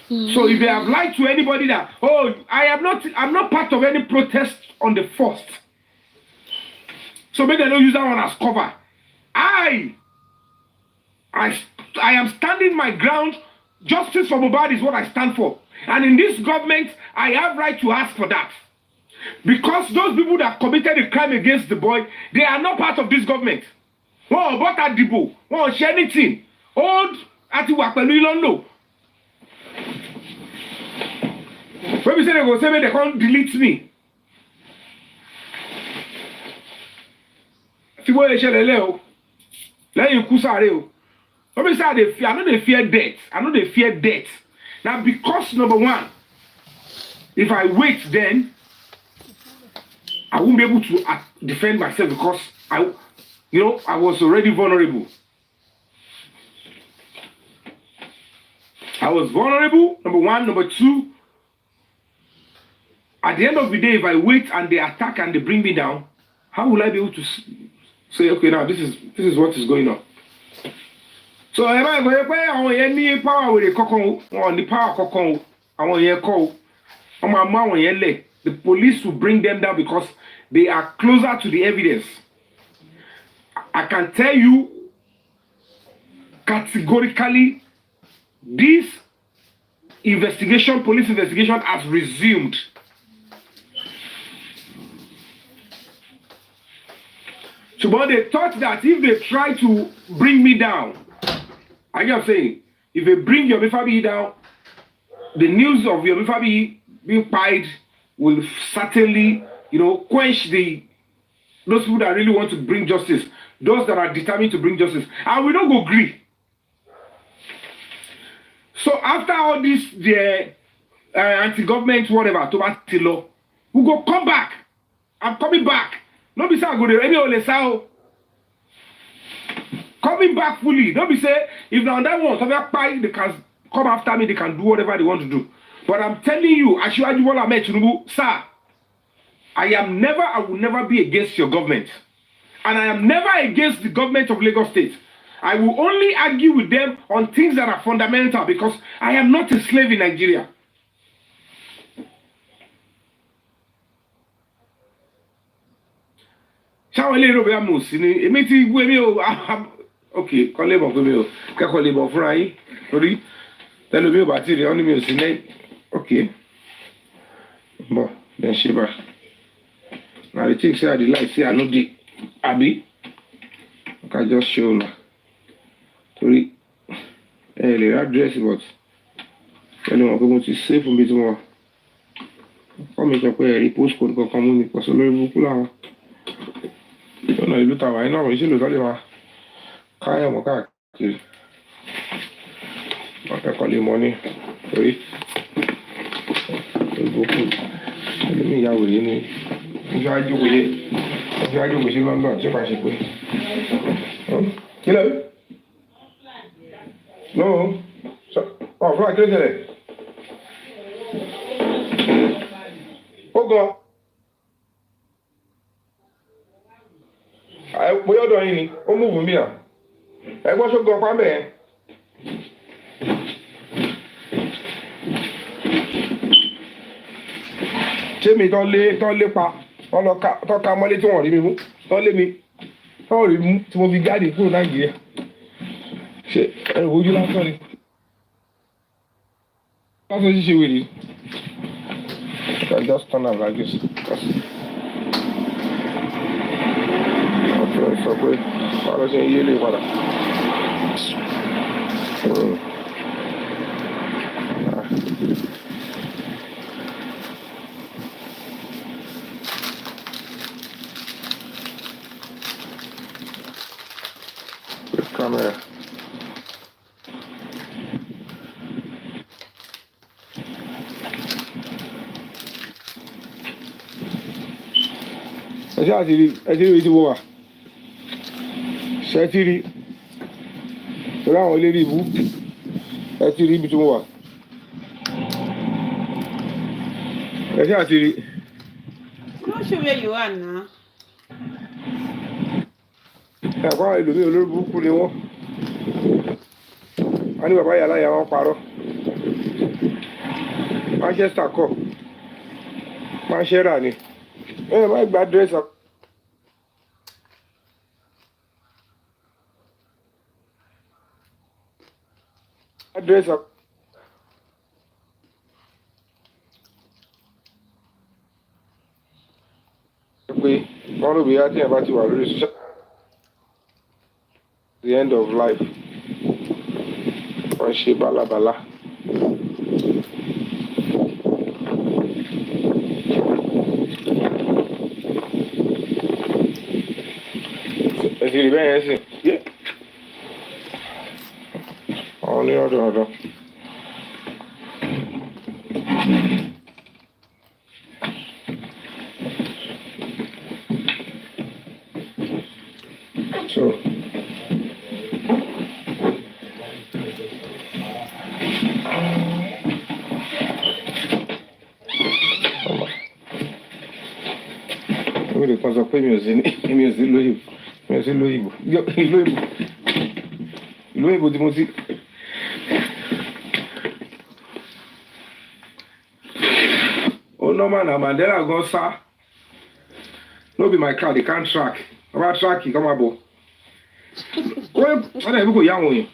So if they have lied to anybody that, oh, I'm not part of any protest on the 1st. So maybe they don't use that one as cover. I am standing my ground. Justice for Mohbad is what I stand for. And in this government, I have right to ask for that. Because those people that committed a crime against the boy, they are not part of this government. Oh, but at Dibo, oh, share anything. Old Atiwapelu Ilondo. When we say they go say me, they can't delete me. Tibo Echelele o. Let you kusare o. When we say I know they fear death. I know they fear death. Now because number one, if I wait then, I won't be able to defend myself because I was already vulnerable. I was vulnerable, number one. Number two, at the end of the day, if I wait and they attack and they bring me down, how will I be able to say, okay, now this is what is going on? So am I going to play on any power with the cocoa on the power cocoa? I want your call. On my mom on your leg. The police will bring them down because they are closer to the evidence. I can tell you categorically, this police investigation has resumed. So, but they thought that if they try to bring me down, I am saying, if they bring Yome Fabiyi down, the news of Yome Fabiyi being pied will certainly, quench those people that really want to bring justice, those that are determined to bring justice, and we don't go agree. So after all this, the anti-government, whatever, to law, we go come back. I'm coming back. No be say I go there any ole sao. Coming back fully. Don't be say if now that one, they can come after me, they can do whatever they want to do. But I'm telling you, Asiwaju Bola Ahmed Tinubu, sir, I will never be against your government. And I am never against the government of Lagos State. I will only argue with them on things that are fundamental because I am not a slave in Nigeria. Okay, call him for me. Sorry. Tell me about it. Only me okay. But then Shiba. Now the thing say I like say I know the Abi. I can just show now. Sorry. The address but tell me I'm going to save for me tomorrow. Come make up a postcode for come because all of you don't know you I know you look at it. Kaya mo kakiri. Makakali money. Sorry. Let me go with you. If I do with it, if I do with you, I'm not surprised. Hello? No. Oh, right, look at it. Oh, go. What are you doing? Oh, move me now. I want to go from there. Me don't lay pa. Don't come only to worry me. Don't let me. Don't remove to be guided through Nigeria. Say, would you like sorry? That's what she will do. I just turn up like this. Okay, so good. I was saying you live on camera. Ẹjẹ́ ti wọ́n wà ṣẹ́tírí láwọn ilé ìbú ẹtírí ibi tí wọ́n wà ẹjẹ́ àti rí. I'm not sure where you are now. Ẹ̀kọ́ ìlúmí olórí burúkú ni wọ́n Ani baba yàrá yà wọ́n parọ́. Manchester kọ́. Manchester ni. Má gba dress up. Dress up. Pé wọ́n ló bí yá tí ẹ̀ bá ti wà lórí social. The end of life. Wọ́n ṣe bálabàla. Ẹ ti rí bẹ́ẹ̀ yẹn sìn. Àwọn ní ọ̀dọ̀. So. Lórí kan sọ pé mi ò sí lóyìnbó ìlú òyìnbó tí mo sí. Ó normal na Mandela gan sá. No be my car, they can't track. About track, come abo. Wọ́n dẹ̀ bí kò yá àwọn èèyàn.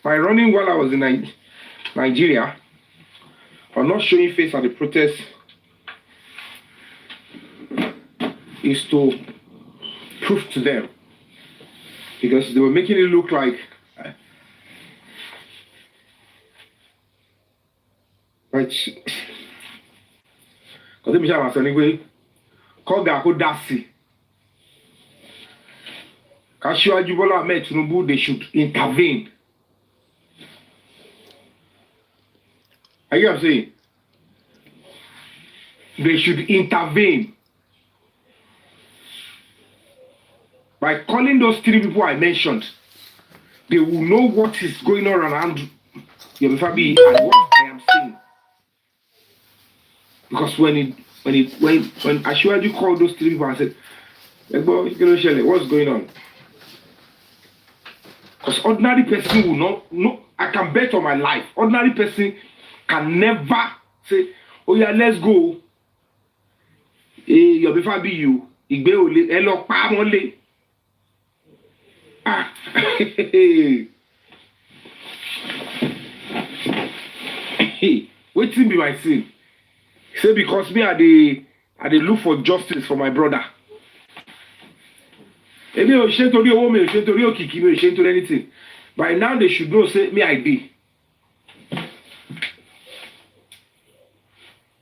My running while I was in Nigeria, or not showing face at the protest, is to prove to them, because they were making it look like because they was anyway. Koga who dasi. Kashua Bola Ahmed Tinubu, they should intervene. Are you saying? They should intervene by calling those 3 people I mentioned. They will know what is going on around Yome Fabiyi and what I am saying. Because when Ashwaju called those 3 people and said, what's going on? Because ordinary person will not know. I can bet on my life. Ordinary person can never say, oh yeah, let's go. Yome Fabiyi, Igbe ole, elo pa mole. Ah. Wetin be my sin? Say because me I dey look for justice for my brother. Maybe o ṣe torí owó mi, o ṣe torí òkìkí mi, o ṣe torí anything. By now they should know say me I dey.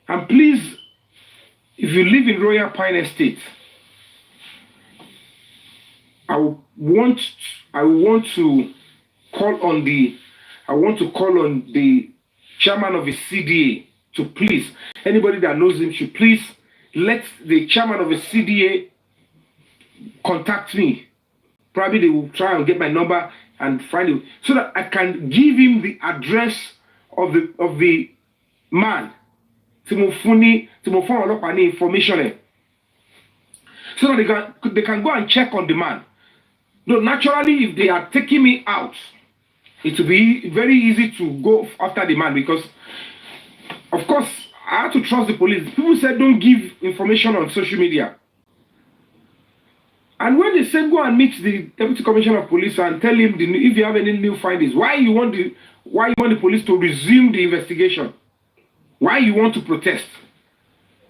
And please, if you live in Royal Pine Estate, I want to call on the chairman of the CDA to please, anybody that knows him should please let the chairman of the CDA contact me. Probably they will try and get my number and find it so that I can give him the address of the man. Timofuni information. So that they can go and check on the man. No, naturally, if they are taking me out, it will be very easy to go after the man because, of course, I have to trust the police. People said don't give information on social media. And when they said go and meet the Deputy Commissioner of Police and tell him if you have any new findings, why you want the police to resume the investigation? Why you want to protest?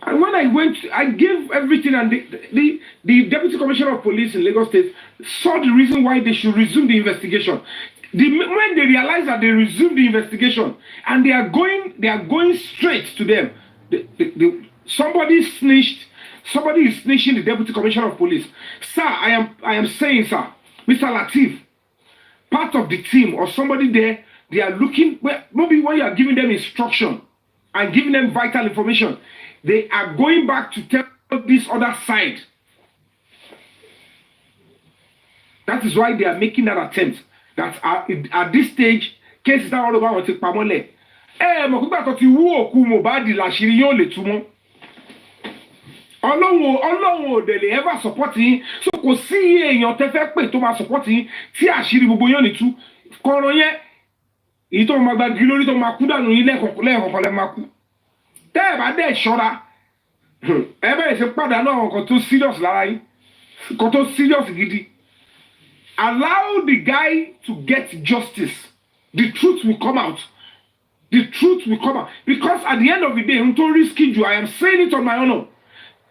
And when I went, I gave everything, and the Deputy Commissioner of Police in Lagos State saw the reason why they should resume the investigation. When they realize that they resumed the investigation and they are going straight to them, somebody is snitching the Deputy Commissioner of Police. Sir, I am saying, sir, Mr. Latif, part of the team or somebody there, they are looking, maybe when you are giving them instruction and giving them vital information, they are going back to tell this other side. That is why they are making that attempt. That at this stage, cases that all over want to pamole. Ọlọ́run ò dẹ̀ lè ever support yín. So kò sí èèyàn tẹ́ fẹ́ pè tó máa support yín tí àṣírí gbogbo yín ò ní tú. Kọ̀rọ̀ yẹn èyí tó máa gbagi lórí tó máa kú dànù yín lẹ́ẹ̀kọ̀ọ̀kan lẹ́ máa kú. Tẹ́ ẹ̀ bá dẹ̀ ṣọ́ra ẹ bẹ̀rẹ̀ sí pàdánù àwọn nǹkan tó serious lára yín, nǹkan tó serious gidi. Allow the guy to get justice. The truth will come out. The truth will come out. Because at the end of the day, until risky you, I am saying it on my honor.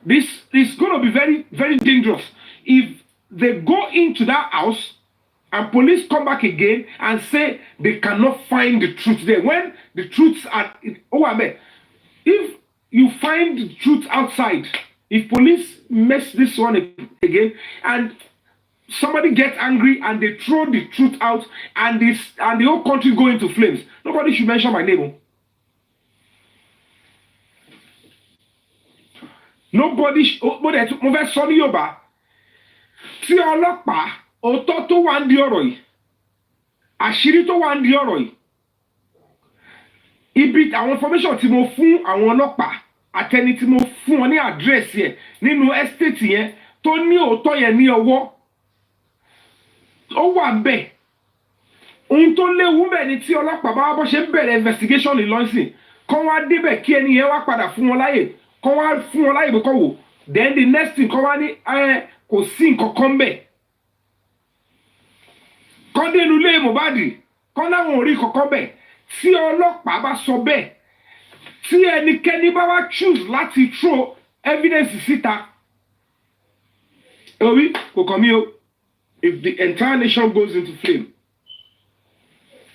This is going to be very, very dangerous. If they go into that house and police come back again and say they cannot find the truth there, when the truths are, if you find the truth outside, if police mess this one again and somebody gets angry and they throw the truth out and the whole country go into flames, nobody should mention my name. Nobody mo fẹ́ sọ ní Yorùbá tí ọlọ́pàá òótọ́ tó wà ń di ọ̀rọ̀ yìí, àṣírí tó wà ń di ọ̀rọ̀ yìí, ibi àwọn information tí mo fún àwọn ọlọ́pàá àtẹni tí mo fún wọn ní àdírẹ́sì ẹ̀ nínú estate yẹn tó ní òótọ́ yẹn ní ọwọ́ ó wà bẹ́ẹ̀. Ohun tó léwu bẹ́ẹ̀ ni tí ọlọ́pàá bá bọ́ ṣe ń bẹ̀rẹ̀ investigation ní lọ́sìn kọ́ wá débẹ̀ kí ẹni yẹn wá padà fún wọn láyè kọ́ wá fún wọn láyè pé kọ́ wò, then the next thing kọ́ wá ní kò sí nǹkan kan bẹ́ẹ̀. Kọ́ dé inú ilé Mohbad kọ́ láwọn ò rí kankan bẹ́ẹ̀. Tí ọlọ́pàá bá sọ bẹ́ẹ̀, tí ẹnikẹ́ni bá wá choose láti throw evidence síta, orí kò kàn mí o. If the entire nation goes into flame,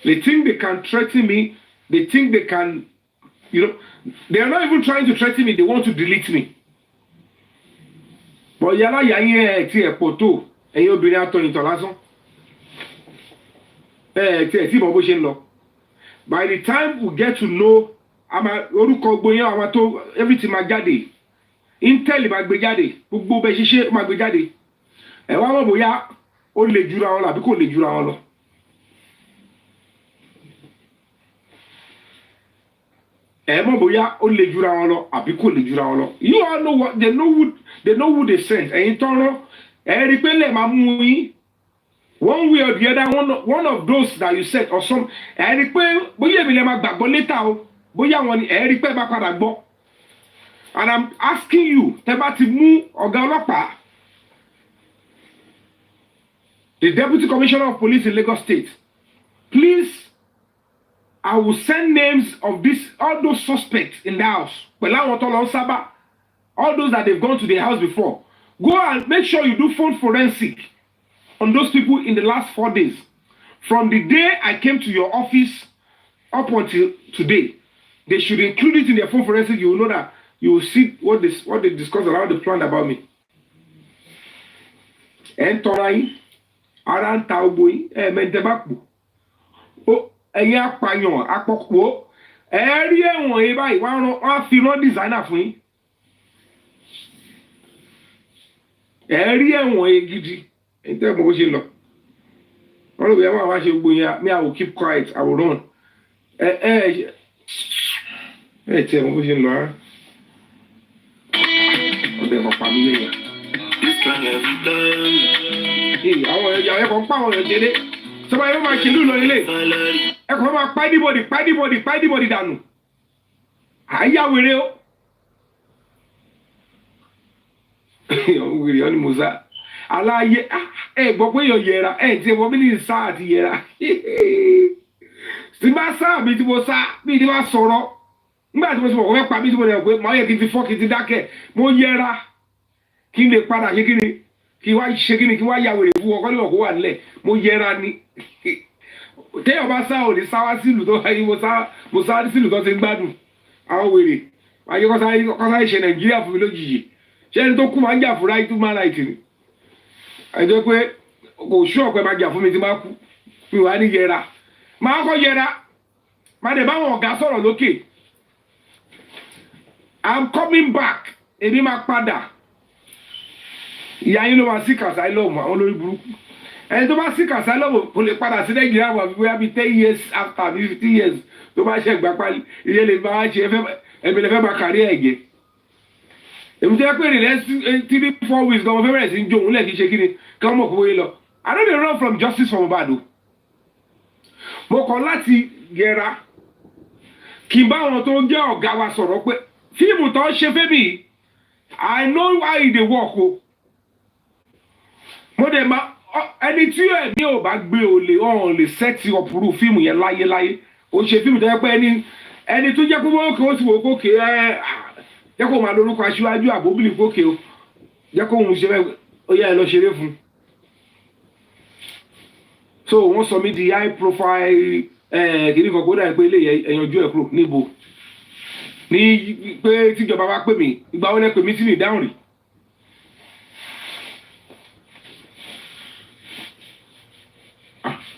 they think they can threaten me. They think they can, they are not even trying to threaten me. They want to delete me. But yàrá yàyín ti ẹ̀pọ̀ tó ẹ̀yin obìnrin atọ́yìn tọ̀ lásán. Tí ìmọ̀ bó ṣe ń lọ. By the time we get to know, orúkọ gbóyán àwọn tó everything máa jáde. Intel máa gbé jáde. Gbogbo bẹ́ẹ̀ ṣiṣẹ́ máa gbé jáde. Ẹ wá mọ̀ bóyá ó lè jura wọn lọ àbí kò lè jura wọn lọ. Ẹ mọ̀ bóyá ó lè jura wọn lọ àbí kò lè jura wọn lọ. You all know what they know who they sent. Ẹ̀yin tọ́rọ ẹ rí pé lè máa mú yín one way or the other, one of those that you said or some ẹ rí pé bóyá èmi lè máa gbàgbọ́ later o bóyá wọn ni ẹ rí pé bá padà gbọ́. And I'm asking you tẹ́ bá ti mú ọ̀gá ọlọ́pàá, the Deputy Commissioner of Police in Lagos State, please, I will send names of all those suspects in the house. All those that they've gone to the house before. Go and make sure you do phone forensic on those people in the last 4 days. From the day I came to your office up until today, they should include it in their phone forensic. You will know that you will see what they discussed around the plan about me. And Torai. Ara ń ta ogbo yìí mẹ́tẹ́ bá pò ó ẹ̀yin apààyàn apọ̀pọ̀ rí ẹ̀wọ̀n yìí báyìí wọ́n á fi rán designer fún yín rí ẹ̀wọ̀n yìí gidi ẹ̀yin tẹ́ mọ̀ bó ṣe lọ wọ́n lè bí ẹ̀wọ̀n àwọn àṣẹ gbogbo yẹn me I will keep quiet I will run tẹ́ mọ̀ bó ṣe lọ rárá ọ̀dẹ̀ mọ̀ pa mí lẹ́yìn. Àwọn ẹ̀kọ́ pa àwọn èèyàn jẹ́dẹ́ sọ́ba ẹ̀rọ máa ṣèlú lọ ilé ẹ̀kọ́ máa pa anybody dànù àyàwèrè o wèrè ọ́ ni mo sá aláyé gbọ́ pé èèyàn yẹra tí wọ́n bí ní sá àti yẹra tí bá sá mi tí mo sá mi ní wá sọ̀rọ̀ nígbà tí mo sọ wọ́n fẹ́ pa mí tí mo lè pé màá yẹ kí n ti fọ́ kí n ti dákẹ́ mo yẹra kí n lè padà ṣe kí ni kí wá ṣe kí ni kí wá ya wèrè fún ọkọ níwọ̀n kó wà nílẹ̀ mo yẹra ni téèyàn bá sá ò ní sáwá sílùú tó wáyé mo sá sílùú tó ti ń gbádùn àwọn wèrè wáyé kọ́sá ìṣe Nàìjíríà fún mi lójijì ṣé ẹni tó kú máa ń jà fún right human right ni ẹjọ́ pé kò sú ọ̀pẹ máa jà fún mi tí máa kú mi wá ní yẹra máa kọ́ yẹra máa dẹ̀ báwọn ọ̀gá sọ̀rọ̀ lókè I'm coming back èmi máa padà. Ìyá yín ló máa seek asylum àwọn olórí burúkú ẹni tó bá seek asylum kò lè padà sí Nàìjíríà wà bóyá bíi 10 years after 50 years tó bá ṣe gbà pálí ìyẹn lè máa ṣe ẹbí lè fẹ́ máa kárí ẹ̀gẹ́ èmi tẹ́ pé ní next 3-4 weeks gan mo fẹ́ bẹ̀rẹ̀ sí jó òun lẹ̀ kí ṣe kí ni kí wọ́n mọ̀ kó wọlé lọ I don't dey run from justice for Mohbad o mo kàn láti yẹra kí n bá wọn tó jẹ́ ọ̀gá wa sọ̀rọ̀ pé fíìmù tó ń ṣe Fabiyi I know how e dey work o mo dẹ̀ ma ẹni tí ẹ̀mí ò bá gbé olè ọ̀hún lè sẹ́ẹ̀tì ọ̀pùrù fíìmù yẹn láyéláyé ó ṣe fíìmù tó yẹ pé ẹni tó jẹ́ pé wọ́n kò ó ti wò ó kókè jẹ́ kó máa lórúkọ aṣíwájú àbóbìlì kókè o jẹ́ kó òun ṣe bẹ́ẹ̀ ó yẹ ẹ lọ ṣeré fún un so wọ́n sọ mí di high profile kìíní kan kó dà pé ilé ẹ̀yànjú ẹ̀ kúrò níbo ní pé tíjọba bá pè mí ìgbà wọn lẹ pè mí sí ní ìdáhùn rí.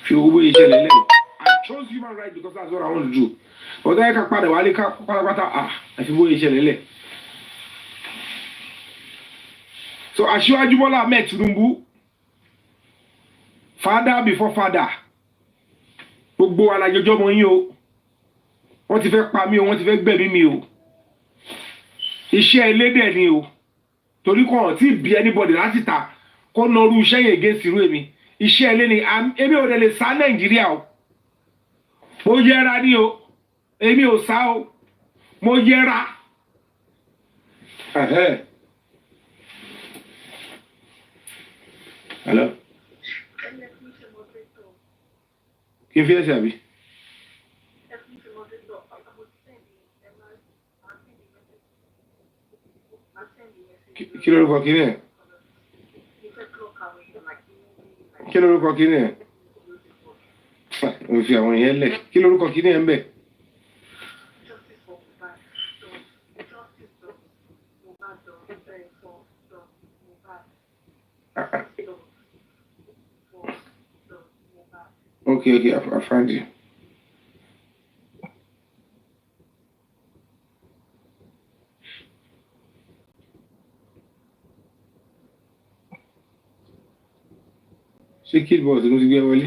fi owó iṣẹ́ lẹ́lẹ́ I chose human rights because that's what I want to do ọ̀dọ́ ẹ̀ka padà wálé ká pátápátá àfi owó iṣẹ́ lẹ́lẹ́. So Aṣíwájú Bọ́lá Ahmed Tinubu father before father gbogbo alájọjọ́ mọ yín o wọ́n ti fẹ́ pa mí o wọ́n ti fẹ́ gbẹ̀mí mi o iṣẹ́ ẹlẹ́dẹ̀ ni o torí kò tí bí anybody láti ta kó nọrú iṣẹ́ yẹn against irú èmi iṣẹ́ ẹlẹ́ ni èmi ò dẹ̀ lè sá Nàìjíríà o mo yẹra ni o èmi ò sá o mo yẹra. Hello. Kí n fi ẹsẹ̀ àbí. Kí lorúkọ kíní ẹ̀? Kí lorúkọ kíní ẹ̀? Mo fi àwọn èèyàn lẹ̀. Kí lorúkọ kíní ẹ̀ ń bẹ̀? Okay, I found you. Ṣé kid boss ló ti gbé wọlé?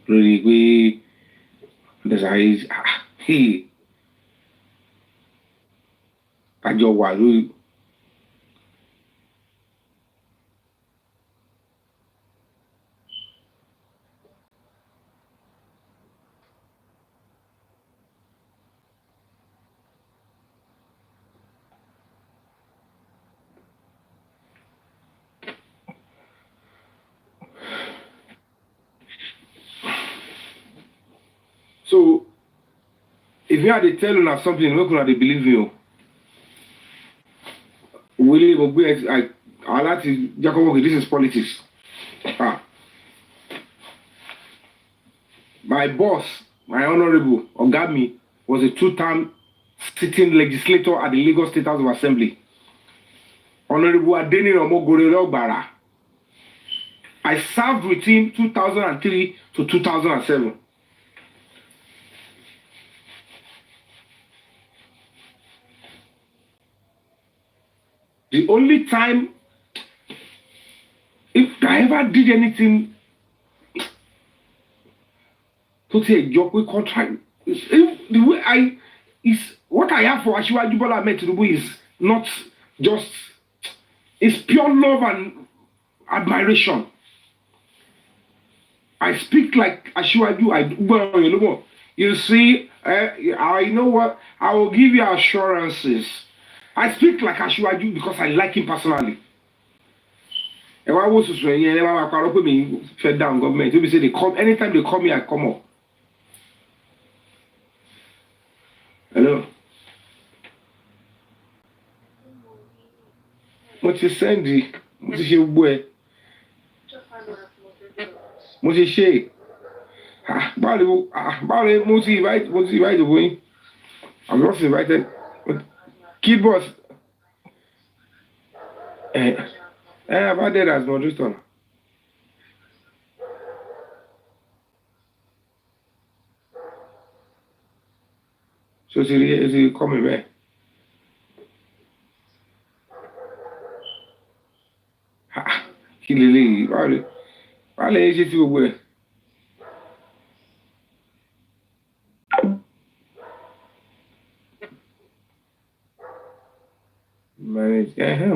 Lórí pé Desire àjọ wà lórí. So, if you had to tell them something, where could they believe you? Willie, I like to Jacob. This is politics. My boss, my honorable Ogami, was a 2-term sitting legislator at the Lagos State House of Assembly. Honorable Adeni Omogorere Ogbara. I served with him 2003 to 2007. The only time if I ever did anything to say a job with contract, the way what I have for Aṣíwájú Bọ́lá Ahmed Tinubu is not just, it's pure love and admiration. I speak like Aṣíwájú. You see, I know what, I will give you assurances. I speak like Aṣíwájú because I like him personally. And I was saying, and I was me fed down government. They say they come anytime they call me, I come up. Hello. What you send? What is your boy? What is she? Bali, invite the boy. I'm not invited. Kid boss. About that as moderator. So she coming back. Kí lélẹ́yìí báwo lè ṣe tí gbogbo ẹ̀.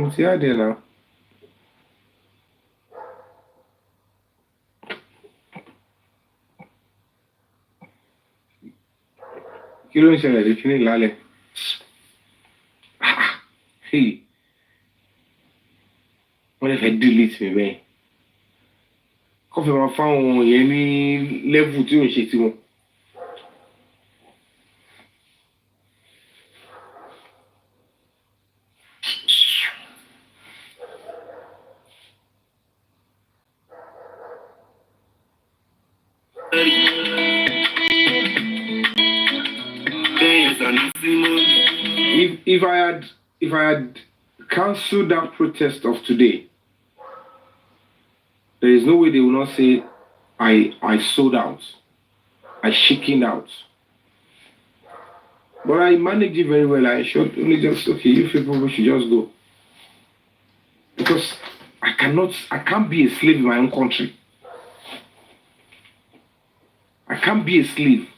What's the idea now? Kí ló ń ṣẹlẹ̀ lè kíní lálẹ́? Wọ́n lè fẹ́ delete mi bẹ́ẹ̀. Kọ́ fẹ́ máa fáwọn yẹn ní level tí ò ń ṣe tiwọn. If I had cancelled that protest of today, there is no way they will not say I sold out, I chickened out. But I managed it very well. I should only just okay, you people we should just go. Because I can't be a slave in my own country. I can't be a slave.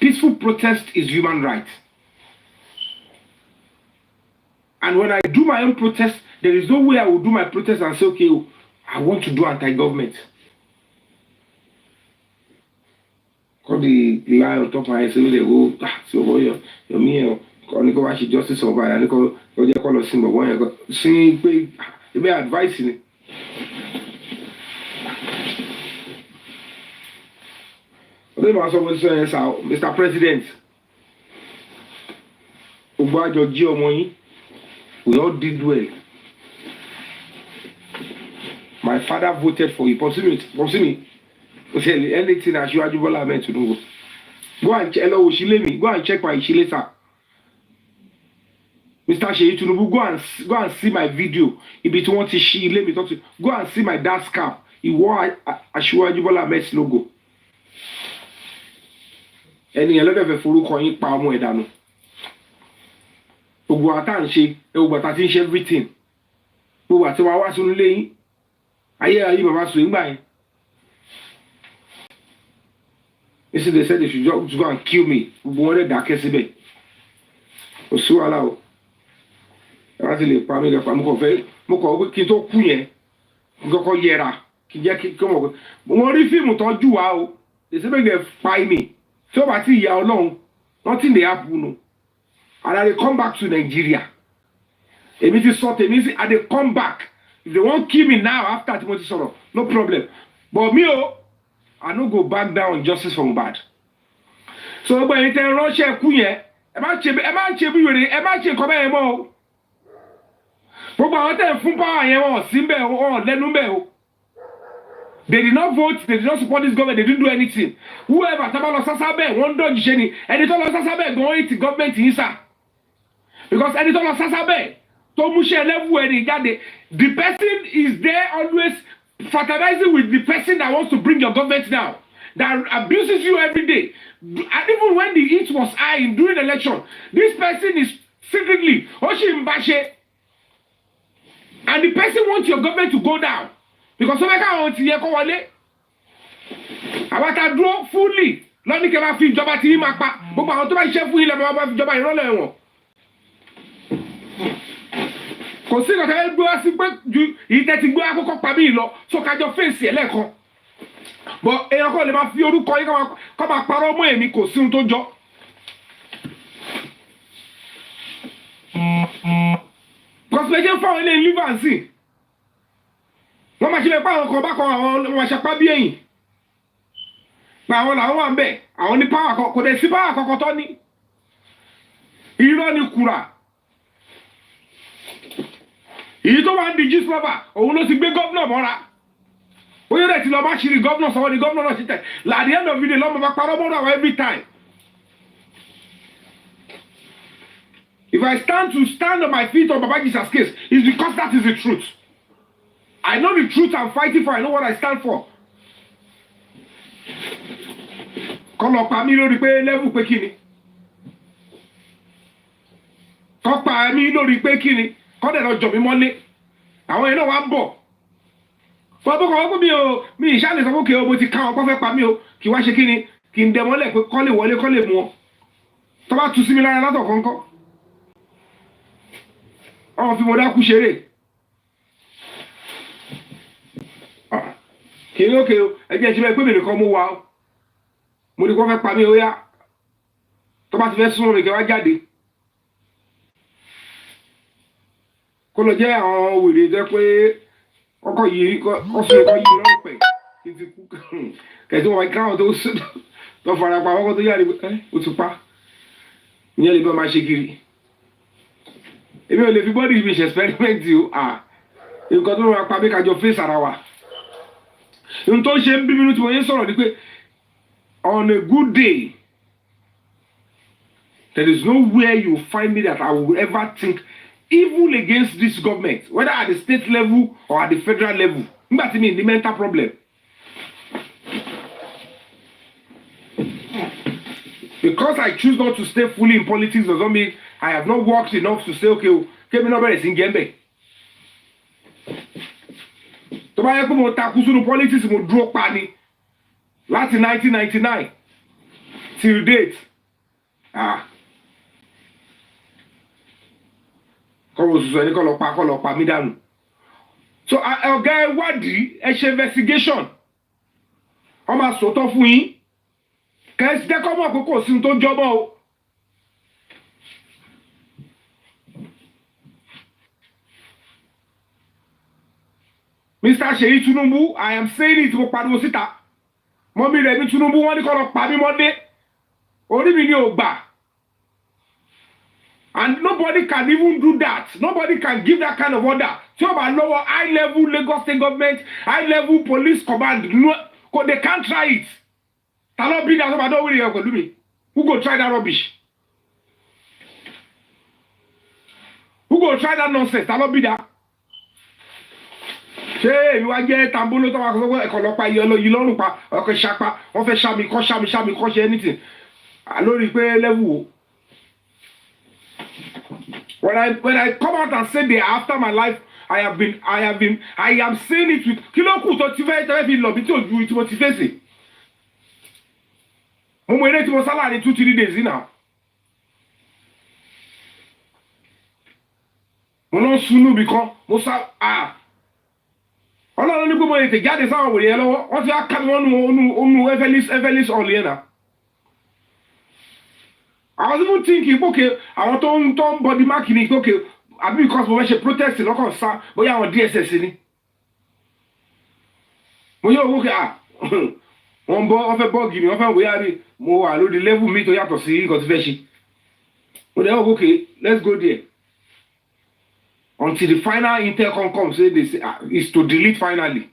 Peaceful protest is human right. And when I do my own protest, there is no way I will do my protest and say, okay, I want to do anti-government. Call the lie on top of my head, say, so you're me, call actually justice over, and call us symbol one, see, you may advise me. Mr. President, we all did well. My father voted for you. Possibly. Anything as you are meant to do. Go and check my Ishile, sir. Mr. Sheyi Tinubu, go and see my video. If you want to see, let me talk to you. Go and see my dad's cap. He wore Asiwaju Bola Ahmed's logo. Ẹni yẹn lọ́dọ̀ fẹ́ forúkọ yín pa ọmọ ẹ̀dánù. Gbogbo àtà ń ṣe gbogbo àtà tí ń ṣe everything. Gbogbo àti wàá wá sínú ilé yín. Ayé bàbá sùn nígbà yẹn. They said they should just go and kill me. Gbogbo wọn lè dákẹ́ síbẹ̀. Kò sí wàhálà o. Ẹ wá sí lè pa mí lẹ́pa. Mo kọ̀ kí n tó kú yẹn. Mo kọ́kọ́ yẹra. Kì í jẹ́ kí ọmọ ọ̀gbẹ́. Mo rí fíìmù tó jù wá o. They say make them fight me. So about it, alone, nothing they happen. And I come back to Nigeria. If it is something, and they come back. If they won't kill me now after Timothy Soro, no problem. But me, I no go back down on justice from bad. So when you tell Russia, Kunye, come here, but I tell Fumpa, Simbe, or Lenumbe. They did not vote, they did not support this government, they didn't do anything. Whoever Tabalo Sasabe, one dog Jenny, editor of Sasabe, going to government inside. Because editor of Sasabe, Tomushe level the person is there always fraternizing with the person that wants to bring your government down, that abuses you every day. And even when the heat was high during the election, this person is secretly Oshim Bashe, and the person wants your government to go down. Because some want to hear Kowale. About a draw fully. Not the Kema Fi Japa Ti Mapa. But I want to chef Will about Japa in Roland. Consider that I go you that you go a Pabilo, so can your face here. But I call him a few come a paromo and Miko soon to job. Because they can find and live and see. Wọ́n máa ṣe lè pa àwọn kan bákan àwọn ọmọ àṣàpá bí ẹ̀yìn. Pa àwọn làwọn wà ń bẹ̀, àwọn ní power kan, kò dẹ̀ sí power kankan tó ní. Irọ́ ni kùrà. Èyí tó wà ń di gist lover, òun ló ti gbé gómìnà mọ́ra. Ó yẹ ti lọ bá ṣírí gómìnà sọ̀rọ̀ ni gómìnà náà ti tẹ̀. At the end of the day, lọ́mọ bá parọ́ mọ́ra àwọn every time. If I stand on my feet on Baba Jesus' case, it's because that is the truth. I know the truth I'm fighting for. I know what I stand for. Come on, pa mi lórí pé level pé kíni. Kọ́ pa mi lórí pé kíni. Kọ́ dẹ̀ lọ jọ mi mọ́lé. Àwọn yẹn náà wá ń bọ̀. Fọ́bọ́ kan wọ́n pé mi ìṣàlẹ̀ sọ fún kí o mo ti ká wọn kọ́ fẹ́ pa mí o. Kì wá ṣe kíni. Kì ń dẹ mọ́lẹ̀ pé kọ́ lè wọlé kọ́ lè mú ọ. Tọ́ bá tu sí mi lára látọ̀ kọ́ńkọ́. àwọn fi mo dákú ṣeré kìí ókè o ẹjẹ́ ìṣẹ́bẹ̀ pé mi nìkan mú wa o mo ní kó fẹ́ pa mí ó yá tó bá ti fẹ́ súnmọ́ mi kẹ́ wá jáde kó lọ jẹ́ àwọn wèrè jẹ́ pé ọkọ̀ yìí ọ̀sùn nìkan yìí lọ́rùn pẹ̀ kí n ti kú kẹ̀tí wọn káwọn tó fara pa ọkọ̀ tó yára ó ti pa ìyẹn lè bá máa ṣe kiri èmi ò lè fi bọ́ọ̀dì mi ṣe experiment o nǹkan tó máa pa mí kájọ fèsì ara wa n tó ṣe ń bí minú tí mo yẹn sọ̀rọ̀ ni pé on a good day there is nowhere you find me that I will ever think evil against this government whether at the state level or at the federal level nígbà tí mi ní mental problem because I choose not to stay fully in politics does not mean I have not worked enough to say okay o kémi náà bẹ̀rẹ̀ sí ń gẹ́ńbẹ̀. tó bá yẹ pé mo takú sínú politics mo dúró pa ni láti 1999 till date kọ́wọ́ òṣìṣẹ́ ẹni kọ́ lọ pa mí dànù so ọ̀gá ìwádìí ẹ ṣe investigation wọ́n máa sòótọ́ fún yín kẹ́sì jẹ́kọ́ mọ̀ pé kò sí tó jọmọ́ o Mr. Seyi Tinubu, I am saying it mo pariwo síta. Mọ́mí rẹ̀ mi Tinubu wọ́n ní kó lọ pa mí mọ́dé. Orí mi ni ò gbà. And nobody can even do that. Nobody can give that kind of order. Tí o bá lọ́wọ́ high level Lagos State government, high level police command, no, they can't try it. Ta ló bí that tó wíri ẹ̀ pẹ̀lú mi? Who go try that rubbish? Who go try that nonsense? Ta ló bí that? Ṣé èmi wá jẹ́ tambolo tó wà kó sọ́kọ́ ẹ̀kọ́ lọ́pàá yìí lọ́rùn pa ọkọ̀ ṣapa wọ́n fẹ́ ṣàmì kọ́ ṣe anything lórí pé level o. When I come out and say they are after my life I am saying it with kí ló kù tó ti fẹ́ fi lọ bí tí ò ju tí mo ti fèsì. Mo mọ eré tí mo sálà ní 2-3 days now. Mo lọ sunu bí kan mo sá ọlọ́run ní gbogbo ètè jáde sáwọn òwòrán yẹn lọ́wọ́ wọ́n ti á ká wọn nu evelis ọ̀lẹ́ náà. I was even thinking okay àwọn tó ń body mark ni okay àbí because mo fẹ́ ṣe protest lọ́kàn sá bóyá àwọn DSS ni. mo yóò wò kí wọ́n fẹ́ bọ́ọ̀gì mi wọ́n fẹ́ bóyá rí mo wà lórí level mi tó yàtọ̀ sí nǹkan tó fẹ́ ṣe. mo dẹ̀ wò okay let's go there. Until the final intercom comes, say they say is to delete finally.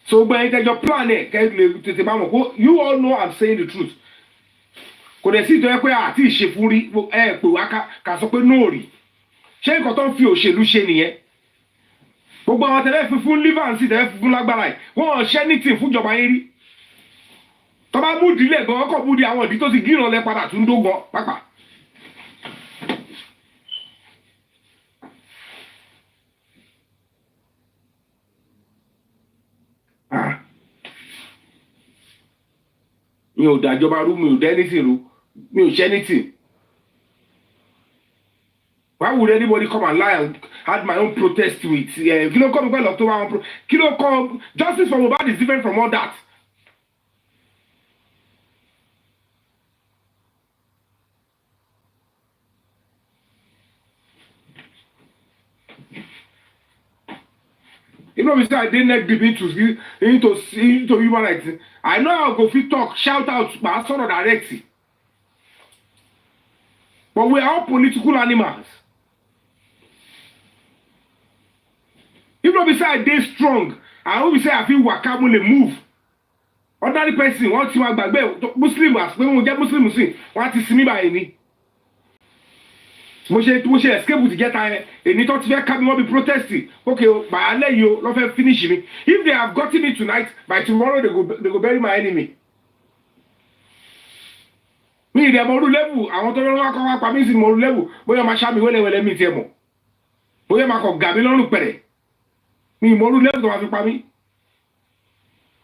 So when your plan you all know I'm saying the truth. Kò dẹ̀ sí ìtọ́jú pé àti ìṣèfúnrí pè wá ká sọ pé nóòrì. Ṣé nǹkan tó ń fi òṣèlú ṣe nìyẹn? Gbogbo àwọn tẹ̀lé fi fún livansi tẹ̀lé fi fún lágbára yìí. Wọ́n ṣẹ́ ní tìǹ fúnjọba yín rí. Tó bá mú ìdílé gan ọkọ̀ mú di àwọn ìdí tó ti gíràn lẹ padà tún dó gan pápá. Mi ò dájọba rú mi ò dẹ́ anything rú mi ò ṣe anything. Why would anybody come and lie and had my own protest with kí ló kọ́ mi pẹ̀lú October kí ló kọ́ justice for Mohbad is different from all that. You know, we say I didn't neck deep into human rights. I know I'll go fit talk, shout out, but I saw directly. But we are all political animals. If not, we say I dey strong. I always say I feel wakamule move. Ordinary person, one thing about Muslim, when we get Muslim, want to see me by any. Mo ṣe escape to get ẹni tó ti fẹ́ ká mi wọ́n be protesting okay by alẹ́ yìí o lọ́ fẹ́ finish me. If they have gotten me tonight by tomorrow they go bury my enemy. Mi ìdẹ̀ mọ̀ọ́rù level àwọn tó fẹ́ wá kọ́ wá pa mí sí mọ̀ọ́rù level bóyá máa ṣá mi wẹ́lẹ́wẹ́lẹ́ mi tiẹ̀ mọ̀ bóyá máa kọ̀ gà mí lọ́rùn pẹ̀rẹ̀ mi ìmọ̀ọ́rù level tó máa fi pa mí.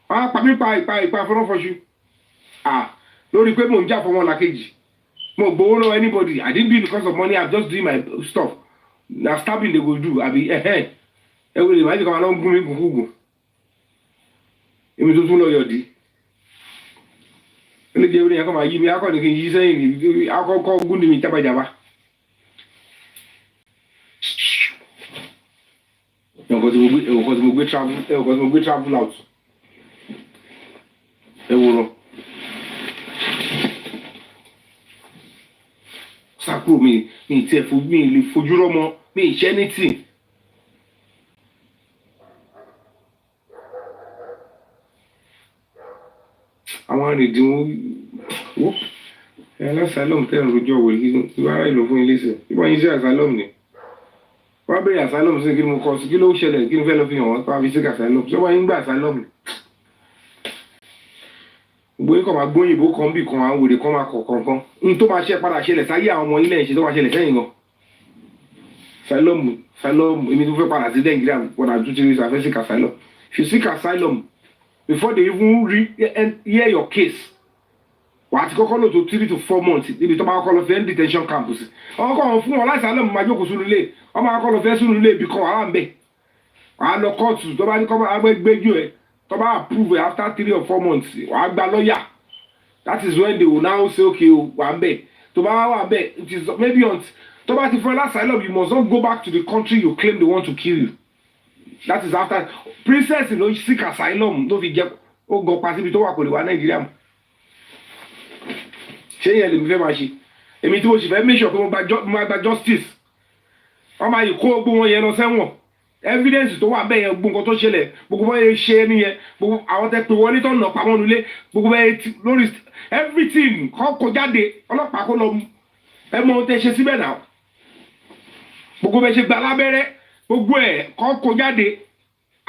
Wọ́n á pa mí ìpa fọ́nrọ́fọ́ṣù lórí pé mò ń jà fọmọ làkejì. Mo gbowó lọ́wọ́ anybody. I didn't do it because of money. I'm just doing my stuff. na stabbing they go do abi e will imagine come along gun mi gugu èmi tó tún lọ yọ̀dí ele je ori yan ko ma yi mi akọ ni kin yi sẹ́yìn ni akọ́kọ́ gun ni mi tabajaba ko tí mo gbé travel out ẹ wo ro sakuro mi tí ẹ fojú mi lè fojú rọ́mọ mi ṣe anything. Àwọn àrìndínwó wó asylum tẹ́ ń rojọ́ wò ní ara ìlú fún ilé sí ìbọn yín sí asylum ni wọ́n bẹ̀rẹ̀ asylum sí kí ni mo kọ́ sí kí ló ṣẹlẹ̀ kí ni fẹ́ lọ fi hàn wọ́n pa fi sí asylum ṣé wọ́n yín gbà asylum ni gbogbo yín kàn máa gbóyìnbó kan bí kan àwọn wèrè kan máa kọ̀ kankan n tó máa ṣe padà ṣẹlẹ̀ sáyé àwọn ọmọ ilé ìṣe tó máa ṣẹlẹ̀ sẹ́yìn gan asylum èmi tó fẹ́ padà sí Nàìjíríà padà tún ti rí ìsàfẹ́ sí asylum if you seek asylum before they even hear your case wà á ti kọ́kọ́ lò tó 3 to 4 months níbi tó máa kọ́ lọ fẹ́ detention campus ọmọ kọ́ fún wọn láti asylum máa jókòó sínú ilé ọmọ akọ́ lọ fẹ́ sínú ilé ibi kan wà á ń bẹ̀ wà á lọ kóòtù tó bá ní kọ́ agbẹ́gbẹ́jú ẹ̀ tó bá approve after 3 or 4 months wà á gba lawyer that is when they will now say okay wà á ń bẹ̀ tó bá wà á bẹ̀ it is maybe until tó bá ti fún ẹ láti asylum you must not go back to the country you claim they want to kill you that is after princess ló seek asylum ló fi jẹ ó gan pa síbi tó wà kò lè wá Nàìjíríà mọ́ ṣé yẹn lèmi fẹ́ máa ṣe èmi tí mo sì fẹ́ make sure pé mo gba justice wọ́n máa yìí kó gbogbo wọn yẹn lọ sẹ́wọ̀n evidence tó wà bẹ́ẹ̀ yẹn gbogbo nǹkan tó ṣẹlẹ̀ gbogbo wọn yẹn ṣe é nìyẹn gbogbo àwọn tẹ pé wọlé tó nà pamọ́ nulẹ̀ gbogbo wọn yẹn lórí everything kọ́ kó jáde ọlọ́pàá kó lọ ẹ mọ ohun tẹ ṣe síbẹ̀ náà gbogbo bẹ ṣe gba lábẹ́rẹ́ gbogbo ẹ̀ kọ́ kó jáde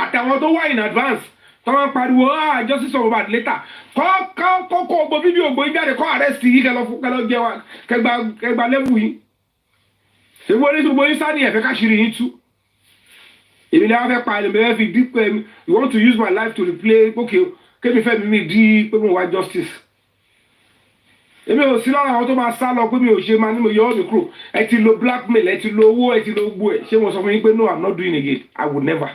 àtàwọn tó wà in advance tọ́wọ́n pariwo justice of bad later kọ́ gbogbo fídíò ògbó jáde kọ́ arrest yìí kẹlọ jẹ wa kẹgbà level yìí ṣègbó ní gbogbo yín sáà ní ẹ̀fẹ́ káṣírí yín tú èmi ni wọ́n fẹ́ pa ẹ̀lẹ́mẹ̀ fẹ́ fi dípẹ́ you want to use my life to replay okay kémi fẹ́ mi di pé mo wá justice èmi ò sí lára àwọn tó máa sá lọ pé mi ò ṣe máa ní mo yọ ọ́ mi kúrò ẹ ti lo blackmail ẹ ti lo owó ẹ ti lo gbó ẹ ṣé mo sọ fún yín pé no I'm not doing again I would never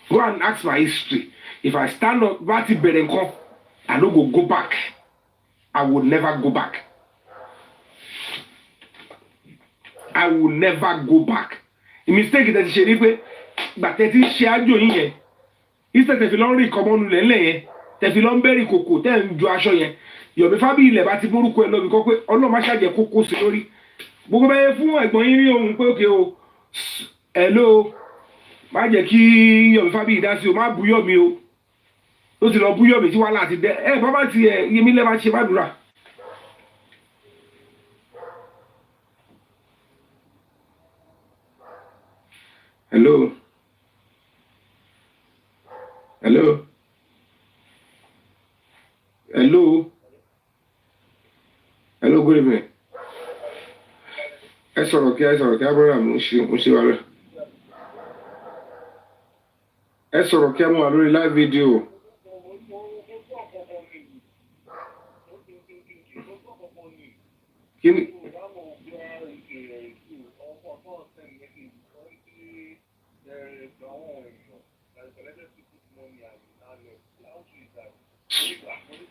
go and ask my history if I stand up bá ti bẹ̀rẹ̀ nǹkan I no go back I will never go back I will never go back the mistake that ṣe ni pé gbàtẹ́ ti ṣe àjò yín yẹn instead tẹ̀fi lọ́n rí ìkọ́mọ́nu lẹ́lẹ̀ yẹn tẹ̀fi lọ́n bẹ́rì kòkò tẹ̀ ń ju aṣọ yẹn Yọ̀mí Fabiyi ilẹ̀ bá ti borúkọ ẹ lọ́bi kọ́ pé ọlọ́mọ aṣáájẹ kókó sí lórí gbogbo bẹ́ẹ̀ fún ẹ̀gbọ́n yín rí ohun pé òkè o hello má jẹ́ kí Yọ̀mí Fabiyi dá sí o má bú Yọ̀mí o ó ti lọ bú Yọ̀mí tí wàhálà ti dẹ bàbá ti Yẹmí lẹ́ máa ṣe bàdúrà. hello hello hello hello good evening ẹ sọ̀rọ̀ kí abúlé mi ń ṣe wà rẹ̀ ẹ sọ̀rọ̀ kí a mú wa lórí live video. Kini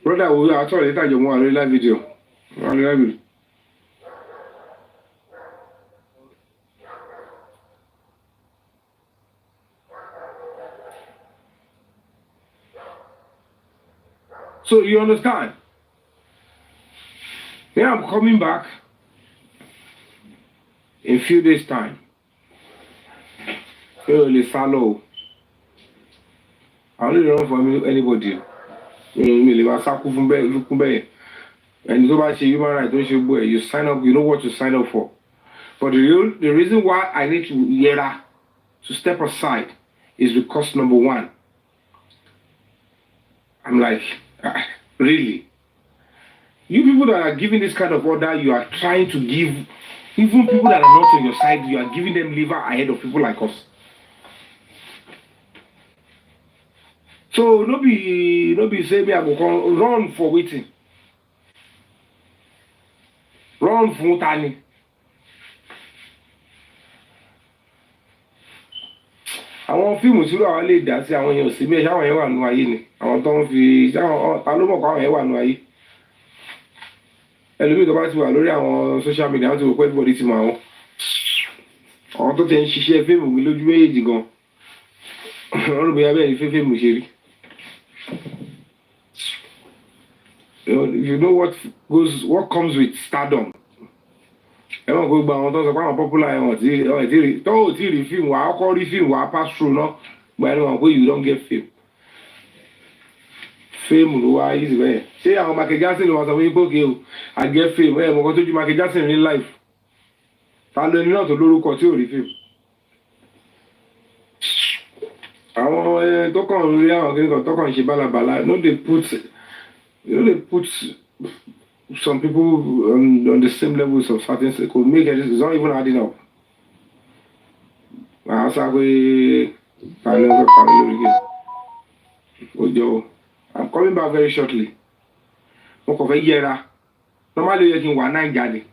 brother wo atọ rẹ tàjọ mú wa lórí live video so you understand yeah I'm coming back in few days time lè sá lọ o I only run for anybody mi lè máa sákú fún bẹ́ẹ̀ ẹni tó bá ṣe human rights tó ṣe gbọ́ ẹ̀ you sign up you know what to sign up for but the reason why I need to yẹra to step aside is because number one I'm like really you people that are giving this kind of order you are trying to give even people that are not on your side you are giving them liver ahead of people like us. So no be say me I go come run for waiting. Run for tani. àwọn fíìmù tí wọ́n lè dá sí àwọn èèyàn sí bẹ́ẹ̀ ṣáwọn yẹn wà nù ayé ni àwọn tó ń fi ṣáwọn ta ló mọ̀ pé àwọn yẹn wà nù ayé ẹlòmíì tó bá ti wà lórí àwọn social media wọ́n ti rò pé everybody ti mọ̀ àwọn tó ti ń ṣiṣẹ́ fíìmù mi lójú méjèèjì gan wọ́n rò bóyá bẹ́ẹ̀ ni fíìmù ṣe rí. You know what comes with stardom. Ẹ mọ̀ pé gbogbo àwọn tó ń sọ pé àwọn popular ẹ̀wọ̀n tí rí tó ò tí rí fíìmù wà á kọ́ rí fíìmù wà á pass through náà gba ẹni wọn pé you don't get fame. Fame ló wá yìí sí bẹ́ẹ̀. Ṣé àwọn Michael Jackson ló wá sọ fún yín pé òkè o I get fame ẹ̀ mọ̀kàn tó ju Michael Jackson ní life. Ta ló ẹni náà tó lórúkọ tí ò rí fame. Àwọn tó kàn ń rí àwọn kìnìkan tó kàn ń ṣe bálabàla no dey put some people on the same levels of certain could make it. It's not even adding up. I'm coming back very shortly. Normally you can 9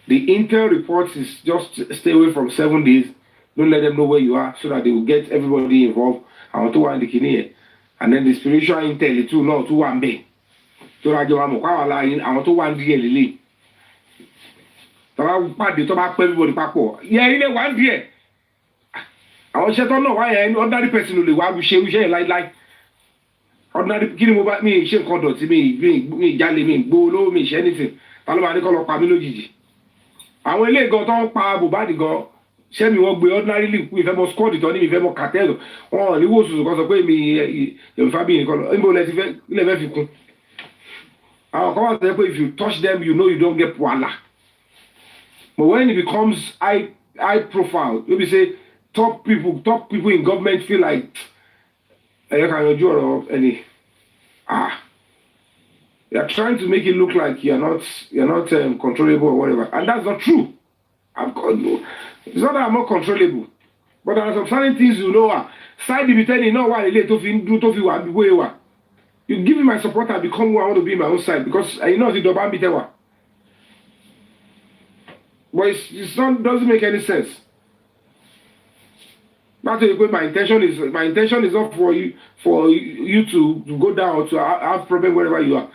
The intel reports is just stay away from 7 days. Don't let them know where you are so that they will get everybody involved. I want to want the kidney. And then the spiritual intel too, no, to one bay. To rajo wa mo kwa wala yin àwọn tó wà ndie lele tó bá pàdé tó bá pè everybody papọ̀ ye ile wa ndie àwọn ṣe tó náà wa yẹn ordinary person ló lè wá ṣe iṣẹ́ like ordinary kini mo bá mi ṣe nǹkan dọ̀tí mi jalè mi gbó ló mi ṣe anything ta ló máa ní kó lọ pa mí lójijì àwọn ilé gan tó ń pa Mohbad gan ṣé mi wọ́n gbé ordinary league mi fẹ́ mọ squad tó ní mi fẹ́ mọ cartel wọn ní wo susu kan sọ pé mi Yome Fabiyi nìkan lọ níbo lẹ ti fẹ́ ilé fẹ́ fi kún. Come on, if you touch them, you know you don't get poala. But when it becomes high profile, maybe say top people in government feel like they are trying to make it look like you're not controllable or whatever, and that's not true. It's not that I'm not controllable, but there are some certain things you know. Side between you know why they do. You give me my support, I become who I want to be in my own side because I know the Doban Bitewa. But it's not doesn't make any sense. That's why my intention is not for you to go down or to have problem wherever you are.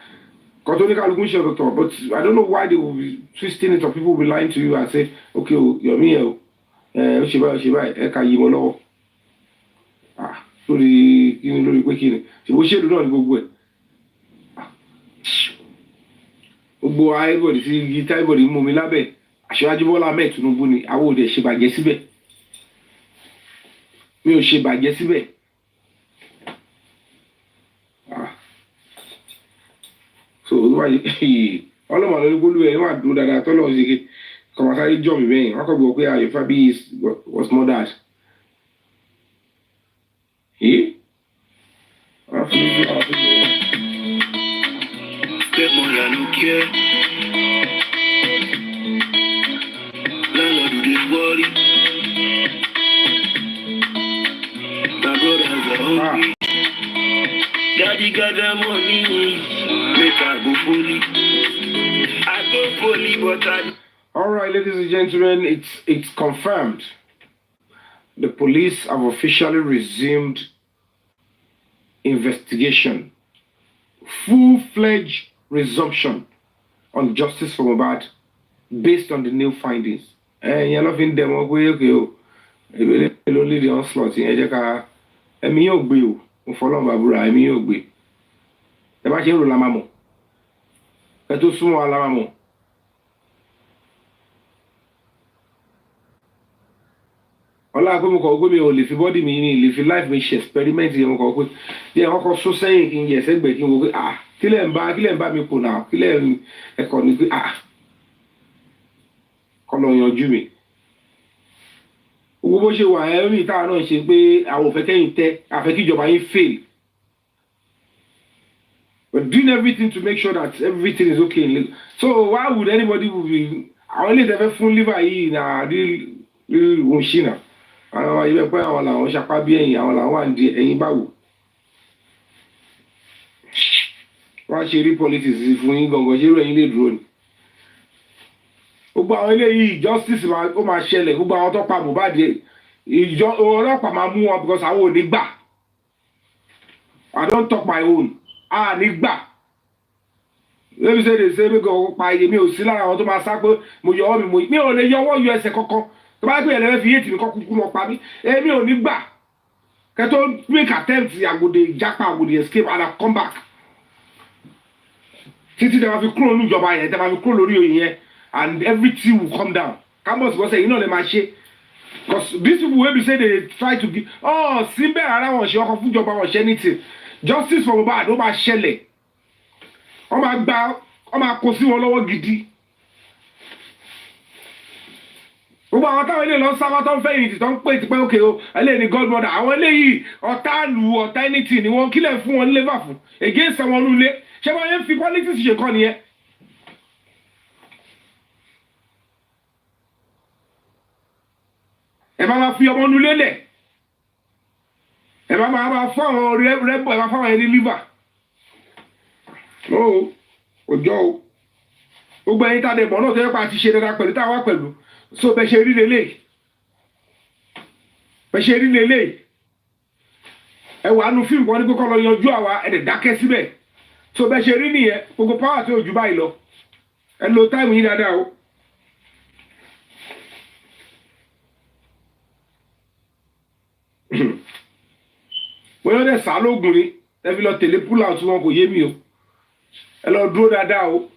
But I don't know why they will be twisting it or people will be lying to you and say, okay, you're me, lórí kíni lórí pé kíni ṣùgbọ́n ṣèlú náà ní gbogbo ẹ̀ gbogbo everybody tí gita everybody mú mi lábẹ́ Aṣíwájú Bọ́lá Ahmed Tinubu ni àwọn òde ṣe bàjẹ́ síbẹ̀ mi ò ṣe bàjẹ́ síbẹ̀ so ọlọ́mọ lórí gbólú ẹ̀ wà dúró dáadáa tọ́lọ́ ṣe ké kọ̀mọ̀sáyé jọ̀ mí bẹ́yìn wọ́n kọ́ gbọ́ pé Yome Fabiyi was murdered. Daddy got the money, make I go fully. I go fully, but I. All right, ladies and gentlemen, it's confirmed. The police have officially resumed investigation, full-fledged resumption on justice for Mohbad based on the new findings. And you're not in them, okay, only the onslaught in Emi yóò gbé o, mo fọlọ́run bàbúrà Emi yóò gbé. Ẹ bá ṣe ń rò la máa mọ̀. Ẹ tó súnmọ́ la máa mọ̀. Ọlá pé mo kọ̀ pé mi ò lè fi bọ́dì mi ní lè fi life mi ṣe experiment yẹn mo kọ̀ pé díẹ̀ wọ́n kọ́ sún sẹ́yìn kí n yẹ̀ sẹ́gbẹ̀ẹ́ kí n wo pé kílẹ̀ ń bá mi kò náà kílẹ̀ ẹ̀kọ́ ni pé kọ́ lọ yanjú mi. Owó bó ṣe wà ẹ́rìn táwa náà ṣe pé àwọn òfẹ́ kẹ́yìn tẹ́ àfẹ́ kí ìjọba yín fail. But doing everything to make sure that everything is okay. So why would anybody be àwọn ilé ìtẹ́fẹ́ fún liver yìí na rí òun ṣìnà. Àwọn ìwé pé àwọn làwọn ṣapá bí ẹ̀yìn àwọn làwọn àǹdí ẹ̀yìn báwò. Wọ́n á ṣe rí politics fún yín gangan ṣé irú ẹ̀yin lè dúró ni. Gbogbo àwọn ilé yìí justice ó máa ṣẹlẹ̀ gbogbo àwọn tó pa Mohbad ìjọ ọlọ́pàá máa mú wọn because àwọn ò ní gbà. I don't talk my own. Ní gbà. Let me say the same go pa iye mi ò sí lára àwọn tó máa sá pé mo yọ ọwọ́ mi ò lè yọ ọwọ́ yọ ẹsẹ̀ kankan. Tó bá gbé ẹlẹ́fẹ́ fi yéètì mi kọ́ kúkú lọ pa mí. Èmi ò ní gbà. Kẹ́tọ́ make attempt I go dey japa I go dey escape and I come back. Títí tẹ́ máa fi kúrò ní ìjọba yẹn tẹ́ máa fi kúrò lórí oyè yẹn and everything will come down. Campus go say you know lè máa ṣe. Because these people wey be say they try to give síbẹ̀ ara wọn ṣe ọkọ̀ fún ìjọba wọn ṣe anything. Justice for Mohbad ó máa ṣẹlẹ̀. Wọ́n máa kó sí wọn lọ́wọ́ gidi. Gbogbo àwọn táwọn ilé lọ sáwọ́ tó ń fẹ́ yìí tó ń pè tipẹ́ òkè o ẹlẹ́ni godmother àwọn eléyìí ọ̀tá àlù ọ̀tá anything ni wọ́n kílẹ̀ fún wọn lébà fún against àwọn olúlé ṣé wọ́n yẹn fi politics ṣe kọ́ nìyẹn. Ẹ bá máa fi ọmọ nulẹ̀ lẹ̀ ẹ bá máa fún àwọn rẹ́bọ̀ ẹ bá fún àwọn ẹni liver. Òjò o gbogbo ẹyin tá a dẹ̀ mọ̀ náà tó yẹ pa àti ṣe dáadáa pẹ̀lú táwa pẹ̀lú so bẹ́ẹ̀ ṣe rí lélẹ̀ ẹ wà nù fíìmù kan ní kókó lọ yanjú àwa ẹ dẹ̀ dákẹ́ síbẹ̀ so bẹ́ẹ̀ ṣe rí nìyẹn gbogbo power tó ojú báyìí lọ ẹ lo táìmù yín dáadáa o. wọ́n yọ dẹ̀ sá lóògùn ni ẹ fi lọ tẹ̀lé pull out wọn kò yé mi o ẹ lọ dúró dáadáa o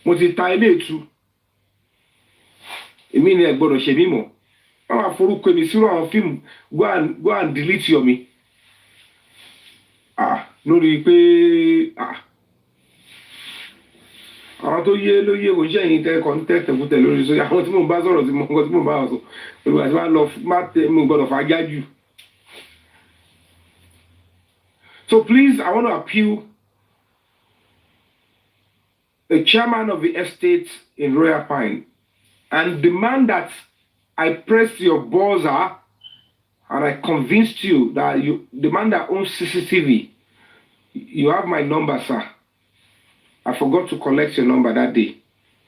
mo ti ta ilé ìtu èmi ni ẹ gbọ́dọ̀ ṣe mí mọ́ wọ́n máa forúkọ èmi sínú àwọn fíìmù go and delete Yome lórí pé àwọn tó yé ló yé kò ṣe ẹ̀yìn tẹ́kọ̀ ń tẹ̀tẹ̀kùtẹ̀ lórí sóyá àwọn tí mò ń bá sọ̀rọ̀ tí mò ń bá wọn sọ pẹ̀lú àti máa lọ mo gbọ́dọ̀ fàájá jù. So please, I want to appeal the chairman of the estate in Royal Pine and demand that I press your buzzer and I convinced you that you demand that own CCTV. You have my number, sir. I forgot to collect your number that day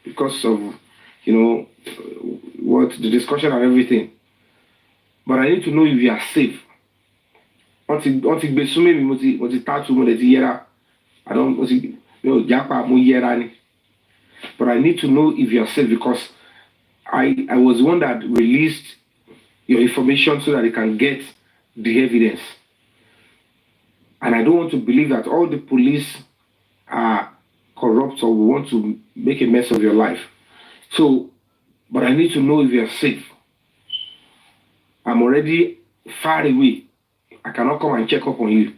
because of, what the discussion and everything. But I need to know if you are safe. Wọ́n ti gbé súnmọ́ mi mo ti tattoo mo lè ti yẹra. Japa mo yẹra ni. But I need to know if you are safe because I was the one that released your information so that they can get the evidence. And I don't want to believe that all the police are corrupt or want to make a mess of your life. So, but I need to know if you are safe. I'm already far away. I cannot come and check up on you.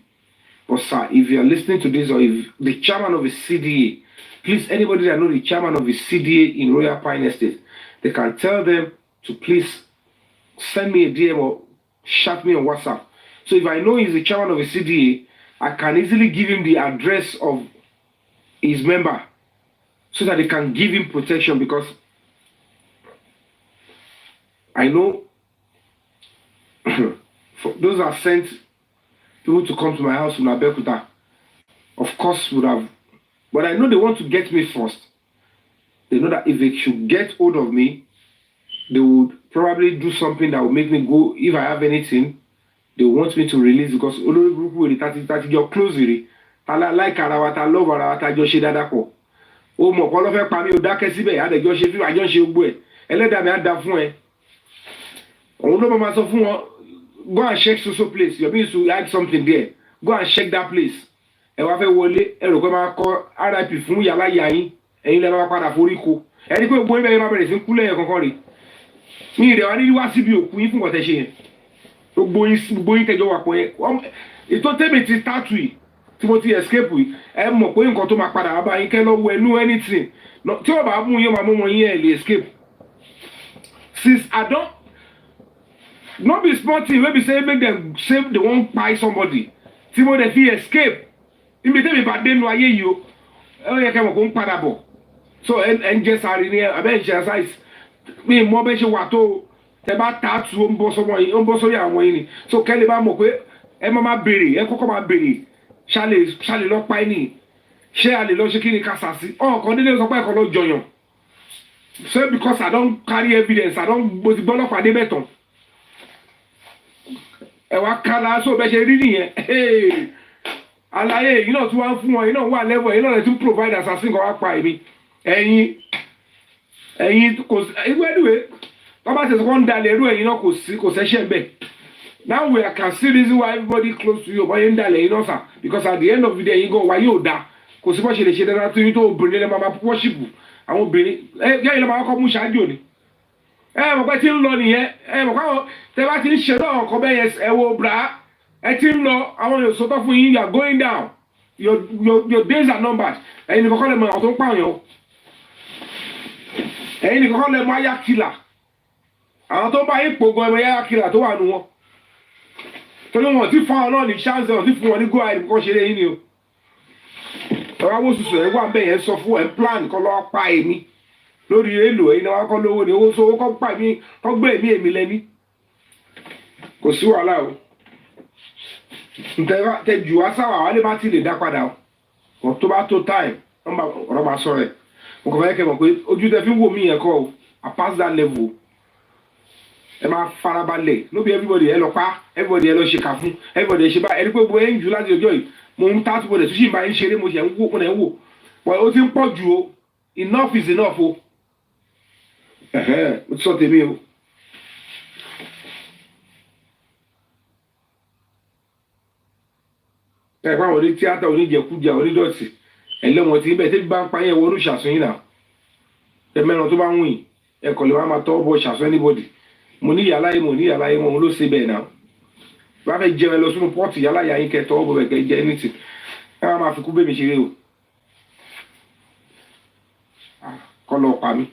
But sir, if you are listening to this or if the chairman of the CDA, please, anybody that knows the chairman of the CDA in Royal Pine Estate, they can tell them to please send me a DM or chat me on WhatsApp. So if I know he's the chairman of the CDA, I can easily give him the address of his member so that they can give him protection because I know those are sent people to come to my house in Abeokuta. Of course would have, but I know they want to get me first. They know that if they should get hold of me, they would probably do something that will make me go. If I have anything, they want me to release because olórí burúkú wèrè tàti jọ close rè tala like ara wa ta love ara wa ta jọ ṣe dáadáa pọ̀ ó mọ̀ kọ́ ló fẹ́ pa mí ó dákẹ́ síbẹ̀ àdẹ̀jọ́ ṣe fíìmù àjọ ṣe gbogbo ẹ̀ ẹlẹ́dàá mi á da fún ẹ òun ló máa sọ fún wọn go and check so place your means to add something there go and check that place ẹ wá fẹ́ wọlé ẹ rò pé máa kọ RIP fún yàrá ìyá yín ẹ̀yin lẹ́ máa padà forí ko ẹni pé gbogbo ibẹ̀ yẹn máa bẹ̀rẹ̀ sí kú lẹ́yìn kankan rè mi ìrẹ̀ wá ní wá síbi òkú yín fún ọ̀tẹ̀ ṣe yẹn gbogbo yín tẹjọ́ wà pọ̀ yẹn ètò tèmi ti tatu yìí tí mo ti escape yìí ẹ mọ̀ pé nǹkan tó máa padà wá bá yín kẹ́ lọ́wọ́ ẹnu anything tí wọ́n bá mú yín máa mú wọn yín ẹ̀ lè escape since I don no be small thing wey be say make dem say they wan kpai somebody tí mo dẹ̀ fi escape ibi tẹ́mi bá dénú ayé yìí o ẹ yẹ kẹ́ mọ̀ kó ń padà bọ̀ so ẹ ń jẹ́ sáré ní abẹ́ ìṣe exercise mi mọ bẹ́ ṣe wà tó tẹ bá tààtù ó ń bọ́ sórí àwọn yìí ni so kẹ́lẹ́ bá mọ̀ pé ẹ máa béèrè ẹ kọ́kọ́ máa béèrè ṣàlè lọ pa ẹ́ nì ṣé a lè lọ ṣe kí ni ká sàsí ọ̀kan délé sọ pé ẹ̀kọ́ lọ jọyàn so because I don carry evidence I don mo ti gbọ́ ọlọ́pàá dé bẹ̀tàn ẹ wá kálá sọ bẹ́ẹ̀ ṣe rí nìyẹn àlàyé yìí náà tún wá ń fún wọn yìí náà wà level yìí náà lè tún provide assassin kan wá pa èmi ẹ̀yin kò anyway tó bá tẹ̀sán wọn ń dalẹ̀ ẹrú ẹ̀yin náà kò sẹ́ṣẹ̀ bẹ́ẹ̀. Now we can see reason why everybody close to you but you ndale you know sir because at the end of the day you go why you da kò sí bó ṣe lè ṣe dára tó yín tó obìnrin lè máa worship àwọn obìnrin yẹ́ ilé máa kọ́ mú ṣáájú òní mọ̀ pé tí ń lọ nìyẹn mọ̀ káwọn tẹ bá ti ń ṣe náà ọkọ̀ bẹ́ẹ̀ yẹn wo bra ti ń lọ àwọn èèyàn sọtọ́ fún yín you are going down your days are numbered ẹ̀yin nìkan kọ́ lè mọ àwọn tó ń pààyàn ẹ̀yin nìkan kọ́ lè mọ ayá kìlà àwọn tó bá yín pògùn ẹ̀mọ ayá kìlà tó wà nù wọn torí wọn ti fún ọ náà ní chance wọn ti fún wọn ní go ahead kọ́ ṣe lé yín ni o ọ̀rọ̀ àwọn oṣù ẹ̀ wà bẹ́ẹ̀ yẹn sọ fún ẹ̀ plan kọ́ lọ́wọ́ pa èmi lórí èlò ẹ̀yin náà wá kọ́ lówó ni owó sówó kọ́ pa mí kọ́ gbé èmi lẹ́ni kò sí wàhálà o tẹ jù wá sáwà wálé bá ti lè dá padà o tó bá tó time ọ̀rọ̀ máa sọ rẹ̀ mo kàn fẹ́ kẹ́ mọ̀ pé ojú tẹ fi ń wò mí yẹn kọ́ o I pass that level ẹ máa farabalẹ̀ lóbi everybody ẹ lọ pa everybody ẹ lọ ṣe kà fún everybody ẹ ṣe bá ẹni pé gbogbo ẹ ń jù láti ọjọ́ yìí mo ń tá tó bọ̀dẹ̀ tó sì ń bá yín ṣeré mo ṣe ń wò mo náà ń wò wọ́n ó ti ń pọ̀ jù o enough is enough o mo ti sọ tèmi o. ẹ pa àwọn oní tíátà oníjẹkújà onídọ̀tí ẹlẹ́wọ̀n tí bẹ́ẹ̀ tẹ́bí bá ń pa yẹn wọ́n ló ṣàṣọ yín náà ẹ mẹ́ran tó bá ń wìn ẹ kọ̀ lè wá máa tọ́ bọ́ ṣàṣọ anybody mo ní yàrá yìí mo ló ṣe bẹ́ẹ̀ náà bá fẹ́ jẹun ẹ lọ sínú pọ́ọ̀tì yàrá yà yín kẹtọ́ ọ̀bọ̀ bẹ̀kẹ́ jẹ́ anything ẹ máa fi kú bẹ́ẹ̀ mi ṣeré o kọ́ lọ pa mí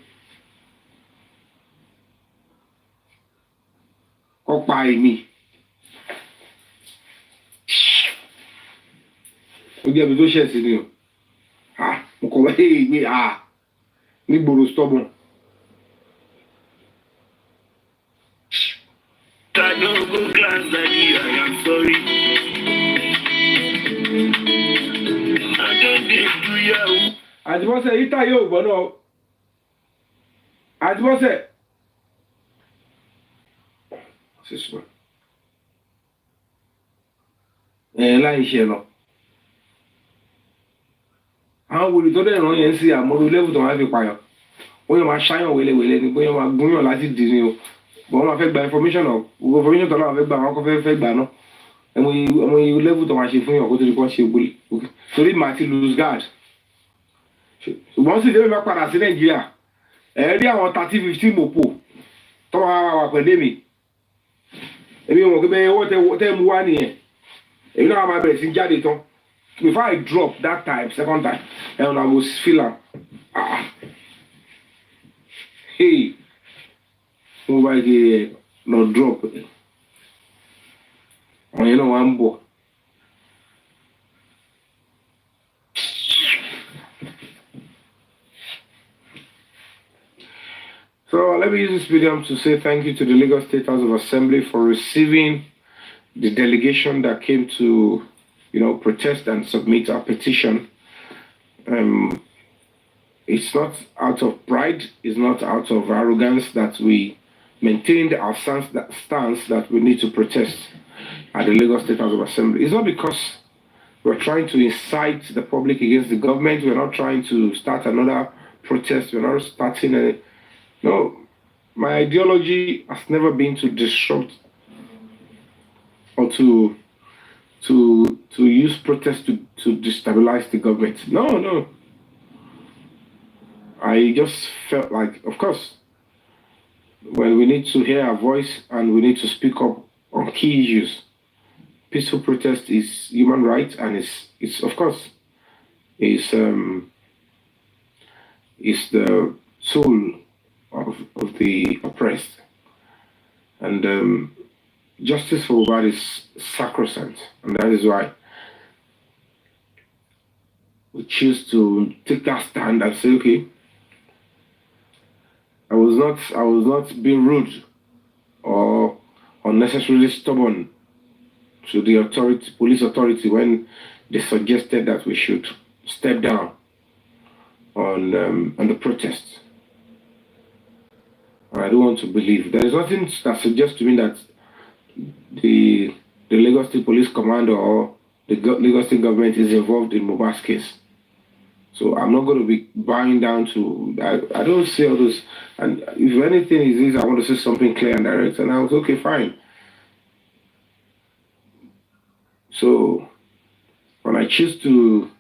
kọ́ pa èmi ó jẹ́ ibi tó ṣẹ̀ sí ni o mo kọ̀ wáyé èmi nígboro stubborn. I don't go class, Daddy, I am sorry. I don't get to you. Àdìbọ́sẹ̀ yìí tá yóò gbọ́ náà. Àdìbọ́sẹ̀. Sísúná. Láì ṣe lọ. Àwọn wòlé tó dẹ̀ ràn yẹn sí àmọ́rú lẹ́wù tó máa fi pààyàn. Bóyá máa ṣáyàn wẹ́lẹ́wẹ́lẹ́ ni bóyá máa gúnyàn láti dì ní o. Bọ́n máa fẹ́ gba information náà gbogbo information tó náà fẹ́ gbà wọn kọ́ fẹ́ gbà náà ẹ̀mọ iye level tó máa ṣe fún yàn kó tó di kọ́ ṣe gbólé torí màá ti lose guard ṣùgbọ́n sì débẹ̀ bá padà sí Nàìjíríà ẹ̀ rí àwọn 30-50 mọ̀pò tó máa wà pẹ̀lú mi èmi ò mọ̀ pé bẹ́ẹ̀ owó tẹ́ mu wá nìyẹn èmi náà máa bẹ̀rẹ̀ sí jáde tán before I drop that time second time and I was feel am hey. Mo bá yẹ lọ drop àwọn yẹn náà wá ń bọ̀. So let me use this medium to say thank you to the Lagos State House of Assembly for receiving the delegation that came to, protest and submit our petition. It's not out of pride, it's not out of arrogance that we maintained our stance that we need to protest at the Lagos State House of Assembly. It's not because we're trying to incite the public against the government. We're not trying to start another protest. We're not starting a... No, my ideology has never been to disrupt or to use protest to destabilize the government. No. I just felt like, of course, well, we need to hear our voice and we need to speak up on key issues. Peaceful protest is human right, and it's of course is the soul of the oppressed, and justice for Mohbad is sacrosanct, and that is why we choose to take that stand and say, okay, I was not being rude or unnecessarily stubborn to the police authority when they suggested that we should step down on the protest. I don't want to believe. There is nothing that suggests to me that the Lagos State Police Command or the Lagos State government is involved in Mohbad's case. So I'm not going to be bowing down to, I don't see all those. And if anything is this, I want to say something clear and direct. And I was, okay, fine. So when I choose to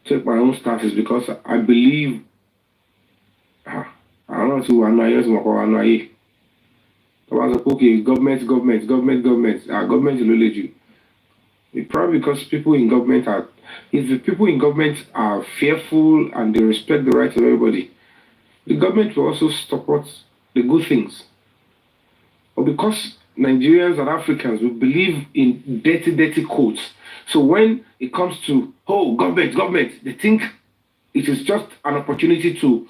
take my own stance, is because I believe, I don't know to annoy okay, government will lead you. Probably because people in government are, if the people in government are fearful and they respect the rights of everybody, the government will also support the good things. Or because Nigerians and Africans will believe in dirty codes. So when it comes to, oh, government, they think it is just an opportunity to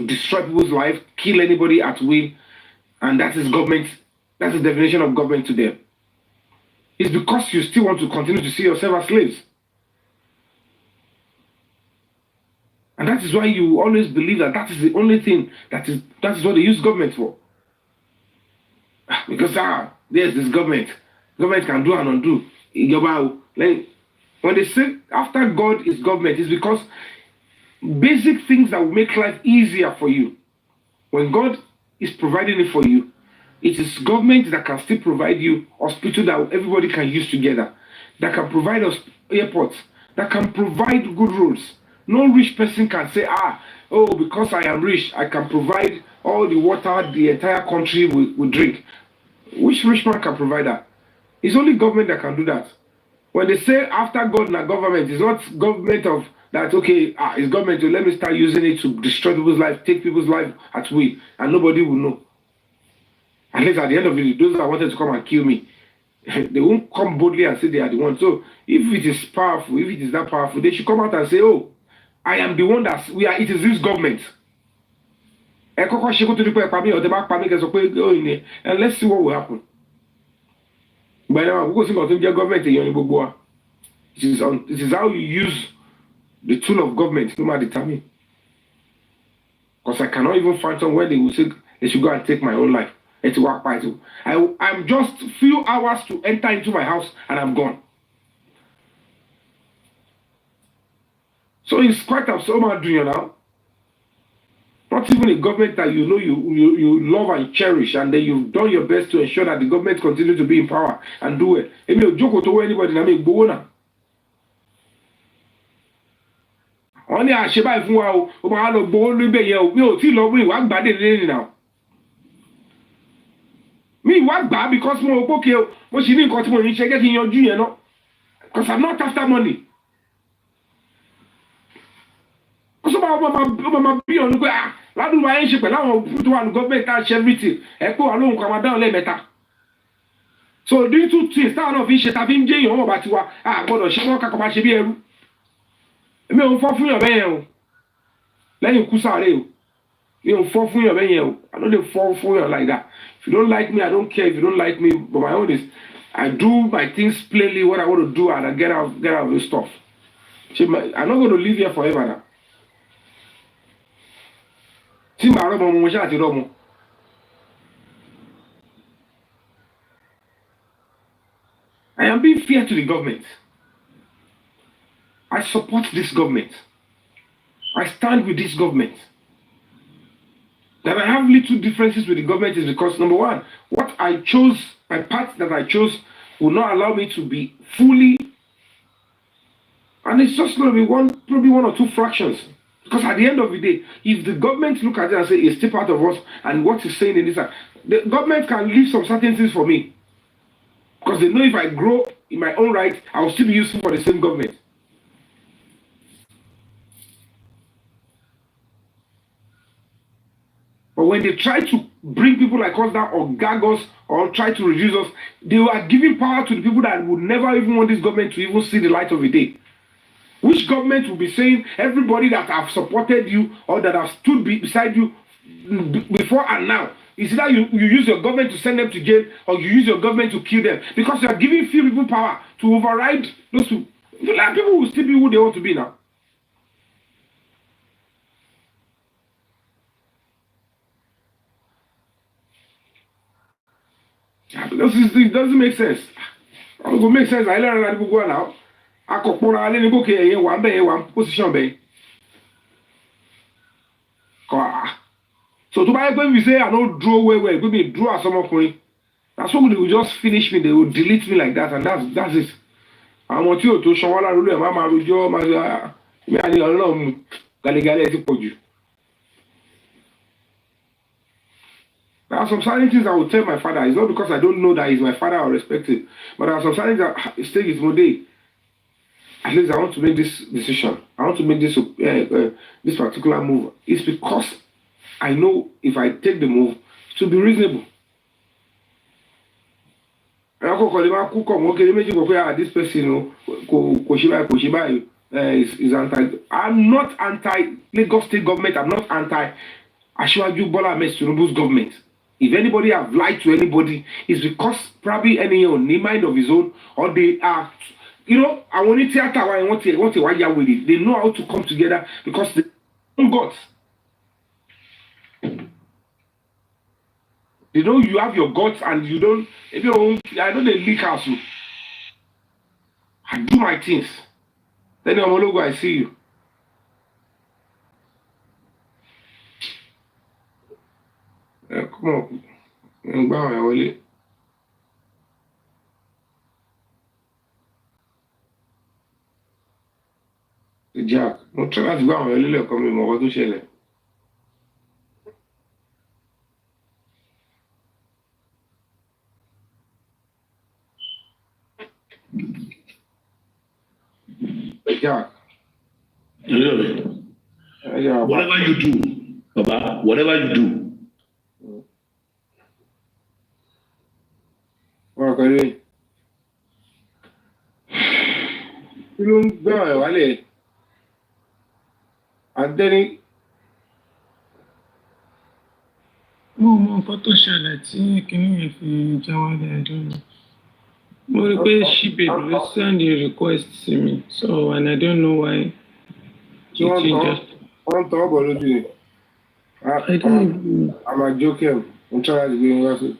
destroy people's life, kill anybody at will, and that is government, that's the definition of government to them. It's because you still want to continue to see yourself as slaves. And that is why you always believe that that is the only thing, that is what they use government for. Because there's this government can do and undo. Like, when they say after God is government, it's because basic things that will make life easier for you. When God is providing it for you, it is government that can still provide you hospital that everybody can use together, that can provide us airports, that can provide good roads. No rich person can say, because I am rich, I can provide all the water the entire country will drink. Which rich man can provide that? It's only government that can do that. When they say after God and government, it's not government of that, okay, it's government, so let me start using it to destroy people's life, take people's life at will, and nobody will know. At least at the end of it, those that wanted to come and kill me, they won't come boldly and say they are the one. So if it is powerful, if it is that powerful, they should come out and say, oh, I am the one it is this government. And let's see what will happen. But now, government, it is how you use the tool of government to determine. Because I cannot even find somewhere they will say they should go and take my own life. I'm just few hours to enter into my house and I'm gone. So it's quite absurd doing now. Not even a government that you know you love and cherish, and then you've done your best to ensure that the government continue to be in power and do it. If you joke to anybody, I mean, go on. Only a sheba if you are no born be here, we will feel we work bad now. Me work bad because more okay, what she need got money, she get in your junior, no? Because I'm not after money. So my be on go la do my ship la put one government cash everything. E ko alone come down le meta. So do two things start of issue ta bin je yan o ba ti wa gbọ́dọ̀ ṣe won ka ko ma ṣe bí ẹrú. Èmi ò fọ́ fún yan be yẹn o. Lẹ́yìn ku sare o. Mi ò fọ́ fún yan be yẹn o. I no dey fall for you like that. If you don't like me, I don't care. If you don't like me, but my own is I do my things plainly what I want to do and I get out of this stuff. I'm not going to live here forever now. I am being fair to the government. I support this government. I stand with this government. That I have little differences with the government is because, number one, what I chose, my path that I chose will not allow me to be fully, and it's just going to be probably one or two fractions. Because at the end of the day, if the government look at it and say it's still part of us and what is saying in this, the government can leave some certain things for me. Because they know if I grow in my own right, I will still be useful for the same government. But when they try to bring people like us down or gag us or try to reduce us, they are giving power to the people that would never even want this government to even see the light of the day. Which government will be saying everybody that have supported you or that have stood beside you before and now, is either you use your government to send them to jail or you use your government to kill them because you are giving few people power to override those people. People will still be who they want to be now. Because it doesn't make sense. It will make sense. I learn that people go now. I could put a little book here, one position bay. So to buy when we say I don't draw where we draw at some point. That's what they will just finish me, they will delete me like that, and that's it. I want you to show all I really mama with your mother. I need alone. There are some certain things I will tell my father. It's not because I don't know that he's my father or respect him, but there are some certain things that stake is more day. At least I want to make this decision. I want to make this this particular move. It's because I know if I take the move, it will be reasonable. This person is anti. I'm not anti Lagos State government. I'm not anti Asiwaju Bola Ahmed Tinubu's government. If anybody have lied to anybody, it's because probably any mind of his own, or they are, I want to theater. I want to why you with it. They know how to come together because they own gods. They know you have your guts and you don't. If you don't, I don't leak house. I do my things. Then I'm logo. I see you. Come on, Jack, mo try láti gbá àwọn ẹlẹ́lẹ́ lẹ́ẹ̀kan mi mọ̀ ọkọ tó ṣẹlẹ̀. Jack. Whatever you do, Baba, whatever you do. Okay. Kí ló ń gbé àwọn ìwálẹ̀? Àdẹ́ni. Mo mọ nǹkan tó ṣẹlẹ̀ tí kinní yẹn fi já wálé ẹ̀dùn mi. Mo rí pé Shibebe ló send a request sí mi, so and I don't know why. Wọ́n tọ́ ọ̀bọ̀ lójú ni. I'm a joker. I'm trying to be university.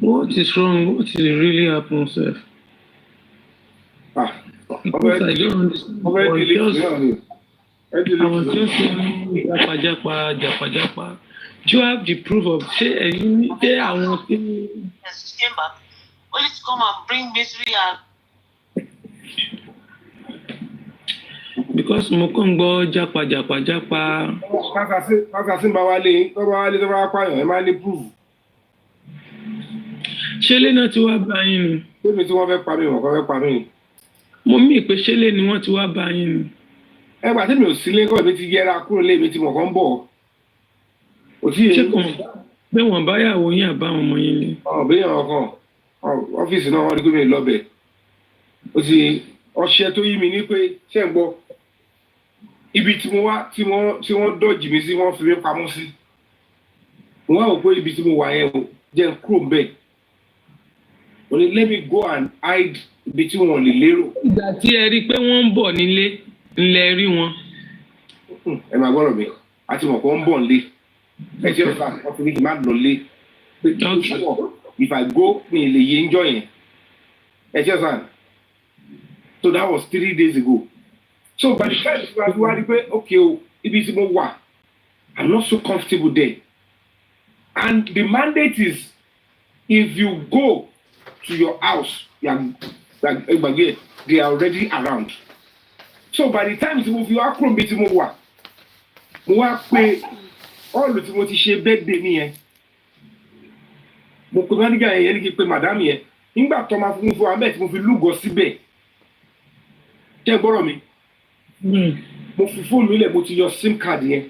What is wrong? What is really happening, sir? Because I don't understand. I was just saying, Japa. Do you have the proof of say I want to came back. Only to come and bring misery and because mo kàn gbọ́ Japa. Kásásí bá wálé tó bá pààyàn ẹ máa ní proof. Ṣélé náà ti wá bá yín ni. Tóbi tí wọ́n fẹ́ pa mí wọ́n kọ́ fẹ́ pa mí. Mo mí pé ṣélé ni wọ́n ti wá bá yín ni. Ẹgbà tí mi ò sí lẹ́kọ̀ọ́ mi ti yẹra kúrò lé mi tí mo kàn ń bọ̀. Ṣé kò pé wọ́n báyàwó yín àbá ọmọ yín ni? Béèyàn ọkàn ọ́fíìsì náà wọ́n rí pé mi lọ́bẹ̀. Ọṣẹ tó yí mi ní pé ṣé ń gbọ́ ibi tí mo wá tí wọ́n dọ̀jì mi sí wọ́n fi mí pamọ́ sí. Mo wá wò pé ibi tí mo wà yẹn o jẹ́ kúrò mbẹ̀. Wọ́n ní let me go and hide ibi tí wọ́n lè lérò. Ìgbà tí ẹ rí pé wọ́n ń bọ̀ nílé ńlẹ̀ rí wọn. Ẹ máa gbọ́dọ̀ mi àti mọ̀ pé wọ́n ń bọ̀ nílé. Ẹ ṣe ọ̀sán wọ́n fi ní kí n má lọ lé. If I go mi lè yé ń jọ yẹn. Ẹ ṣe ọ̀sán. So that was 3 days ago. So by the time you wá rí pé okay o ibi tí mo wà I'm not so comfortable there. And the mandate is if you go to your house they are already around. So by the time tí mo fi wá kúrò níbi tí mo wà mo wá pé all tí mo ti ṣe birthday mi yẹn mo pe manager yẹn ní kí pé madam yẹn nígbà tó máa fún wa bẹ́ẹ̀ tí mo fi lúgọ síbẹ̀ ṣé gbọ́rọ̀ mi mo fi fóònù ilẹ̀ mo ti yọ sim card yẹn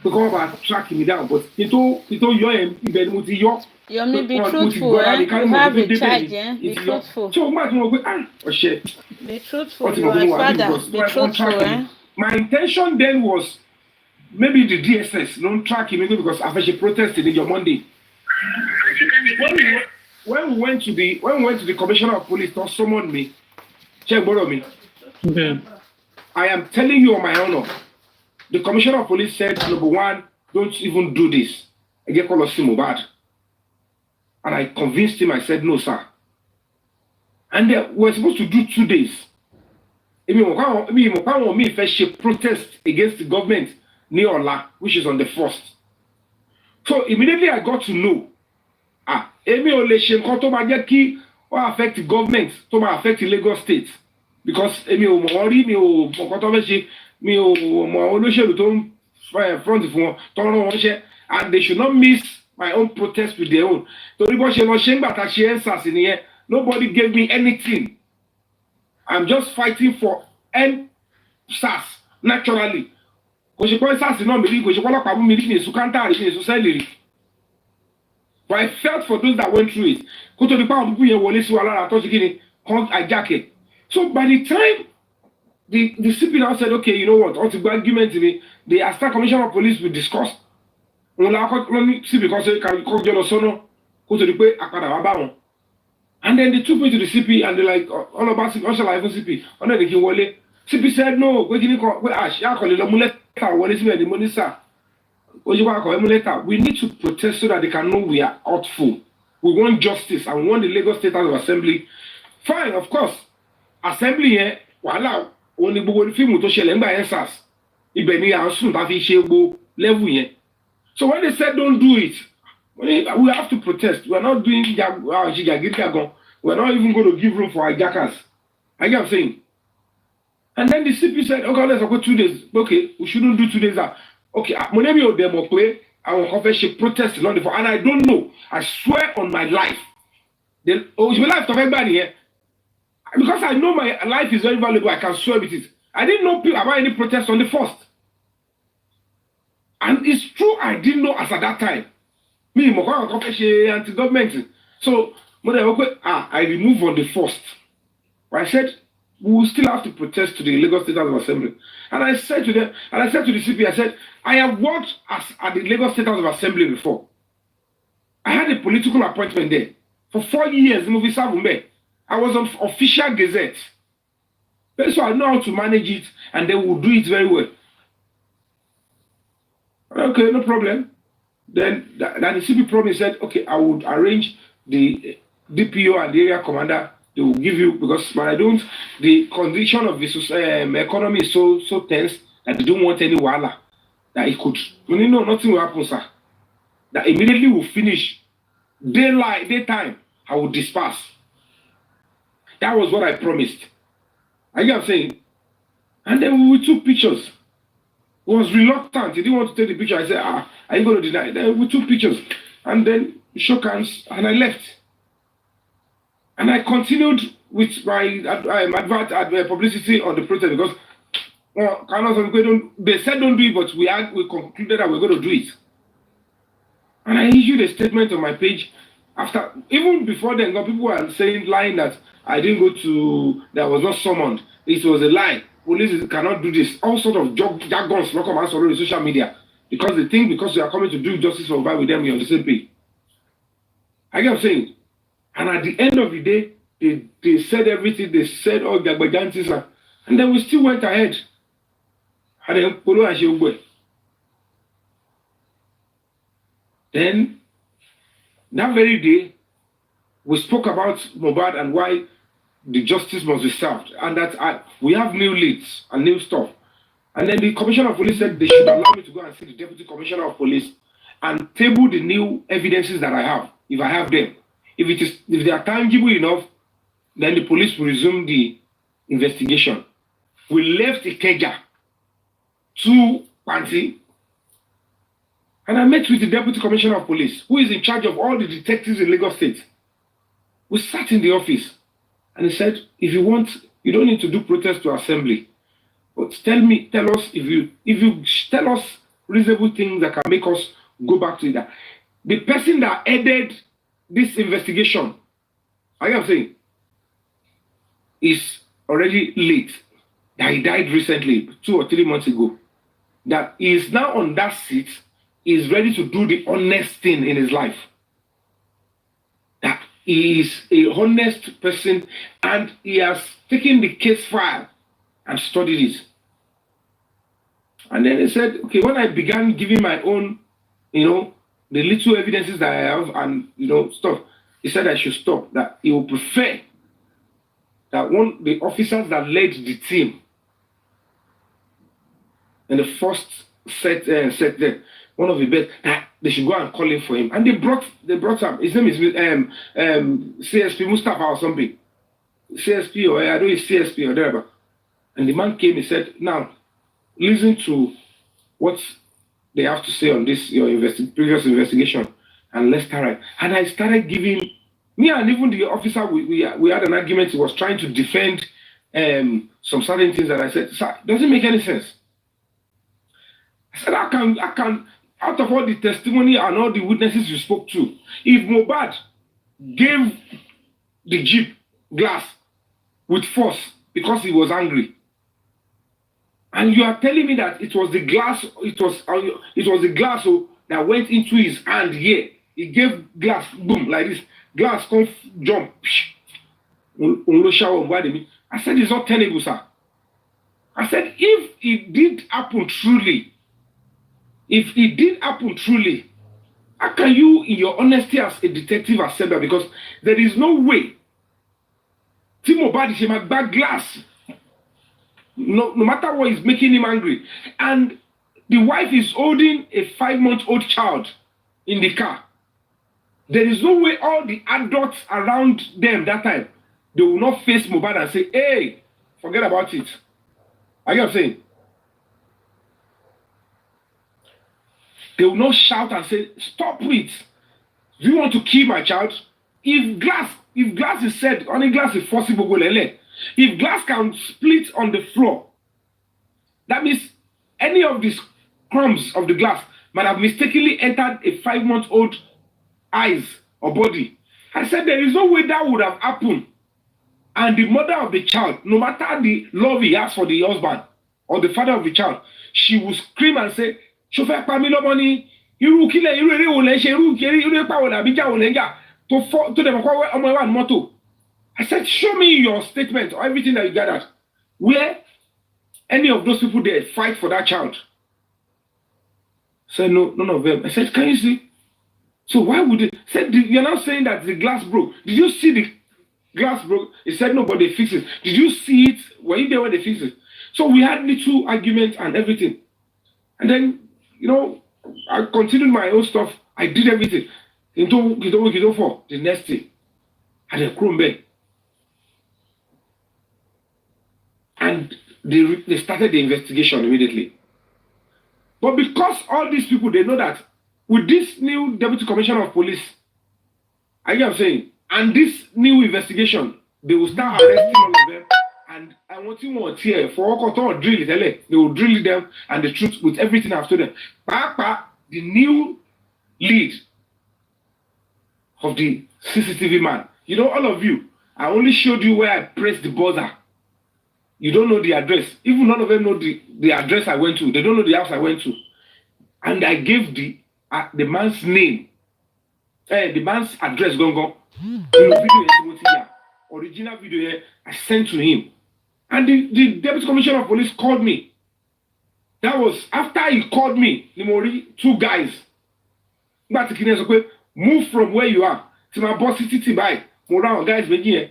pé kọ́ wọ́n bá track me down but kí tó yọ yẹn ibẹ̀ ni mo ti yọ. Yomi, be truthful, eh? You have a charge, eh? Be truthful. So much more shit. Be truthful, you are a father. Be truthful, eh? My intention then was maybe the DSS don't track him because I've actually protested in your Monday. When we went to the commissioner of police to summon me, check both of me. Okay. I am telling you on my honor. The commissioner of police said, number one, don't even do this. I get called Simobad. And I convinced him, I said, no, sir. And they were supposed to do 2 days. Me first protest against the government near Ola, which is on the 1st. So immediately I got to know, Emi ò lè ṣe nǹkan tó máa jẹ́ kí ó affect the government, tó máa affect the Lagos state. Because Emi ò mọ̀ wọ́n rí, mi ò mọ̀ nǹkan tó fẹ́ ṣe, mi ò mọ̀ olóṣèlú tó ń front fún wọn, tó ń rán wọn ṣẹ́, and they should not miss my own protest with their own. Torí bó ṣe lọ ṣe ń gbà tá ṣe EndSARS nìyẹn, nobody gave me anything. I'm just fighting for EndSARS naturally. Kò ṣe pé EndSARS náà mi rí, kò ṣe pé ọlọ́pàá mú mi rí, ní èso kántà rí, ní èso sẹ́ẹ̀lì rí. But I felt for those that went through it. Kó tó di pa àwọn pípú yẹn wọlé sí wa lára tó ṣe kí ni, kan hijack it. So by the time the CP now said, okay, you know what, all the argument me, the Assistant Commissioner of Police will discuss. Òun la kọ́ CP kan ṣe kọ́ jọ lọ sọ́nà kó tó di pé àpadà wá bá wọn. And then they took me to the CP and they like, all about CP, also like CP, ọ̀nà ìdíkì wọlé. CP said, no, pé kí ni kan, pé àṣẹ àkọlé lọ mú lẹ́tà wọlé síbẹ̀ ní Monisa. We need to protest so that they can know we are outful. We want justice and we want the Lagos State House of Assembly. Fine, of course. Assembly here, wàhálà òní gbogbo fíìmù tó ṣẹlẹ̀ nígbà EndSARS. Ibẹ̀ ni à ń sùn tá fi ṣe gbogbo level yẹn. So when they said don't do it, we have to protest. We are not doing jigagigagon. We are not even going to give room for hijackers. I get what I'm saying. And then the CP said, okay, let's go 2 days. Okay, we shouldn't do 2 days. Okay, mo ní mi ò dẹ̀ mọ̀ pé àwọn kan fẹ́ ṣe protest lọ́dún for, and I don't know. I swear on my life. Òṣèlú life tó fẹ́ gbà nìyẹn. Because I know my life is very valuable, I can swear with it. I didn't know about any protest on the 1st. And it's true, I didn't know as at that time. Me, mo kọ́ àwọn kan fẹ́ ṣe anti-government. So, mo dẹ̀ wọ́n pé, I remove on the 1st. I said, we will still have to protest to the Lagos State House of Assembly. And I said to them, and I said to the CP, I said, I have worked at the Lagos State House of Assembly before. I had a political appointment there. For 4 years, I was on official gazette. So I know how to manage it, and they will do it very well. Okay, no problem. Then the CP promised said, okay, I would arrange the DPO and the area commander. They will give you, because when I don't, the condition of the economy is so tense that they don't want any wahala. That it could, nothing will happen, sir. That immediately will finish. Daytime, I will disperse. That was what I promised. Are you know what I'm saying? And then we took pictures. He was reluctant. He didn't want to take the picture. I said, are you going to deny it? Then we took pictures. And then we shook hands and I left. And I continued with my advert publicity on the protest because they said don't do it, but we concluded that we're going to do it. And I issued a statement on my page after, even before then, people were saying, lying that I didn't go to, that I was not summoned. It was a lie. Police cannot do this. All sort of jargons come out on social media because they think because we are coming to do justice for with them, we're on the same page. I get what I'm saying. And at the end of the day, they said everything. They said all the bagantis, and then we still went ahead. And then Polo and Shewwe. Then that very day, we spoke about Mohbad and why the justice must be served, and that we have new leads and new stuff. And then the commissioner of police said they should allow me to go and see the deputy commissioner of police and table the new evidences that I have, if I have them. If they are tangible enough, then the police will resume the investigation. We left Ikeja to Panti, and I met with the deputy commissioner of police, who is in charge of all the detectives in Lagos State. We sat in the office, and he said, if you want, you don't need to do protest to assembly. But tell us if you tell us reasonable things that can make us go back to that. The person that headed this investigation, I am saying, is already late. That he died recently, 2 or 3 months ago. That he is now on that seat, is ready to do the honest thing in his life. That he is a honest person and he has taken the case file and studied it. And then he said, okay, when I began giving my own, the little evidences that I have and, stuff, he said I should stop, that he would prefer that the officers that led the team in the first set there, one of the best, they should go and call him for him. And they brought him. His name is CSP Mustafa or something. CSP or I don't know CSP or whatever. And the man came, he said, now, listen to what they have to say on this, your previous investigation, and let's start right. And I started giving, me and even the officer, we had an argument. He was trying to defend some certain things that I said, sir, doesn't make any sense. I said, I can, out of all the testimony and all the witnesses you spoke to, if Mohbad gave the Jeep glass with force because he was angry, and you are telling me that it was the glass, it was the glass that went into his hand here. He gave glass, boom, like this. Glass come jump. I said, it's not tenable, sir. I said, if it did happen truly, how can you, in your honesty as a detective, accept that? Because there is no way Timo Badi should make bad glass. No matter what is making him angry. And the wife is holding a 5-month-old child in the car. There is no way all the adults around them that time, they will not face Mohbad and say, hey, forget about it. Are you know what I'm saying? They will not shout and say, stop it. Do you want to kill my child? If glass is said, only glass is possible. If glass can split on the floor, that means any of these crumbs of the glass might have mistakenly entered a 5-month-old eyes or body. I said there is no way that would have happened. And the mother of the child, no matter the love he has for the husband or the father of the child, she will scream and say, Chauffeur Pamilo money, you kill a to the motto. I said, show me your statement or everything that you gathered. Where any of those people there fight for that child. Said no, none of them. I said, can you see? So why would they? Said you're now saying that the glass broke. Did you see the glass broke? He said no, but they fixed it. Did you see it? Were you there when they fixed it? So we had little arguments and everything. And then, I continued my own stuff. I did everything. Into for the next day. Had a chrome bed. And they started the investigation immediately. But because all these people, they know that with this new Deputy Commissioner of Police, I get what I'm saying, and this new investigation, they will start arresting all of them. And I want you here for all drill it. They will drill them and the truth with everything I've told them. Papa, the new lead of the CCTV man. All of you, I only showed you where I pressed the buzzer. You don't know the address. Even none of them know the address I went to. They don't know the house I went to. And I gave the man's name. The man's address, Gongo. Original video here, I sent to him. And the Deputy Commissioner of Police called me. That was after he called me, Nimori, 2 guys. Move from where you are to my boss city by. More guys begin.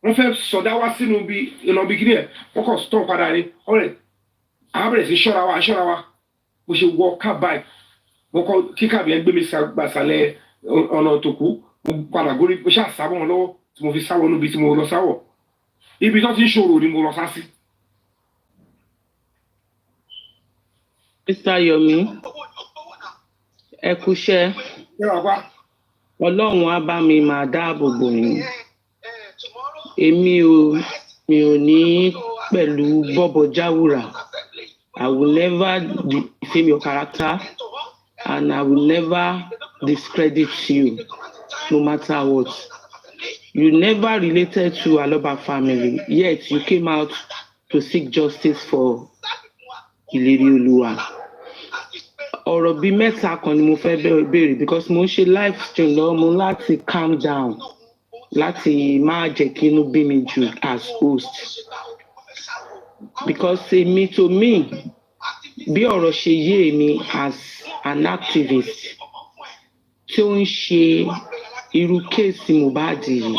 One first so that was seen be beginning. Focus stop padani. Alright. I have a short hour. We should walk up by. Walk kick up and be Mr. Basale on Otoku. Palagori, we shall sabon low to move his salon bit more losawo. If we got in show road in Molosasi. Mr. Yome, ẹ kúṣẹ́. Ọlọ́run á bá mi máa dáàbò bò yín. Mi ò ní pẹ̀lú bọ́bọ̀ jáwúrà. I will never defame your character and I will never discredit you, no matter what. You never related to Aloba family, yet you came out to seek justice for Ilerioluwa. Ọ̀rọ̀ bí mẹ́ta kan ni mo fẹ́ béèrè because mo ń ṣe live stream lọ́wọ́ mo láti calm down láti má jẹ́ kí inú bí mi jù as host. Because èmi to me bí ọ̀rọ̀ ṣe yé mi as an activist tí ó ń ṣe irú kéèsì Mohbad yìí.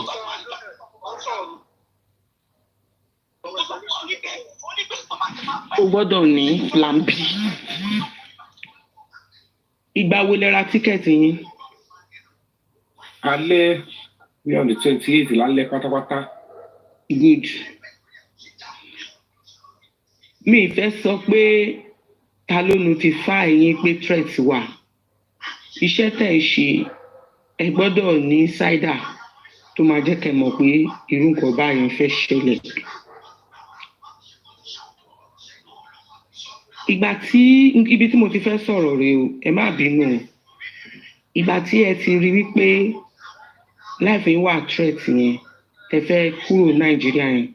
ó gbọ́dọ̀ ní plan B. Ìgbà wo lẹ ra tíkẹ́ẹ̀tì yín? Alẹ́ ní on the 28th lálẹ́ pátápátá. Good. Mi fẹ́ sọ pé ta ló notify yín pé threat wà. Iṣẹ́ tẹ̀ ń ṣe ẹ gbọ́dọ̀ ní insider tó máa jẹ́ kẹ́ mọ̀ pé irú nǹkan báyìí ń fẹ́ ṣẹlẹ̀. Ìgbà tí ibi tí mo ti fẹ́ sọ̀rọ̀ rèé o, ẹ má bínú o. Ìgbà tí ẹ ti rí wípé life yín wà threat yẹn, ẹ fẹ́ kúrò Nàìjíríà yẹn,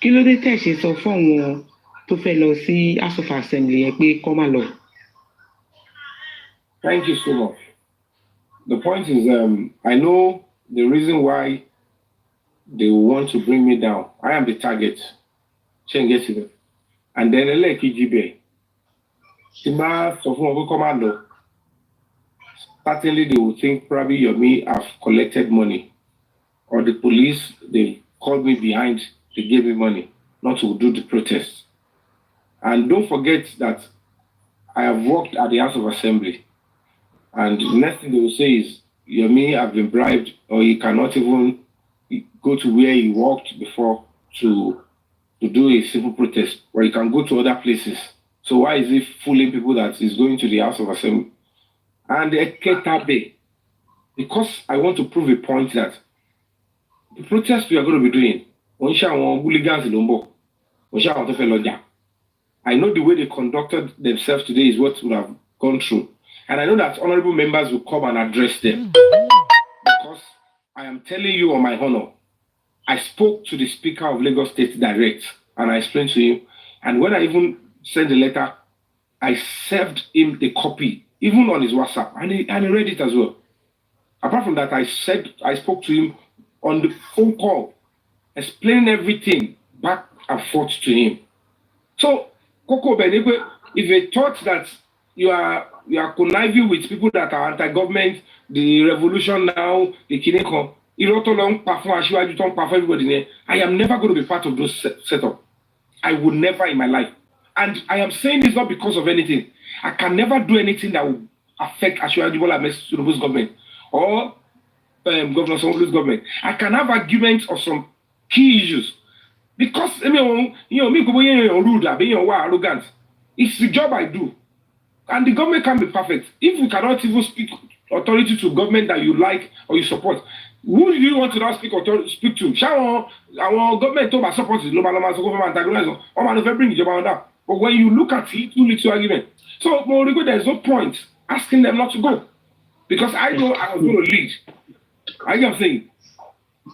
kí ló dé tẹ̀ ṣe sọ fún àwọn tó fẹ́ lọ sí House of Assembly yẹn pé kó má lọ? Thank you so much. The point is, I know the reason why they want to bring me down. I am the target. Change it. And then LKGB. Certainly they will think probably Yome have collected money. Or the police, they called me behind, they gave me money not to do the protest. And don't forget that I have worked at the House of Assembly. And the next thing they will say is, Yome have been bribed, or he cannot even go to where he worked before to do a simple protest, or he can go to other places. So why is he fooling people that he's going to the House of Assembly? And because I want to prove a point that the protest we are going to be doing, I know the way they conducted themselves today is what would have gone through. And I know that honorable members will come and address them. Because I am telling you on my honor, I spoke to the Speaker of Lagos State direct and I explained to him. And when I even sent the letter, I served him the copy, even on his WhatsApp, and he read it as well. Apart from that, I spoke to him on the phone call, explaining everything back and forth to him. So, Koko Benegwe, if they thought that you are conniving with people that are anti-government, the revolution now, the Kineko, I am never going to be part of those setup. I would never in my life. And I am saying this not because of anything. I can never do anything that will affect Asiwaju Bola Ahmed Tinubu's government or Governor Sanwo-Olu's government. I can have arguments on some key issues. Because, me rude, arrogant. It's the job I do. And the government can be perfect. If we cannot even speak authority to government that you like or you support, who do you want to now speak to? Our government told us support is but when you look at it, too little argument. So there's no point asking them not to go. Because I know I was going to lead. I am saying.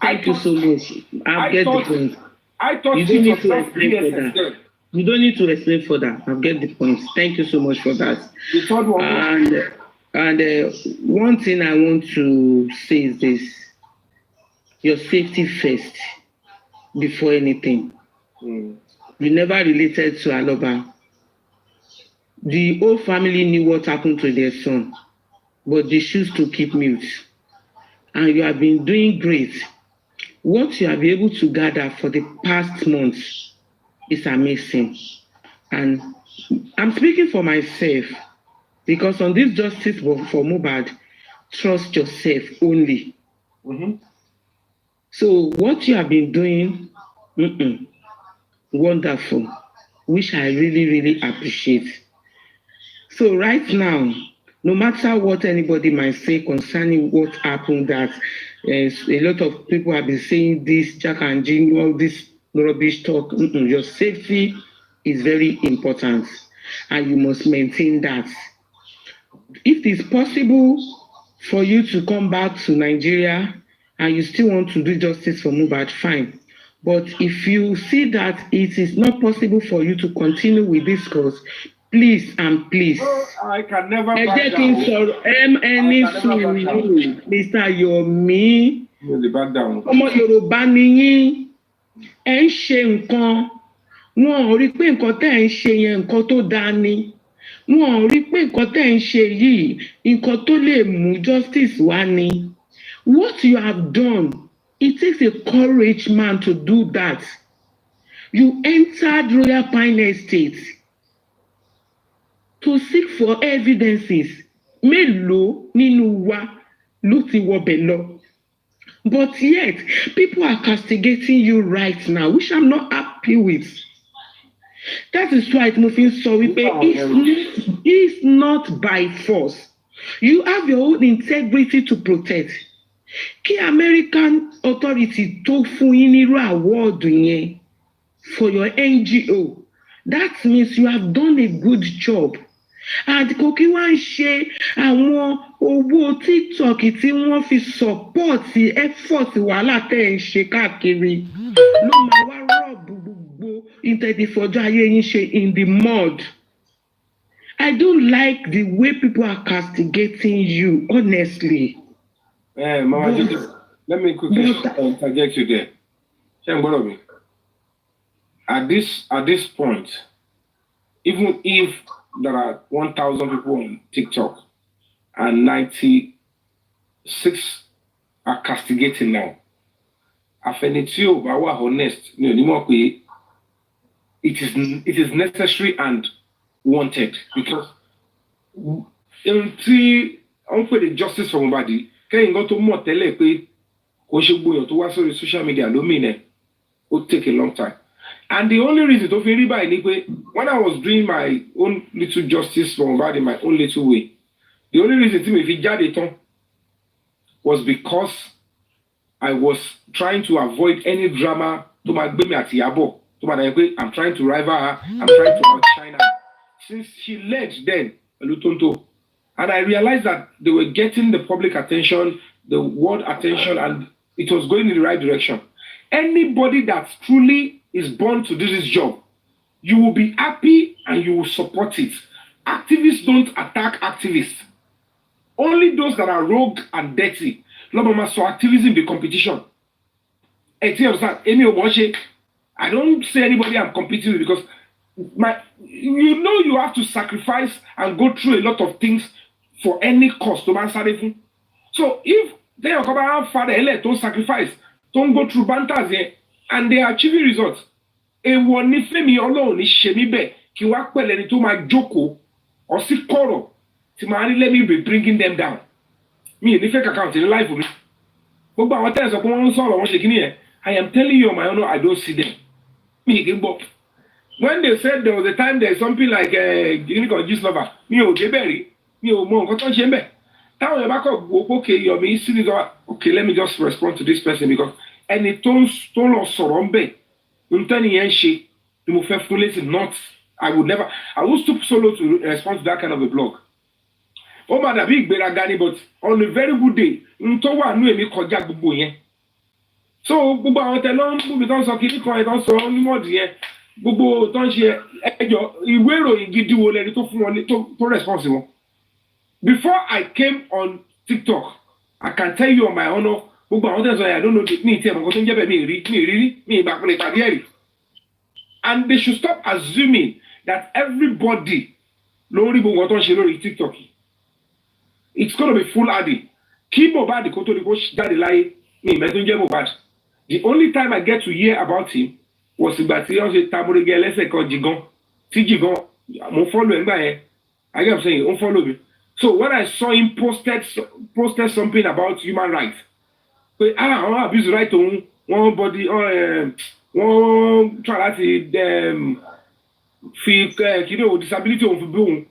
Thank you so much. I get the point. I thought you don't need to explain further. You don't need to explain further. I get the point. Thank you so much for that. The third one. And one thing I want to say is this: your safety first before anything. You never related to Aloba. The whole family knew what happened to their son, but they choose to keep mute. And you have been doing great. What you have been able to gather for the past months is amazing. And I'm speaking for myself, because on this justice for Mohbad, trust yourself only. So what you have been doing, wonderful, which I really, really appreciate. So right now, no matter what anybody might say concerning what happened, that a lot of people have been saying this, Jack and Jim, all this rubbish talk, your safety is very important and you must maintain that. If it's possible for you to come back to Nigeria and you still want to do justice for Mohbad, fine. But if you see that it is not possible for you to continue with this cause, please and please. I can never back down. Mr. Yome. Back down. Ọmọ Yorùbá ni yín, ẹ ń ṣe nǹkan. Wọn ò rí pé nǹkan tẹ́ ẹ ń ṣe yẹn nǹkan tó dáa ni. Wọn ò rí pé nǹkan tẹ́ ẹ ń ṣe yìí nǹkan tó lè mú justice wá ni. What you have done, it takes a courage man to do that. You entered Royal Pine Estate to seek for evidences. Mélòó nínú wa ló ti wọbẹ̀ lọ? But yet, people are castigating you right now, which I'm not happy with. That is why it's moving so it's not by force. You have your own integrity to protect. Kí American authority tó fún yín nírú award yẹn for your NGO, that means you have done a good job. And kò kí wá ń ṣe àwọn owó TikTok tí wọ́n fi support effort wàhálà tẹ́ ń ṣe káàkiri ló máa wá rọ̀bù gbogbo ìtẹ̀dífọ̀jọ́ ayé yín ṣe in the mud. I don't like the way people are castigating you, honestly. Mama, let me quickly interject you there. At this point, even if there are 1,000 people on TikTok and 96 are castigating now, Afenitio, Bawa honest, it is necessary and wanted because until the justice for somebody can go to more tele to social media will take a long time. And the only reason to feel by when I was doing my own little justice for Mohbad in my own little way, the only reason to me was because I was trying to avoid any drama to my baby at Yabo. I'm trying to rival her, I'm trying to outshine her. Since she led then, Lutonto, and I realized that they were getting the public attention, the world attention, and it was going in the right direction. Anybody that truly is born to do this job, you will be happy and you will support it. Activists don't attack activists. Only those that are rogue and dirty. Lobama saw activism in the competition. I don't say anybody I'm competing with because you have to sacrifice and go through a lot of things for any cost. So if they are coming out for the don't sacrifice, don't go through banters here, and they are achieving results. Èwo ni fẹ́mi Ọlọ́run ní ṣe mí bẹ́ẹ̀ kí wá pẹ̀lẹ́ ni tó máa jókòó or sí kọ̀rọ̀ tí máa ní let me be bringing them down. Mi ò ní fẹ́ kàkà ní life mi. Gbogbo àwọn tẹ́lẹ̀ sọ pé wọ́n ń sọ̀rọ̀ wọ́n ṣe kí nìyẹn. I am telling you on my own, I don't see them. Mi ì kí n bọ̀. When they said there was a time there is something like Unicorn Juice Lover, mi ò dé bẹ̀rí, mi ò mọ nǹkan tó ń ṣe ń bẹ̀. Táwọn yẹn bá kọ̀ gbogbo okay Yomi series okay let me just respond to this person because ẹni tó ń lọ sọ̀rọ̀ ń bẹ̀ ntẹ́ni yẹn ṣe ni mo fẹ́ fún lẹ́sìn not I would stoop solo to respond to that kind of a blog. Ó máa dàbí ìgbéraga ni but on a very good day ntọ́ wà nú èmi kọjá gbogbo yẹn. So gbogbo àwọn tẹ lọ ń bú mi tó ń sọ kí nìkan ẹ̀ tó ń sọ onímọ̀dì yẹn gbogbo tó ń ṣe ẹjọ́ ìwé ìròyìn gidi wo lẹni tó fún wọn tó response wọn. Before I came on TikTok, I can tell you on my honor, gbogbo àwọn tẹ̀sán yẹn I don't know me tí ẹ̀mọ̀kọ́ tó ń jẹ́ bẹ́ẹ̀ mi rí ìgbà pẹ̀lẹ́ tàbí ẹ̀rí. And they should stop assuming that everybody lórí gbogbo ọ̀tọ̀ ń ṣe lórí TikTok. It's gonna be foolhardy. Kí Mohbad kó tó di kó jáde láyé mi ìmẹ́ tó ń jẹ́ Mohbad. The only time I get to hear about him was ìgbà tí wọ́n ṣe tamurege ẹlẹ́sẹ̀ kan jìgan tí jìgan mo follow ẹ̀ ńgbà yẹn I get what I'm saying ó follow me. So when I saw him posted something about human rights pé àwọn abuse right òun wọ́n body wọ́n try láti fi kìnìún disability òun fi bí òun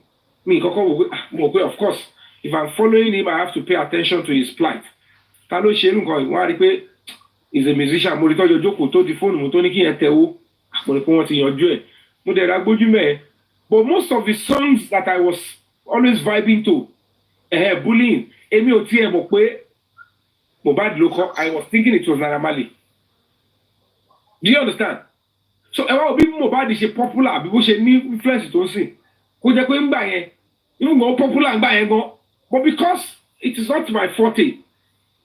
mi kọ́kọ́ wò pé of course if I'm following him I have to pay attention to his plight. Ta ló ṣe nǹkan ìwọ́n á rí pé he's a musician mo rí tọ́jú ojókòó tó di fóònù mo tó ní kí yẹn tẹ̀ wó mo rí pé wọ́n ti yanjú ẹ̀ mo dẹ̀ ra gbójú mẹ́ẹ̀ but most of the songs that I was always vibing to bullying èmi ò tiẹ̀ mọ̀ pé Mohbad ló kọ I was thinking it was Naira Marley. Do you understand? So ẹ wá òbí Mohbad ṣe popular àbí bó ṣe ní influence tó ń sìn kó jẹ́ pé ń gbà yẹn even gan popular ń gbà yẹn gan but because it is not my forte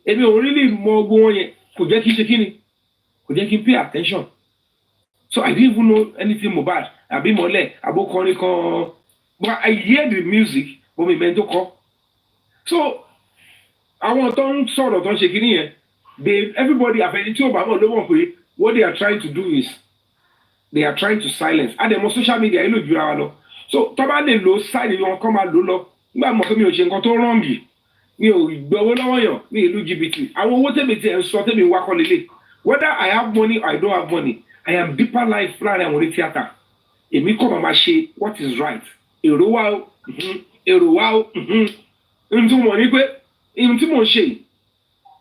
èmi ò really mọ ogun wọn yẹn kò jẹ́ kí n ṣe kí ni kò jẹ́ kí n pay attention so I didn't even know anything Mohbad àbí mọ́lẹ̀ àbókọrin kan but I hear the music but mi mẹ́ni tó kọ so àwọn tó ń sọ̀rọ̀ tó ń ṣe kí ni yẹn everybody àfẹni tí ò bá mọ̀ ló mọ̀ pé what they are trying to do is they are trying to silence and then social media yìí ló jura wa lọ so tó bá lè lo side wọn kọ́ máa lò lọ nígbà mọ̀ pé mi ò ṣe nǹkan tó rọ́ǹgì mi ò gbowó lọ́wọ́ yàn mi ìlú jìbìtì àwọn owó tèmi tiẹ̀ ń sọ tèmi wá kọ́ lélẹ̀ whether I have money or I don't have money I am deeper life láàrin àwọn oní tíátà èmi kọ́ máa ṣe what is right èrò wa o èrò wa o ohun tí mo ní pé ohun tí mo ń ṣe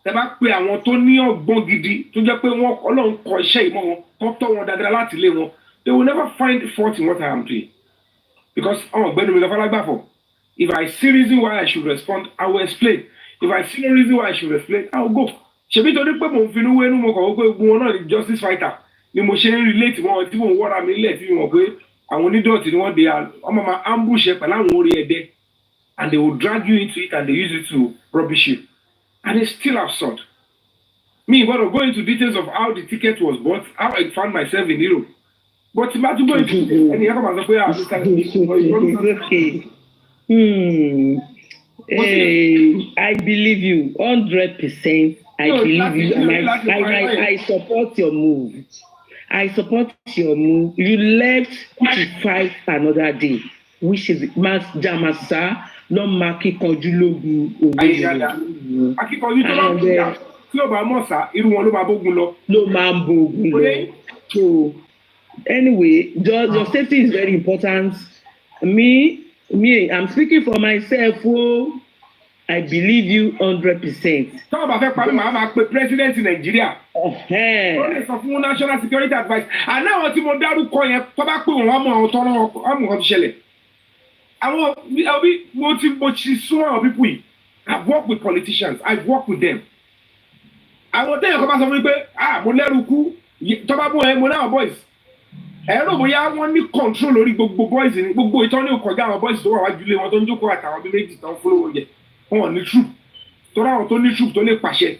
ẹ bá pe àwọn tó ní ọgbọ́n gidi tó jẹ́ pé wọ́n Ọlọ́run kọ iṣẹ́ ìmọ̀ wọn tó tọ́ wọn dáadáa láti lé wọn they will never find fault in what I am doing because ọ̀gbẹ́ni mi lọ fọlágbàfọ̀ if I see reason why I should respond I will explain if I see no reason why I should explain I will go ṣebí torí pé mo ń finú wénú mo kàn wọ́n pé gbogbo wọn náà ni justice fighter ni mo ṣe ń relate wọn tí mo ń wọ́ra mi lẹ̀ tí mo mọ̀ pé àwọn onídọ̀tí ni wọ́n de ọmọ máa ambush ẹ pẹ̀lú àwọn orí ẹ̀dẹ́ and they will drag you into it and they use it to rubbish you and it's still absurd. Me, but I'll go into details of how the ticket was bought, how I found myself in Europe. But to go into any other man, I believe you 100%. I believe you, and I support your move. I support your move. You left to fight another day, which is Mas Jamasa, no Maki Konjulogu. Akíkanjú tó bá ń jà tí ó bá mọ̀ sá irú wọn ló máa bógun lọ. Ló máa ń bógun lọ. So anyway, your safety is very important. Me, I'm speaking for myself. Oh, I believe you 100%. Tọ́wọ́ bá fẹ́ parí màá máa pe president Nàìjíríà. Ó lè sọ fún national security advice. Àná àwọn tí mo dárúkọ yẹn tó bá pè wọ́n wá mọ̀ àwọn tọ́rọ ọmọ kan ti ṣẹlẹ̀. Àwọn mo ti sún àwọn pípù yìí. I've worked with politicians. I've worked with them. Àwọn tẹ́yàn kan bá sọ fún mi pé mo lẹ́rù kú tó bá mú ẹ mo náà boys. Ẹ̀rọ bóyá wọ́n ní control lórí gbogbo boys ni gbogbo ìtọ́ ní òkọjá àwọn boys tó wà wájú lé wọn tó ń jókòó àtàwọn bí méjì tán fún lówó jẹ. Wọn ní troop tó ráwọn tó ní troop tó lè pàṣẹ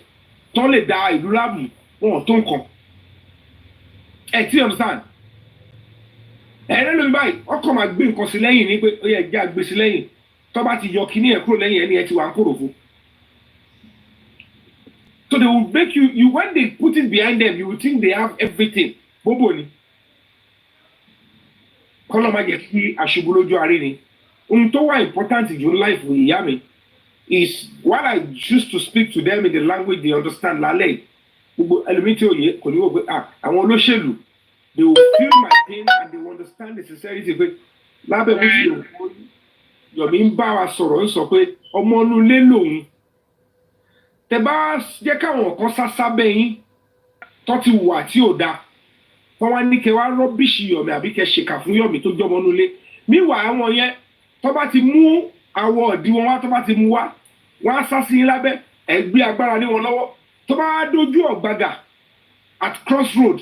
tó lè da ìlú láàbù wọn tó nǹkan. Ẹ tí understand? Ẹ̀rẹ́ lómi báyìí ọkọ̀ máa gbé nǹkan sí lẹ́yìn ní pé ó yẹ jẹ́ àgbé sí lẹ́yìn tó bá ti yọ kíní ẹ̀ kúrò lẹ́yìn ẹni ẹ ti wà ń kúrò fún. So they will make you when they put it behind them you will think they have everything. Bobo ni. Kọ́lọ́ máa jẹ́ kí aṣubú lójú ààrẹ ni. Ohun tó wà important in your life with ìyá mi is while I choose to speak to them in the language they understand lálẹ́ gbogbo ẹlòmíì tí òye kò ní wò pé àwọn olóṣèlú they will feel my pain and they will understand the sincerity pé lábẹ́ bó ti yọ̀ Yọ̀mí ń bá wa sọ̀rọ̀ ń sọ pé ọmọ inú ilé lòun tẹ bá jẹ́ káwọn kan sásábẹ́ yín tó ti wà tí ò dáa wọ́n wá ní kẹ wá rọ́bìṣì Yọ̀mí àbí kẹ ṣèkà fún Yọ̀mí tó jọmọ inú ilé míwà àwọn yẹn tó bá ti mú àwọ̀ ọ̀dí wọn wá tó bá ti mú wá wọ́n á sá sí yín lábẹ́ ẹ̀gbẹ́ agbára lé wọn lọ́wọ́ tó bá dójú ọ̀gbaga at crossroad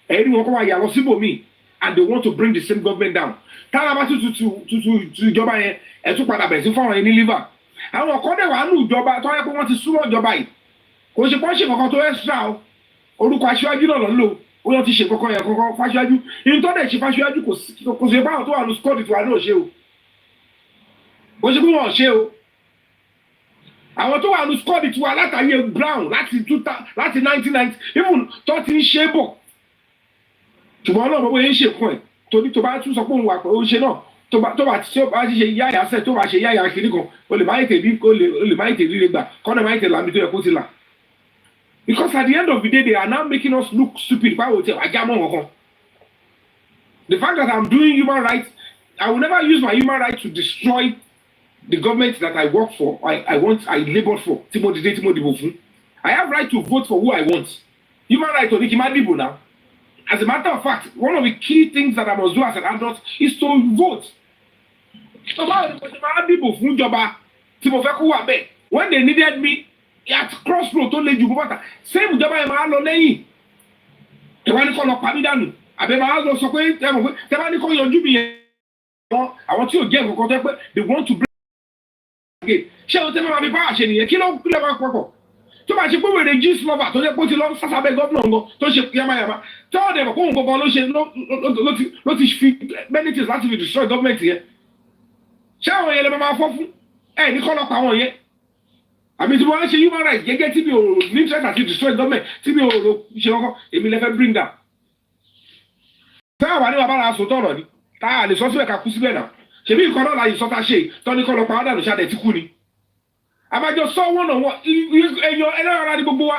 ẹ̀rí wọn kọ́ wá yà lọ síbòmíì and they want to bring the same government down tára bá tutu ìjọba yẹn ẹ̀ tún padà bẹ̀rẹ̀ sí fáwọn yẹn ní liver àwọn ọ̀kọ́ dẹ̀ wà nù ìjọba tó yẹ pé wọ́n ti súnmọ́ ìjọba yìí kò ṣe pọ́n ṣe kankan tó extra o orúkọ aṣíwájú náà lọ ń lò ó yọ ti ṣe kankan yẹn kankan fáṣíwájú ìyẹn tó dẹ̀ ṣe fáṣíwájú kò ṣe báwọn tó wà ní scott tiwa náà ṣe o kò ṣe bí wọ́n ṣe o àwọn tó wà ní scott tiwa látàyè brown láti 1990 even tó ti ń ṣe bọ̀ ṣùgbọ́n náà bó yẹn ń ṣe fún ẹ̀ torí tó bá tún sọ pé òun wà pé ó ń ṣe náà tó bá ṣe yáyà sẹ tó bá ṣe yáyà kiri kan o lè má ètè líle gbà kọ́nà má ètè làmì tó yẹ kó ti là because at the end of the day they are now making us look stupid báwo ti wájà mọ́ wọn kan the fact that I'm doing human rights I will never use my human rights to destroy the government that I work for I labour for tí mo dìbò fún I have right to vote for who I want human right ò ní kí n má dìbò náà as a matter of fact one of the key things that I must do as an adult is to vote. So báwo ni mo ṣe máa dìbò fún ìjọba tí mo fẹ́ kó wà bẹ́ẹ̀ when they needed me at crossroad tó le jù bọ́tà same ìjọba yẹn máa lọ lẹ́yìn tẹ̀wá ní kọ́ lọ pa mí dànù àbẹ̀ máa lọ sọ pé tẹ̀wá ní kọ́ yọjú mi yẹn àwọn tí ò jẹ́ nǹkan tó pé they want to bring again ṣé o tẹ́ máa fi bá àṣẹ nìyẹn kí ló máa pọ̀pọ̀ tó bá ṣe pé wèrè jíìsì lọ́bà tó jẹ́ pé ó ti lọ sásábẹ́ gọ́ọ̀nà ńgọ́ tó ṣe yamayama tí wọ́n dẹ̀ mọ̀ kóhùn gbogbo ló ti fi many things láti fi destroy government yẹn ṣé àwọn yẹn lè máa fọ́ fún ẹ̀ ní kọ́ lọ́pàá àwọn yẹn àbí tí wọ́n ṣe human rights gẹ́gẹ́ tí mi ò ní interest àti destroy government tí mi ò ṣe kọ́kọ́ èmi lè fẹ́ bring down. fẹ́ àwa ní wàá bára aṣọ tọ̀rọ̀ ni tá a lè sọ síbẹ̀ ká kú síbẹ̀ náà ṣebí nǹkan náà láyé sọ́tà ṣe tọ́ni kọ́ lọ pa ádàlù ṣáà dẹ̀ ti kú ni àbájọ sọ wọ́n náà èèyàn ẹlẹ́rọ̀ra ní gbogbo wa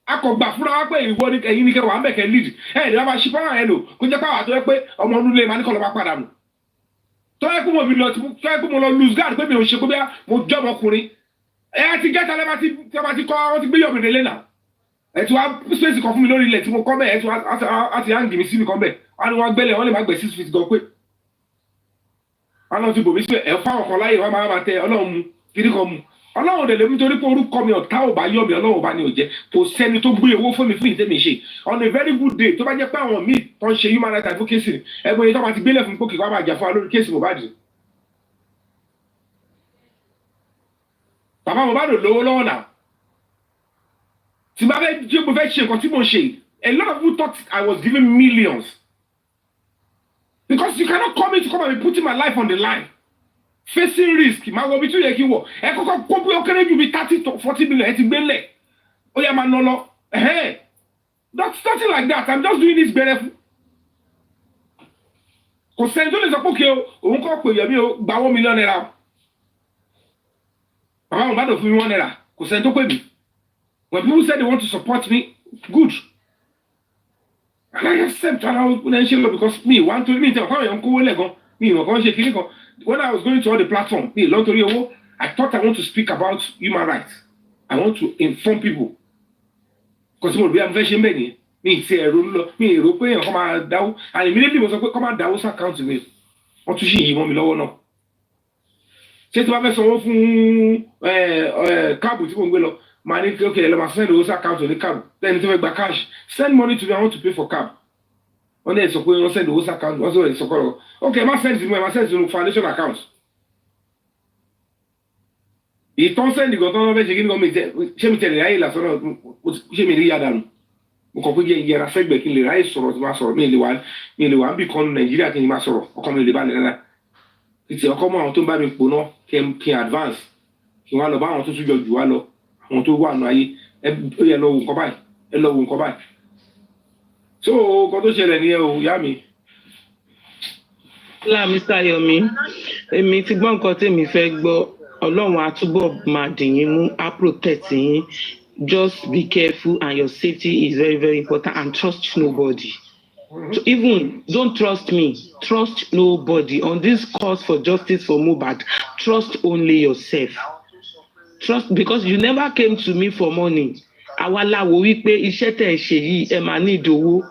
akọ̀gbà fúnra wa pé ìwọ ni ẹ̀yin ni kẹwàá mẹ́kẹ́ lead ẹ̀ ní wọ́n máa ṣe fọ́nrán ẹ̀ lò kó jẹ́ pàwọ́ àtọ́ pé ọmọ ọdún lè máa ní kọ́ lọ́ máa padà nù tọ́yẹ́ pé mo lọ lose guard pé mi ò ṣe pé bí mo jọ́ ọmọkùnrin ẹ̀ ti gẹ́ta lẹ́ bá ti kọ́ wọ́n ti gbé yọ̀mí nílé náà ẹ̀ tí wàá space kan fún mi lórí ilẹ̀ tí mo kọ́ bẹ́ẹ̀ ẹ̀ tí wàá ti hang mi sí mi kan bẹ́ẹ̀ wọ́n ní wọ́n gbẹ́lẹ̀ wọ́n lè má gbẹ̀ 6 feet gan pé wọ́n náà ti bò mí sí ẹ̀ fáwọn kan láyè wọ́n máa tẹ ọlọ́run mu kiri kan mu ọlọ́run dẹ̀ lèmi torí pé orúkọ mi ọ̀tá ò bá yọ̀ mí ọlọ́run bá ní ò jẹ́ kò sẹ́ni tó gbé owó fún mi fún ìtẹ́mi ṣe on a very good day tó bá jẹ́ pé àwọn míì tó ń ṣe human rights advocacy ẹgbẹ́ yìí tó bá ti gbélé fún pókè kó bá jà fún wa lórí kéèsì Mohbad. bàbá Mohbad lówó lọ́wọ́ náà tí bá fẹ́ jẹ́ mo fẹ́ ṣe nǹkan tí mo ṣe a lot of people thought I was giving millions because you cannot come in to come and be putting my life on the line. Facing risk máa wọ bí tí ó yẹ kí wọ ẹ kọ́kọ́ kó bí ó kéré jù bí 30 to 40 million ẹ ti gbé lẹ̀ ó yẹ máa ná lọ that's nothing like that I'm just doing this bẹ̀rẹ̀ kò sẹ́ni tó lè sọ pé kí o òun kọ́ pè yẹ̀mí o gba 1 million naira bàbá àwọn bàdàn fún mi 1 naira kò sẹ́ni tó pè mí when people say they want to support me good and I accept and I will put ṣe lọ because me one to me tẹ̀ ọ̀kọ́ yẹn ń kówó lẹ̀ gan mi ìwọ̀n kan ṣe kiri kan. When I was going to all the platform, I thought I want to speak about human rights. I want to inform people. Because I'm very sure me say me European come out down and immediately was come out down account to me. What to see you want me lower no. Say to have someone from cab with you money okay, let me send those account to the cab. Then to make back cash. Send money to me, I want to pay for cab. On est so qu'on send those accounts also so okay ma send to foundation account et ton send go ton be jigin go me je me tell ay la so je me ri adam mo ko je yera fegbe kin le rai sọ̀rọ̀ tí ma sọ̀rọ̀ mi le wa bi kon Nigeria kin ma sọ̀rọ̀ o ko me le ba le la ti o ko mo àwọn tó bá mi po no kin advance kin wa lọ bá àwọn tó tún jù wá lọ àwọn tó wà nu ayé ẹ yẹ lọ wo nǹkan báyìí ẹ lọ wo nǹkan báyìí so kò tó ṣẹlẹ̀ ní ẹ o yá mi. Lá Mr. Yome èmi ti gbọ́ nǹkan tèmi fẹ́ gbọ́ Ọlọ́run á túbọ̀ máa dì yín mú á protect yín just be careful and your safety is very very important and trust nobody. So even don't trust me, trust nobody on this cause for justice for Mohbad. Trust only yourself. Trust because you never came to me for money. Àwa la wò wípé iṣẹ́ tẹ́ ṣe yìí ẹ máa ní ìdòwò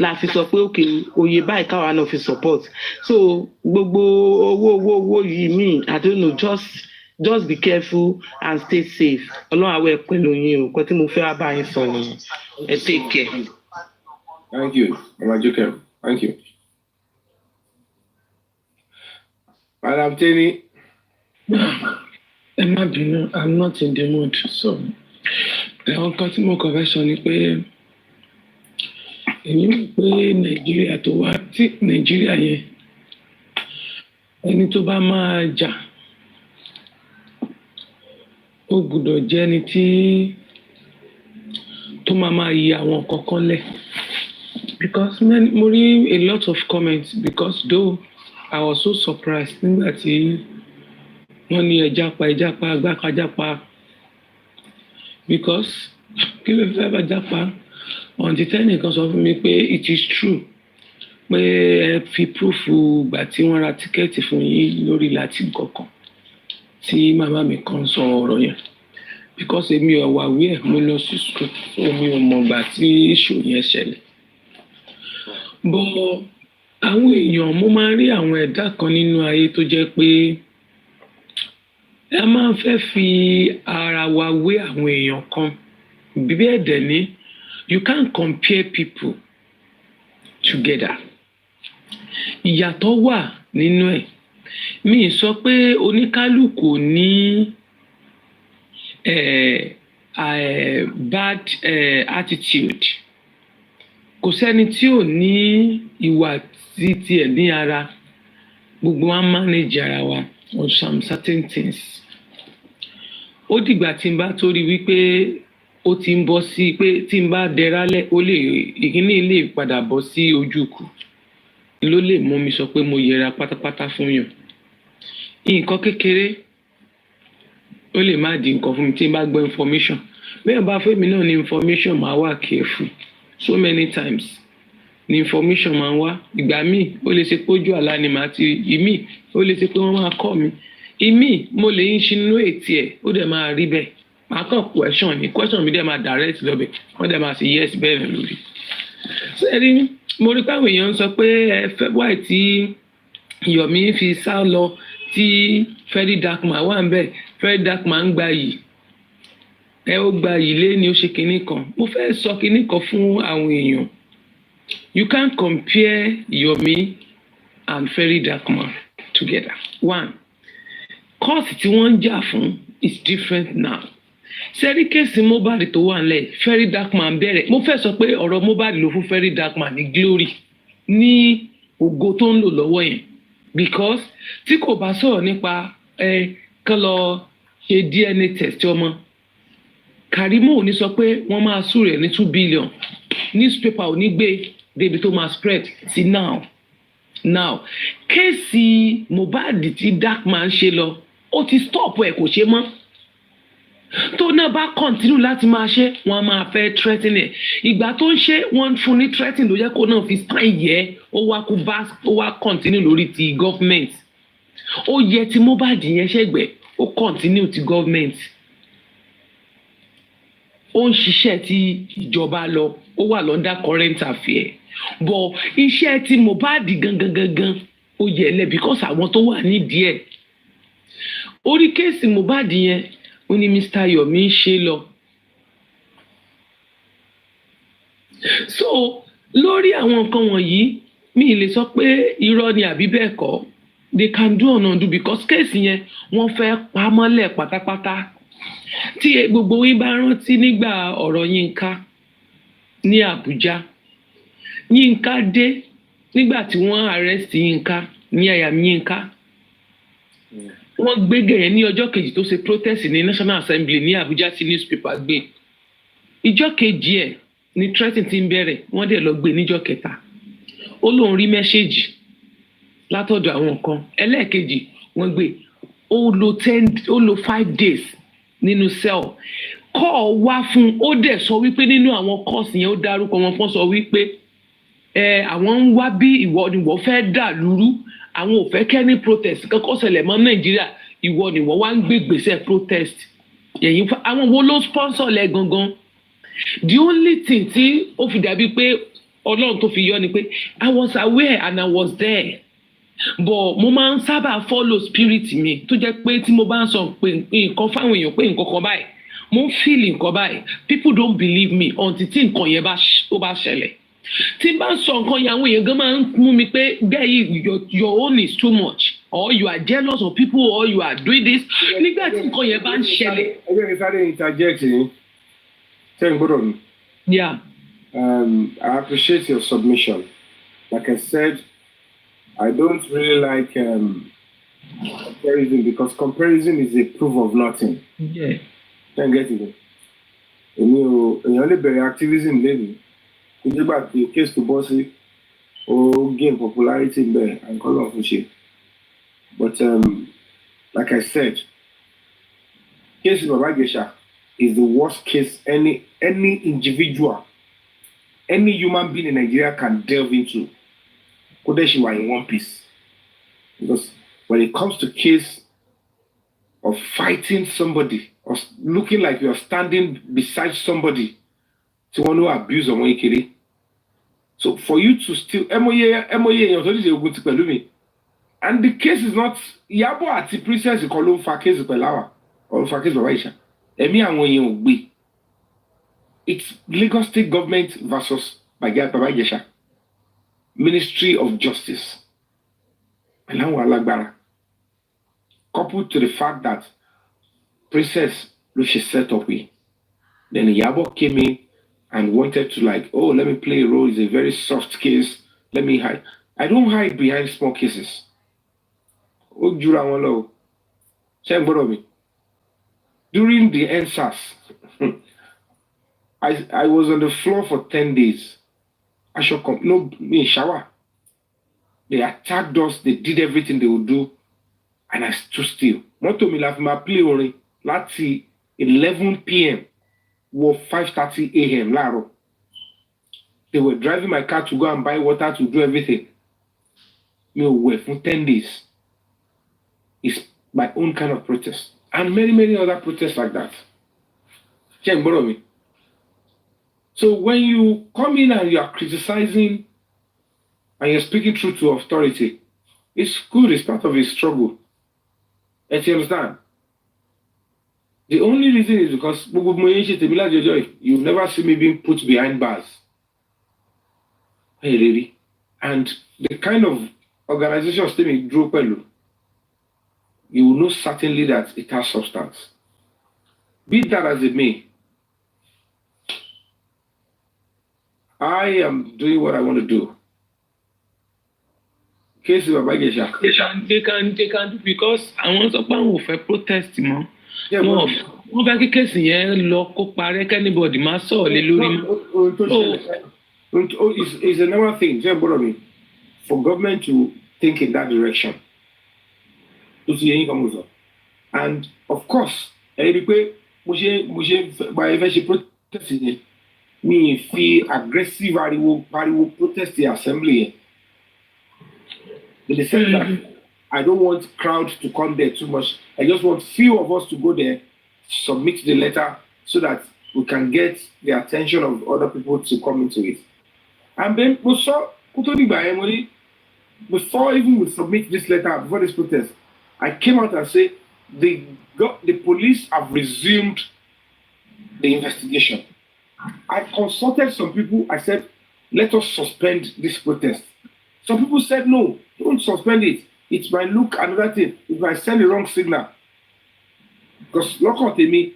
la fi sọ pé okay oyè báyìí káwa náà fi support. So gbogbo owó yìí mi I don't know just be careful and stay safe. Ọlọ́run àwẹ̀ pẹ̀lú yín o nǹkan tí mo fẹ́ bá yín sọ nìyẹn. Ẹ take care. Thank you Mama Jokem. Thank you. Madam Teni. Ẹ má bínú, I'm not in the mood so. Àwọn kan tí mo kàn fẹ́ sọ ni pé èmi mọ̀ pé Nàìjíríà tó wá tí Nàìjíríà yẹn ẹni tó bá máa jà ó gbọ́dọ̀ jẹ́ ẹni tí tó máa yí àwọn kankan lẹ̀ because mo rí a lot of comments because though I was so surprised nígbà tí wọ́n ní ẹjápa agbákajápa. Because kí ló fẹ́ bá Japa on the ten nìkan sọ fún mi pé it is true pé ẹ fi proof gbà tí wọ́n ra tíkẹ́ẹ̀tì fún yín lórí láti kankan tí màmá mi kan sọ ọ̀rọ̀ yẹn because èmi ò wà wí ẹ̀ mo lọ sí school so mi ò mọ̀ gbà tí issue yẹn ṣẹlẹ̀ but àwọn èèyàn mo máa ń rí àwọn ẹ̀dá kan nínú ayé tó jẹ́ pé ẹ máa ń fẹ́ fi ara wa wé àwọn èèyàn kan bíbí ẹ̀dẹ̀ ní you can't compare people together. Ìyàtọ̀ wà nínú ẹ̀ mi sọ pé oníkálùkù ní bad attitude kò sẹ́ni tí ò ní ìwà tí tiẹ̀ ní ara gbogbo wa manage ara wa on some certain things. Ó dìgbà tí n bá tó rí wípé ó ti ń bọ́ sí pé tí n bá dẹrálẹ̀ ó lè ìkíní lè padà bọ́ sí ojúkù ló lè mú mi sọ pé mo yẹra pátápátá fún yàn nǹkan kékeré ó lè má di nǹkan fún mi tí n bá gbọ́ information bẹ́ẹ̀ bá fẹ́ mi náà ní information máa wà careful so many times ní information máa ń wá ìgbà míì ó lè ṣe pé ojú àlá ni màá ti ìmíì ó lè ṣe pé wọ́n máa kọ́ mi ìmíì mo lè ń ṣinú ètí ẹ̀ ó dẹ̀ máa rí bẹ́ẹ̀ màá kàn question mi dẹ̀ máa direct lọ́bẹ̀ wọ́n dẹ̀ máa ṣe yes bẹ́ẹ̀ rẹ̀ lórí. sẹ́ẹ̀rí mo rí páwọn èèyàn ń sọ pé ẹ fẹ́ wáì tí Yomi fi sá lọ tí Very Dark Man wà ń bẹ̀ Very Dark Man ń gba yìí ó gba yìí lé ní ó ṣe kinní kan mo fẹ́ sọ kinní kan fún àwọn èèyàn. You can't compare Yomi and Very Dark Man together. One, cause tí wọ́n ń jà fún is different now. Sẹ́rí kéèsì Mohbad tó wà nílẹ̀ Very Dark Man bẹ̀rẹ̀. Mo fẹ́ sọ pé ọ̀rọ̀ Mohbad ló fún Very Dark Man ní glory ní ògo tó ń lò lọ́wọ́ yẹn. Because tí kò bá sọ̀rọ̀ nípa kán lọ ṣe DNA test ọmọ. Karimo ò ní sọ pé wọ́n máa sùn rẹ̀ ní 2 billion. Newspaper ò ní gbé débi tó máa spread sí now kéèsì Mohbad tí Dark Man ṣe lọ ó ti stop ẹ̀ kò ṣe mọ́ tó náà bá continue láti máa ṣe wọ́n á máa fẹ́ threaten ẹ̀ ìgbà tó ń ṣe wọ́n fún ní threaten ló yẹ kó náà fi spine yẹ ó wá continue lórí ti government ó yẹ ti Mohbad yẹn ṣẹ̀gbẹ́ ó continue ti government ó ń ṣiṣẹ́ tí ìjọba lọ ó wà lọ́ndà current affair but iṣẹ́ tí Mohbad gangan ó yẹ lẹ́ because àwọn tó wà nídìí ẹ̀ orí kéèsì Mohbad yẹn ó ní Mr. Yomi ń ṣe lọ so lórí àwọn nǹkan wọ̀nyí mi lè sọ pé irọ́ ni àbí bẹ́ẹ̀ kọ́ they can do and undo because kéèsì yẹn wọ́n fẹ́ pa mọ́lẹ̀ pátápátá tí gbogbo yín bá rántí nígbà ọ̀rọ̀ Yínká ní Àbújá Yínká dé nígbà tí wọ́n arrest Yínká ní àyàmí Yínká wọ́n gbé gẹ̀yẹ́ ní ọjọ́ kejì tó ṣe protest ní National Assembly ní Àbújá tí newspaper gbé ìjọ́ kejì ẹ̀ ní threatening ti ń bẹ̀rẹ̀ wọ́n dẹ̀ lọ gbé níjọ́ kẹta ó lóun rí mẹ́ṣẹ́jì látọ̀dọ̀ àwọn kan ẹlẹ́ẹ̀kejì wọ́n gbé ó lo 5 days nínú cell kọ́ wá fún ó dẹ̀ sọ wípé nínú àwọn course yẹn ó dárúkọ wọn fún sọ wípé àwọn ń wá bí ìwọ ni wọ́n fẹ́ dà lúrú àwọn ò fẹ́ kẹ́ni protest kankan ṣẹlẹ̀ mọ́ Nàìjíríà ìwọ ni wọ́n wá ń gbé gbèsè protest ẹ̀yìn àwọn wo ló sponsor lẹ̀ gangan the only thing tí ó fi dàbí pé Ọlọ́run tó fi yọ ni pé I was aware and I was there but mo máa ń sábà follow spirit mi tó jẹ́ pé tí mo bá ń sọ pé nǹkan fáwọn èèyàn pé nǹkan kan báyìí mo ń feel nǹkan báyìí people don't believe me until tí nǹkan yẹn ó bá ṣẹlẹ̀ tí n bá ń sọ nǹkan yẹn àwọn èèyàn gan máa ń mú mi pé gẹ́yì your own is too much or you are jealous of people or you are doing this nígbà tí nǹkan yẹn bá ń ṣẹlẹ̀. ẹgbẹ́ mi sáré interject yìí tẹ́yìn gbọ́dọ̀ mi. Yeah. I appreciate your submission. Like I said, I don't really like comparison because comparison is a proof of nothing. Yeah. Can't get it. Èèyàn lè bẹ̀rẹ̀ activism lẹ́nu. Nígbà tí case to bọ́ sí ó gain popularity bẹ́ẹ̀ and call off ṣe. But like I said, case Baba Ijesha is the worst case any individual, any human being in Nigeria can delve into. Kodeshi were in one piece. Because when it comes to case of fighting somebody or looking like you are standing beside somebody to want to abuse or one. So for you to still and the case is not Yabo ati princess call for case pelawa or for case Babaisha. It's Lagos State government versus Baba Ijesha. Ministry of Justice. Coupled to the fact that Princess Lucy set up with. Then Yabo came in and wanted to like, oh, let me play a role. It's a very soft case. Let me hide. I don't hide behind small cases. During the NSAS, I was on the floor for 10 days. I should come. No, me shower. They attacked us. They did everything they would do. and I stood still. Mọ́tò mi la fi máa play orin láti 11 p.m. or 5:30 a.m. láàárọ̀. They were driving my car to go and buy water to do everything. Mi ò wẹ̀ fún 10 days. It's my own kind of protest. And many other protests like that. Ṣé ń gbọ́dọ̀ mi? So when you come in and you are criticizing and you're speaking truth to authority, it's good, it's part of a struggle. And you understand? The only reason is because you never see me being put behind bars. Hey, lady. And the kind of organization statement drew Pelu, you will know certainly that it has substance. Be that as it may, I am doing what I want to do. Case of Abagesha. They can do because I want to protest mọ́. Wọ́n fẹ́ kí kéèsì yẹn lọ kó parẹ́ kẹ́nìbọ̀dì máa sọ̀rọ̀ lé lórí. It's a normal thing, for government to think in that direction. And of course, protest me feel aggressive pariwo protest the assembly. In the sense that I don't want crowds to come there too much. I just want few of us to go there, submit the letter so that we can get the attention of other people to come into it. And then before even we submit this letter, before this protest, I came out and said the police have resumed the investigation. I consulted some people. I said, let us suspend this protest. Some people said, no, don't suspend it. It might look another thing. It might send the wrong signal. Because look at me,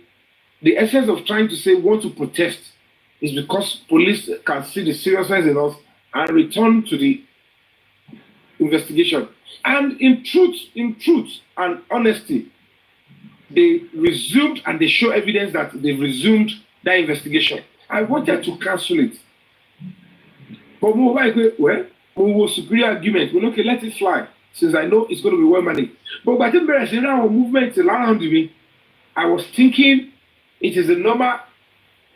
the essence of trying to say we want to protest is because police can see the seriousness in us and return to the investigation. And in truth and honesty, they resumed and they show evidence that they resumed that investigation. I wanted to cancel it. But we will superior argument. Well, okay, let it fly. Since I know it's going to be well managed. But by the time our movement around me, I was thinking it is a normal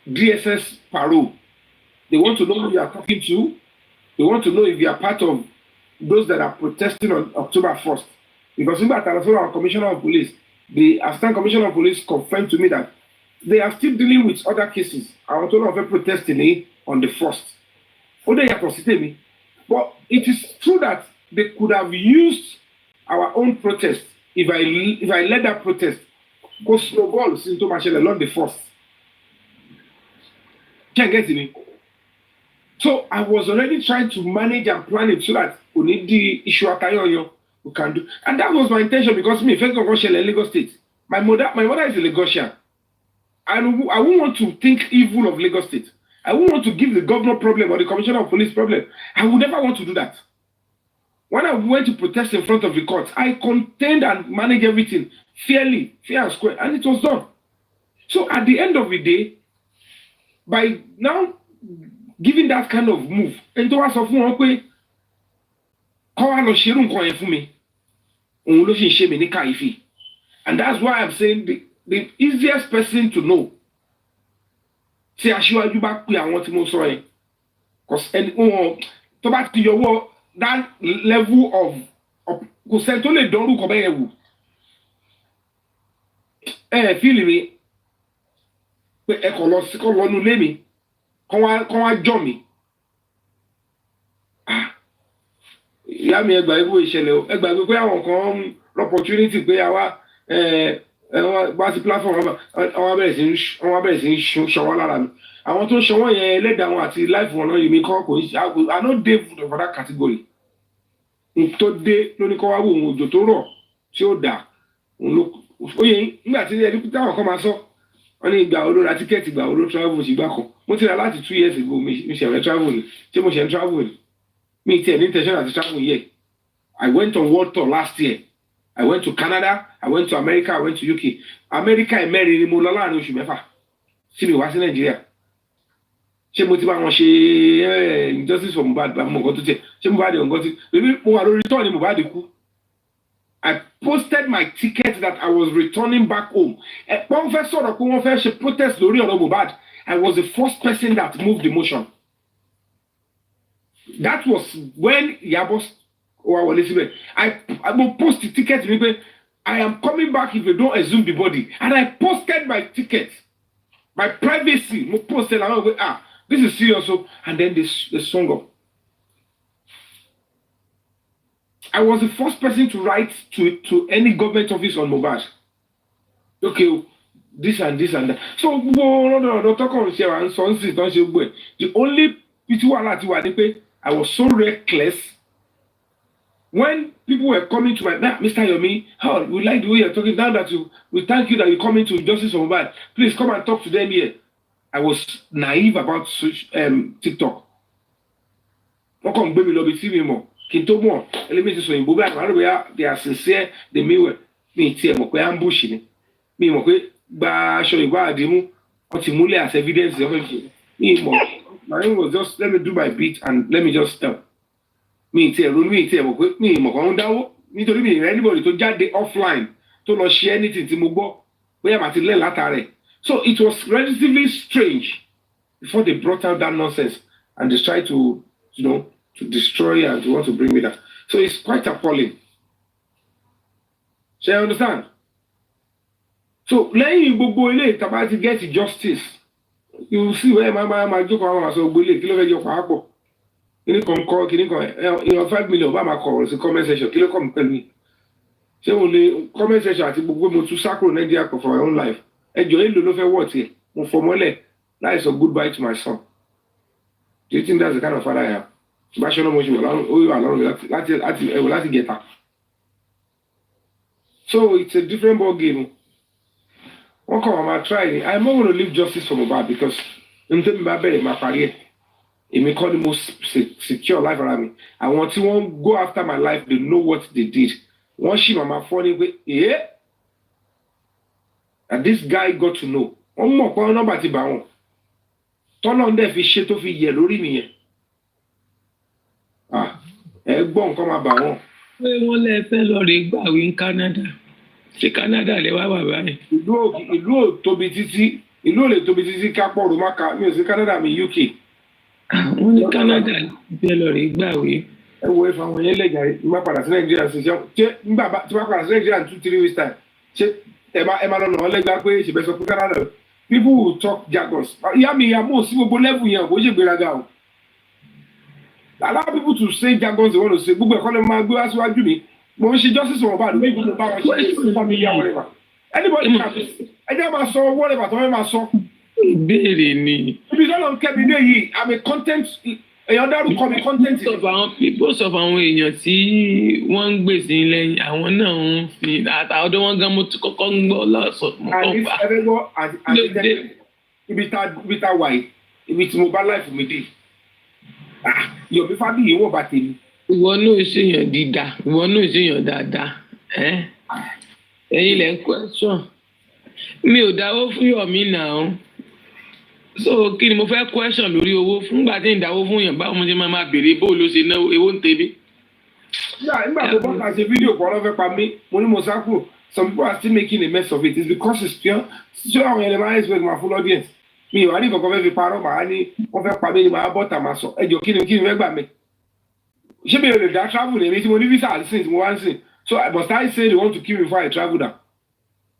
DSS parole. They want to know who you are talking to. They want to know if you are part of those that are protesting on October 1st. Because in our Commissioner of Police, the Assistant Commissioner of Police confirmed to me that they are still dealing with other cases. I want to know of protesting on the 1st. But it is true that they could have used our own protest if I led that protest go snowball into Machel along the 1st. Can't get me. So I was already trying to manage and plan it so that we need the issue we can do. And that was my intention because me, first of all, in Lagos State. My mother is a Lagosian. And I won't want to think evil of Lagos State. I won't want to give the governor problem or the commissioner of police problem. I would never want to do that. When I went to protest in front of the court, I contained and managed everything fairly, fair and square, and it was done. So at the end of the day, by now giving that kind of move, and that's why I'm saying the easiest person to know. See, aṣíwájú bá pè àwọn tí mo sọ yẹn. Because tó bá ti yọwọ́ that level of kò sẹ́ni tó lè dánrù kọ́ bẹ́ẹ̀ wò. Fíìlì mi pé ẹ kọ̀ lọ́nu ilé mi kọ́ wá jọ̀ mí. Ìyá mi ẹgbàá ibú ìṣẹ̀lẹ̀ o ẹgbàá pé àwọn kan opportunity pé àwa bá sí platform àwọn abẹ́rẹ́ sí ń ṣọwọ́ lára mi àwọn tó ń ṣọwọ́ yẹn ẹlẹ́dàá wọn àti life wọn náà yìí mi kọ́ kò ń ṣe I no dey for that category tó dé lóní kọ́ wá wò òun òjò tó rọ̀ tí ó dà ó yẹ nígbà tí ẹni táwọn kan máa sọ wọn ní ìgbà olóra tíkẹ́ẹ̀tì ìgbà olóra travel ṣìgbà kan mo ti rà láti 2 years ago mi ṣẹ̀rẹ̀ travel ni ṣé mo ṣẹ̀ ń travel ni mi tiẹ̀ ní intention àti travel yẹ I went on world tour last year. I went to Canada, I went to America, I went to UK. America mẹ́rin ni mo lọ láàrin oṣù mẹ́fà. Sí mi wá sí Nàìjíríà. Ṣé mo ti bá wọn ṣe injustice for Mohbad bá mo nǹkan tó tẹ̀? Ṣé Mohbad nǹkan tí? Bébí mo wà lórí tọ́ ni Mohbad kú. I posted my ticket that I was returning back home. One first sort of one first protest lórí ọ̀rọ̀ Mohbad. I was the first person that moved the motion. That was when Yabos or Elizabeth. I will post the ticket. I am coming back if you don't exhume the body. And I posted my ticket. My privacy. I posted, this is serious. And then the song up. I was the first person to write to any government office on Mohbad. Okay, this and this and that. So, no, talk on share and so the only people I was so reckless. When people were coming to my Mr. Yome, how we like the way you're talking. Now that we thank you that you're coming to Justice for Mohbad. Please come and talk to them here. I was naive about TikTok. Don't come baby lobby see me more. Kinto more. Elements so in Boga, they are sincere. They mean well. Me tie mo kwe ambush ni. Me mo kwe ba show igba adimu. Otimule as evidence. Me mo. My aim was just let me do my bit and let me just tell. Me tie run me tie mo kwe me mo kon dawo. Nítorí mi anybody to jáde offline to no share anything tí mo gbọ́. Bóyá ma ti le látare. So it was relatively strange before they brought out that nonsense and they tried to, to destroy and to want to bring me down. So it's quite appalling. So you understand? So lẹ́yìn gbogbo ilé ìtàbá ti get justice. You will see where my joke on so gbélé kí ló fẹ́ jọ pàápọ̀. Kini kan 5 million bá máa kọ sí comment section kí ló kọ mi pẹ̀lú mi. Ṣé o lè comment section àti gbogbo mo tún sacro Najia for my own life. Ẹjọ́ èlò ló fẹ́ wọ̀ tiẹ̀. Mo fọmọ́lẹ̀ láì sọ goodbye to my son. Do you think that's the kind of father I am? So it's a different ball game. One come I try. I'm not going to leave justice for Mohbad because I'm telling my career. It may call the most secure life around me. I want to go after my life. They know what they did. One she mama funny way, yeah. And this guy got to know. One more point number ti ba won. Turn on there fi ṣe tó fi yẹ lórí mi yẹn. Ẹ̀gbọ́n nǹkan máa bà wọ́n. Pé wọ́n lè fẹ́ lọ rí gbàwé ní Canada. Ṣé Canada lè wá wà báyìí? Ìlú ò tóbi títí. Ìlú ò lè tóbi títí kápọ̀ ọ̀rọ̀ máa ka. Mi ò sí Canada mi UK. Wọ́n ní Canada lè fẹ́ lọ rí gbàwé. Ẹ wo ẹ̀fọ́ àwọn yẹn lẹ́jà yìí. Má padà sí Nàìjíríà sí ṣe. Ṣé nígbà tí wọ́n padà sí Nàìjíríà in 2-3 weeks time? Ṣé ẹ máa lọ́nà wọn lẹ́gbàá pé ṣèbẹ̀ sọ fún Canada? People will talk jargons. Ìyá mi ìyá mò sí gbogbo level yẹn kò ṣe gbéraga o. Allow people to say jargons they want to say. Gbogbo ẹ̀kọ́ lè máa gbé wá síwájú mi. Mo ń ṣe justice for Mohbad. Méjì ló bá wọn ṣe family whatever. Anybody can ẹjẹ́ máa sọ whatever tó fẹ́ máa sọ. Ìbéèrè ni. Ibi tó lọ ń kẹ́mi ní èyí, I'm a content èèyàn dárúkọ mi content. Most of àwọn èèyàn tí wọ́n ń gbèsè lẹ́yìn àwọn náà ń fi àtàwọn wọn gan mo ti kọ́kọ́ ń gbọ́ lọ́sọ̀ mo kọ́ pa. Ibi tá wà yìí, ibi tí mo bá láìfù mi dé. Yọ̀mí Fabiyi wọ̀ bá tèmi. Ìwọ náà ṣèyàn dídá, ìwọ náà ṣèyàn dáadáa. Ẹ̀yin lẹ ń question. Mi ò dáwó fún Yọ̀mí náà. So kí ni mo fẹ́ question lórí owó fún gbà tí ń dáwó fún yàn báwo mo ṣe máa béèrè bó ló ṣe náwó ewó ń tẹ̀bi. Nígbà tó bọ́ ká ṣe fídíò kan lọ́fẹ́ pa mí, mo ní mo sá kúrò. Some people are still making a mess of it. It's because it's pure. Ṣé àwọn yẹn lè máa expect my full audience? Mi ò wá ní kankan fẹ́ fi parọ́ màá ní wọ́n fẹ́ pa mí ni màá bọ́ta màá sọ. Ẹjọ́ kí ni fẹ́ gbà mí? Ṣé mi ò lè dá travel lèmi tí mo ní visa since mo wá ń sìn? So must I say they want to kill me before I travel down?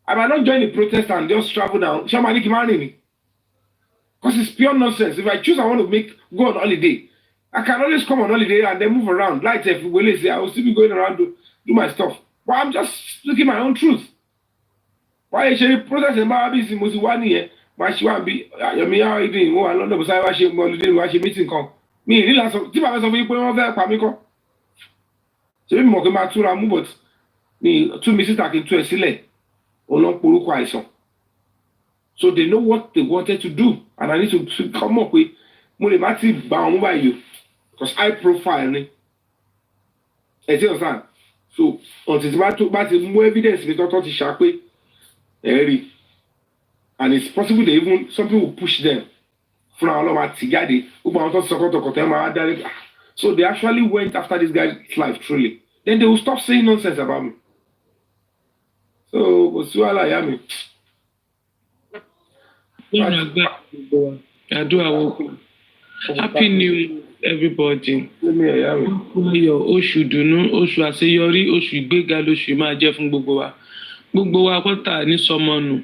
I might not join the protest and just travel down. Ṣé màá ní kí n má rìn ni? Because it's pure nonsense. If I choose I want to go on holiday, I can always come on holiday and then move around. Like if we say I will still be going around to do my stuff. But I'm just speaking my own truth. Why is she protesting about this in Musiwani here? Why she want to be Yọ̀mí how you doing? Oh, I don't know. But why she holiday? Why she meeting come? Me really so. Tí bàbá sọ fún yín pé wọ́n fẹ́ pa mí kọ́. Ṣé bí mo kì í máa túra mú but mi tún mi síta kí n tú ẹ sílẹ̀. Òun ló ń porúkọ àìsàn. So they know what they wanted to do, and I need to come up with money. Mati bound by you, because I profile me. You understand? So until Mati more evidence, we don't touch the sharp way. And it's possible that even some people will push them. So they actually went after this guy's life truly. Then they will stop saying nonsense about me. so kò sí wàhálà ìyá mi. Lọ́run àgbà gbogbo wa. Àdúrà wọ́pọ̀. Happy New Year, everybody. Lẹ́mi ẹ̀yà mi. Ayọ̀ oṣù dùnú, oṣù àṣeyọrí, oṣù ìgbéga lóṣù máa jẹ́ fún gbogbo wa. Gbogbo wa pátá ní sọmọnù.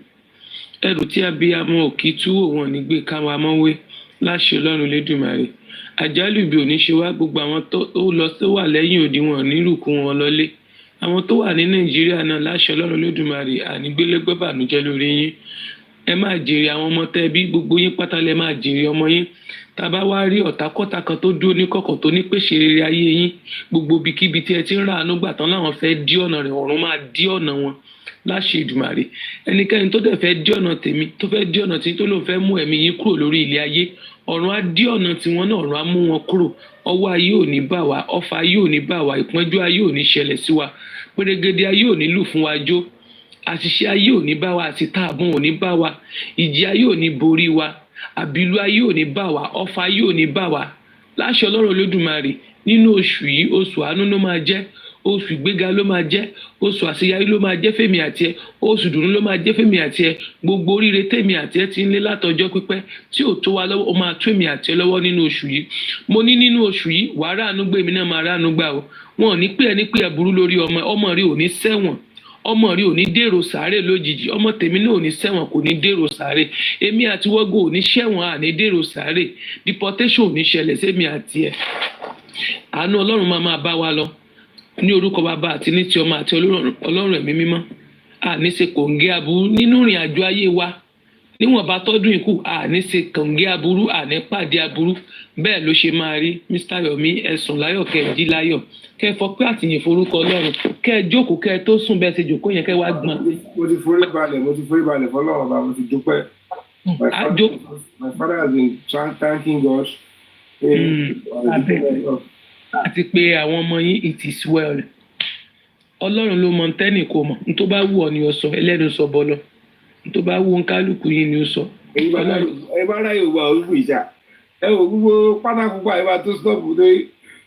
Ẹrù tí abiyamọ ò kì í túwò wọn ní gbé ká wa mọ́wé láṣẹ Ọlọ́run Lédùmarè. Àjálù ibi ò ní ṣe wá, gbogbo àwọn tó lọ tó wà lẹ́yìn òdì wọn nírùkú wọn lọlé. Àwọn tó wà ní Nàìjíríà náà láṣẹ Ọlọ́run Lédùmarè ànígbélégbé bànújẹ́ lórí yín. Ẹ máa jèrè àwọn ọmọ tẹ́ bí gbogbo yín pátá lẹ máa jèrè ọmọ yín. Tá bá wá rí ọ̀tákọ́tà kan tó dúró ní kọ̀kọ̀ tó ní pèsè rere ayé yín, gbogbo ibikíbi tí ẹ ti ń ràánú gbà tán láwọn fẹ́ dí ọ̀nà rẹ̀, ọ̀run máa dí ọ̀nà wọn láṣẹ Èdùmàrè. Ẹnikẹ́ni tó dẹ̀ fẹ́ dí ọ̀nà tèmi, tó fẹ́ dí ọ̀nà tí tó lóun fẹ́ mú ẹ̀mí yín kúrò lórí ilé ayé, ọ̀run á dí ọ̀nà tiwọn náà, ọ̀run á mú wọn kúrò. Ọwọ́ ayé ò ní bà wá, ọfà ayé ò ní bà wá, ìpọ́njú ayé ò ní ṣẹlẹ̀ sí wa, pérégedé ayé ò ní lù fún wa jó, àṣìṣe ayé ò ní bá wa, àti táàbùn ò ní bá wa, ìjì ayé ò ní borí wa, àbìlú ayé ò ní bá wa, ọfà ayé ò ní bá wa. Láṣẹ Ọlọ́run Olódùmarè, nínú oṣù yìí, oṣù àánú ló máa jẹ́, oṣù ìgbéga ló máa jẹ́, oṣù àṣeyọrí ló máa jẹ́ fèmi àti ẹ, oṣù dùnú ló máa jẹ́ fèmi àti ẹ. Gbogbo oríire tèmi àti ẹ ti ń lé látọjọ́ pípẹ́ tí ò tó wa lọ́wọ́, ó máa tó èmi àti ẹ lọ́wọ́ nínú oṣù yìí. Mo ní nínú oṣù yìí wàá ráàánú gbé, èmi náà máa ráàánú gbà o. Wọn ò ní pè ẹ́ ní pé ẹ burú lórí ọmọ rí ò ní ṣẹ̀wọ̀n, ọmọ rí ò ní dèrò sàárè lójijì, ọmọ tèmi náà ò ní ṣẹ̀wọ̀n, kò ní dèrò sàárè, èmi àti wọ́gò ò ní ṣẹ̀wọ̀n, àní dèrò sàárè, deportation ò ní ṣẹlẹ̀ sẹ́mi àti ẹ. Àánú Ọlọ́run máa bá wa lọ ní orúkọ Bàbá àti ní ti Ọmọ àti Ọlọ́run ẹ̀mí mímọ́. Àní ṣe kòǹgẹ́ aburú nínú ìrìn àjò ayé wa, níwọ̀nba tọ́dún ikú àní ṣe kòǹgẹ́ aburú, àní pàdé aburú. Bẹ́ẹ̀ ló ṣe máa rí. Mr. Yomi, ẹ sùn láyọ̀, kẹ́ ẹ jí láyọ̀, kẹ́ ẹ fọpẹ́ àtìyìn forúkọ Ọlọ́run, kẹ́ ẹ jókòó, kẹ́ ẹ tó sùn bẹ́ẹ̀ ṣe jókòó yẹn, kẹ́ ẹ wá gbọ̀n. Mo ti forí balẹ̀ fọlọ́run ọba, mo ti dúpẹ́. My father has been thanking God. Àti pé àwọn ọmọ yín, it is well. Ọlọ́run ló mọ tẹ́nì kò mọ̀, n tó bá wù ọ́ ni ó sọ, ẹlẹ́nu sọ bọ́lọ́, n tó bá wù ń kálukú yín ni ó sọ. Ẹ bá ráyè wà orúkú ìjà, ẹ wò gbogbo pátákó pa ìbá tó stop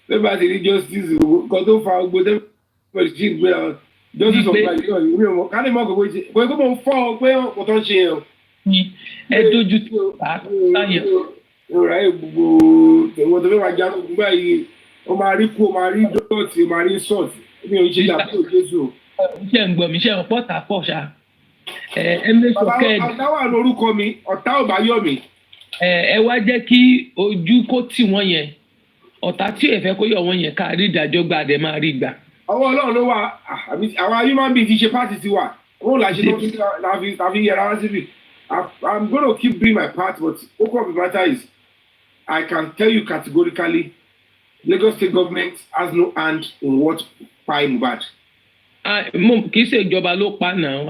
tó bá ti rí justice kan tó fa gbogbo tẹ́lifíṣàn sí ìgbé àwọn justice of life yóò ní ìwé ká ní mọ́ kò ṣe pé kó mọ̀ ń fọ́ ọ pé kò tó ń ṣe yẹn. Ẹ dojú tí ó bá sáyẹn. Ráyè gbogbo tẹ̀wọ́n tó fẹ́ máa jáde gbogbo yìí, ó máa rí kú, ó máa rí dọ́ọ̀tì, ó máa rí sọ́ọ̀tì. Mi ò ṣe dàbí òjésù. Iṣẹ́ ń gbọ́ mi, iṣẹ́ ọ̀pọ̀ tà pọ̀ ṣá. Ẹ mẹ́sọ̀ kẹ́ ẹ. Ọ̀tá wà lórúkọ mi, ọ̀tá ò bá yọ̀ mí. Ẹ wá jẹ́ kí ojú kó tì wọ́n yẹn. Ọ̀tá tí ẹ fẹ́ kó yọ̀ wọ́n yẹn ká rí ìdájọ́ gbà dẹ̀ máa rí gbà. Ọwọ́ Ọlọ́run ló wà, àwọn human being ti ṣe pàtì ti wà. Wọ́n là ṣe tàbí yẹra wá síbi. I'm going to keep doing my part, but what the matter is, I can tell you categorically, Lagos State government has no hand in what pa Mohbad. Kì í ṣe ìjọba ló pa náà.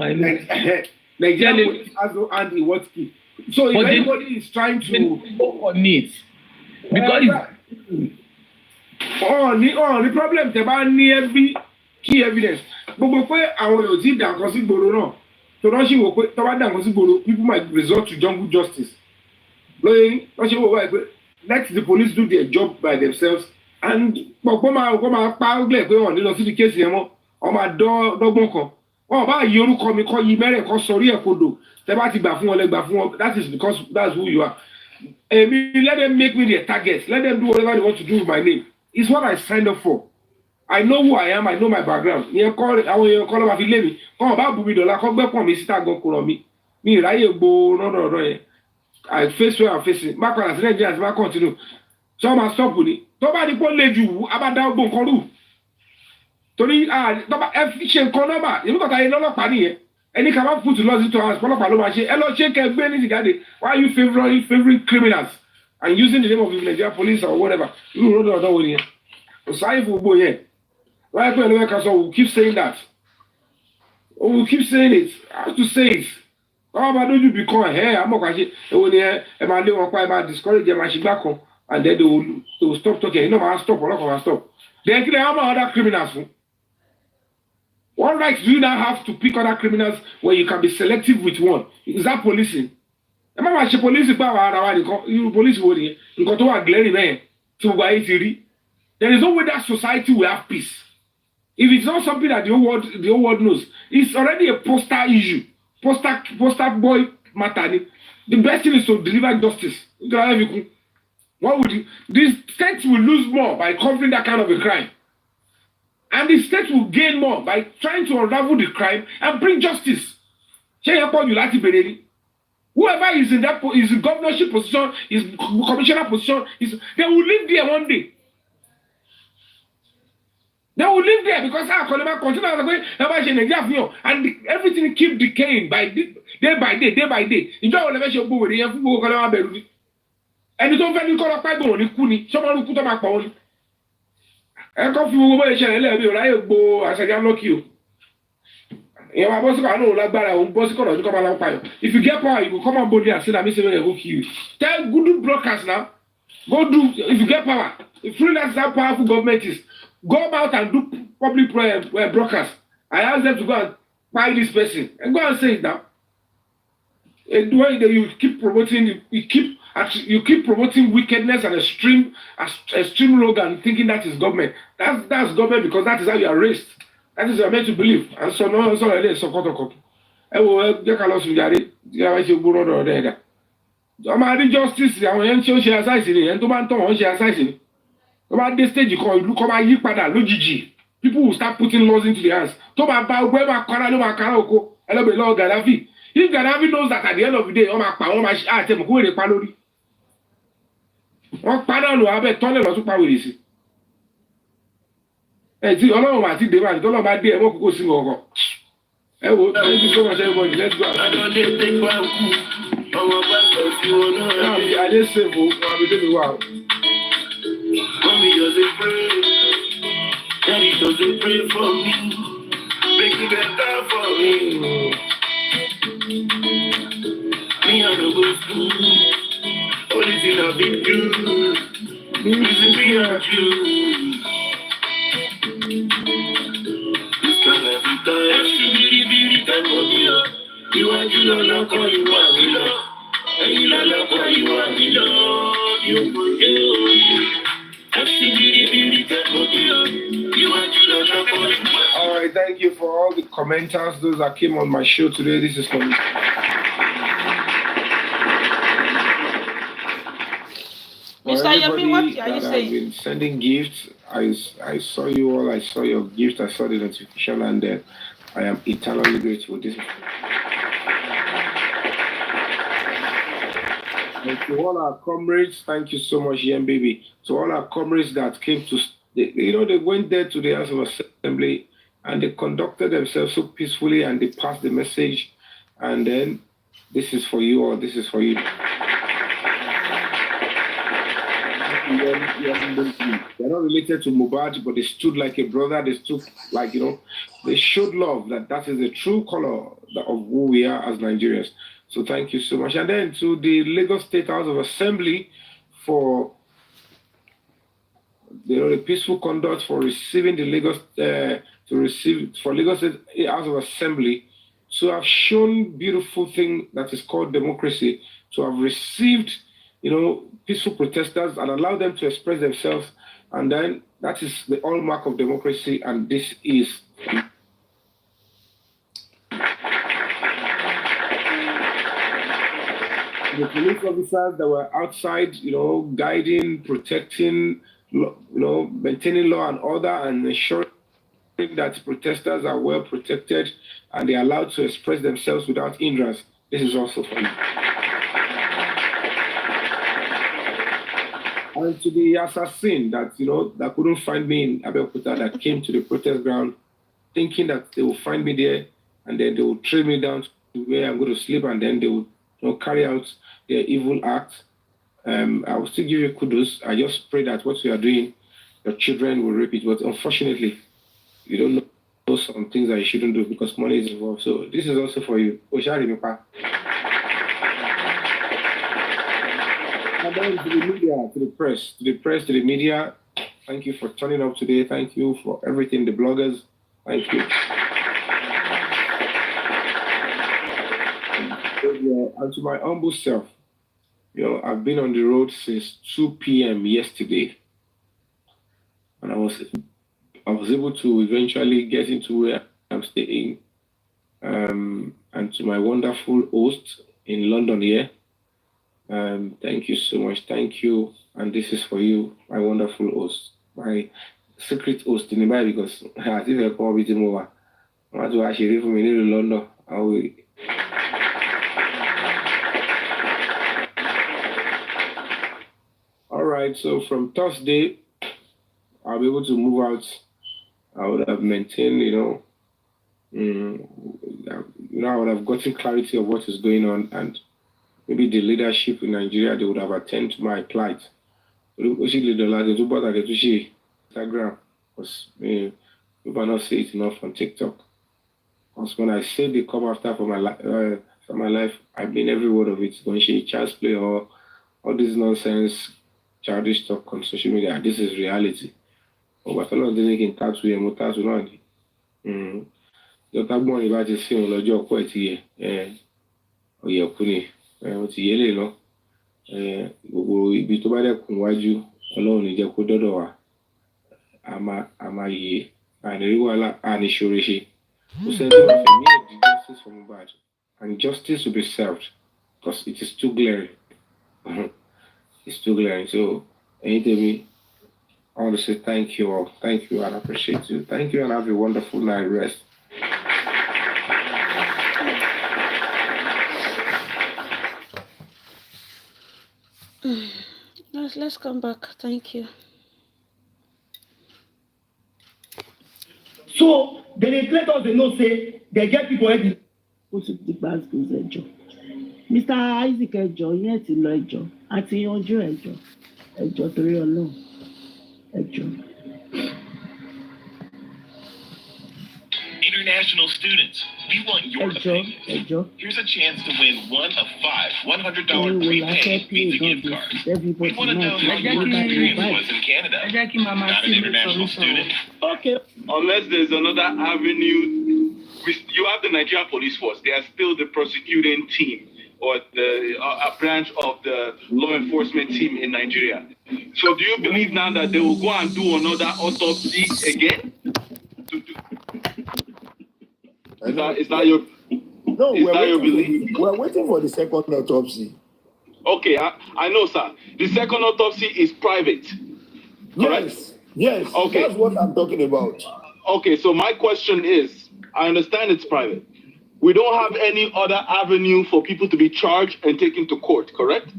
Nigeria police has no hand in what kill. So if anybody is trying to on it, because the problem tẹ́ bá ní every key evidence, gbogbo pé àwọn èèyàn ti dà nǹkan sí gbòòrò náà, tó náà ṣì wò pé tó bá dà nǹkan sí gbòòrò, people might resort to jungle justice. Lóyún wọ́n ṣe wò wáyé pé let the police do their job by themselves, and pọ̀pọ̀ máa pa ọ́gbẹ́ pé wọ́n ní lọ sí di kéèsì yẹn mọ́, wọ́n máa dọ́gbọ́n kan, wọ́n bá yí orúkọ mi kọ́ yí mẹ́rẹ̀ kan sọrí ẹ̀ kodò, tẹ́ bá ti gbà fún wọn lẹ gbà fún wọn, that is because that's who you are. Let them make me their target, let them do whatever they want to do with my name. It's what I signed up for. I know who I am, I know my background. Àwọn èèyàn kọ́ ló máa fi lé mi, kọ́ wọn bá bu mi dọ̀la, kọ́ gbẹ́pọ̀ mi síta gan kò rọ̀ mi. Mi ìráyè gbo rọ́dọ̀rọ̀dọ̀ yẹn. I face where I'm facing. Má padà sí Nàìjíríà tí má continue. Ṣé wọ́n máa stop ni? Tó bá ní kó lè jù abádá gbó nǹkan rù. Torí tọ́ba ẹ fi ṣe nǹkan nọ́mbà, èmi kọ́ta yẹn lọ́lọ́pàá nìyẹn. Ẹni ká má put lọ sí tó àwọn ọlọ́pàá ló máa ṣe. Ẹ lọ ṣe kẹ gbé ní ìsìgáde. Why are you favouring criminals and using the name of the Nigeria police or whatever? Irú rọ́dọ̀rọ̀dọ̀ wo nìyẹn? Òsáyé fún gbogbo yẹn. Why are you so we keep saying that? Oh, we keep saying it. I have to say it. Oh, but don't you become here? I'm not going to say, I'm discourage them, and then they will stop talking. You know, I stop, or stop. Then kill other criminals. What rights do you now have to pick other criminals when you can be selective with one? Is that policing? Police police there is no way that society will have peace. If it's not something that the whole world knows, it's already a poster issue, poster boy matter. The best thing is to deliver justice. What would you? The state will lose more by covering that kind of a crime, and the state will gain more by trying to unravel the crime and bring justice. Whoever is in that is in governorship position, is commissioner position, they will live there one day. They will live there because our economy continues and everything keep decaying by day by day. Ìjọ wo lè fẹ́ ṣe gbogbo ènìyàn fún gbogbo ọ̀kọ́lẹ́ wa bẹ̀rù ni? Ẹni tó ń fẹ́ ní kọ́ lọ pẹ́ gbòòrò ní kú ni, sọ́mọ́ ní kú tó máa pọ̀ wọn ni. Ẹ kọ́ fi gbogbo bóyá ìṣẹ̀lẹ̀ lẹ́ẹ̀mí ò ráyè gbo àṣàjà lọ́kì o. Ìyẹn wa bọ́ sí kọ́nà òun lágbára òun bọ́ sí kọ́nà ọdún kọ́ máa lọ payọ̀. If you get power, you go come on boldly and say that me say make dem go kill you. Tell good broadcast now. Go do if you get power. If freelance how powerful government is. Go out and do public broadcast. I ask them to go and buy this person and go and say it now. And the way that you keep promoting, you keep promoting wickedness and extreme rogue and thinking that is government. That's government because that is how you are raised. That is what you are meant to believe. And so no, so like this, so cut. I will get a lot of yari. You have to go on there. I'm adding justice. I'm going to share size in it. And to man to share size in it. About this stage, you call look over you pada lojiji. People will start putting laws into their hands. To ba ba where ma kara no ma kara oko. Elo be law Gaddafi. If Gaddafi knows that at the end of the day, o ma pa won ma te mo ko re pa lórí. Wọ́n pa na lo abe ton le lo tún pa wèrè sí. Tí Ọlọ́run ma ti dé ba, tí Ọlọ́run bá dé ẹ mo koko sin gogo. Ẹ wo, thank you so much everybody. Let's go. I just say mo be dey wow. Mommy doesn't pray, Daddy doesn't pray for me, make it better for me. Me I don't go school, only thing I've been through, losing me and you. This kind of time, beauty time for me. You want you don't know, call you want me love, and you don't know, call you want me love. You. All right, thank you for all the commenters, those that came on my show today. This is from Mr. Yome, what are you saying? I've been sending gifts. I saw you all. I saw your gift. I saw the notification, and I am eternally grateful. This. And to all our comrades, thank you so much, Yem baby. To all our comrades that came to, they went there to the House of Assembly and they conducted themselves so peacefully and they passed the message. And then, this is for you or this is for you. They're not related to Mubad, but they stood like a brother. They stood like, they showed love. That is the true color of who we are as Nigerians. So thank you so much. And then to the Lagos State House of Assembly for the peaceful conduct for receiving the Lagos Lagos State House of Assembly to have shown beautiful thing that is called democracy, to have received, peaceful protesters and allow them to express themselves. And then that is the hallmark of democracy. And this is the police officers that were outside, guiding, protecting, maintaining law and order and ensuring that protesters are well protected and they are allowed to express themselves without hindrance. This is also for you. And to the assassin that, that couldn't find me in Abeokuta, that came to the protest ground thinking that they will find me there and then they will trail me down to where I'm going to sleep and then they will carry out their evil act. I will still give you kudos. I just pray that what you are doing, your children will repeat. But unfortunately, you don't know some things that you shouldn't do because money is involved. So this is also for you. And then to the media, to the press, to the media, thank you for turning up today. Thank you for everything, the bloggers. Thank you. And to my humble self, I've been on the road since 2 p.m. yesterday. And I was I was able to eventually get into where I'm staying. And to my wonderful host in London here, thank you so much. Thank you. And this is for you, my wonderful host, my secret host in the Bible, because I think I call it more. I want to actually from in London. All right, so from Thursday, I'll be able to move out. I would have maintained, I would have gotten clarity of what is going on, and maybe the leadership in Nigeria, they would have attended to my plight. Instagram, because people not say it enough on TikTok. Because when I say they come after for my life, I mean every word of it. When she child's play or all this nonsense, childish talk on social media, this is reality. But a lot of them can tattoo and more tattoo not. Dr. Bonnie bá ti sí òun lọ́jọ́ ọ̀pọ̀ ẹ̀ ti yẹ ọ̀yẹ̀kú ni ó ti yẹ lè lọ gbogbo ibi tó bá dẹ̀kun wájú Ọlọ́run ní jẹ́ kó dọ́dọ̀ wá a máa yè ànírí wàhálà àníṣòro ṣe ó sẹ́ni tó máa fẹ̀mí ẹ̀dí justice for Mohbad, and justice will be served because it is too glaring. It's too glaring. So ẹ̀yin tèmi, I want to say thank you all. Thank you and I appreciate you. Thank you and have a wonderful night rest. Let's come back. Thank you. So the regulators they know say they get people ready. Mr. Isaac ẹjọ́ yẹn ti lọ ẹjọ́ àti yanjú ẹjọ́ torí Ọlọ́run ẹjọ́. International students, we want your opinion. Here's a chance to win one of 5 $100 prepaid Visa gift cards. We want to know how your experience was in Canada. Not an international student? Okay. Unless there's another avenue, you have the Nigerian Police Force. They are still the prosecuting team or a branch of the law enforcement team in Nigeria. So do you believe now that they will go and do another autopsy again? Is that your belief? We're waiting for the second autopsy. Okay, I know, sir. The second autopsy is private. Yes. Okay. That's what I'm talking about. Okay, so my question is, I understand it's private. We don't have any other avenue for people to be charged and taken to court, correct?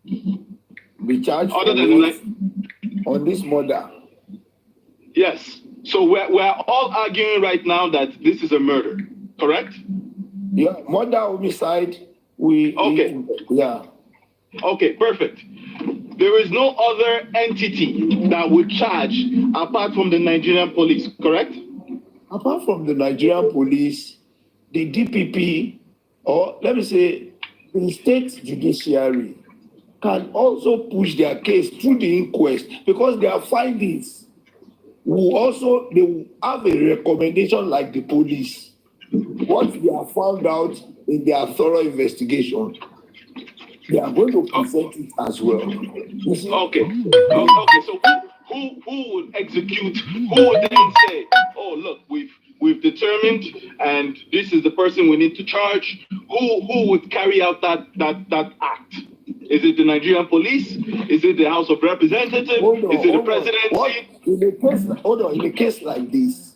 Be charged other than on this murder. Yes. So we're all arguing right now that this is a murder, correct? Yeah, murder, homicide. Okay, perfect. There is no other entity that would charge apart from the Nigerian police, correct? Apart from the Nigerian police, the DPP, or let me say, the state judiciary can also push their case through the inquest because their findings they will have a recommendation like the police. What they have found out in their thorough investigation, they are going to present it as well. Okay. So who would execute? Who would then say, "Oh, look, we've determined, and this is the person we need to charge"? Who would carry out that act? Is it the Nigerian police? Is it the House of Representatives? Is it the presidency? In a case like this,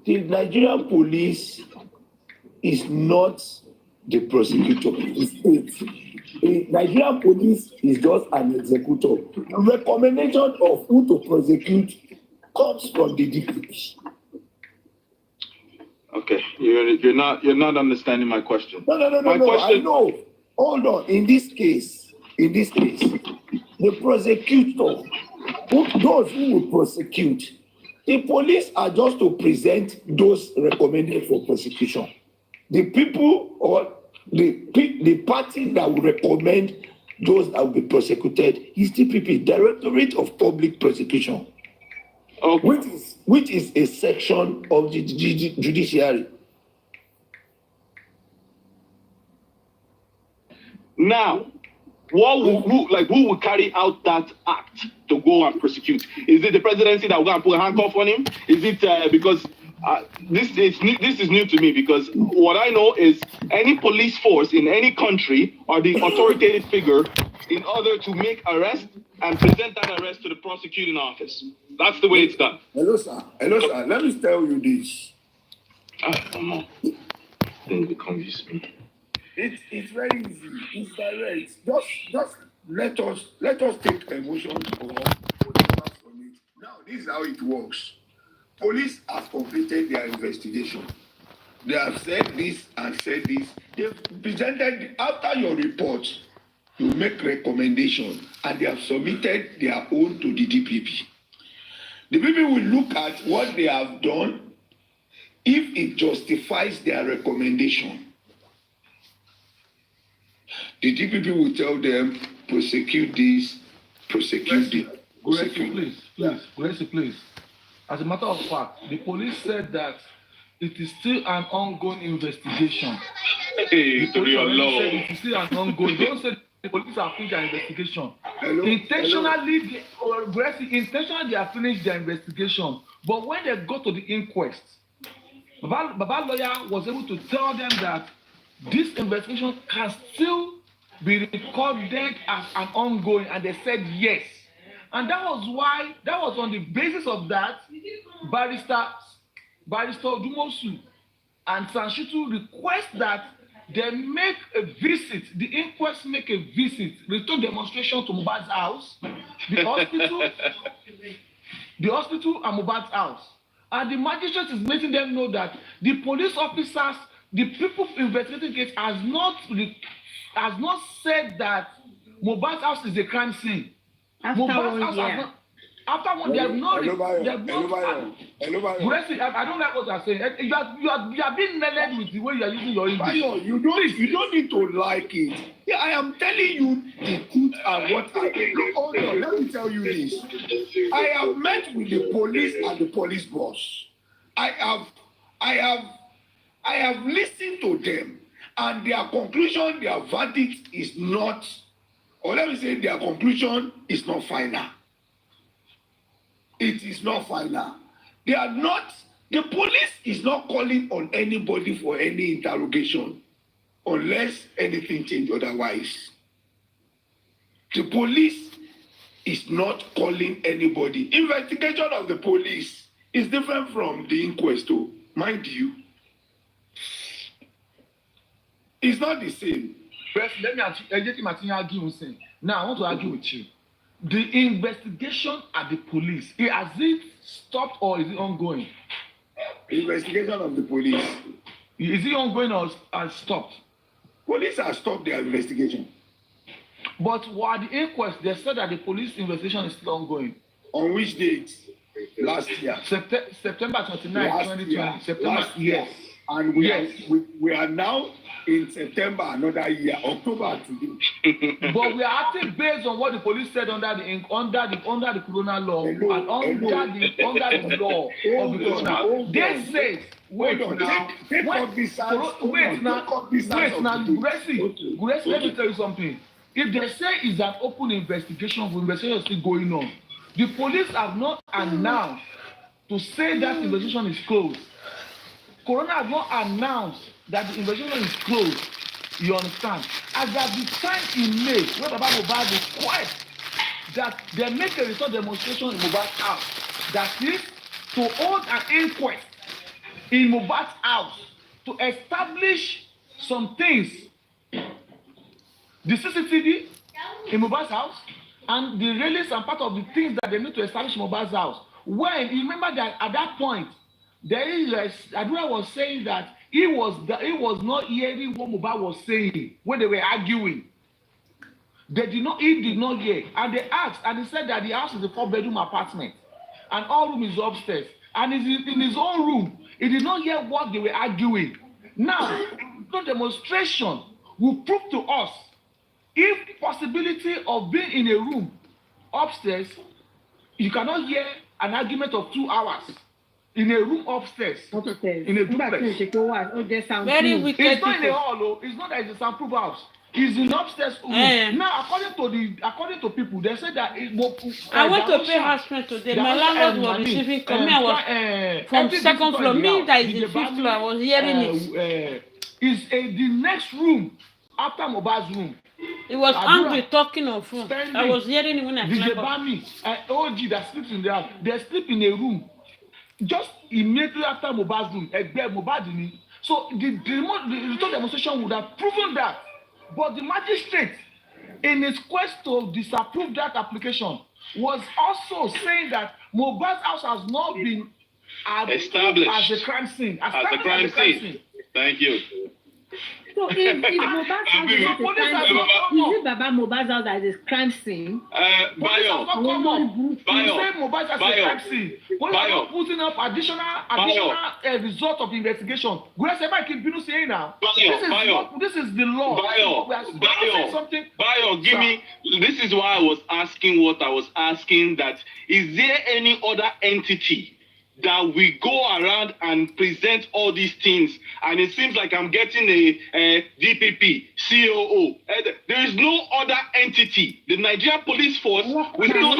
the Nigerian police is not the prosecutor. The Nigerian police is just an executor. The recommendation of who to prosecute comes from the DPP. Okay, you're not understanding my question. No. I know. Hold on. In this case, the prosecutor, those who will prosecute, the police are just to present those recommended for prosecution. The people or the party that will recommend those that will be prosecuted is DPP, Directorate of Public Prosecution, which is a section of the judiciary. Now, who will carry out that act to go and prosecute? Is it the presidency that will go and put a handcuff on him? Is it because this is new to me, because what I know is any police force in any country are the authoritative figure in order to make arrest and present that arrest to the prosecuting office. That's the way it's done. Hello, sir. Let me tell you this. Don't convince me. It's very easy. It's direct. Just let us take emotions or whatever from it. Now, this is how it works. Police have completed their investigation. They have said this and said this. They've presented, after your report, you make recommendation, and they have submitted their own to the DPP. The people will look at what they have done, if it justifies their recommendation. The DPP will tell them, prosecute this, prosecute this. Please. As a matter of fact, the police said that it is still an ongoing investigation. Hey, the police already said it is still an ongoing. Don't say the police have finished their investigation. Intentionally, they have finished their investigation. But when they got to the inquest, Baba lawyer was able to tell them that this investigation can still be recorded as an ongoing, and they said yes. And that was on the basis of that, Barrister Dumosu and Sanshitu request that they make a visit, the inquest make a visit, return demonstration to Mohbad's house, the hospital and Mohbad's house. And the magistrate is making them know that the police officers, the people investigating the case has not said that Mohbad's house is a crime scene. After one year. After one, they have not. I don't like what you are saying. You are being meddled with the way you are using your English. You don't need to like it. Yeah, I am telling you the truth and what I do. Hold on, let me tell you this. I have met with the police and the police boss. I have listened to them, and their conclusion, their verdict is not, or let me say, their conclusion is not final. It is not final. They are not, the police is not calling on anybody for any interrogation unless anything changes otherwise. The police is not calling anybody. Investigation of the police is different from the inquest, too, mind you. It's not the same. Let me argue with you. Now, I want to argue with you. The investigation at the police, has it stopped or is it ongoing? Investigation of the police. Is it ongoing or has stopped? Police have stopped their investigation. But while the inquest, they said that the police investigation is still ongoing. On which date? Last year. September 29, 2020. September, yes. And we are now in September another year, October today. But we are acting based on what the police said under the corona law and under the law of the corona. They said, wait now, Gracie, let me tell you something. If they say it's an open investigation, the investigation is still going on. The police have not announced to say that investigation is closed. Corona has not announced that the investigation is closed. You understand? As at the time in May, when Baba Mohbad requests that they make a return demonstration in Mohbad's house, that is to hold an inquest in Mohbad's house to establish some things. The CCTV in Mohbad's house and the release and part of the things that they need to establish in Mohbad's house. When you remember that at that point, Adura was saying that he was not hearing what Mohbad was saying when they were arguing. He did not hear. And they asked, and he said that the house is a 4-bedroom apartment. And all room is upstairs. And in his own room, he did not hear what they were arguing. Now, the demonstration will prove to us if possibility of being in a room upstairs, you cannot hear an argument of 2 hours. In a room upstairs, in a duplex. Very wicked. It's not in a hall, it's not that it's a soundproof house. is in upstairs room. Now, according to people, they said that I went to pay house rent today. My landlord was receiving from me. I was from second floor. Me that is the fifth floor. I was hearing it. Is the next room after Mohbad's room. He was angry talking on phone. I was hearing it when I DJ slept. Bami, OG that sleeps in the house, they sleep in a room just immediately after Mohbad's room. So the return demonstration would have proven that, but the magistrate, in his quest to disapprove that application, was also saying that Mohbad's house has not been established as a crime scene. As a crime scene. Thank you. So if Mohbad's house is a crime scene, is it Baba Mohbad's house that is a crime scene? Bayo. Mohbad's house is a crime scene. What are putting up additional result of investigation? Saying now. This is the law. Bayo, give me. This is why I was asking what I was asking. That is there any other entity that we go around and present all these things, and it seems like I'm getting a DPP, COO. There is no other entity. The Nigerian police force, they still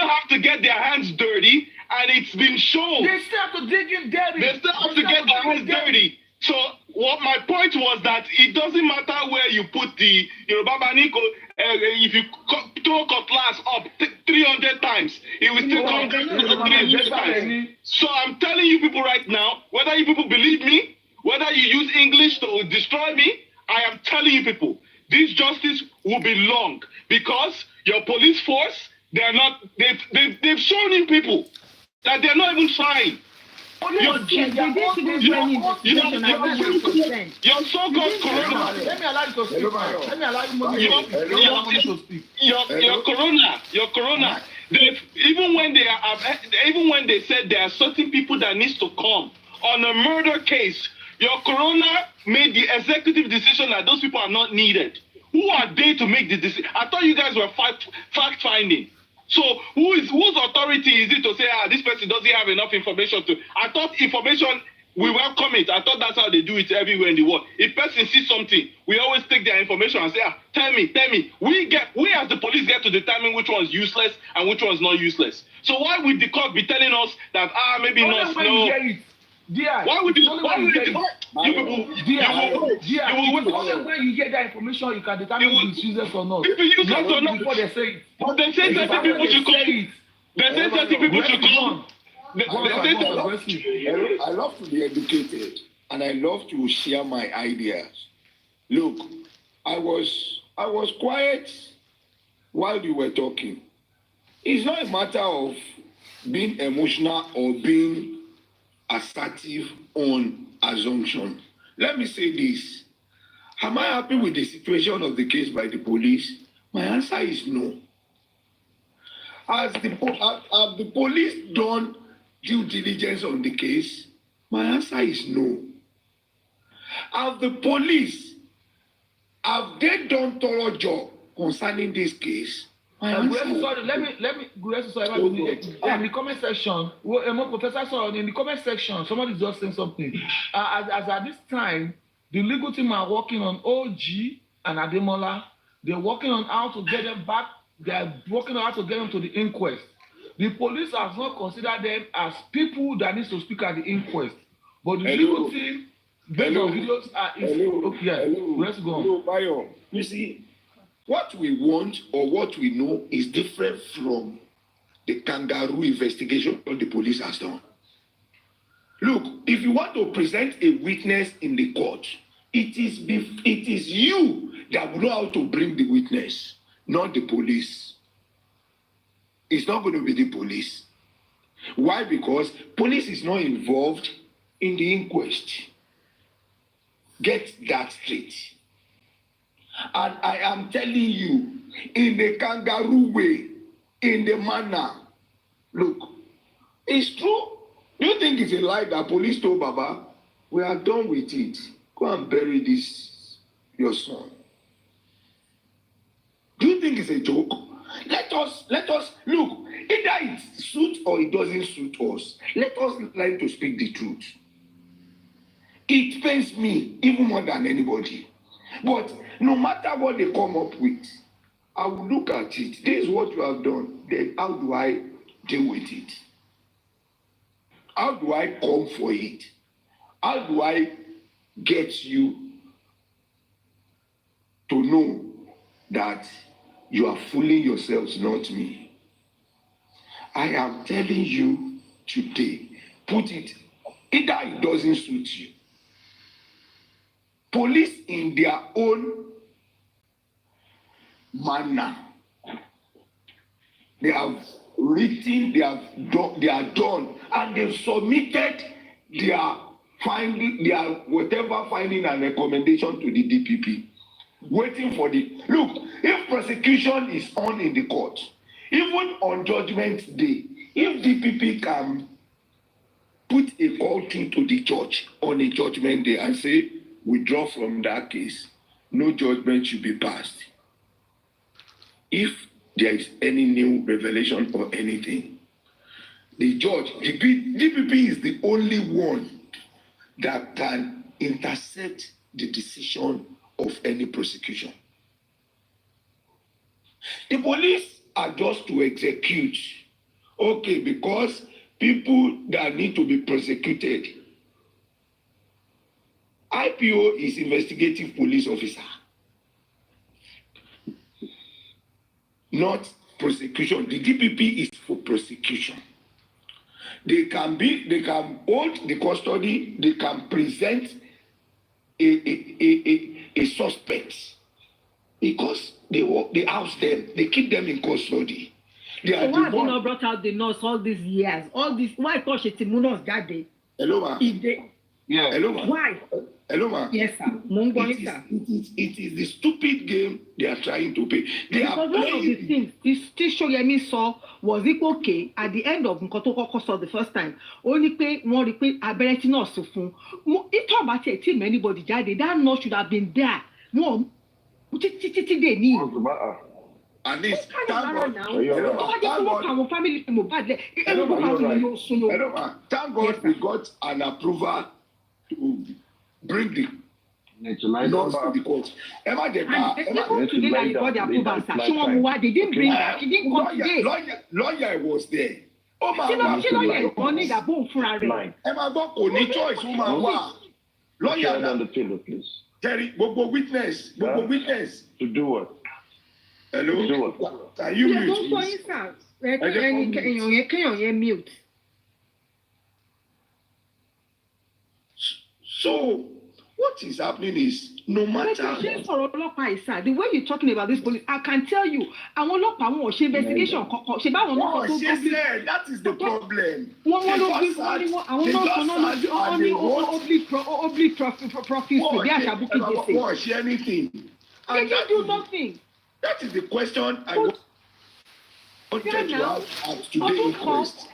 have to get their hands dirty, and it's been shown. They still have to dig in dirty. They still have to get their hands dirty. So what my point was that it doesn't matter where you put the Yoruba Baniko, if you throw cutlass up 300 times, it will still come 300 times. So I'm telling you people right now, whether you people believe me, whether you use English to destroy me, I am telling you people, this justice will be long because your police force, they've shown you people that they're not even trying. Your so-called corona. Let me allow you to speak. Your corona. Even when they said there are certain people that needs to come on a murder case, your corona made the executive decision that those people are not needed. Who are they to make the decision? I thought you guys were fact finding. So whose authority is it to say, this person doesn't have enough information to? I thought information, we welcome it. I thought that's how they do it everywhere in the world. If person sees something, we always take their information and say, tell me. We as the police get to determine which one's useless and which one's not useless. So why would the court be telling us that, maybe not, no. Why would you only when you get that information, you can determine if it's useless or not. If you use that or not, before they say it. But they say 30 people should come. They say 30 people should come. I love to be educated and I love to share my ideas. Look, I was quiet while you were talking. It's not a matter of being emotional or being assertive on assumption. Let me say this. Am I happy with the situation of the case by the police? My answer is no. Have the police done due diligence on the case? My answer is no. Have the police, have they done thorough job concerning this case? Let me in the comment section, in the comment section, somebody just saying something. As at this time, the legal team are working on OG and Ademola. They're working on how to get them back. They're working on how to get them to the inquest. The police have not considered them as people that need to speak at the inquest. But the legal team, based on videos, let's go on. Hello, Bayo. You see, what we want or what we know is different from the kangaroo investigation that the police has done. Look, if you want to present a witness in the court, it is you that will know how to bring the witness, not the police. It's not going to be the police. Why? Because police is not involved in the inquest. Get that straight. And I am telling you, in the kangaroo way, in the manner, look, it's true. You think it's a lie that police told Baba? We are done with it. Go and bury your son. Do you think it's a joke? Let us look. Either it suits or it doesn't suit us. Let us learn to speak the truth. It pains me even more than anybody But no matter what they come up with, I will look at it. This is what you have done. Then how do I deal with it? How do I come for it? How do I get you to know that you are fooling yourselves, not me? I am telling you today, put it, either it doesn't suit you. Police in their own manner, they have written, they are done, and they've submitted their finding, their whatever finding and recommendation to the DPP, waiting for the look. If prosecution is on in the court, even on judgment day, if DPP can put a call through to the judge on a judgment day and say, withdraw from that case, no judgment should be passed. If there is any new revelation or anything, the judge, the DPP is the only one that can intercept the decision of any prosecution. The police are just to execute. Okay, because people that need to be prosecuted, IPO is investigative police officer, not prosecution. The DPP is for prosecution. They can hold the custody, they can present a suspect because they house them, they keep them in custody. So why have you not brought out the nurse all these years? All this, why touch it in that day? Hello, ma. Yeah. Hello, ma. Why? Hello, ma. Yes, sir. It is the stupid game they are trying to play. Because one of the things this Shoyemi saw was it okay at the end of Nkotoko saw the first time. Only pay one repeat ability not so fun. It talk about a team anybody jade. That nurse should have been there. No, they need. And this thank God. Thank God we got an approval to bring the laws to the court. They didn't bring that. She didn't come today. Lawyer was there. Oh my God. Emma Bob only choice. Oh my God. Lawyer on the table, please. Terry, witness. Witness. To do what? Hello? Do what? Are you mute? So, what is happening is, no matter the way you're talking about this police, I can tell you, I want to investigation. That is the problem. Anything. They didn't do nothing. That is the question I wanted to ask at today's request.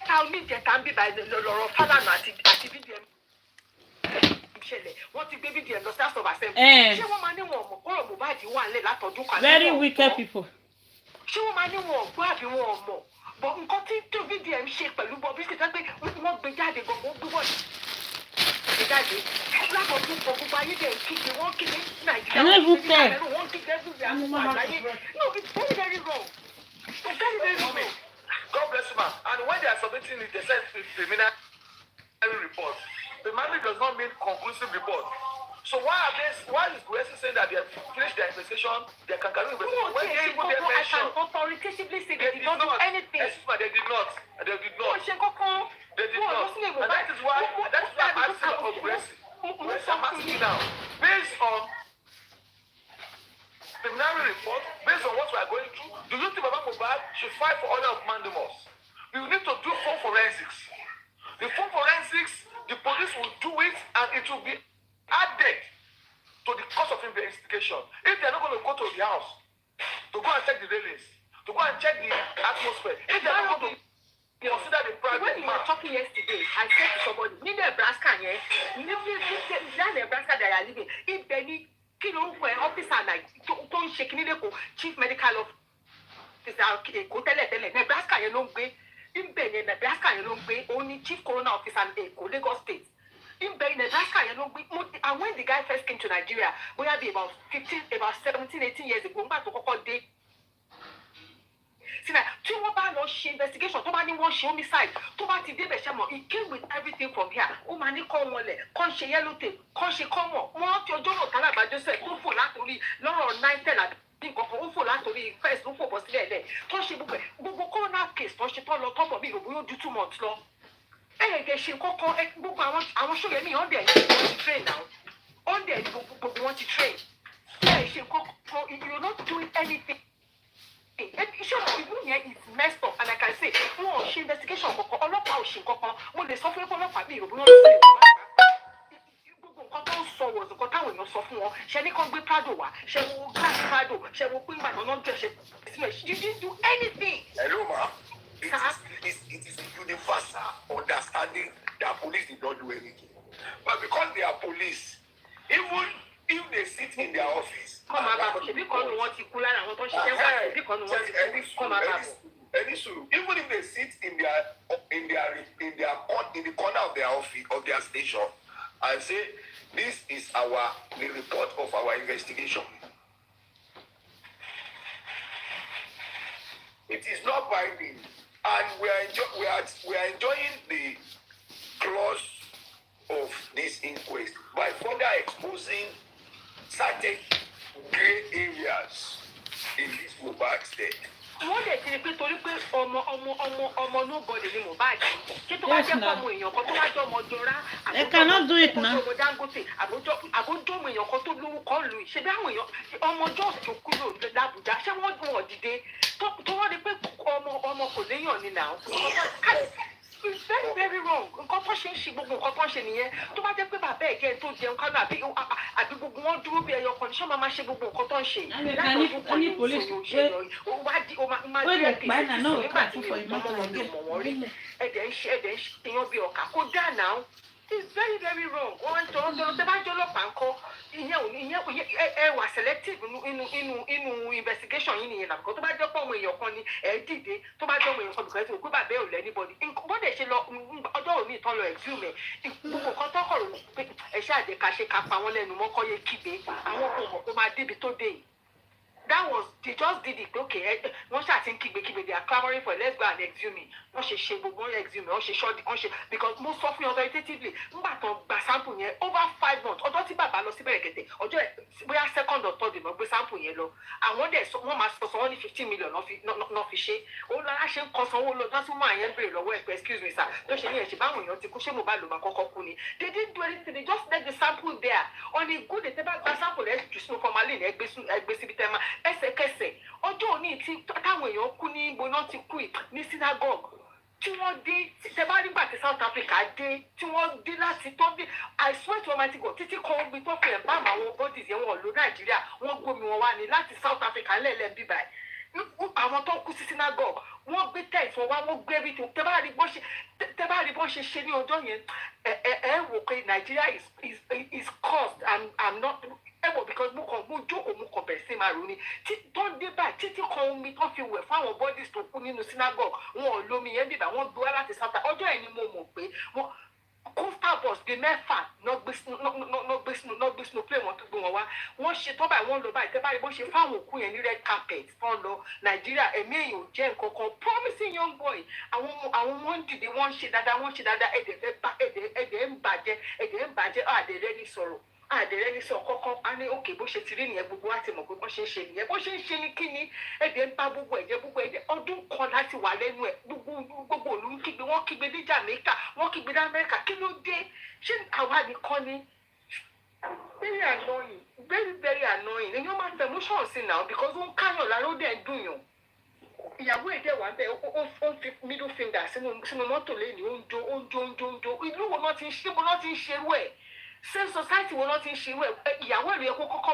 I'll meet the Tambi by the Loro Falano at BDM. What if baby the stars of assembly? Very wicked people. She will money more, grab you more. But in cutting to BDM shape, but you will be what the daddy go what. The daddy, black or blue for buy you keep the one killing night. I don't want to get no, it's very wrong. It's very wrong. God bless you, man. And when they are submitting it, they send preliminary report. Preliminary does not mean conclusive report. So why is Gracie saying that they have finished their investigation, their kangaroo investigation? When they even their mention, I can authoritatively say they did not do anything. They did not. They did not. They did not. And that is why I'm asking for Gracie. I'm asking now, based on preliminary report, based on what we are going through, do you think Baba Mohbad should fight for order of mandamus? We will need to do full forensics. The full forensics, the police will do it and it will be added to the cost of investigation. If they are not going to go to the house to go and check the railings, to go and check the atmosphere, if they are not going to consider the private when you were talking yesterday, I said to somebody, Nebraska, Nebraska that are living, if any officer like don't shake chief medical officer, Nebraska, In Nebraska, you know, only chief corona officer in Lagos State. In Nebraska, you know, and when the guy first came to Nigeria, we had about 17, 18 years ago, back to Koko Day. See, like, two more investigation, two more homicide, two more today, he came with everything from here. Oh, man, come on, come she yellow tape, come she come on. More to your job, Calaba just said, go for that, Laura 910. Ó fò látòrí first ló fò bọ́ sílẹ̀ lẹ̀ tó ṣe gbogbo corona case tó ṣe tó lọ tọ́pọ̀ bí ìròbó yóò ju 2 months lọ. Ẹ̀ẹ́dẹ̀ ṣe kọ́kọ́ gbogbo àwọn ṣóyẹ mi ọ̀dẹ̀ ní wọ́n ti train now ọ̀dẹ̀ ní gbogbo wọ́n ti train. Ẹ̀ ṣe kọ́kọ́ you're not doing anything. Iṣẹ́ ìlú yẹn is messed up and I can say wọn ò ṣe investigation kankan ọlọ́pàá ò ṣe kankan mo lè sọ fún yín pé ọlọ́pàá bí ìròbó yóò lọ sí ìròbó nǹkan tó ń sọ wọ̀ nǹkan táwọn èèyàn sọ fún wọn ṣe ní kán gbé Prado wá ṣe wo glass Prado ṣe wo pé ìgbà náà jẹ ṣe sílẹ̀ you didn't do anything. Hello ma, it is universal understanding that police did not do anything but because they are police even if they sit in their office. kọ́ máa bá bọ̀ ṣèbí kan ni wọ́n ti kú lára àwọn tó ń ṣiṣẹ́ wá ṣèbí kan ni wọ́n ti kú kọ́ máa bá bọ̀. Even if they sit in the corner of their office of their station and say this is the report of our investigation. It is not binding, and we are enjoying the close of this inquest by further exposing certain gray areas in this Mohbad state. Wọ́n dẹ̀ ti rí pé torí pé ọmọ nobody ni Mohbad ṣé tó bá jẹ́ pọ̀ ọmọ èèyàn kan tó bá jẹ́ ọmọ jọra àbójọ́ ọmọ Dangote àbójọ́ ọmọ èèyàn kan tó lórúkọ lù ṣe bí àwọn èèyàn ọmọ jọ́ọ̀sì tó kúrò l'Àbújá ṣé wọ́n dùn ọ̀ dìde tó wọ́n rí pé ọmọ kò léèyàn ni nà it's very very wrong nǹkan tó ṣe ń ṣe gbogbo nǹkan tó ń ṣe nìyẹn tó bá jẹ́ pé bàbá ẹ̀jẹ̀ tó jẹun kánú àbí gbogbo wọn dúró bí ẹyọ kan ní ṣé máa ṣe gbogbo nǹkan tó ń ṣe látọ̀jú kan ní ìṣòro ṣe ó máa jẹ́ ẹ̀kẹ́ nígbà tí ọmọ wọn lè mọ̀ wọ́n rí ẹ̀dẹ̀ ń ṣe yan bí ọkà kó dà náà it's very very wrong wọ́n ń tọ́ tẹ́ bá jẹ́ ọlọ́pàá ńkọ́ ìyẹn wà selective inú investigation yìí nìyẹn nàbùkọ́ tó bá jẹ́ pọ̀ ọmọ èèyàn kan ni dìde tó bá jẹ́ ọmọ èèyàn kan bìkọ́ ẹ̀sìn pé bàbá ẹ̀ ò lẹ́ anybody bọ́dẹ̀ ṣe lọ ọjọ́ òní ìtàn lọ exhume gbogbo nǹkan tó kọ̀rọ̀ pé ẹ̀ṣẹ́ àdékàṣe ká pa wọ́n lẹ́nu mọ́kọ́yé kígbe àwọn kò mọ̀ kó máa débi tó dé yìí. That was they just did it okay wọ́n ṣàtì ń kígbe they are clamoring for let's go and exhume wọ́n ṣe gbogbo wọ́n exhume wọ́n ṣe ṣọ́ọ̀dì wọ́n ṣe because mo sọ fún yín authoritatively nígbà tó gba sample yẹn over 5 months ọjọ́ tí bàbá lọ sí Bẹ̀rẹ̀kẹ̀tẹ̀ ọjọ́ bóyá 2nd or 3rd lọ gbé sample yẹn lọ àwọn dẹ̀ wọ́n máa sọ wọ́n ní 15 million náà fi ṣe òun lára ṣe ń kọ sanwó lọ tó tún mọ àyẹn béèrè lọ́wọ́ ẹ̀pẹ́ excuse me sir tó ṣe ní ẹ̀ṣẹ̀ báwọn èèyàn ti kú ṣé mo bá lò máa kọ́kọ́ kú ni they didn't do anything they just let the sample there on a good day tẹ́ bá gba sample ẹ̀ jù sínú formalin ẹgbẹ́ síbi tẹ́ máa ẹsẹ̀kẹsẹ̀ ọjọ́ òní tí táwọn èèyàn kú ní ibo náà ti kú ní synagogue tí wọ́n dé tẹ́bá nígbà tí South Africa dé tí wọ́n dé láti tó dé I swear to Almighty God títí kan omi tó fi ẹ̀ bá àwọn bodies yẹn wọ́n lò Nàìjíríà wọ́n gbómi wọn wá ní láti South Africa lẹ́lẹ́ bíbá àwọn tó kú sí synagogue wọ́n gbé tent wọn wá wọ́n gbé everything tẹ́bá rí bọ́n ṣe ṣe ní ọjọ́ yẹn ẹ wò pé Nigeria is caused and I'm not because mo jókòó mo kàn bẹ̀rẹ̀ sí máa rò ní tó ń dé báyìí títí kan omi tó fi wẹ̀ fún àwọn bodies tó kú nínú synagogue wọn ò lómi yẹn bíbá wọn gbé wá láti South Africa ọjọ́ yẹn ni mo mọ̀ pé coastal bus bíi mẹ́fà náà gbé sínú plane wọn tó gbé wọn wá wọ́n ṣe tán báyìí wọ́n lọ báyìí tẹ́ báyìí bó ṣe fáwọn òkú yẹn ní red carpet tán lọ Nàìjíríà ẹ̀mí èèyàn ò jẹ́ nǹkan kan promising young boy àwọn wọn ń dìde wọ́n ń ṣe dáadáa ẹ̀dẹ̀ ń bàjẹ́ àdẹ̀rẹ́ ní sọ̀rọ̀ àdẹ̀rẹ́ ní sọ kọ́kọ́ á ní òkè bó ṣe ti rí nìyẹn gbogbo wa ti mọ̀ pé bó ṣe ń ṣe nìyẹn bó ṣe ń ṣe ní kíni ẹ̀dẹ̀ ń bá gbogbo ẹ̀dẹ̀ ọdún kan láti wà lẹ́nu ẹ̀ gbogbo òlu ń kígbe wọ́n kígbe ní Jamaica wọ́n kígbe ní America kí ló dé ṣé àwa nìkan ni very annoying very very annoying èyí wọ́n máa fẹ́ emotion sí now because ó ń káyàn lára ó dẹ̀ ń dùn yàn ìyàwó èdè wà bẹ́ẹ̀ ó ń fi middle finger sínú mọ́tò lẹ́yìn ó ń jó ìlú wo náà ti ń ṣerú ẹ̀ same society wo náà ti ń ṣerú ẹ̀ ìyàwó èrè ẹ̀kọ́ kọ́kọ́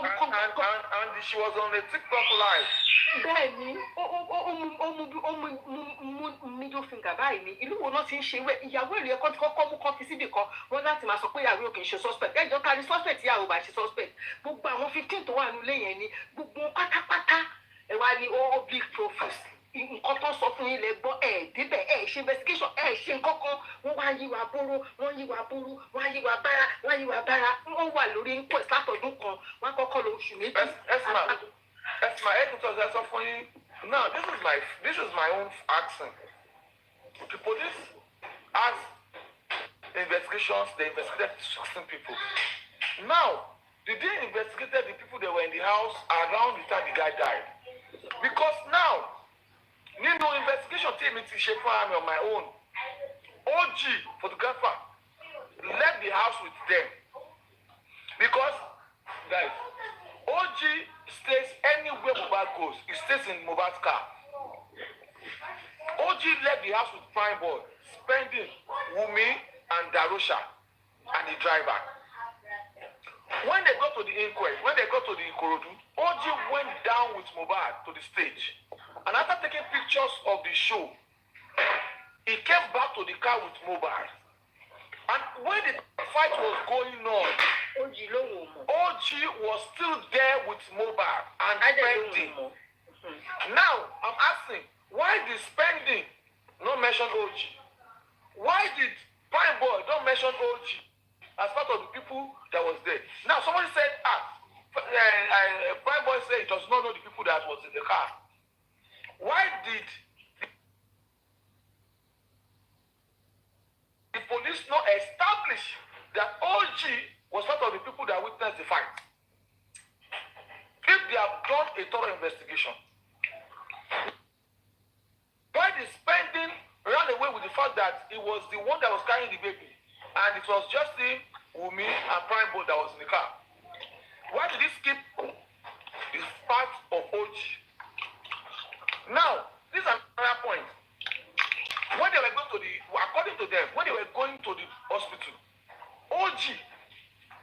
and she was on a TikTok live. bẹ́ẹ̀ni ó mú middle finger báyìí ni ìlú wo náà ti ń ṣerú ẹ̀ ìyàwó èrè ẹ̀kọ́ ti kọ́kọ́ mú kọ́fí síbì kan wọ́n láti máa sọ pé ìyàwó òkè ń ṣe suspect ẹ̀jọ̀ ká ní suspect ìyàwó bá ṣe suspect gbogbo àwọn 15 tó wà nílé yẹn ni gbogbo pátápátá ẹ̀ wá ní ó big profile nǹkan tó sọ fún yín lẹ gbọ́ débẹ̀ ṣe investigation ṣe nǹkan kan wọ́n wá yí wa bóró wọ́n yí wa bóró wọ́n yí wa bára wọ́n wà lórí inquest látọdún kan wọ́n kọ́kọ́ lọ oṣù méjì. Esma, sọ fún yín. Now, this is my own accent. The police has investigations. They investigated 16 people. Now, did they investigated the people that were in the house around the time the guy died? Because now, nínú investigation team ti ṣe fún on my own. OG photographer left the house with them because guys, OG stays anywhere Mohbad goes. He stays in Mohbad's car. OG left the house with Prime Boy, spending Wumi and Darosha and the driver. When they got to the inquest, when they got to the Ikorodu, OG went down with Mohbad to the stage. And after taking pictures of the show, he came back to the car with Mohbad. And when the fight was going on, OG was still there with Mohbad and spending. Now, I'm asking, why did spending not mention OG? Why did Prime Boy don't mention OG as part of the people that was there? Now, somebody said, Prime Boy said he does not know the people that was in the car. Why did the police not establish that OG was part of the people that witnessed the fight? If they have done a thorough investigation, why the spending ran away with the fact that it was the one that was carrying the baby and it was just him, Wumi, and Prime Boy that was in the car? Why did he skip the part of OG? Now, this is another point. When they were going to according to them, when they were going to the hospital, OG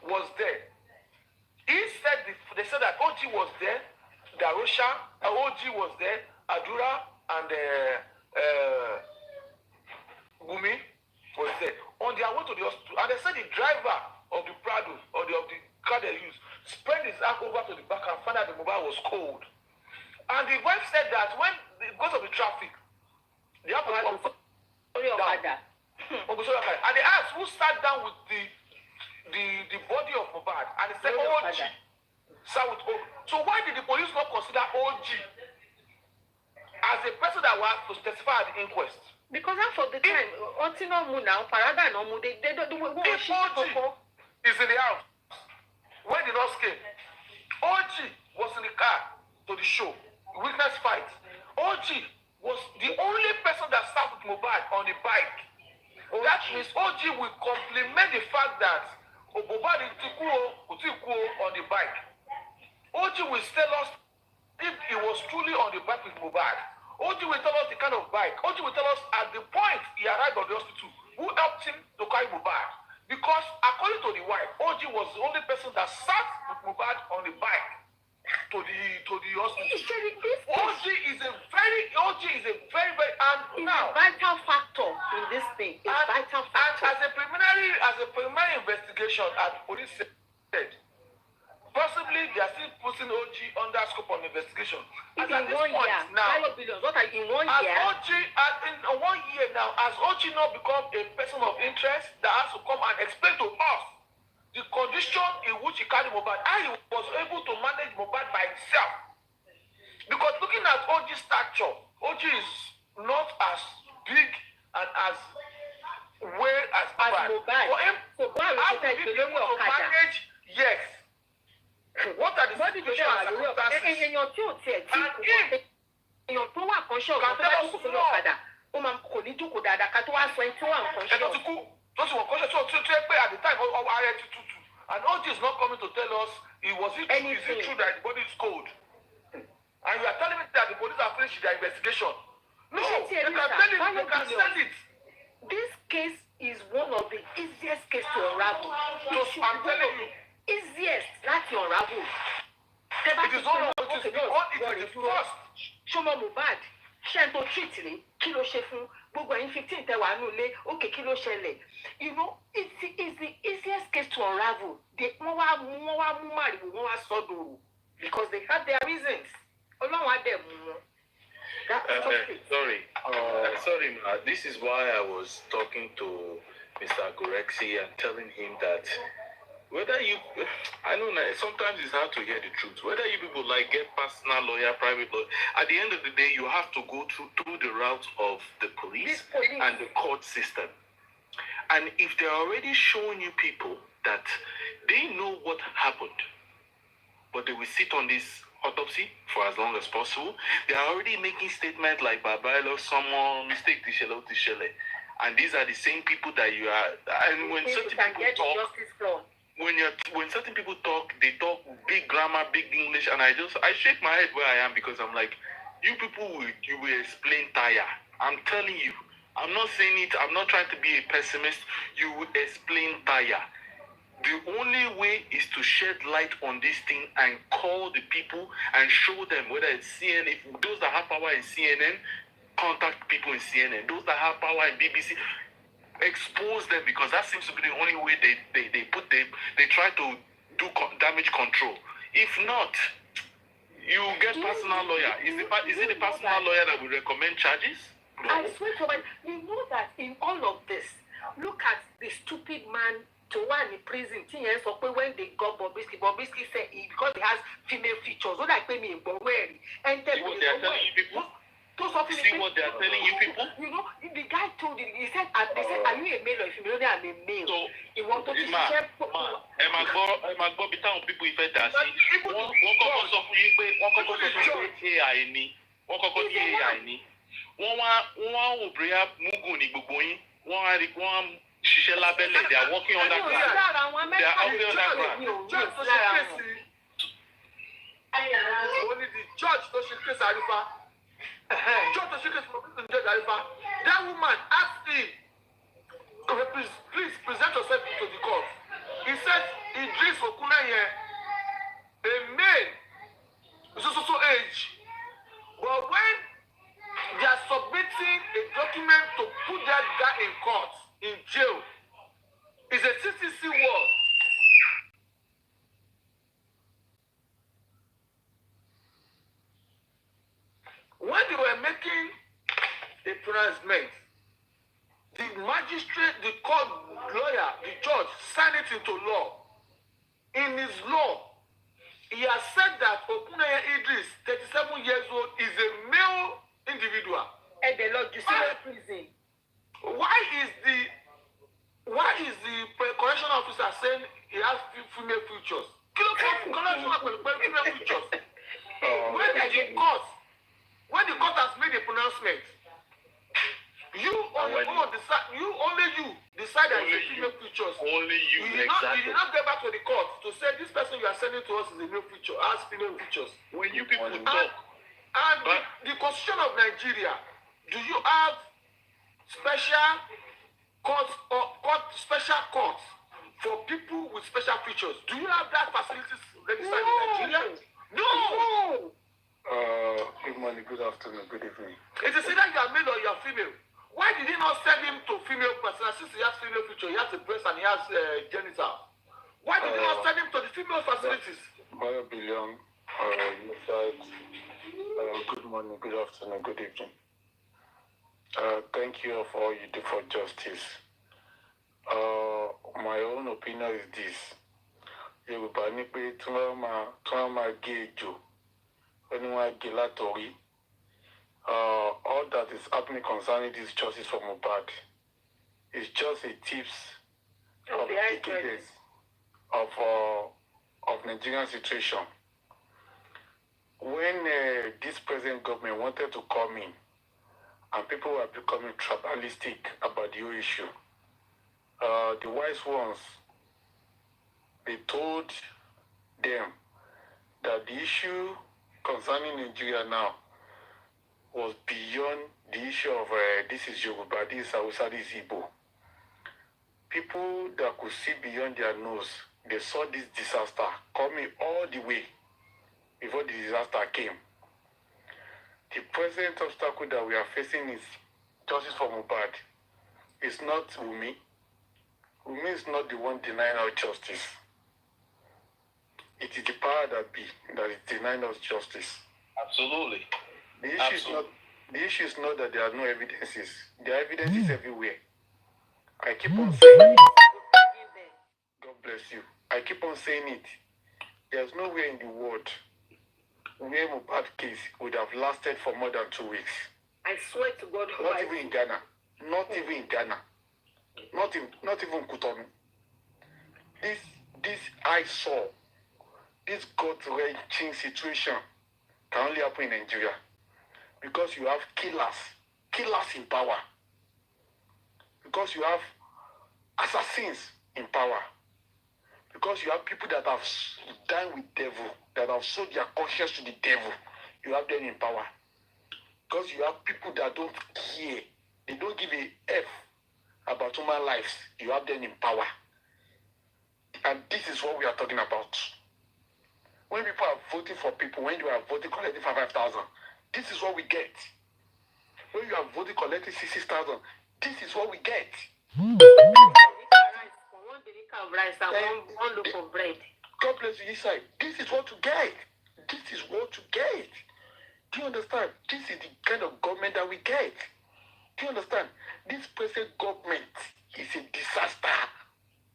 was there. They said that OG was there, Darosha, OG was there, Adura, and Gumi was there. On their way to the hospital, and they said the driver of the Prado, of the car they used, spread his arm over to the back and found out the mobile was cold. And the wife said that because of the traffic, they have to come down. And they asked who sat down with the body of Mohbad, and they said OG sat with OG. So why did the police not consider OG as a person that was to testify at the inquest? Because after the time, they don't do if OG is in the house when the nurse came, OG was in the car to the show, witness fight. OG was the only person that sat with Mohbad on the bike. That means OG will complement the fact that Mohbad is on the bike. OG will tell us if he was truly on the bike with Mohbad. OG will tell us the kind of bike. OG will tell us at the point he arrived at the hospital who helped him to carry Mohbad. Because according to the wife, OG was the only person that sat with Mohbad on the bike to the hospital. OG is a very and now vital factor in this thing. It's vital factor. And as a preliminary investigation, as the police said, possibly they are still putting OG under scope of investigation. As at this point now, what are in 1 year? In 1 year now, has OG not become a person of interest that has to come and explain to us the condition in which he carried Mohbad, how he was able to manage Mohbad by himself? Because looking at OG's stature, OG is not as big and as well as Mohbad. For him, how will he be able to manage? Yes. What are the situations and circumstances? And if èèyàn tó wà conscious ọ̀gá tó bá kú sínú ọ̀kadà ó máa kò ní jókòó dáadáa ká tó wá sọ ẹni tó wà conscious. ẹ̀tọ́ ti kú tó sì wọ̀ conscious tó tẹ́ pé at the time ọwọ́ ara ẹ̀ ti tutù and OG is not coming to tell us is it true that the body is cold and you are telling me that the police have finished their investigation. No, they can send it. This case is one of the easiest case to unravel. I'm telling you. Easiest láti unravel. It is one of the first. Ṣọmọ Mohbad ṣe ń tó treat ni kí ló ṣe fún gbogbo ẹ̀yin 15 tẹ wà nínú ilé òkè kí ló ṣẹlẹ̀. You know, it's the easiest case to unravel. Wọ́n wá mú màrìwò wọ́n wá sọ́dọ̀rọ̀ because they have their reasons. Ọlọ́run á dẹ̀ mú wọn. Sorry, ma. This is why I was talking to Mr. Gorexi and telling him that whether you, I know that sometimes it's hard to hear the truth. Whether you people like get personal lawyer, private lawyer, at the end of the day, you have to go through the route of the police and the court system. And if they're already showing you people that they know what happened, but they will sit on this autopsy for as long as possible, they are already making statements like Babailo, someone mistake Tishele, and these are the same people that you are. And when certain people talk, when certain people talk, they talk big grammar, big English, and I shake my head where I am because I'm like, you people you will explain tire. I'm telling you, I'm not saying it. I'm not trying to be a pessimist. You will explain tire. The only way is to shed light on this thing and call the people and show them whether it's CNN. If those that have power in CNN, contact people in CNN. Those that have power in BBC, expose them, because that seems to be the only way they try to do damage control. If not, you get personal lawyer. Is it the personal lawyer that will recommend charges? No. I swear to God, you know that in all of this, look at the stupid man to one in prison. So when they got Bobrisky said because he has female features, so like me in Boweri. And then what they are telling you people? See what they are telling you people? You know, the guy told him, they said, are you a male or a female? I'm a male. So, he wanted to share. Emma Bobby town people if that see. One couple of AI ni. One couple of AI ni. One Obrea Mugu ni Bugoyin. One Shisha Labelle. They are working on that ground. They are out there on that ground. Only the judge to showcase Arifa. Judge to showcase Judge Arifa. That woman asked him, please present yourself to the court. He said, Idris Okunaye, a male, so age. But when they are submitting a document to put that guy in court, in jail, it's a CCC word. When they were making a pronouncement, the magistrate, the court lawyer, the judge signed it into law. In his law, he has said that Okunaye Idris, 37 years old, is a male individual. And the Lord, you see that prison. Why is the correctional officer saying he has female features? Female features. When the court has made a pronouncement, you decide that it's female features. Only you, you did not get back to the court to say this person you are sending to us is a male feature, has female features. When you people talk. And the Constitution of Nigeria, do you have special courts special courts for people with special features? Do you have that facilities registered in Nigeria? No. Good morning, good afternoon, good evening. It is either you are male or you are female. Why did he not send him to female person? Since he has female feature, he has a breast and he has genital. Why did he not send him to the female facilities? Billion, good morning, good afternoon, good evening. Thank you for all you do for justice. My own opinion is this. Yorùbá ní pé tí wọ́n máa gé ejò, when wọ́n á gé látọ̀rí. All that is happening concerning this justice for Mohbad is just a tips of the decades of Nigerian situation. When this present government wanted to come in and people were becoming tribalistic about the whole issue, the wise ones, they told them that the issue concerning Nigeria now was beyond the issue of this is Yoruba, this is Hausa, this is Igbo. People that could see beyond their nose, they saw this disaster coming all the way before the disaster came. The present obstacle that we are facing is justice for Mohbad. It's not Wumi. Wumi is not the one denying our justice. It is the power that be that is denying us justice. Absolutely. The issue is not The issue is not that there are no evidences. There are evidences everywhere. I keep on saying it. God bless you. I keep on saying it. There's nowhere in the world where Mohbad case would have lasted for more than 2 weeks. I swear to God. Not even in Ghana. Not even in Ghana. Not even Cotonou. This I saw. This gut-wrenching situation can only happen in Nigeria because you have killers in power. Because you have assassins in power. Because you have people that have dined with devil, that have sold their conscience to the devil. You have them in power. Because you have people that don't care. They don't give a F about human lives. You have them in power. And this is what we are talking about. When people are voting for people, when you are voting collecting 5,000, this is what we get. When you are voting collecting 60,000, this is what we get. One rice and one loaf of bread. God bless you inside. This is what to get. This is what to get. Do you understand? This is the kind of government that we get. Do you understand? This present government is a disaster.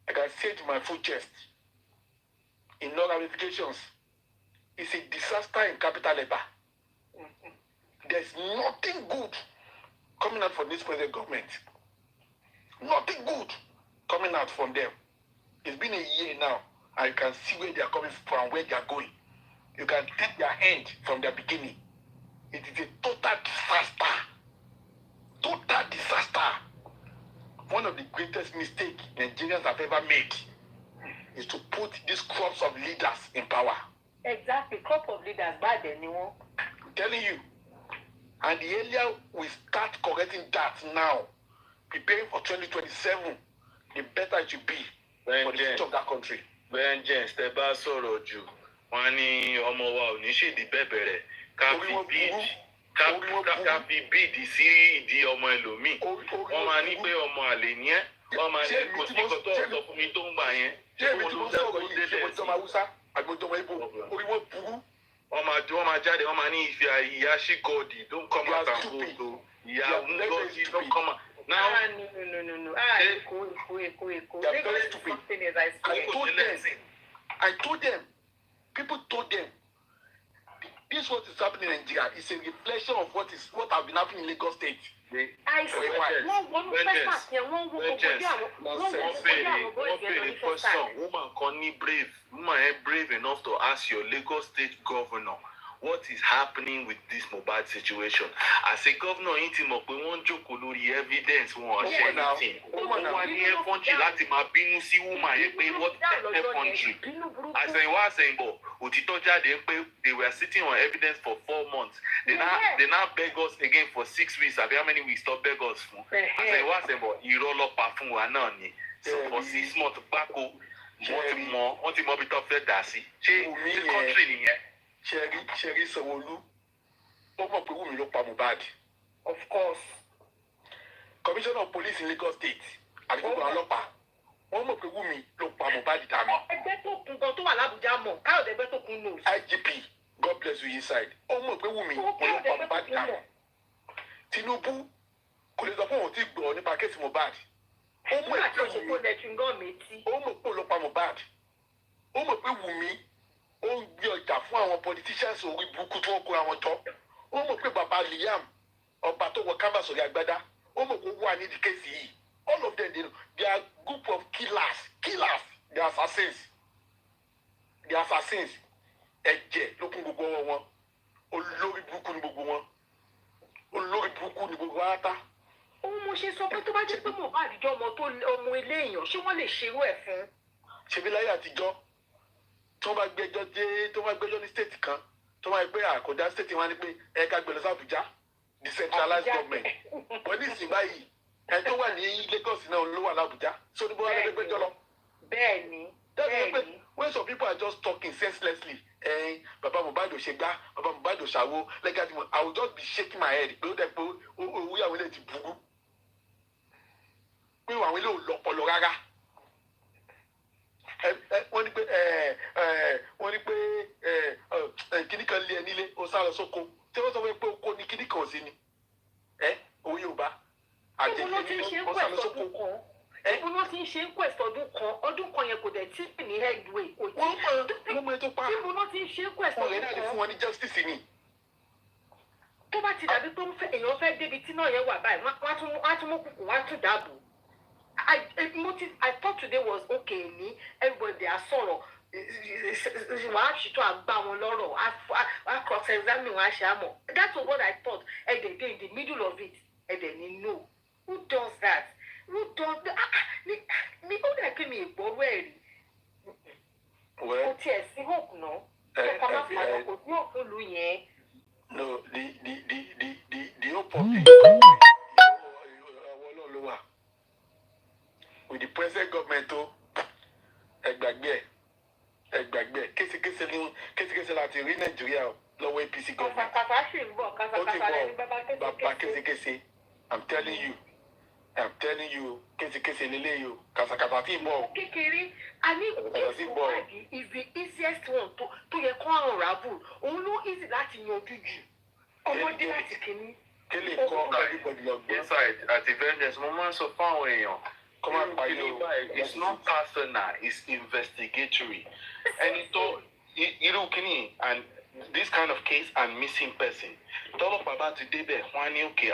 I can say it to my full chest. In no ramifications. It's a disaster in capital labor. There's nothing good coming out from this present government. Nothing good coming out from them. It's been a year now, and you can see where they are coming from, where they are going. You can take their hand from the beginning. It is a total disaster. Total disaster. One of the greatest mistakes Nigerians have ever made is to put these crops of leaders in power. Exactly, crop of leaders bad anyone. I'm telling you. And the earlier we start correcting that now, preparing for 2027, the better it will be for the future of that country. Vengeance, the bá sọ̀rọ̀ jù, wọ́n ní ọmọ wa ò ní ṣèdí bẹ̀bẹ̀rẹ̀, ká fi bíìdì sí ìdí ọmọ ẹlòmíì. Wọ́n máa ní pé ọmọ àlè ní ẹ́, wọ́n máa ní kò sí nǹkan tó sọ fún mi tó ń gbà yẹn. Ṣé èmi tí mo sọ̀rọ̀ yìí ṣé mo jọmọ Haúsá àgbẹ̀jọmọ Ibo orí wọn burú? Wọ́n máa jáde, wọ́n máa ní ìfẹ́ ìyá ṣígọ́ọ̀dì don't come out and vote o. Ìyá ngọ́ọ̀dì don't come out. Now, no. I told them, people told them, this what is happening in Nigeria is a reflection of what has been happening in Lagos State. I swear, wọ́n fèrè question, woman kan ní brave enough to ask your Lagos State governor what is happening with this Mohbad situation. As a governor, yín ti mọ̀ pé wọ́n jókòó lórí evidence wọn ṣe anything. Wọ́n wá ní air country láti máa bínú sí woman yẹn pé what air country. Àsẹ̀yìnwá àsẹ̀yìnbọ̀ òtítọ́ jáde pé they were sitting on evidence for 4 months. They now beg us again for 6 weeks. Àbí how many weeks tó beg us fún? Àsẹ̀yìnwá àsẹ̀yìnbọ̀ irọ́ lọ́pàá fún wa náà ni. So for 6 months gbáko wọ́n ti mọ bí tó fẹ́ dà sí. Ṣé country nìyẹn? Ṣẹ̀rí Sanwó-Olú ó mọ̀ pé Wùmí ló pa Mohbad. Of course. Commissioner of Police in Lagos State àti gbogbo àwọn ọlọ́pàá wọ́n mọ̀ pé Wùmí ló pa Mohbad dànù. Ẹgbẹ́ tó kun gan tó wà l'Abuja mọ̀ Káyọ̀dé ẹgbẹ́ tó kun nù. IGP God bless you inside ó mọ̀ pé Wùmí ló pa Mohbad dànù. Tinubu kò lè sọ fún òun tí gbọ́ nípa kéèsì Mohbad. Ó mọ̀ pé ló pa Mohbad. Ó mọ̀ pé Wùmí ó ń gbé ọjà fún àwọn politicians orí burúkú tí wọ́n kó àwọn jọ. Ó mọ̀ pé bàbá Liam ọba tó wọ canvas orí agbádá ó mọ̀ pé ó wà ní ìdíkẹ́sì yìí. All of them they are group of killers they are assassins ẹ̀jẹ̀ ló kún gbogbo wọn olórí burúkú ni gbogbo wọn olórí burúkú ni gbogbo wọn ta. Òun mo ṣe sọ pé tó bá jẹ́ pé Mohbad jọ ọmọ ilé èèyàn ṣé wọ́n lè ṣerú ẹ̀ fún. Ṣebí láyé àtijọ́ tó bá gbẹ́jọ́ ní state kan tó máa gbé àkọ́dá state wọn ni pé ẹ̀ka gbẹ̀lẹ̀ sí Àbújá decentralized government wọ́n ní ìsìn báyìí ẹ̀ tó wà ní Lagos náà ló wà l'Àbújá so ní bó wà lọ́dẹ́ gbẹ́jọ́ lọ. Bẹ́ẹ̀ni. When some people are just talking senselessly baba Mohbad ò ṣe gbá baba Mohbad ò ṣàwo lẹ́gàdì mọ́ I will just be shaking my head pé ó dẹ́ pé owó àwọn ilé ti burú pé àwọn ilé ò lọ́pọlọ rárá. Wọ́n ní pé kíní kan lé ẹ nílé ó sá lọ sóko tí wọ́n sọ pé oko ní kíní kan sí ni ń ṣe inquest ọdún kan. Ibo náà ti ń ṣe inquest ọdún kan yẹn kò dẹ̀ tí ní headway. Wọ́n mọ ètò pa. Ibo náà ti ń ṣe inquest ọdún kan. Wọ́n lè náà lè fún wọn ní justice ni. Tó bá ti dàbí pé èèyàn fẹ́ débi tí náà yẹn wà báyìí, wọ́n á tún mú kùkù, wọ́n á tún dáàbò. I thought today was okay ni everybody are sọ̀rọ̀. Wọ́n á ṣètò àgbà wọn lọ́rọ̀, á cross examine wọn á ṣe àmọ̀. That was what I thought. Ẹ̀dẹ̀ dé in the middle of it. Ẹ̀dẹ̀ ni no. Who does that? Who does that? Mi ó dẹ̀ kí mi ìgbọ́rú ẹ̀ rí. Kò tiẹ̀ sí hope náà. Kò má fà kò sí hope lu yẹn. No, the hope of the with the present government ẹgbàgbé késekése láti rí Nàìjíríà lọ́wọ́ APC government. Kàkàkà sì ń bọ̀, kàkàkà lẹ́ni bàbá késekése. I'm telling you, késekése lélẹ́yìí o, kàsàkàsà tí ń bọ̀. Kékeré, a ní ìwádìí is the easiest one tó yẹ kó àrùn ràbù. Òun ló easy láti yanjú jù. Ọmọdé láti kìíní. Kí lè kọ́ everybody lọ gbọ́. Inside at Avengers, mo máa ń sọ fáwọn èèyàn. It's not personal, it's investigatory. And so, and this kind of case and missing person. Talk about today, okay,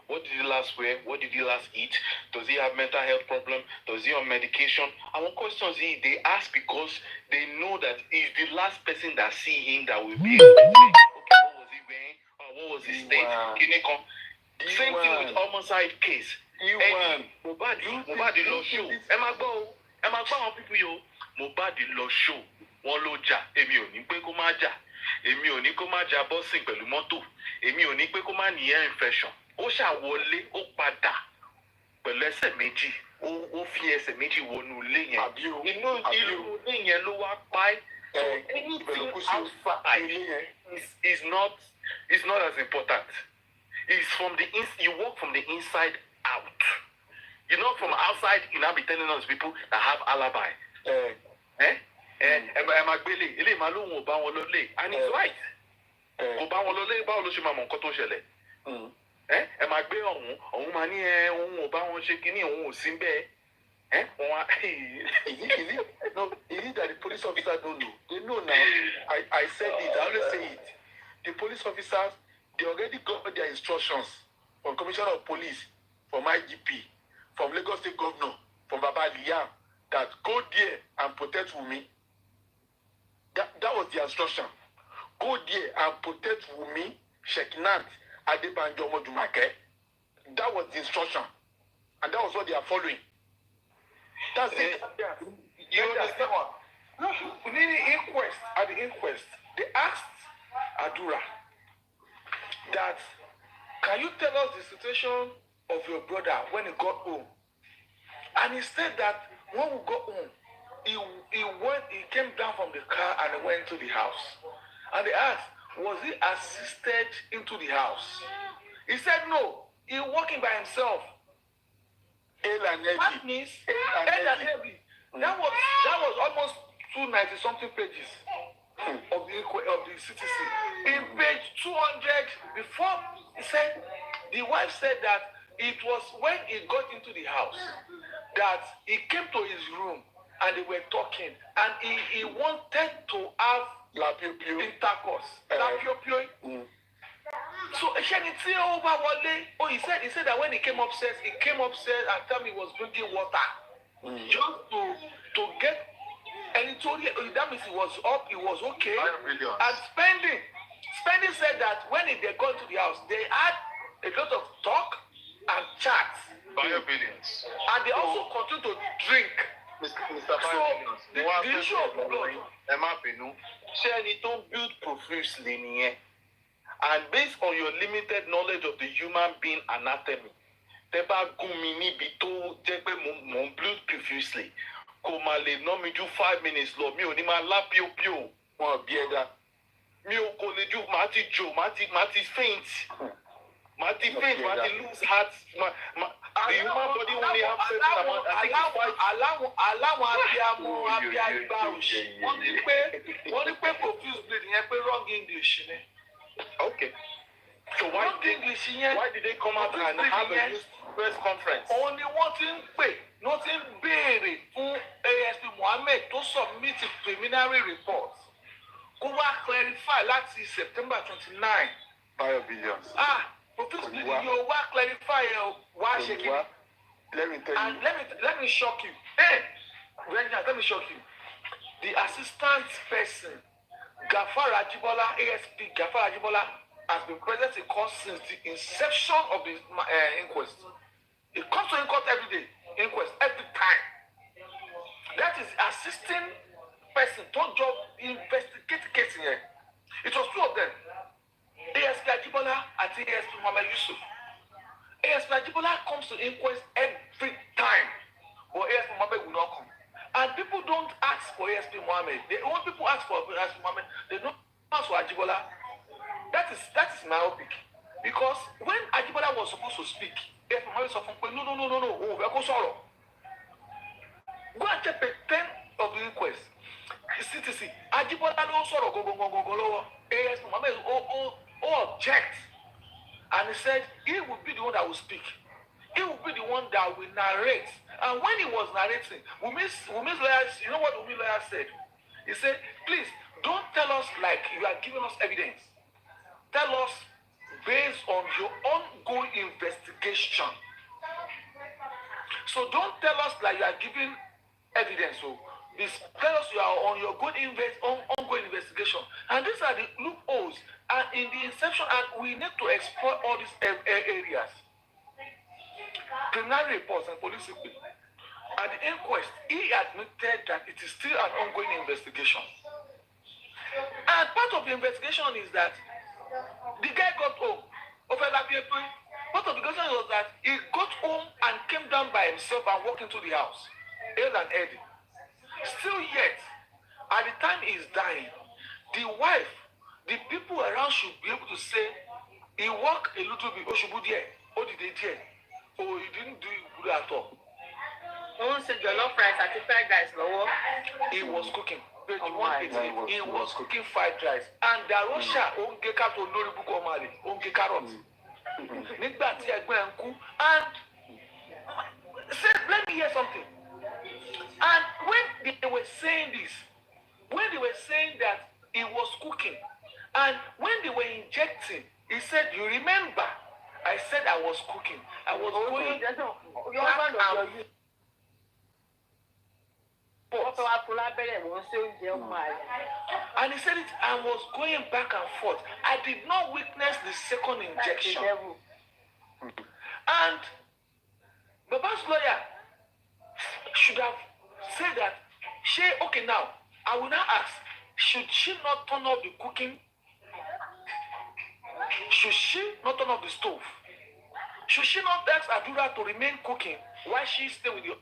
what did he last wear? What did he last eat? Does he have mental health problem? Does he on medication? Our questions they ask because they know that it's the last person that see him that will be able to say, okay, what was he wearing? What was his state? Same thing with homicide case. Mohbad lọ show. Ẹ máa gbọ́ àwọn pípú yìí o. Mohbad lọ show. Wọ́n ló jà. Èmi ò ní pé kó má jà. Èmi ò ní kó má jà bọ́sìn pẹ̀lú mọ́tò. Èmi ò ní pé kó má ní air infection. Ó ṣàwọlé, ó padà pẹ̀lú ẹsẹ̀ méjì. Ó fi ẹsẹ̀ méjì wọnú ilé yẹn. Inú ilé yẹn ló wá pa ẹ́. So anything outside is not as important. It's from the you work from the inside out. You know, from outside, you now be telling us people that have alibi. And he's right. No, is it that the police officers don't know? They know now. I said it, I always say it. The police officers, they already got their instructions from Commissioner of Police, from IGP, from Lagos State Governor, from Baba Liam, that go there and protect Wumi. That was the instruction. Go there and protect Wumi, Shekinat, Adebanjo Modumake. That was the instruction. And that was what they are following. That's it. You understand what? At the inquest, they asked Adura that, can you tell us the situation of your brother when he got home? And he said that when we got home, he came down from the car and he went to the house. And they asked, was he assisted into the house? He said no, he was walking by himself. That means that was almost 290 something pages of the CTC. In page 200, before he said, the wife said that it was when he got into the house that he came to his room and they were talking and he wanted to have intercourse. So he said that when he came upstairs and told me he was drinking water just to get, and he told you that means he was up, he was okay. And Spending said that when they got to the house, they had a lot of talk and chat. Biobillions. And they also continue to drink. Mr. So the issue of blood. Build profusely nìyẹn. And based on your limited knowledge of the human being anatomy, tẹ́ bá gún mi níbi tó jẹ́ pé mo bleed profusely. Kò máa lè ná mi ju 5 minutes lọ, mi ò ní máa lá píopíò wọn bí ẹ̀dá. Mi ò kò lè ju màá ti jò, màá ti faint. Màá ti lose heart. The human body only have certain amount. I think aláwọn abiyagba òṣì. Wọ́n ní pé profuse bleeding yẹn pé wrong English ni. Okay. So why did they come out and have a press conference. Òun ni wọ́n ti ń pè ní wọ́n ti ń béèrè fún ASP Mohammed tó submit preliminary report kó wá clarify láti September 29. Bio billions. Professor yóò wá clarify wá ṣe kí. Let me tell you. And let me shock you. Hey, Rangers, let me shock you. The assistant person, Gafar Ajibola, ASP Gafar Ajibola, has been present in court since the inception of the inquest. It comes to court every day, inquest, every time. That is assisting person, don't job investigate the case here. It was two of them, ASP Ajibola and ASP Mohammed Yusuf. ASP Ajibola comes to inquest every time, but ASP Mohammed will not come. And people don't ask for ASP Mohammed. When people ask for ASP Mohammed, they don't ask for Ajibola. That is myopic. Because when Ajibola was supposed to speak, ASP Mohammed said, no, go and check page 10 of the inquest. CTC, Ajibola no sorrow, go, ASP Mohammed object. And he said he would be the one that will speak. He will be the one that will narrate. And when he was narrating, Wumi's lawyers, you know what Wumi's lawyer said? He said, please, don't tell us like you are giving us evidence. Tell us based on your ongoing investigation. So don't tell us like you are giving evidence. So tell us you are on your ongoing investigation. And these are the loopholes. And in the inception, and we need to explore all these areas. Criminal reports and police report. At the inquest, he admitted that it is still an ongoing investigation. And part of the investigation is that the guy got home. Part of the investigation was that he got home and came down by himself and walked into the house. Ed and Eddie. Still yet, at the time he is dying, the wife, the people around should be able to say, he walked a little bit, oh, he didn't do good at all. He was cooking. Page 188. He was cooking fried rice. And the Russia carrots. And let me hear something. And when they were saying this, when they were saying that he was cooking, and when they were injecting, he said, you remember, I said I was cooking. I was going back and and he said it, I was going back and forth. I did not witness the second injection. And Baba's lawyer should have said that, okay, now, I will now ask, should she not turn off the cooking? Should she not turn off the stove? Should she not ask Adura to remain cooking while she stay with the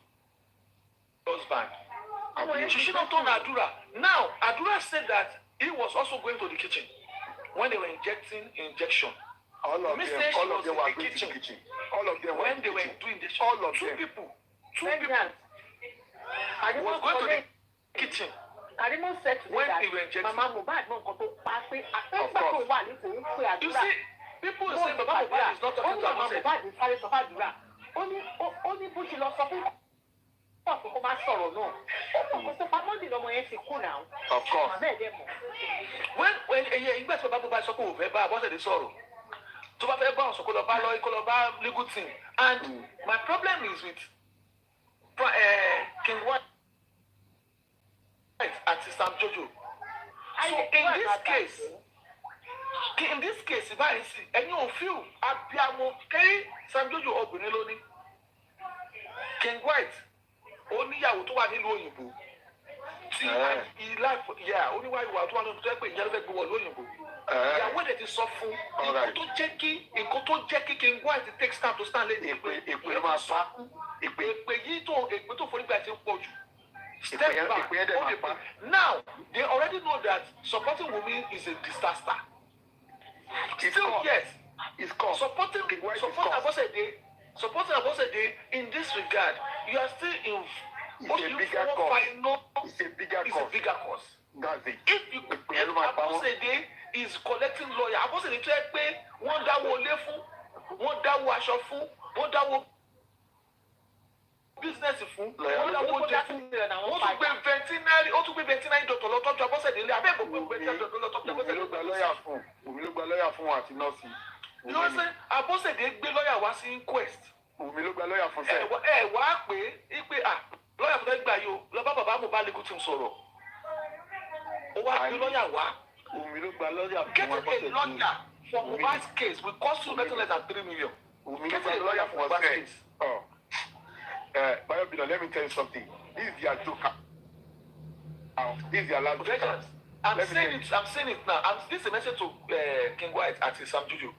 husband? Should she not turn Adura? Now, Adura said that he was also going to the kitchen when they were injecting injection. All of them were going to the kitchen. All of them when they were doing this. Two people was going to the kitchen. Karimo said to me that Mama Mohbad no nǹkan tó pa pé àtẹ́gbà tó wà ní kò ń pè àdúrà. You see, people say Mama Mohbad is not talking to Mama Mohbad is sáré sọ fún àdúrà. Ó ní bó ṣe lọ sọ fún ọ̀pọ̀ kó má sọ̀rọ̀ náà. Ó kàn kó pamọ́ ní lọ́mọ yẹn ti kú náà. Of course. Bẹ́ẹ̀ dẹ̀ mọ̀. When ìgbà tí Baba Mohbad sọ pé òun fẹ́ bá Abọ́sẹ̀dé sọ̀rọ̀, tó bá fẹ́ bá ọ̀sán kó lọ bá legal team. And my problem is with King White and Sister Jojo. So in this case, if I see, and you feel Abiamo, Sam Jojo Obuneloni, King White, only Yahutua Niloyinbu. See, he like, only why you are to undertake when you have to go Loyinbu. Yeah, when it is so full, you to check it, and go to check it, King White, it takes time to stand it. Step back. Now, they already know that supporting women is a disaster. Still, yes, supporting Abosede in this regard, you are still in. It's a bigger cause. That's it. If Abosede is collecting lawyer, Abosede check pay one dawo le fun, one dawo aṣọ fun, one dawo bísínẹ́sì fún wọ́n lọ́wọ́ jẹ fún ó tún gbé veterinary doctor lọ tọ́jú Abọ́sẹ̀dé ilé abẹ́ ìgbòho veterinary doctor lọ tọ́jú Abọ́sẹ̀dé. Wùmí ló gba lọ́ọ̀yà fún àti nọ́ọ̀sì. yóò ṣe Abọ́sẹ̀dé gbé lọ́ọ̀yà wá sí inquest. Wùmí ló gba lọ́ọ̀yà fún sẹ́ẹ̀. ẹ wá pé lọ́ọ̀yà fún gbà yìí o lọ bá bàbá Mohbad legal team sọ̀rọ̀ ó wá gbé lọ́ọ̀yà wá. Wùmí ló gba lọ́ọ̀yà fún getting a lawyer for Mohbad's case will cost you nothing less than 3 million. Getting a lawyer for Mohbad's case. Bayobino, let me tell you something. This is their joker. This is their last joker. I'm saying it now. This is a message to King White and Sam Juju.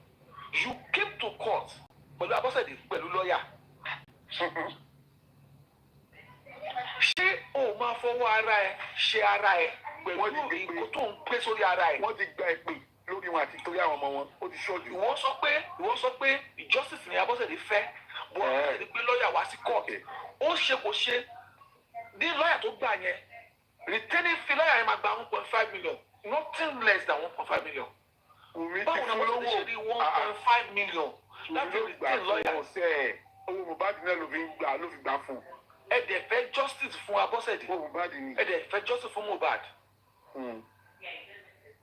You came to court, but you said pẹ̀lú lawyer. Ṣé o máa fọwọ́ ara ẹ ṣe ara ẹ pẹ̀lú ìkó tó ń gbé sórí ara ẹ? Wọ́n ti gba ìpè lórí wọn àti torí àwọn ọmọ wọn. Ó ti ṣọ́ọ̀jù. Ìwọ sọ pé justice ni Abọ́sẹ̀dé fẹ́. Bọ́n Abọ́sẹ̀dé gbé lọ́ọ̀yà wá sí court. Ó ṣe kò ṣe ní lọ́ọ̀yà tó gbà yẹn. Retaining fee lọ́ọ̀yà yẹn máa gba 1.5 million. Nothing less than 1.5 million. Báwo ni Abọ́sẹ̀dé ṣe rí 1.5 million? Láti retain lọ́ọ̀yà. Owó Mohbad náà ló fi gbà fún. Ẹ dẹ̀ fẹ́ justice fún Abọ́sẹ̀dé. Ẹ dẹ̀ fẹ́ justice fún Mohbad.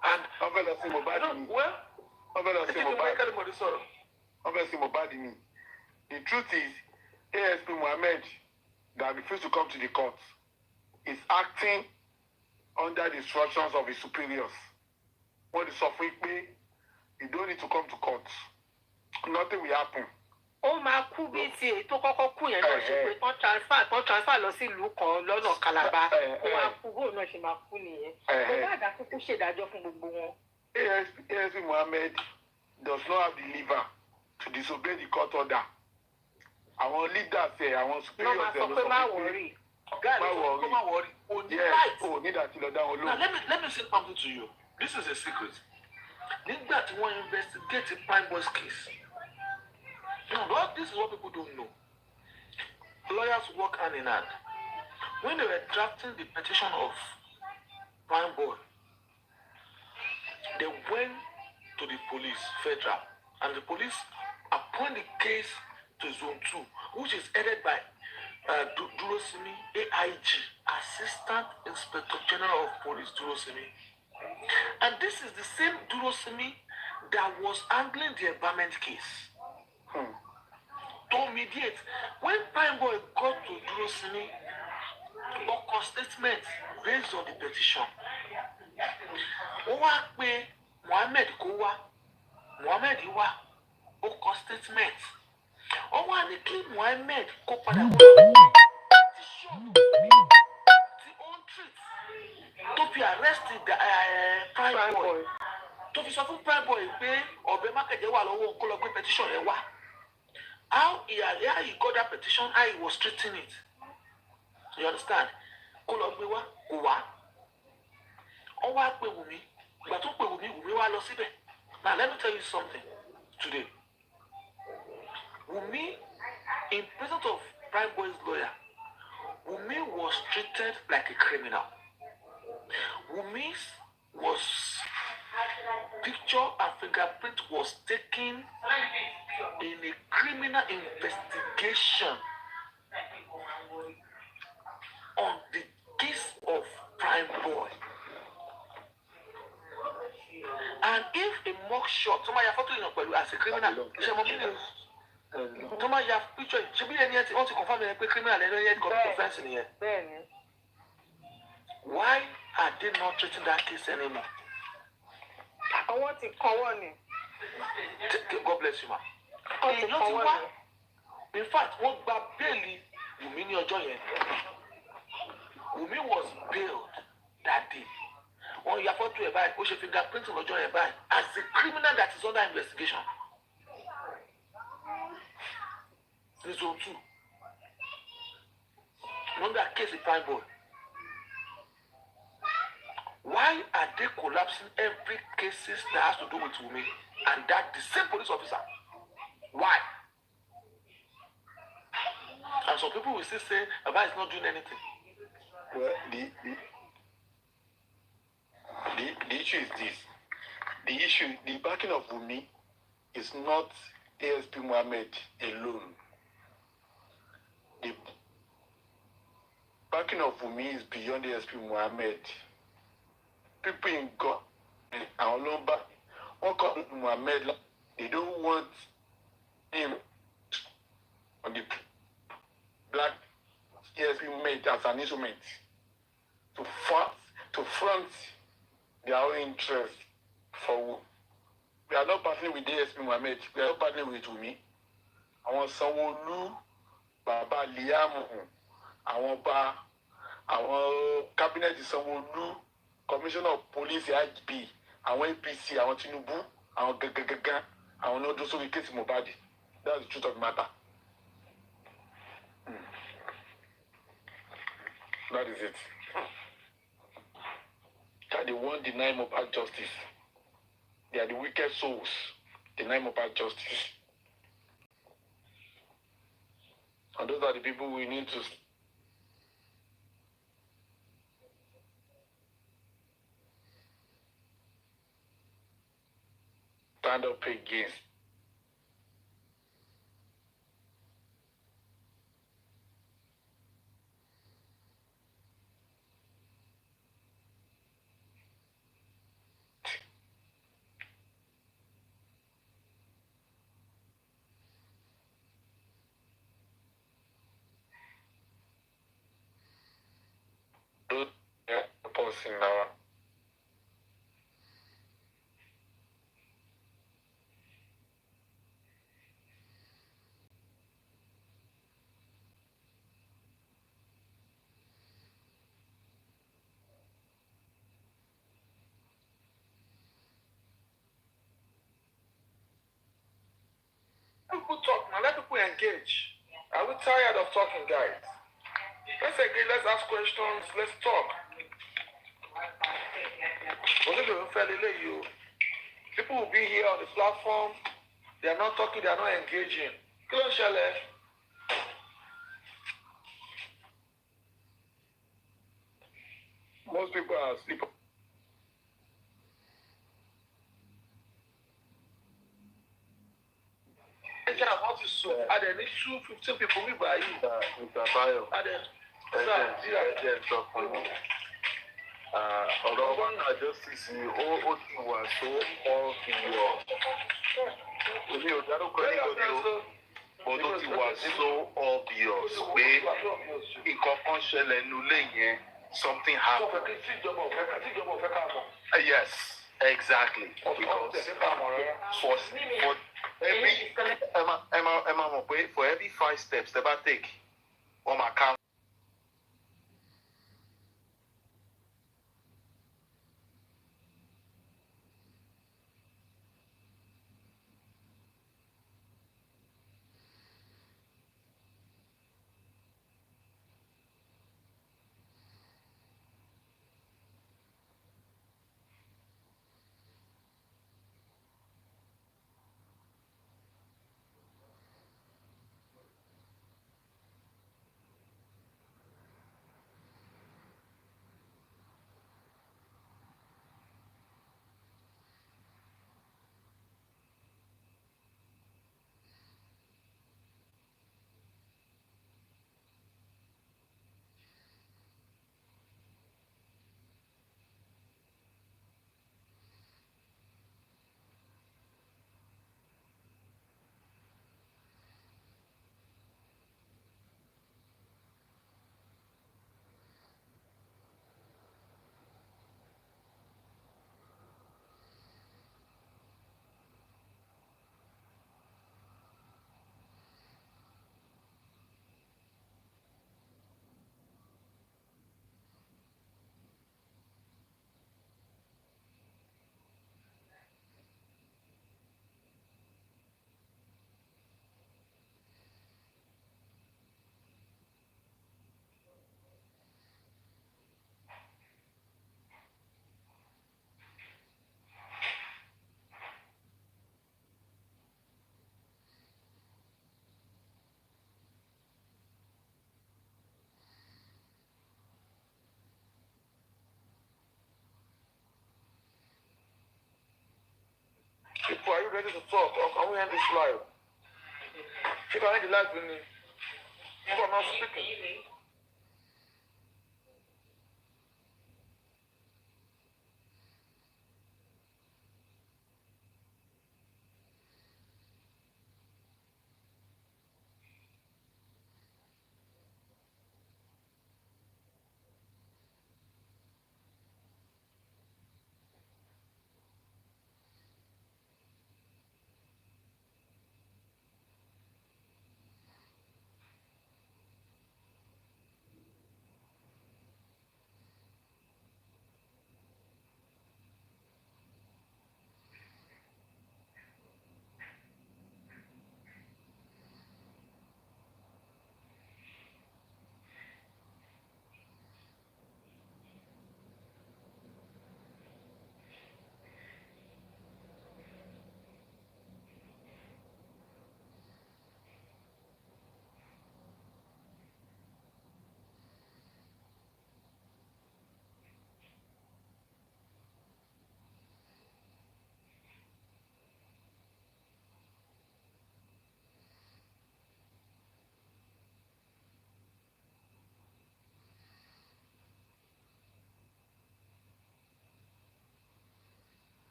And ọbẹ̀ lọ sí Mohbad ni. Ọbẹ̀ lọ sí Mohbad. Ọbẹ̀ sí Mohbad ni. The truth is, ASP Mohammed that refused to come to the court is acting under the instructions of his superiors. Wọ́n ti sọ fún pé you don't need to come to court. Nothing will happen. Ó máa kú bí ti èyí tó kọ́kọ́ kú yẹn náà ṣe pé tán transfer lọ sí ìlú kan lọ́nà Calabar. Ó máa kú bóun náà ṣe máa kú nìyẹn. Ó bá àdá kúkú ṣèdájọ́ fún gbogbo wọn. ASP Mohammed does not have the liver to disobey the court order. Àwọn leaders ẹ̀ àwọn superiors ẹ̀ ló sọ pé má wọrí. Má wọrí. Yes, ní ìdàtí lọ dá wọn Now lóhùn. let me say something to you. This is a secret. Nígbà tí wọ́n investigate Prime Boy's case. Now, this is what people don't know. Lawyers work hand in hand. When they were drafting the petition of Prime Boy, they went to the police, federal, and the police appointed the case to Zone 2, which is headed by Durosimi, AIG, Assistant Inspector General of Police, Durosimi. And this is the same Durosimi that was handling the embalmment case. To mediate. When Prime Boy got to Durosimi, or statement based on the petition, ó wá pé Mohammed kó wá, Mohammed wá, ó kọ statement. Ó wá ní kí Mohammed kó padà wá petition tí ó ń treat tó fi arrest Prime Boy. Tó fi sọ fún Prime Boy pé ọ̀bẹ mákẹ̀jẹ̀ wà lọ́wọ́ kó lọ gbé petition yẹn wá. How he got that petition, how he was treating it. You understand? Kó lọ gbé wá, kò wá. Ó wá pé Wùmí. Ìgbà tó pé Wùmí wá lọ síbẹ̀. Now let me tell you something today. Wùmí, in presence of Prime Boy's lawyer, Wùmí was treated like a criminal. Wùmí was picture and fingerprint was taken in a criminal investigation on the case of Prime Boy. And if a mugshot, somebody have photo you as a criminal, somebody have picture, should be any want to confirm a criminal and any offense in here. Why are they not treating that case anymore? I want to call on him. God bless you, ma. In fact, what Babeli Wùmí ní ọjọ́ yẹn. Wùmí was bailed that day. When you afford to a bike, ó ṣe fingerprint lọ́jọ́ yẹn báyìí as a criminal that is under investigation. Ní Zone 2. Under case of Prime Boy. Why are they collapsing every cases that has to do with Wùmí and that the same police officer? Why? And some people will still say Baba is not doing anything. Well, the issue is this. The backing of Wùmí is not ASP Mohammed alone. backing of Wumi is beyond the SP Muhammad. People in God, our Lomba, one call Muhammad, they don't want him on the black SP made as an instrument to front their own interest for. We are not partnering with DSP Mohammed. We are not partnering with Wumi. Àwọn Sanwó-Olú, Bàbá Liam, àwọn cabinet Sanwó-Olú, commissioner of police IGP, àwọn APC, àwọn Tinubu, àwọn gangan, àwọn náà dúró sórí kéèsì Mohbad. That's the truth of the matter. That is it. That they won't deny Mohbad justice. They are the wicked souls. Deny Mohbad justice. And those are the people we need to stand up against. Those person now. People talk now, let people engage. Are we tired of talking, guys? Let's engage, let's ask questions, let's talk. People will be here on the platform, they are not talking, they are not engaging. Most people are asleep. Are there issue 15 people we buy you? Although one justice ó ti wà so obvious. Èmi ò dárúkọ anybody o, but ó ti wà so obvious pé nǹkan kan ṣẹlẹ̀ nílé yẹn, something happened. Yes, exactly. Because for every Emma mọ̀ pé for every 5 steps they take on my count. People, are you ready to talk? Or can we end this live? If you can end the live, people are not speaking.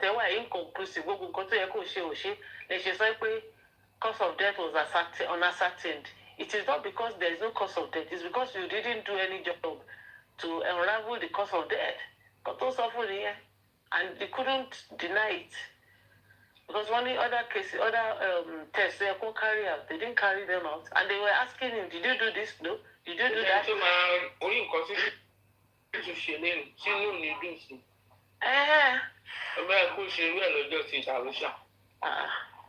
report ẹ̀ wà inconclusive gbogbo nǹkan tó yẹ kó ṣe ò ṣe lè ṣe sọ pé cause of death was unascertained. It is not because there is no cause of death. It's because you didn't do any job to unravel the cause of death. And they couldn't deny it. Because one other cases, other tests they couldn't carry out. They didn't carry them out. And they were asking him, did you do this? No. Did you do that?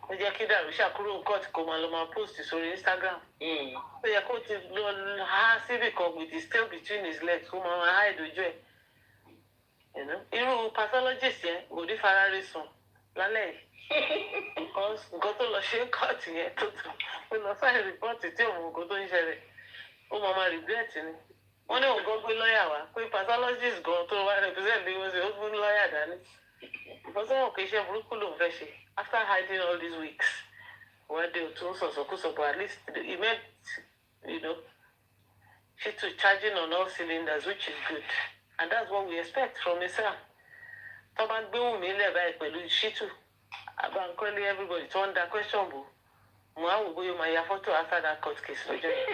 Ó jẹ́ kí Dàrúṣà kúrò nǹkan tí kò máa lọ máa post sórí Instagram. Ó yẹ kó ti lọ há síbì kan with his tail between his legs kó máa há ìdójú ẹ̀. Irú pathologist yẹn kò ní farare sùn lálẹ́ yìí. Because nǹkan tó lọ ṣe ń kọ́ọ̀tì yẹn tó tó ó lọ sáì rìpọ́ọ̀tì tí òun nǹkan tó ń ṣẹlẹ̀ ó máa regret ni. Wọ́n ní òun gan gbé lọ́ọ̀yà wá pé pathologist gan tó wá represent bí wọ́n ṣe ó fún lọ́ọ̀yà dání. Because wọn kì í ṣe burúkú lòun fẹ́ ṣe. After hiding all these weeks, one day or two, but at least he meant, she to charging on all cylinders, which is good. And that's what we expect from Islam. Thomas Boom, Shitu, Abankoli, everybody, to under question. Moi, will be my photo after that court case. Okay?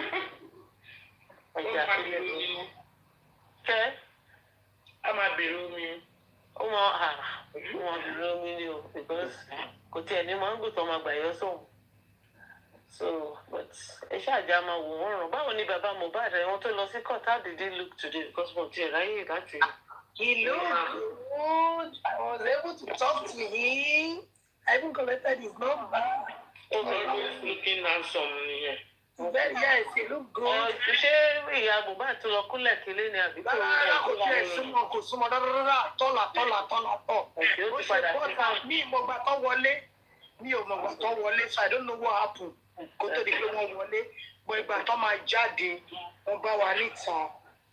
I'm a Birumi. Because kò tiẹ̀ ní máa ń gbò tó máa gbà yọ sóhun. So, but ẹ ṣáàjà máa wò wọ́n ràn. Báwo ni bàbá Mohbad wọn tó lọ sí court? How did he look today? Because mo tiẹ̀ ráyè láti. He looked good. I was able to talk to him. I even collected his number. Oh, he's looking handsome nìyẹn. Very yes, he looked good. Ṣé ìyá Mohbad tó lọ kúnlẹ̀ kílé ni àbí? Rárá kò tiẹ̀ súnmọ́ kò súnmọ́ rárá tọ́lá tọ̀. Ó ṣe bọ́ta mi ìmọ̀gbà tó wọlé mi ò mọ̀gbà tó wọlé so I don't know what happened kó tó di pé wọ́n wọlé bọ́ ìgbà tó máa jáde wọ́n bá wa níta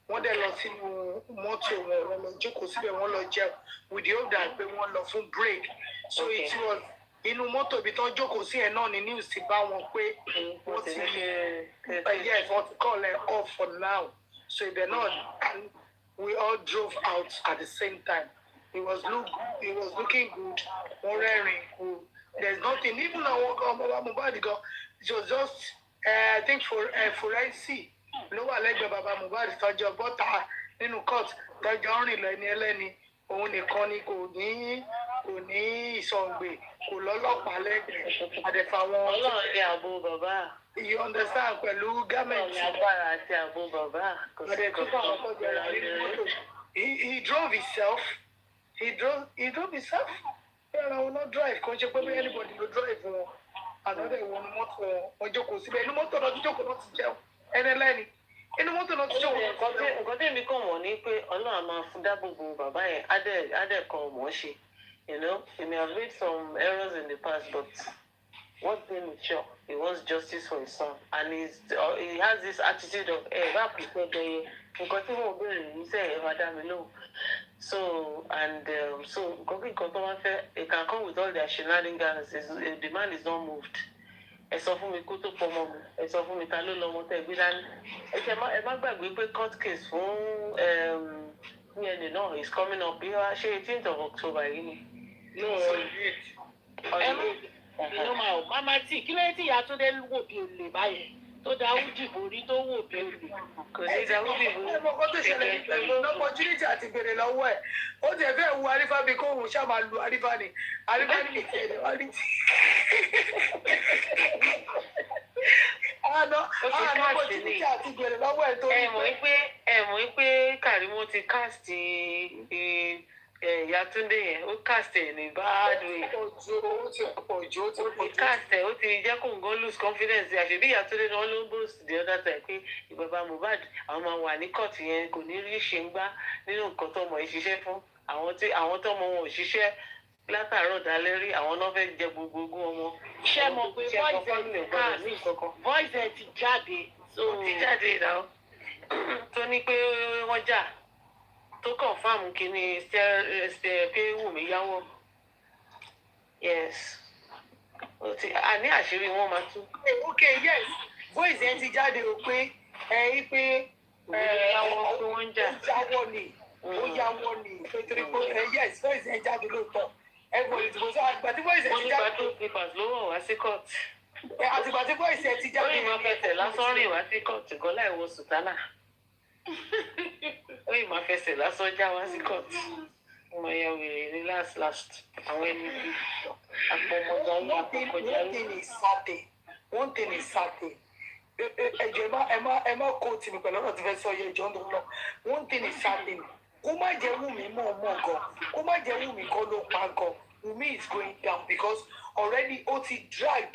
wọ́n dẹ̀ lọ sínú mọ́tò wọn lọ jókòó síbẹ̀ wọ́n lọ jẹun with the hope that pé wọ́n lọ fún break so it was inú mọ́tò ibi tó ń jókòó sí ẹ̀ náà ni news ti bá wọn pé wọ́n ti yes wọ́n ti call ẹ̀ off for now so ibẹ̀ náà we all drove out at the same time it was looking good wọ́n rẹ́rìn good there's nothing even àwọn ọmọ Mohbad gan it was just I think forensic ló wà lẹ́gbẹ̀ẹ́ bàbá Mohbad tọ́jọ́ bọ́tà nínú court tọ́jọ́ rìn lọ ẹni ẹlẹ́ni òun nìkan ni kò ní ìsọ̀ǹgbè kò lọ́lọ́pàá lẹ́gbẹ̀ẹ́ àdẹ̀fà wọn. Ọlọ́run ní ààbò bàbá. You understand pẹ̀lú gámẹ̀ntì. Ọlọ́run agbára àti ààbò bàbá. He drove himself. He drove himself. Ẹ̀rọ wọn náà drive kò ń ṣe pé bí anybody ló drive wọn. Ànádẹ̀ ìwọ̀n mọ́tò wọn jókòó síbẹ̀ inú mọ́tò náà jókòó náà ti jẹun ẹni ẹlẹ́ni. Inú mọ́tò náà ti jókòó náà ti jẹun. Nǹkan tí èmi kàn wọ̀ ni pé Ọlọ́run máa fún dáàbòbò bàbá yẹn á dẹ̀ kan mọ̀ ọ́ ṣe. He may have made some errors in the past, but one thing is sure, he wants justice for his son. And he has this attitude of, that prepared the So, it can come with all their shenanigans. The man is not moved. Ẹ sọ fún mi kó tó pọ̀ mọ́ mi. Ẹ sọ fún mi ta ló lọ́mọ tẹ́ gbé dání. Ẹ má gbàgbé pé court case fún no, is coming up. Ṣé 18th of October yìí ni? No, Mama T, kí ló dé tí ìyá tó dé wò bí olè báyẹn tó da Udi borí tó wò bí olè. Kò ní da Udi borí. Ẹ mọ̀ kó tó ṣẹlẹ̀ pẹ̀lú opportunity àti bèrè lọ́wọ́ ẹ̀. Ó jẹ́ fẹ́ wu Arífá bí kó òun ṣáà máa lu Arífá ni. Arífá ni kìí ṣe wá ní tí. Àná opportunity àti bèrè lọ́wọ́ ẹ̀ tó ní pé. Ẹ mọ̀ pé Kàrímọ́ ti cast Yàtúndé yẹn ó cast ẹ̀ ní bad way. Ó ti pọ̀ jù. Cast ẹ̀ ó ti jẹ́ kó nǹkan lose confidence àṣebí Yàtúndé náà ló ń boost the other time pé ìbàbá Mohbad àwọn máa wà ní court yẹn kò ní rí ṣe ń gbá nínú nǹkan tó mọ̀ ìṣiṣẹ́ fún àwọn tó mọ̀ wọn ò ṣiṣẹ́ látàárọ̀ dalẹ́ rí àwọn náà fẹ́ jẹ gbogbo ogún ọmọ. Ṣé mo pé voice ẹ̀ ti jáde. Ó ti jáde náà tó ní pé wọ́n jà. To confirm kini pé Wùmí yáwó. Yes. A ní àṣírí wọn máa tú. Okay, yes. Voice ẹ̀ ti jáde o pé pé àwọn tó wọ́n jà. Ó yáwó ni. Nítorí pé yes, voice ẹ̀ jáde lóòótọ́. everybody ti bọ́ sí àgbàtí voice ẹ̀ ti jáde. wọ́n ní battle papers ló wọ̀ wá sí court. àtìgbàtí voice ẹ̀ ti jáde. ó yìí máa fẹsẹ̀ lásán rìn wá sí court gan láì wọ sùtánà. ó yìí máa fẹsẹ̀ lásán já wá sí court. ọmọ ẹ̀yà wèrè ní last àwọn ẹni bí àpọ̀mọ̀jà yìí àpọ̀kọ̀jà yìí. one thing is certain. ẹjọ ẹ má kó tìmí pẹ̀lú ọ̀rọ̀ tí fẹ́ sọ yẹ ìjọ ń dùn lọ. one thing is certain. kó má jẹ́ Wùmí mọ̀ gan, kó má jẹ́ Wùmí kan ló pa gan. Wùmí is going down because already ó ti drag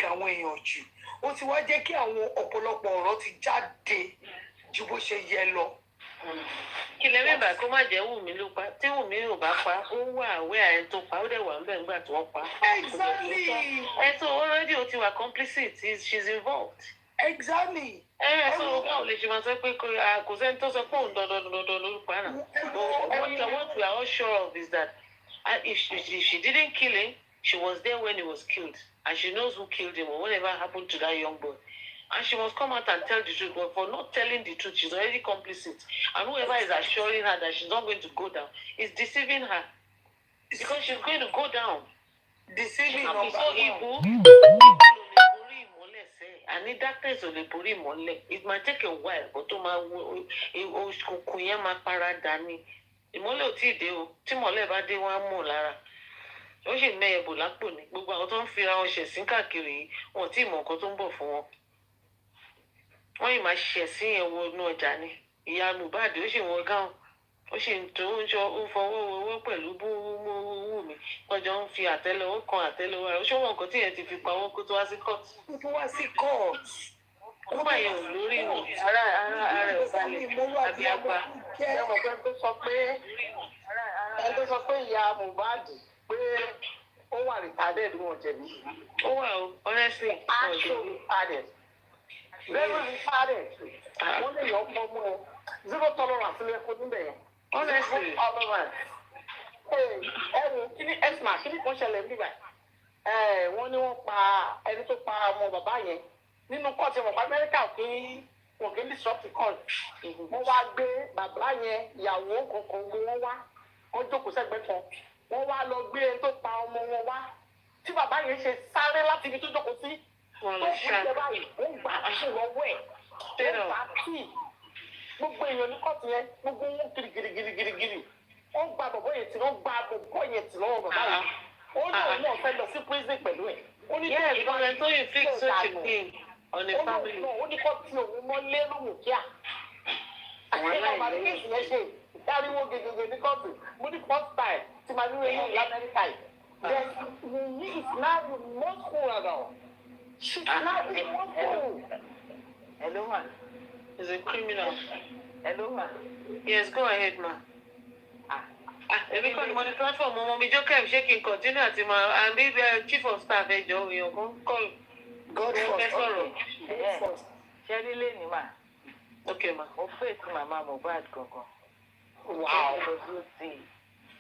àwọn èèyàn jù. ó ti wá jẹ́ kí àwọn ọ̀pọ̀lọpọ̀ ọ̀rọ̀ ti jáde ju bó ṣe yẹ lọ. kí lè mẹ́bàá kó má jẹ́ Wùmí ló pa tí Wùmí ò bá pa ó wà àwẹ́ àyẹ̀ tó pa ó dẹ̀ wà ńbẹ̀ nígbà tí wọ́n pa. exactly. ẹ tó already o ti wà complicit she's involved. exactly. So báwo lè ṣe máa sọ pé kò sẹ́ni tó sọ pé òun dandan ló pa náà. What we are all sure of is that if she didn't kill him, she was there when he was killed and she knows who killed him or whatever happened to that young boy. And she must come out and tell the truth. But for not telling the truth, she's already complicit. And whoever is assuring her that she's not going to go down is deceiving her. Because she's going to go down. Deceiving her. It's so evil. And the darkness ò lè borí ìmọ́lẹ̀. It might take a while, but ó máa òkùnkùn yẹn máa paradà ni. Ìmọ́lẹ̀ ò tí ì dé o. Tí ìmọ́lẹ̀ bá dé, wọ́n á mú lára. Ó sì mẹ́yẹ̀ bò lápò ni. Gbogbo àwọn tó ń fira wọn ṣẹ̀sín káàkiri yìí, wọn ò tí ì mọ nǹkan tó ń bọ̀ fún wọn. Wọ́n yìí máa ṣẹ̀sín yẹn wo inú ọjà ni. Ìyá Mohbad ó sì wọ gáwọn. Ó sì ń tó ń fọwọ́ wọwọ́ pẹ̀lú Wùmí. Wọ́n jọ ń fi àtẹ́lẹwọ́ kan àtẹ́lẹwọ́ rẹ̀. Ó ṣọ́wọ́n nǹkan tí yẹn ti fi pa wọ́n kó tó wá sí court. Kó wá sí court. Ó máa yẹ òun lórí ìwọ̀n. Ara ẹ̀ ò balẹ̀. Àbí àgbà. Ẹ mọ̀ pé tó sọ pé ìyá Mohbad pé ó wà retarded wọn jẹ̀bi. Ó wà o, honestly. Actually retarded. Very retarded. Wọ́n lè yọ ọmọ ọmọ ẹ. Zero tolerance ló yẹ kó níbẹ̀ yẹn. Honestly. Zero tolerance. Kí ni ẹ̀sìn kí ni kò ṣẹlẹ̀ níbà? Wọ́n ní wọ́n pa ẹni tó pa ọmọ bàbá yẹn. Nínú kọ́ọ̀tù ọmọ Amẹ́ríkà wọn kì í disrupt the court. Wọ́n wá gbé bàbá yẹn ìyàwó kankan gbé wọ́n wá. Wọ́n jókòó sẹ́gbẹ́ kan. Wọ́n wá lọ gbé ẹni tó pa ọmọ wọn wá. Tí bàbá yẹn ṣe sáré láti ibi tó jókòó sí. Tó kù jẹ báyìí, ó gbà á ṣe lọ́wọ́ ẹ̀. Ó gbà á tì. Gbogbo èèyàn ní kọ́ọ̀tù yẹn, gbogbo wọn girigirigirigiri. Wọ́n gba bọ̀bọ̀ yẹn tì lọ́wọ́ bàbá yẹn. Ó ní òun náà fẹ́ lọ sí prison pẹ̀lú ẹ̀. Yeah, because I told you fix such a thing on a family. Ó ní kọ́ tí òun mọ́ lé lóhùn kíá. Bàbá ní kéèsì yẹn ṣe ìdáríwó gègé ní kọ́ọ̀tù. Mo ní first time tí màá ní oyún l'Amẹ́ríkà yìí. Then Wunmi is now the most cool now. She's now the most cool. Hello, ma. He's a criminal. Hello, ma. Yes, go ahead, ma. Èmi kọ́ ni mo ní platform ọmọ mi Jókèm ṣé kí n continue àti máa àbí chief of staff ẹjọ́ èèyàn kan call. God fẹ́ sọ̀rọ̀. Ṣé rí lé ní mà? Ok ma. Mo fẹ́ tí màmá Mohbad gangan. Wow.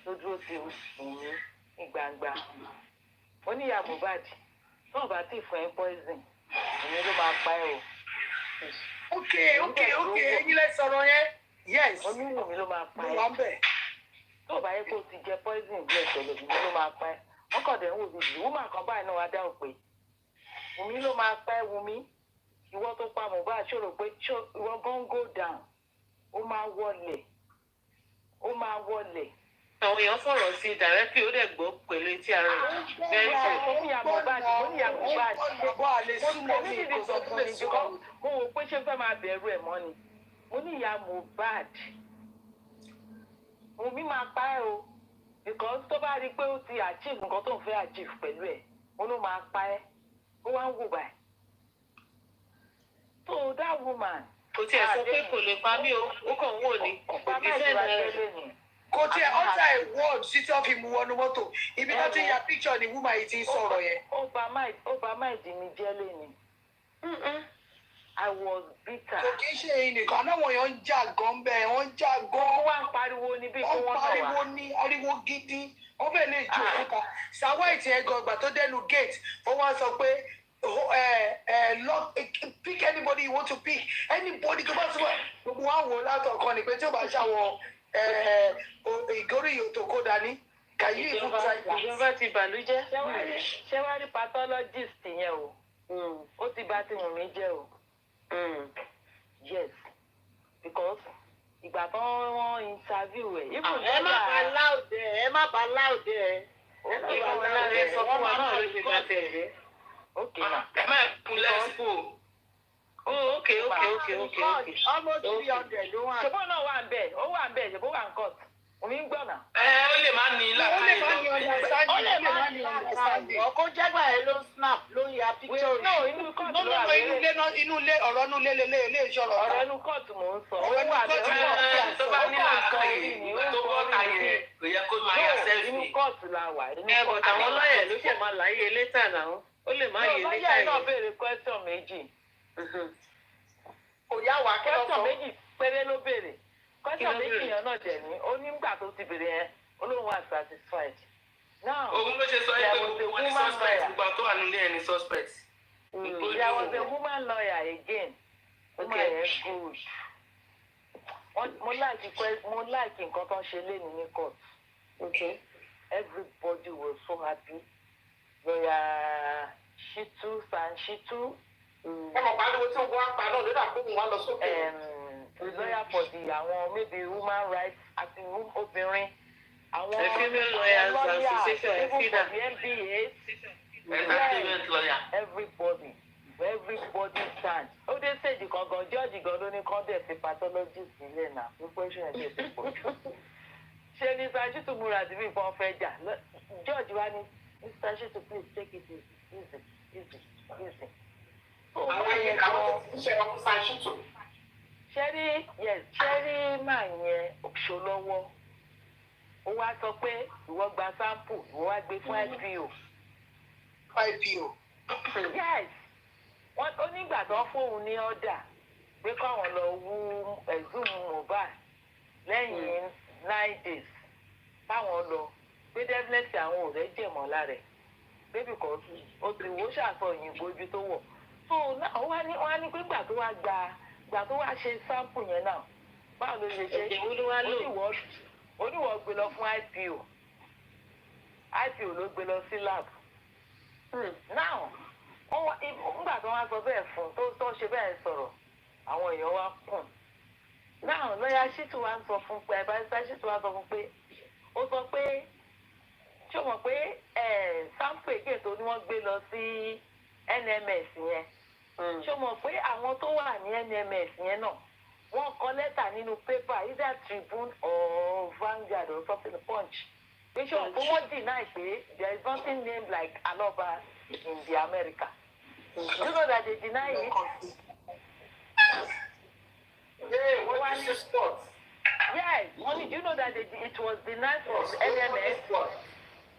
Lójú ti Wùmí ní gbangba. Ó ní ìyá Mohbad tó ò bá tí fún ẹ poison èmi ló máa pa ẹ o. Ok, ẹ̀yin lẹ sọ̀rọ̀ yẹn. Yes. Oníwùmí ló máa pa ẹ. Mo wà ń bẹ̀. Tó o bá yẹ kó o ti jẹ poison bí ẹ̀sẹ̀ lòdì ló máa pa ẹ́. Wọ́n kàn dẹ̀ ń wò bìbì. Wúmà kan báyìí náà wá dá òpè. Wùmí ló máa pa ẹ́ Wùmí. Ìwọ tó pa Mohbad ṣòro pé ìwọ gan go down. Ó máa wọlẹ̀. Àwọn èèyàn fọ̀rọ̀ sí directly ó dẹ̀ gbọ́ pẹ̀lú etí ara rẹ̀. Very true. Mo ní ìyá Mohbad. Mo wò pé ṣé fẹ́ máa bẹ̀rù ẹ̀ mọ́ ni. Mo ní ìyá Mohbad. Wùmí máa pa ẹ́ o because tó bá rí i pé ó ti achieve nǹkan tó ń fẹ́ achieve pẹ̀lú ẹ̀ ó ló máa pa ẹ́ ó wá ń wò báyìí. So that woman. Kò tiẹ̀ sọ pé kò lè pa mí o, ó kàn ń wò ni. Kò tiẹ̀ Kò tiẹ̀ ọ̀tá ẹ̀ wọ́ọ̀d sí tí wọ́n fi mú wọnú mọ́tò. Ibi tó ti ya picture ni woman yìí ti ń sọ̀rọ̀ yẹn. Ó bà máìdì mi jẹ́ lẹ́ni. I was bitter. Kò kí ń ṣe èyí nìkan náà wọ̀nyí ń jà gan bẹ́ẹ̀ wọ́n ń jà gan. Wọ́n wá ń pariwo ní bí kí wọ́n náà wá. Wọ́n pariwo ní ariwo gidi. Wọ́n bẹ̀ lè jó òkúta. Sàwáìtì ẹ̀gàn ìgbà tó dẹnu gate. Ó wá sọ pé pick anybody you want to pick. Anybody tó bá sọ pé gbogbo wa wò látọ̀kan ni pé tí ó bá ṣàwọn ìgórí yòótọ́ kó dání. Can you even try that? Ìjọba ti bàlújẹ́. Ṣé wá rí pathologist yẹn o? Ó ti bá ti wùn mí jẹ́ o. Yes, because ìgbà tán wọ́n interview ẹ̀. Ẹ má bá láòdẹ ẹ. Wọ́n sọ fún wa náà ló ṣe bá tẹ̀lé. Okay na. Ẹ má kúnlẹ̀ sípò. Oh, okay. Almost 300 ló wà. Ṣùgbọ́n náà wà ń bẹ̀, ó wà ń bẹ̀, ṣùgbọ́n wà ń court. Omi ń gbọ̀nà. Ó lè má ní lákàáyé lọ. Ó lè má ní understanding. Ọkọ jágbà ẹ ló snap lórí a picture. No, inú court ló wà inú ilé ọ̀rọ̀ inú ilé ìṣọ̀rọ̀. Ọ̀rọ̀ inú court mò ń sọ. Ọ̀rọ̀ inú court tó bá ní làákàyè tó bọ́ kàyè kò yẹ kó máa yà sẹ́fì. Inú court la wà. But àwọn lọ́yẹ̀ ló ṣe máa láyé létà náà. Ó lè má yé létà yìí. Lọ́yẹ̀ náà béèrè question méjì. Kò yá wà kí lọ sọ. Question méjì péré ló béèrè. Question méjì yẹn náà dẹ̀ ní. Ó ní nígbà tó ti béèrè yẹn, Olóhùn wà satisfied. Now, òun ló ṣe sọ pé gbogbo wọn ní suspect gbogbo tó wà nílé ẹni suspect. There was a woman lawyer again. Woman yẹn good. Mo like nǹkan tó ń ṣe léni ní court. Okay. Everybody was so happy. Lawyer Shitu Sanshitu. Ọmọ pariwo tí wọ́n á pa náà lórí àkókò wọn lọ sókè. Lawyer for the àwọn maybe woman rights àti obìnrin. Àwọn female lawyers association even for FIDA. the MBA. Entertainment lawyer. Everybody stand. Ó dé stage gangan George gan ló ní kọ́ndẹ̀ fi pathologist sílẹ̀ náà wípé ṣe ẹ̀ lè fi pọ̀ jù. Ṣé ní Sanchitu múra sí bí nǹkan fẹ́ jà? George wá ní Mr. Sanchitu please take it easy. Àwọn yẹn àwọn tó ti ṣe ọkùnrin Sanchitu. Ṣẹ́rí máa yẹn ṣolówó. Ó wá sọ pé ìwọ gba sample, ìwọ wá gbé fún IPO. Yes. Ó nígbà tó fóun ní ọ̀dà pé káwọn lọ wú Zoom mobile lẹ́yìn 9 days. Táwọn lọ pé definitely àwọn ò rẹ́ jẹ̀mọ́ lára ẹ̀. Baby kan ó ti wò ṣàṣọyìn ìbòjú tó wọ̀. So náà wọ́n á ní pé gbà tó wá ṣe sample yẹn náà. Báwo ló ṣe ṣe? Oníwọ̀ gbé lọ fún IPO ló gbé lọ sí lab. Now nígbà tó wá sọ bẹ́ẹ̀ fún tó ṣe bẹ́ẹ̀ sọ̀rọ̀ àwọn èèyàn wá kùn. Now lọ́yà Shitu wá sọ fún pé àbáṣá Shitu wá sọ fún pé ó sọ pé ṣé o mọ̀ pé sample again tó ní wọ́n gbé lọ sí NMS yẹn. Ṣé o mọ̀ pé àwọn tó wà ní NMS yẹn náà wọ́n kọ lẹ́tà nínú pépà either Tribune or Vanguard or something Punch. Bishop wọ́n deny pé there is nothing named like Aloba in the America. You know that they deny it? What is your spot? Yes, only you know that it was denied from NMS.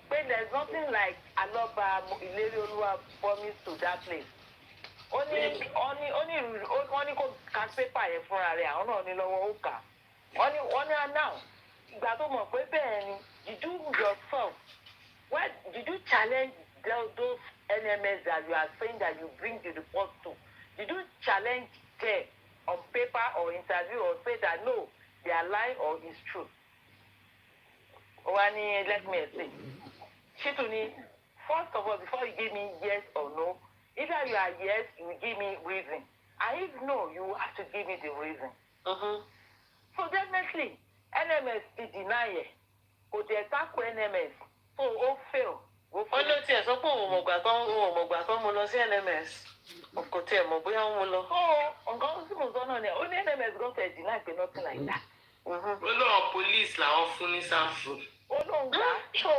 But there's nothing like Aloba Ileri Oluwa promised to that place. Only kò ka pépà yẹn fúnra rẹ̀ àwọn náà ní lọ́wọ́ ó kà. Wọ́n ní now ìgbà tó mọ̀ pé bẹ́ẹ̀ ni did you yourself did you challenge those NMS that you are saying that you bring the report to? Did you challenge them on paper or interview or say that no they are lying or it's true? Wọ́n ní let me say Shitu ni first of all before you give me yes or no. Either you are yes, you give me reason. And if no, you have to give me the reason. So definitely, NMS did deny it. Kò dẹ̀ tako NMS. So ó fail. Ó ló tiẹ̀ sọ pé òun mọ̀gbà tán mo lọ sí NMS. Kò tiẹ̀ mọ̀ bóyá ó mo lọ. Nǹkan tí mo sọ náà ni ó ní NMS gan fẹ́ deny pé nothing like that. Ó lọ́wọ́ police làwọn fún ní sample. Ó lóun gbà so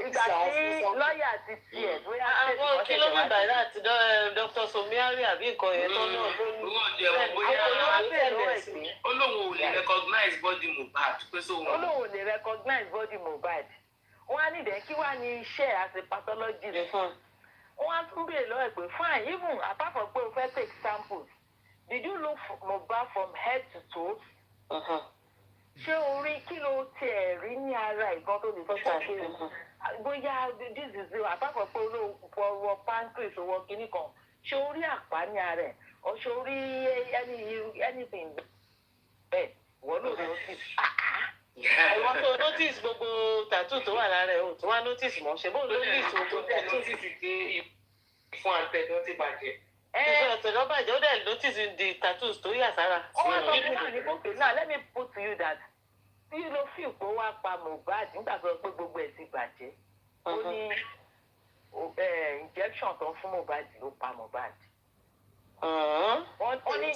ìgbà tí lọ́ọ̀yà ti tiẹ̀ bóyá àwọn kìlómítà àti Dr. Somiari àbí nǹkan yẹn tó náà ló ní. Ó lóun ò lè recognize body Mohbad pé sóun. Ó lóun ò lè recognize body Mohbad. Wọ́n á nídẹ̀ẹ́ kí wàá ní iṣẹ́ as a pathologist. Wọ́n á tún béèrè lọ́wọ́ pé fine even apart from pé o fẹ́ take samples did you look Mohbad from head to toe? Ṣé orí kí ló tiẹ̀ rí ní ara ìbọn tó lè sọ́kàn pé bóyá this is it apart from pé olówó pancreas owó kìíní kan ṣé orí àpá ní ara ẹ̀ or ṣé orí anything bẹ́ẹ̀ wọ́n ló lọ sí Ìwọ́n tó notice gbogbo tattoo tó wà lára ẹ̀ o tó wá notice mọ́ ṣe bó ló notice gbogbo tattoo. Fún àtẹ̀dọ́ ti bàjẹ́. Ìfẹ́ àtẹ̀dọ́ bàjẹ́ ó dẹ̀ notice the tattoos tó yà sára. Ó wá sọ fún náà ní kókè náà let me put to you that tí ló fi ìpò wá pa Mohbad nígbà tó pé gbogbo ẹ̀ ti bàjẹ́. Ó ní injection tó ń fún Mohbad ló pa Mohbad. Wọ́n ní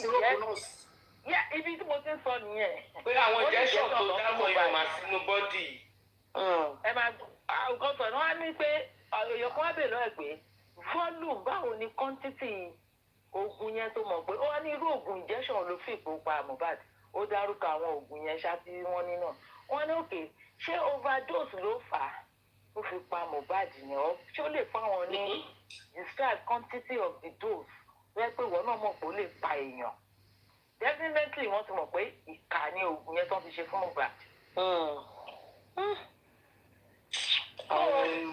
ibi tí mo ti ń sọ nìyẹn. Pé àwọn injection tó dámọ̀ yóò máa sínú bọ́dì. Ẹ máa gọ́tọ̀ ní wọ́n á ní pé èèyàn kan wá bèèrè lọ́wọ́ pé volume báwo ni quantity oògùn yẹn tó mọ̀ pé ó wá ní irú oògùn injection ló fi ìpò pa Mohbad. Ó dárúkọ àwọn oògùn yẹn ṣá tí wọ́n ní náà. Wọ́n ní òkè ṣé overdose ló fà á ó fi pa Mohbad yẹn ọ́ ṣé ó lè fáwọn ní describe quantity of the dose wẹ́ pé ìwọ náà mọ̀ pé ó lè pa èèyàn. Definitely wọ́n ti mọ̀ pé ìkà ni oògùn yẹn tó fi ṣe fún Mohbad.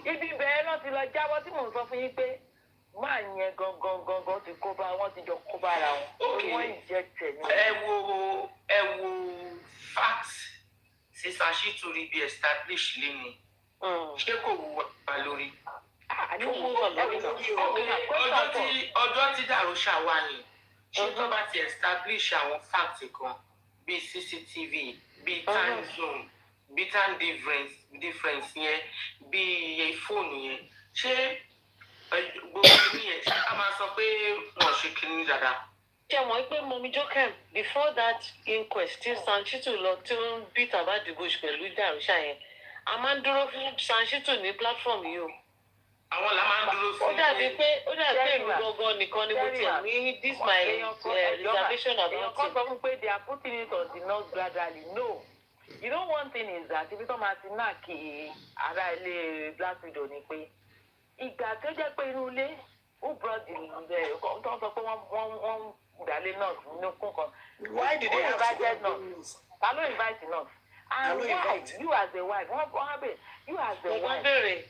Ibi bẹ́ẹ̀ náà ti lọ jábọ́ tí mò ń sọ fún yín pé máa yẹn gangan ti kó bá wọn ti jọ kó bára wọn. Wọ́n inject ní. Ẹ wo fact sísá sí torí bí establish lé ni. Ṣé kò wù wá lórí? Ọjọ́ tí Dàrúṣà wà ní. Ṣé tó bá ti establish àwọn fact kan bíi CCTV bíi time zone bíi time difference yẹn bíi fóònù yẹn ṣé gbogbo yẹn ṣé a máa sọ pé wọ́n ṣe kiri dáadáa. Ṣé mọ̀ pé Mọ̀mí Jókèm before that inquest tí Sanchitu lọ tí ó ń beat about the bush pẹ̀lú Dàrúṣà yẹn a máa ń dúró fún Sanchitu ní platform yìí o. Àwọn la máa ń dúró fún. Ó dàbí pé èmi gangan nìkan ni mo ti ní this my reservation about it. Èèyàn kan sọ fún pé they are putting it on the nose gradually. No. You know one thing is that ibi tó máa ti náà kí ara ilé Black Widow ni pé ìgbà tó jẹ́ pé inú ilé ó brought the tó ń sọ pé wọ́n dálé náà nínú kún kan. Why did they invite nurse? Ta ló invite nurse? And why you as a wife wọ́n bẹ̀ you as a wife.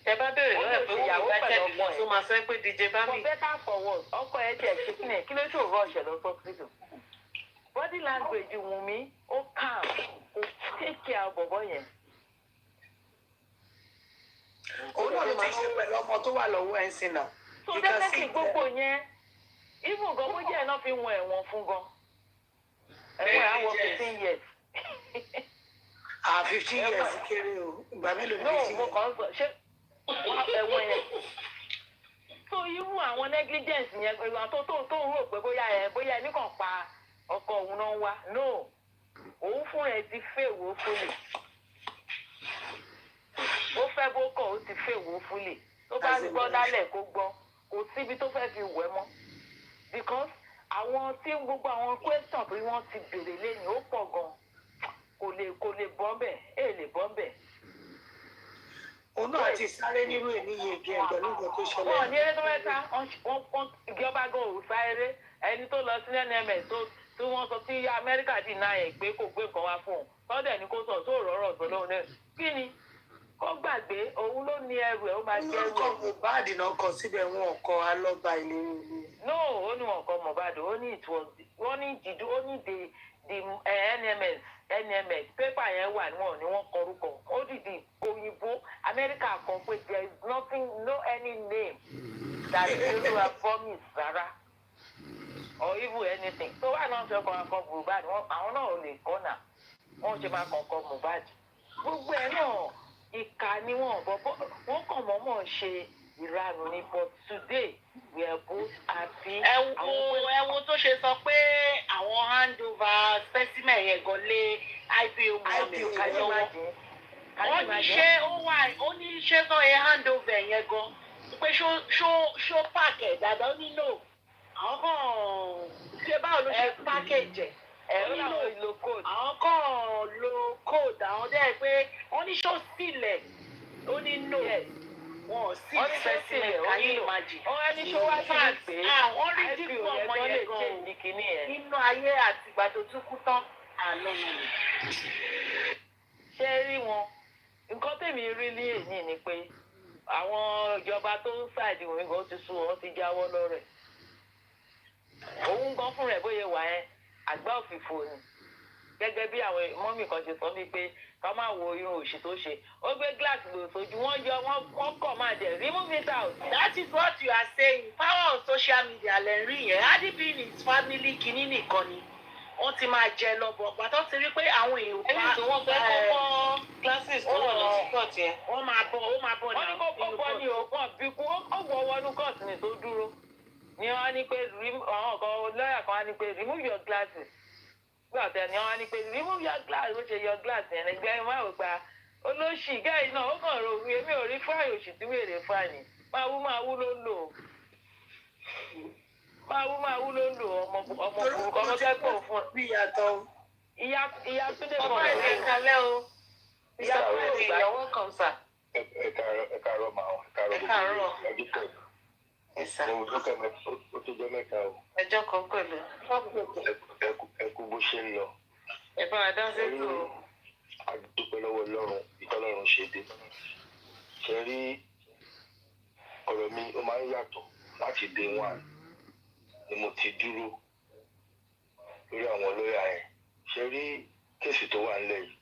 Ẹ bá bèrè lọ́wọ́ pé ìyàwó invited me tó máa sọ pé DJ Bami. For better for worse ọkọ ẹ tiẹ̀ ṣe kí ló tó rush ẹ lọ sọ́kítù. Body language Wunmi ó calm kò take care bọ̀bọ̀ yẹn. Òun náà ló ti ṣe pẹ̀lú ọmọ tó wà lọ́wọ́ ẹ̀ ń sìn náà. So definitely gbogbo yẹn even gan bó jẹ́ ẹ̀ náà fi wọn ẹ̀wọ̀n fún gan. Ẹ̀wọ̀n á wọ 15 years. 15 years kéré o ìgbà mélòó ni 15 years. Mo kàn ń sọ ṣé ẹ̀wọ̀n yẹn. So irú àwọn negligence yẹn ìwà tó ń rò pé bóyá ẹni kàn pa ọkọ òun náà wá no òun fún ẹ ti fèwò fúlì ó fẹ́ bó kọ̀ ó ti fèwò fúlì tó bá gbọ́ dálẹ̀ kó gbọ́ kò síbi tó fẹ́ fi wẹ̀ mọ́ because àwọn tí gbogbo àwọn question tí wọ́n ti béèrè lẹ́yìn ó pọ̀ gan kò lè bọ́ bẹ̀ lè bọ́ bẹ̀. Òun náà ti sáré nínú ènìyàn igi ẹ̀ pẹ̀lú nǹkan tó ṣẹlẹ̀. Wọ́n ní eré tó mẹ́ta wọ́n ìjọba gan ò sáré ẹni tó lọ sí NMS tí wọ́n sọ tí Amẹ́ríkà dì náà ẹ̀ pé kò gbé nǹkan wá fún un tọ́dẹ̀ ni kò sọ tó rọ̀rọ̀ tó lóun náà kí ni kó gbàgbé òun ló ní ẹrù ẹ̀ ó máa jẹ́ ẹrù ẹ̀. Wọ́n kọ Mohbad náà kọ síbẹ̀ wọn kọ alọ́ba ìlérí ilé. No ó ní wọn kọ Mohbad ó ní wọ́n ní ìdìdú ó ní the NMS pépà yẹn wà níwọ̀n ni wọ́n kọrúkọ ó dìdì òyìnbó Amẹ́ríkà kan pé there is nothing no any name that they do have promise rárá or even anything so why not sọ kọ́ Mohbad àwọn náà ò lè kọ́ náà wọ́n ṣe máa kọ́ Mohbad gbogbo ẹ̀ náà ìkà ni wọ́n kàn mọ́mọ́ ṣe ìranù ni but today we are both happy. ẹ wo tó ṣe sọ pé àwọn handover specimen yẹn gan lé IPO Mohammed kájọwọ́ ó ní ṣé sọ yẹ handover yẹn gan pé ṣó pàkẹ́ dáadáa ó nílò àwọn kan ṣe báwo ló ṣe package ẹ̀ ó nílò lo code. àwọn kan lo code àwọn dẹ́ pé wọ́n ní ṣó sílẹ̀ ó ní no wọn ò sí specimen can you imagine. wọ́n ní ṣó wá sí pé àwọn rí dípò ọmọ yẹn gan nínú ayé àti ìgbà tó tún kú tán àná mi. ṣé rí wọn nǹkan tèmi rí ní èyí ni pé àwọn ìjọba tó ń ṣàìdí wọn gan ti sún wọn ti jáwọ́ lọ́rẹ̀ òun gan fún rẹ̀ bóyá wà ẹ́ àgbá òfìfo ni gẹ́gẹ́ bí àwọn mọ́mì kan ṣe sọ mí pé ká má wo irun òṣì tó ṣe ó gbé glass lò sójú wọ́n yọ wọ́n kọ̀ máa dẹ̀ remove it out. That is what you are saying. Power of social media lè rí yẹn. Adipin is family kìíní nìkan ni. Wọ́n ti máa jẹ lọ́bọ̀. Pàtó ti rí pé àwọn èèyàn bá. Ẹni tí wọ́n fẹ́ kọ́kọ́ classes tó wà lọ sí court yẹn. Wọ́n máa bọ̀ náà. Wọ́n ní kókó bọ́ ni o, wọ́n bí kú, ó wọ wọnú court ni tó dúró. Ni wọ́n á ní pé àwọn kan lọ́ọ̀yà kan á ní pé remove your glasses. Nígbà tí wọ́n á ní pé remove your glasses, ó ṣe your glass yẹn ẹgbẹ́ ẹ̀ máa wò pa olóṣì gáì náà ó kàn rò èmi ò rí fáì òṣì tí wèrè fáì máa wú ló ń lò máa wú ló ń lò ọmọ kẹ́kọ̀ọ́ fún bí ìyàtọ̀ ìyá túndé kan ọmọ ìdè kalẹ́ o ìyá túndé ìyàwó kan sà. ẹ káàárọ̀ màá ẹ káàárọ̀ mo dúkẹ́ ó tó jẹ́ mẹ́ta o. ẹjọ́ kan pẹ̀lú. ẹ kú bó ṣe ń lọ. ẹ bá a dá sétò. àdúpẹ́ lọ́wọ́ ọlọ́run ìtọ́lọ́run ṣe dé. ṣe rí ọ̀rọ̀ mi ó máa ń yàtọ̀ láti day one ni mo ti dúró lórí àwọn lọ́ọ̀yà yẹn. ṣe rí kéèsì tó wà nílẹ̀ yìí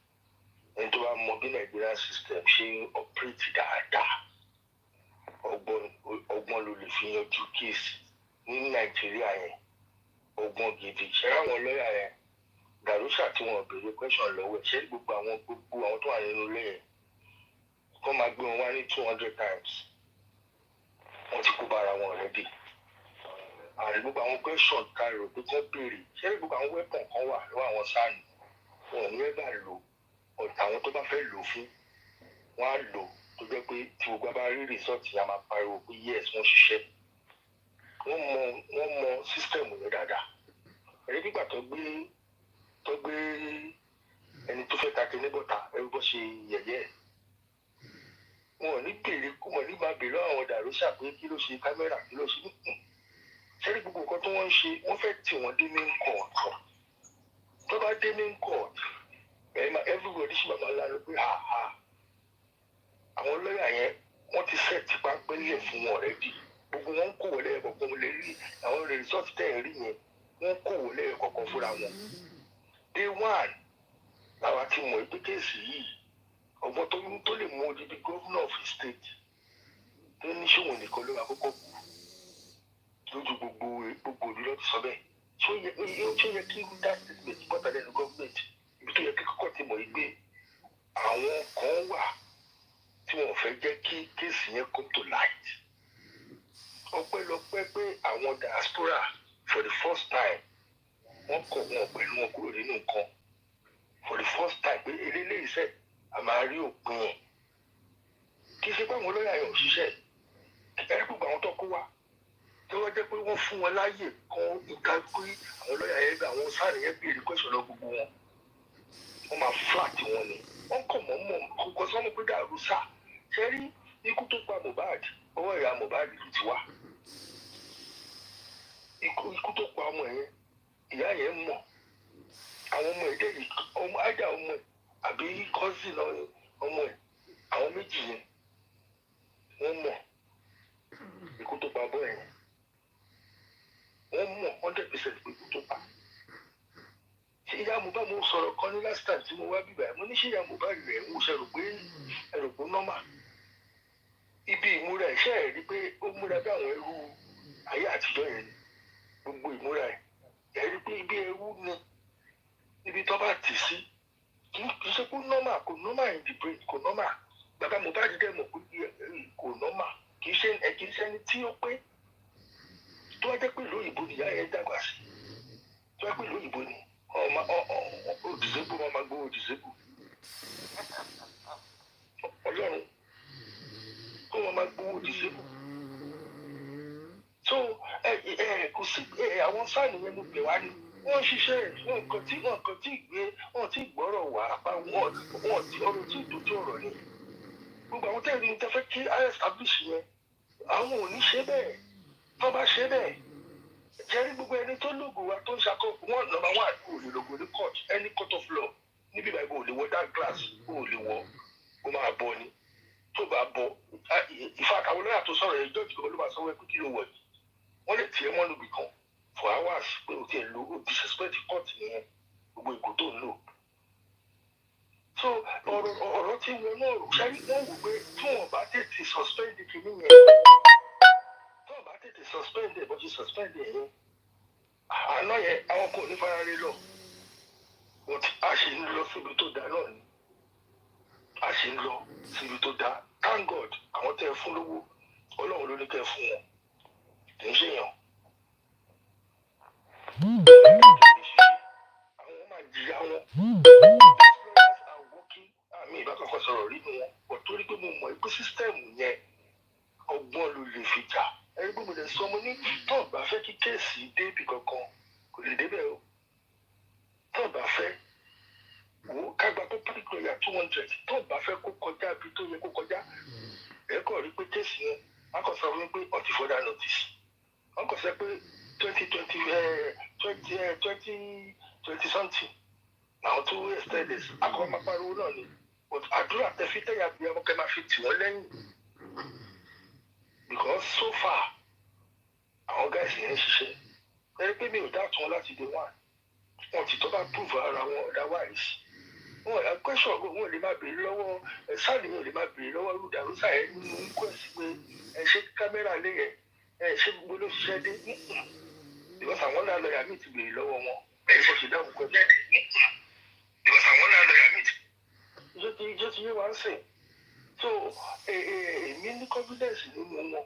ẹni tó bá mọ bí Nigerian system ṣe ń operate dáadáa ọgbọ́n ló lè fi yanjú kéèsì ní Nàìjíríà yẹn ọgbọ́n gidi. ṣe ráwọn lọ́ọ̀yà yẹn Darusha tí wọn béèrè question lọ́wọ́ ẹ̀ ṣé gbogbo àwọn tó wà nínú ilé yẹn kọ́ máa gbé wọn wá ní 200 times wọ́n ti kó bára wọn already. àrí gbogbo àwọn question ká rò pé kọ́ béèrè ṣé gbogbo àwọn weapon kan wà lọ́wọ́ àwọn sáànù wọn ò ní ẹ̀gbà lò àwọn tó bá fẹ́ lò fún wọn á lò tó jẹ́ pé tí gbogbo bá rí result yẹn a máa pariwo pé yes wọ́n ṣiṣẹ́. wọ́n mọ system yẹn dáadáa. ẹ̀rí nígbà tó gbé ẹni tó fẹ́ ta kí ní bọ́ta ẹrú bọ́ ṣe yẹ̀yẹ́ wọn ò ní máa bèèrè àwọn Darusha pé kí ló ṣe kámẹ́rà kí ló ṣe sẹ́rí gbogbo nǹkan tí wọ́n ń ṣe wọ́n fẹ́ tì wọ́n dé main court tó bá dé main court everybody ṣì máa lánàá pé àwọn lọ́ọ̀yà yẹn wọ́n ti set pápẹ́lẹ̀ fún wọn already gbogbo wọn ń kó wọlé ẹ̀kọ́ kan lè rí àwọn result tẹ̀ ń rí yẹn wọ́n kó wọlé ẹ̀kọ́ kan fúnra wọn. day one làwa ti mọ̀ pé kéèsì yìí ọgbọ́n tó lè mú odidi gómìnà of the state tó ní ṣòwò nìkan ló máa kọ́kọ́ kú lójú gbogbo òdu lọ́ti sọ bẹ́ẹ̀ tí ó yẹ kí that statement bọ́tà lẹ́nu gọ́ọ̀mẹ̀ntì ibi tó yẹ kí kọ́kọ́ ti mọ̀ yìí pé àwọn kan wà tí wọ́n fẹ́ jẹ́ kí kéèsì yẹn come to light. ọpẹ́lọpẹ́ pé àwọn diaspora for the first time wọ́n kọ̀ wọn pẹ̀lú wọn kúrò nínú nǹkan for the first time pé eléyìí iṣẹ́ a máa rí òpin ẹ̀ kì í ṣe pé àwọn olóyè ayọ̀ òṣìṣẹ́ ẹ̀rí gbogbo àwọn tó kó wa tí wọ́n jẹ́ pé wọ́n fún wọn láàyè kan ìka pé àwọn olóyè ayọ̀ ẹgbẹ́ àwọn sáà nìyẹn béèrè question lọ gbogbo wọn wọ́n máa flat wọn ni wọ́n kọ̀ mọ́ kókó sọ́mọ́ pé Darusha ṣe rí ikú tó pa Mohbad ọwọ́ ìyá Mohbad ló ti wá ikú tó pa ọmọ yẹn ìyá yẹn mọ̀ àwọn ọmọ ẹ̀dẹ́ yìí ọmọ ajá ọmọ ẹ̀ àbí cousin ọmọ ẹ̀ àwọn méjì yẹn wọ́n mọ̀ ikú tó pa bọ́ yẹn wọ́n mọ̀ 100% pé ikú tó pa. ṣé ìyá Mohbad mo sọ̀rọ̀ kan ní last time tí mo wá bíbá ẹ̀ mo ní ṣé ìyá Mohbad rẹ̀ ń ṣe rò pé normal ibi ìmúra ẹ̀ ṣe ẹ̀ rí pé ó múra bí àwọn ẹrú ayé àtijọ́ yẹn gbogbo ìmúra ẹ̀ rí pé ibi ẹrú ni ibi tó bá tì sí kì í ṣe kó normal kò normal in the brain kò normal bàbá Mohbad dẹ̀ mọ̀ pé kò normal kì í ṣe ẹni tí ó pé tó wá jẹ́ pé ìlú òyìnbó ni ìyá yẹn dàgbà sí tó wá pé ìlú òyìnbó ni òdìsébù wọn máa gbó òdìsébù Ọlọ́run kó wọn máa gbó òdìsébù so kò sí àwọn sáànì yẹn ló pè wá ní wọ́n ṣiṣẹ́ wọn kàn tí gbọ́rọ̀ wá pa wọn tí ọ̀rọ̀ tí ìdójú ọ̀rọ̀ ni gbogbo àwọn tẹ́lẹ̀ ní tẹ́fẹ́ kí establish yẹn àwọn ò ní ṣe bẹ́ẹ̀ tó bá ṣe bẹ́ẹ̀ jẹ́rí gbogbo ẹni tó lògùn wa tó ń ṣakọ wọn number one kò lè lògùn ní court any court of law níbí báyìí kò lè wọ that glass kò lè wọ kó máa bọ ni tó bá bọ ìfàkàwọ lọ́yà tó sọ̀rọ̀ ẹjọ́ ìjọba ló máa sanwó ẹkú kí ló wọ̀ yìí wọ́n lè tiẹ̀ mọ́nú bì kan for hours pé o tiẹ̀ lo o disrespect court nìyẹn gbogbo ìgò tó ń lò. So ọ̀rọ̀ tí wọn náà rò ṣáà wọ́n wò pé tí wọ́n bá tètè suspend kìíní yẹn tí wọ́n bá tètè suspend ẹ̀ bó ti suspend ẹ̀ yẹn àná yẹn àwọn kò ní fara rí lọ but a ṣì ń lọ síbi tó dáa náà ni a ṣì ń lọ síbi tó dáa thank God àwọn tẹ́ ẹ fún lówó ọlọ́run ló ní kẹ́ ẹ fún wọn kì í ṣèyàn. àwọn máa jìyà wọn àmì ìbákankan sọ̀rọ̀ rí nu wọn pọ̀ torí pé mo mọ̀ pé sísítẹ́ẹ̀mù yẹn ọgbọ́n ló lè fi jà ẹni pé mo lè sọ mo ní tó o bá fẹ́ kí kéèsì débì kankan kò lè débẹ̀ o tó o bá fẹ́ wò ó kágbá tó pírí lọ́yà 200 tó o bá fẹ́ kó kọjá bí tó yẹ kó kọjá ẹ kọ́ rí pé kéèsì yẹn wọn kò sọ fún mi pé ọtí fọ́dà notice wọn kò sọ pé 20 something àwọn tó extended akọ máa pariwo náà ni but àdúrà tẹ fi tẹ̀yà bí ọmọ kẹ máa fi tì wọ́n lẹ́yìn because so far àwọn guys yẹn ń ṣiṣẹ́ ẹni pé mi ò dá tún wọn láti day one wọn ti tó bá prove ara wọn otherwise wọn question wọn lè má béèrè lọ́wọ́ sáàlì wọn lè má béèrè lọ́wọ́ rúdàrúsà ẹ nínú quest pé ẹ ṣe kámẹ́rà lé yẹn ẹ ṣe gbogbo ló ṣiṣẹ́ dé because àwọn náà lọ́ọ̀yà mi ti béèrè lọ́wọ́ wọn ẹ kò ṣe dáhùn question because àwọn náà lọ́ọ̀yà mi ti ìjọ ti yé wa ń sìn so èmi ní confidence nínú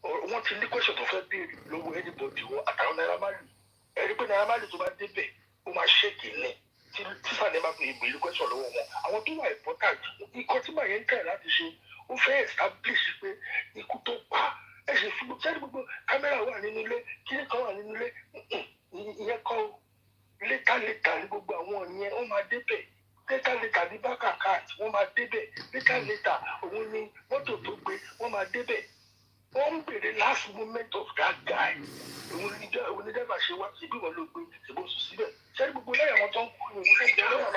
wọn wọn ti ní question tó fẹ́ béèrè lọ́wọ́ anybody wọn àtàwọn Naira Marley ẹ̀rí pé Naira Marley tó bá débẹ̀ ó máa ṣèkì ní tí sàlẹ̀ bá béèrè ìlú question lọ́wọ́ wọn àwọn tó wà important ikọ̀ tí màá yẹn ń tẹ̀ láti ṣe ó fẹ́ establish pé ikú tó pa ẹ ṣe fi sẹ́ni gbogbo kámẹ́rà wà nínú ilé kíní kan wà nínú ilé ìyẹn kọ́ létà ní gbogbo àwọn yẹn ó máa débẹ̀ létà ní bákàkà wọ́n máa débẹ̀ létà òun ni mọ́tò tó gbé wọ́n máa débẹ̀ wọ́n ń bèrè last moment of that guy òun ni dẹ́gbà ṣe wá síbí wọn ló gbé ṣèbó sùn síbẹ̀ sẹ́ni gbogbo lẹ́yìn àwọn tó ń kú ni òun lè jẹ́ lọ́wọ́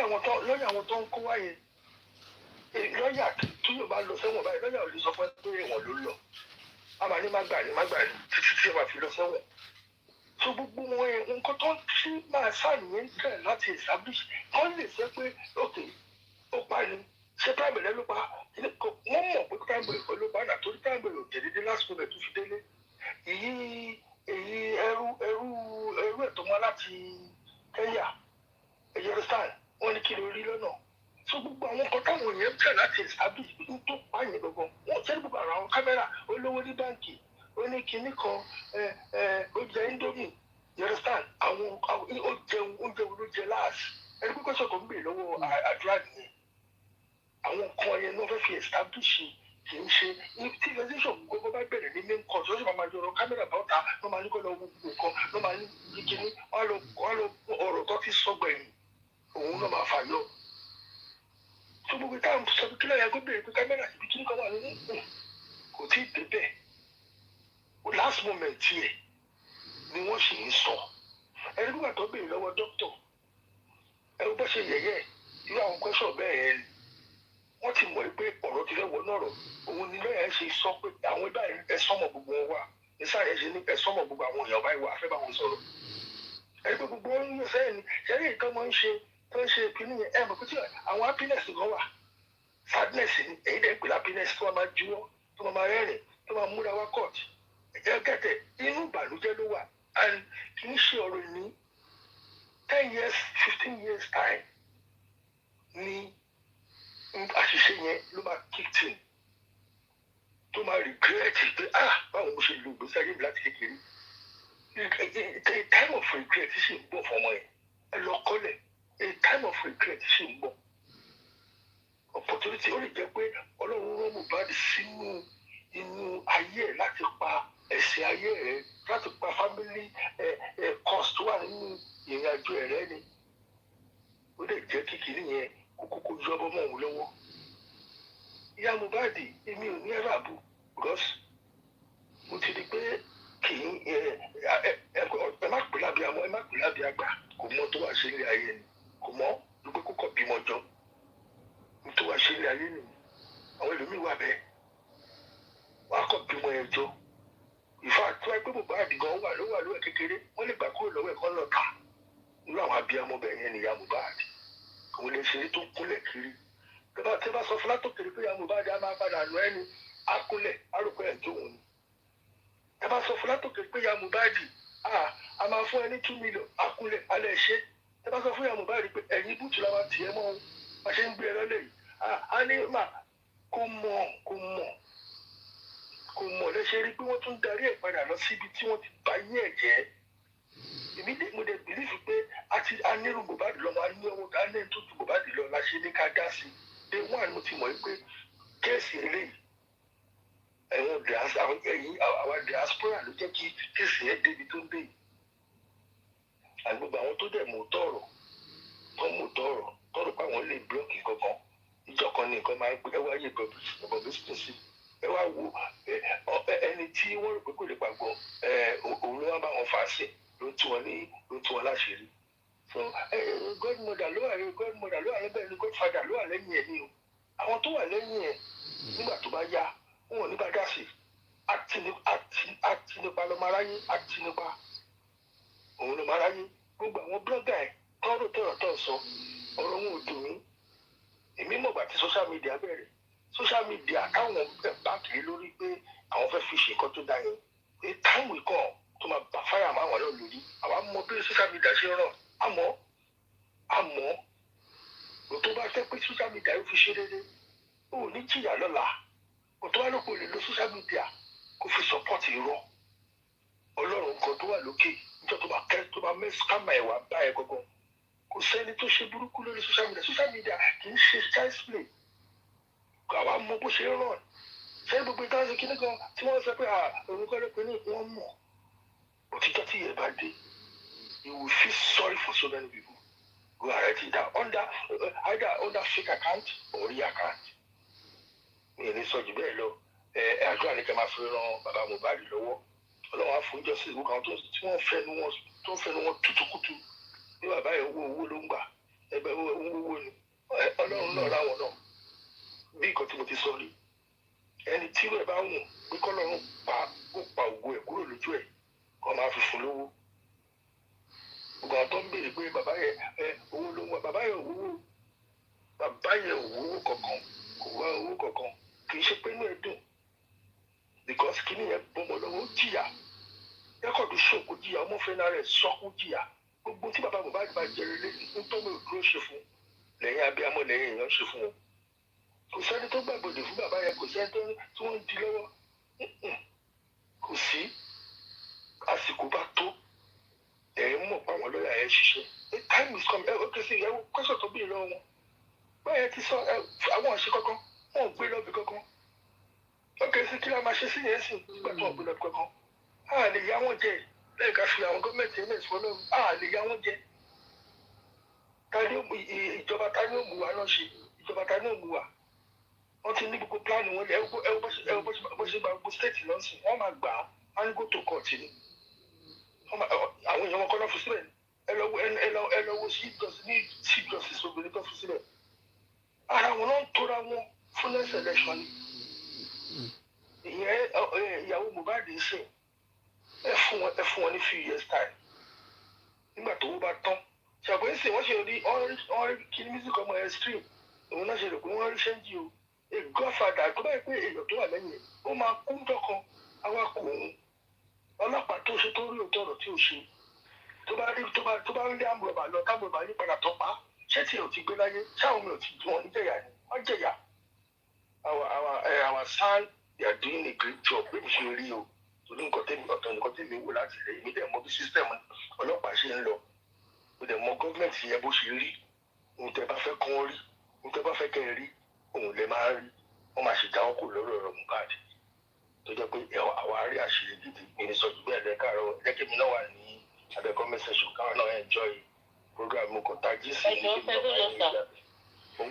àwọn lọ́yà àwọn tó ń kó wáyé lọ́yà tí yóò bá lọ sẹ́wọ̀n báyìí lọ́yà ò lè sọ pé ẹ̀wọ̀n ló lọ a máa ní má gbà ní títí tí ẹ máa fi lọ sẹ́wọ̀n so gbogbo wọn nǹkan tó ń tí máa ṣàníyàn ń tẹ̀ láti establish wọ́n lè sọ pé ok ó pa ni ṣé primary ló pa wọ́n mọ̀ pé primary kọ́ ló pa náà torí primary ò tẹ̀lé last moment tó fi délé èyí ẹrú ẹ̀tọ́ wọn láti Kenya ẹ̀yẹ understand wọ́n ní kí ló rí lọ́nà so gbogbo àwọn nǹkan táwọn èèyàn tẹ̀ láti establish tó pa yẹn gangan wọ́n tẹ́ gbogbo àwọn kámẹ́rà olówó ní báǹkì ó ní kinní kan ó jẹ indomie you understand àwọn ó jẹun oúnjẹ wo ló jẹ láàsì ẹni pé kọ́sọ̀ kan ń bèèrè lọ́wọ́ àdúrà nìyẹn àwọn nǹkan yẹn náà fẹ́ fi establish kì í ṣe tí investigation gbogbo bá bẹ̀rẹ̀ ní main court lọ́sọ̀ máa yọrọ kámẹ́rà bọ́ta ló máa ní kọ́ lọ wo gbogbo nǹkan ló máa ní kíkiní wọ́n lọ ọ̀rọ̀ tó ti sọ gbẹ̀yìn òun náà máa fà yọ so gbogbo táwọn sọ pé kí lọ́ọ̀yà gbé pé kámẹ́rà ibi kíní kan wà nínú kò tí ì débẹ̀ last moment yẹ ni wọ́n sì ń sọ ẹni nígbà tó béèrè lọ́wọ́ dókítà ẹni bó ṣe yẹ̀yẹ́ irú àwọn question bẹ́ẹ̀ yẹn wọ́n ti mọ̀ pé ọ̀rọ̀ ti fẹ́ wọnú ọ̀rọ̀ òun ni lọ́yà ṣe sọ pé àwọn ibà ẹ̀sọ́mọ̀ gbogbo wọn wà nísàlẹ̀ ṣe ní ẹ̀sọ́mọ̀ gbogbo àwọn èèyàn báyìí wà fẹ́ bá wọn sọ̀rọ̀ ẹni pé gbogbo wọn ń yọ sẹ́yìn ni ṣẹ́yìn nǹkan máa ń ṣe tó ń ṣe ìpinnu yẹn ẹ̀ mọ̀ pé tí àwọn happiness kan wà sadness ni èyí dẹ̀ pé happiness tó máa juwọ́ tó máa rẹ́rìn tó máa múra wá court ẹ̀kẹ́tẹ̀ inú ìbànújẹ́ ló wà and kì í ṣe ọ̀rọ̀ ní 10 years 15 years time ni àṣìṣe yẹn ló máa kick in tó máa regret pé báwo mo ṣe lo ìgbésí ayé mi láti kékeré a time of regret ṣì ń bọ̀ fọmọ yẹn ẹ lọ kọ́lẹ̀ a time of regret ṣì ń bọ̀ opportunity ó lè jẹ́ pé ọlọ́run rán Mohbad sínú inú ayé ẹ̀ láti pa ẹ̀sìn ayé rẹ̀ láti pa family cost wà nínú ìrìn àjò ẹ̀rẹ́ ni ó lè jẹ́ kíkiri yẹn kókó yọbọ mọ́ òun lọ́wọ́ ìyá Mohbad èmi ò ní ẹ̀rọ àbò because mo ti di pé kì í ẹ má pè lábẹ́ àmọ́ ẹ má pè lábẹ́ àgbà kò mọ tó wà sí ilé ayé ni kò mọ ló pé kókò bímọ jọ tó wà sí ilé ayé ni àwọn ẹlòmíì kékeré wọ́n lè gbà kúrò lọ́wọ́ ẹ̀kọ́ lọ́ta nínú àwọn abiyamọ bẹ̀rẹ̀ yẹn ni ìyá Mohbad òun lè ṣeré tó kúnlẹ̀ kiri tẹ́ bá sọ fún látòkèrè pé ìyá Mohbad á máa padà lọ ẹni akúnlẹ̀ arúgbó ẹ̀ tó òun ni tẹ́ bá sọ fún látòkèrè pé ìyá Mohbad a máa fún ẹ ní 2 million akúnlẹ̀ alẹ́ ṣe tẹ́ bá sọ fún ìyá Mohbad pé ẹ̀yin bùtù làwọn tiẹ̀ mọ́ ọ́n bá ṣe ń gbé ẹ lọ́lẹ̀ yìí a ní mà kó mọ̀ lẹ́sẹ̀ rí pé wọ́n tún darí ẹ̀ padà lọ síbi tí wọ́n ti bá yé ẹ̀ jẹ́ èmi mo dẹ̀ bìlífì pé a nírú Mohbad lọ́mọ a ní ọmọ ká ní tó ju Mohbad lọ la ṣe ní ká dá sí day one mo ti mọ̀ pé kéèsì eléyìí àwọn diaspora ló jẹ́ kí kéèsì ẹ̀ débi tó ń dé yìí àgbègbè àwọn tó dẹ̀ mú tọ̀rọ̀ pé àwọn lè blọ́ọ̀kì kankan ìjọ kan ní nǹkan máa ń pè ẹ wáyé bọ̀bí spèsì ẹ wá wo ẹni tí wọ́n rò pé kò lè gbàgbọ́ òun ló wá bá wọn fà á sí ló tú wọn láṣìírí fún godmother ló wà lẹ́yìn bẹ́ẹ̀ ni godfather ló wà lẹ́yìn ẹ̀ ní o àwọn tó wà lẹ́yìn ẹ̀ nígbà tó bá yá wọn ò ní bá dá sí àtìnípa ló máa ráyé àtìnípa òun ló máa ráyé gbogbo àwọn blogger ẹ̀ tọ́rọ̀ tó sọ ọ̀rọ̀ wọn ò dùn mí èmi mọ̀gbà tí social media bẹ̀rẹ̀ social media káwọn bá kiri lórí pé àwọn fẹ́ fi ṣe nǹkan tó dá yẹn pé táwọn ìkọ́ tó máa bá fáyà máa wà náà lórí àwa mọ bí social media ṣe ràn àmọ́ tó bá fẹ́ pé social media yóò fi ṣe déédéé ó ní jìyà lọ́la tó wá lóko lè lo social media kó fi support irọ́ ọlọ́run nǹkan tó wà lókè níjọ́ tó bá mẹ́sàkámà ẹ̀wà bá ẹ gangan kò sẹ́ni tó ṣe burúkú lórí social media kì í ṣe child's play àwa mọ bó ṣe ràn ṣé gbogbo ìtàn kíní kan tí wọ́n sọ pé òun kọ́ ló pe ní wọ́n mọ̀ òtítọ́ tí yẹn bá dé you will feel sorry for so many people who are writing down either under fake account or real account mi ò ní sọ jù bẹ́ẹ̀ lọ àjọ àníkẹ́ máa fi ran bàbá Mohbad lọ́wọ́ ọlọ́run àfọ̀njọ́ sí ìlú kan tí wọ́n fẹ́nu wọn tútùkùtù bí bàbá yẹn owó ló ń gbà ẹgbẹ́ owó ni ọlọ́run náà ráwọn náà bí nǹkan tí mo ti sọ rí ẹni tí rẹ̀ bá wùn pé kọ́lọ́run pa ògo ẹ̀ kúrò lójú ẹ̀ kọ́ máa fi fún lówó gbogbo àwọn tó ń béèrè pé bàbá yẹn owó ló ń wá bàbá yẹn owó kankan kò wá owó kankan kì í ṣe pé inú ẹ̀ dùn because kí nìyẹn bọ́mọ lọ́wọ́ ó jìyà rẹ́kọ̀dù ṣòkò jìyà ọmọ fẹ́ náà rẹ̀ sọ́kù jìyà gbogbo tí bàbá Mohbad bá jẹrẹ lé ń tó mi ò dúró ṣe fún lẹ́yìn abiyamọ lẹ́yìn èèyàn ṣe fún wọn kò sẹ́ni tó gbàgbọ́dẹ̀ fún bàbá yẹn kò sẹ́ni tí wọ́n ń di lọ́wọ́ kò sí àsìkò bá tó ẹ̀rín mọ̀ pé àwọn lọ́yà yẹn ṣiṣẹ́ a time is coming ó kẹsì ìyàwó kọ́sọ̀ tó bí ìlọ wọn báyẹn ti sọ àwọn àṣẹ kankan wọn ò gbé lọ́bì kankan ó kẹsì kí la máa ṣe sí yẹn sìn nígbà tó wọn gbé lọ́bì kankan a lè yá wọn jẹ lẹ́yìn ká fi àwọn gọ́ọ̀mẹ̀ntì ẹ̀ mẹ́sì fọlọ́run a lè yá wọn jẹ ìjọba ta ni ó mú wa náà ṣe ìjọba ta ni ó mú wa wọ́n ti ní gbogbo pílánì wọn lẹ ẹ bó ṣe gba gbogbo stéètì lọ́sìn wọ́n máa gbà á ní go to court ni àwọn èèyàn wọn kọ́ náà fi sílẹ̀ ẹ lọ wo chief justice obìnrin tó fi sílẹ̀ ara wọn náà ń tóra wọn fún next election ni ìyẹn ìyàwó Mohbad ń sìn ẹ fún wọn ní few years time nígbà tó wọ́n bá tán ṣàpèjì sìn wọ́n ṣe rí kí ni music ọmọ ẹ̀ stream òun náà ṣe rò pé wọ́n rí ṣẹ́ńjì o godfather tó báyìí pé èèyàn tó wà lẹ́yìn ó máa kú dọ́kan awakọ̀ òun ọlọ́pàá tó ṣe tó rí òótọ́ ọ̀rọ̀ tí ò ṣe tó bá ń lé àmúrọ̀bà lọ tábùrọ̀bà yí padà tọ́ pa ṣé tí ò ti gbé láyé ṣáwọn mi ò ti dùn wọn ní jẹ̀yà ni wọ́n jẹ̀yà our son they are doing a great job bí mo ṣe rí o torí nǹkan tẹ́mi wò láti rẹ̀ èmi dẹ̀ mọ bí system ọlọ́pàá ṣe ń lọ mo dẹ̀ mọ gọ́ọ̀mẹ̀ntì yẹn bó ṣe rí ohun tẹ́ bá fẹ́ kán rí ohun tẹ́ bá fẹ́ kẹ́ ẹ rí òun lè máa rí wọn máa ṣe jáwọ́ kò lọ́rọ̀ ọ̀rọ̀ Mohbad tó jẹ́ pé àwa rí àṣírí gidi mi ní sọ́jú bẹ́ẹ̀ lẹ́kàárọ̀ lẹ́kẹ̀mí náà wà ní abẹ́kọ́ mẹ́sẹ̀sù káwọn náà enjoy program mo kàn tají sí ní kí n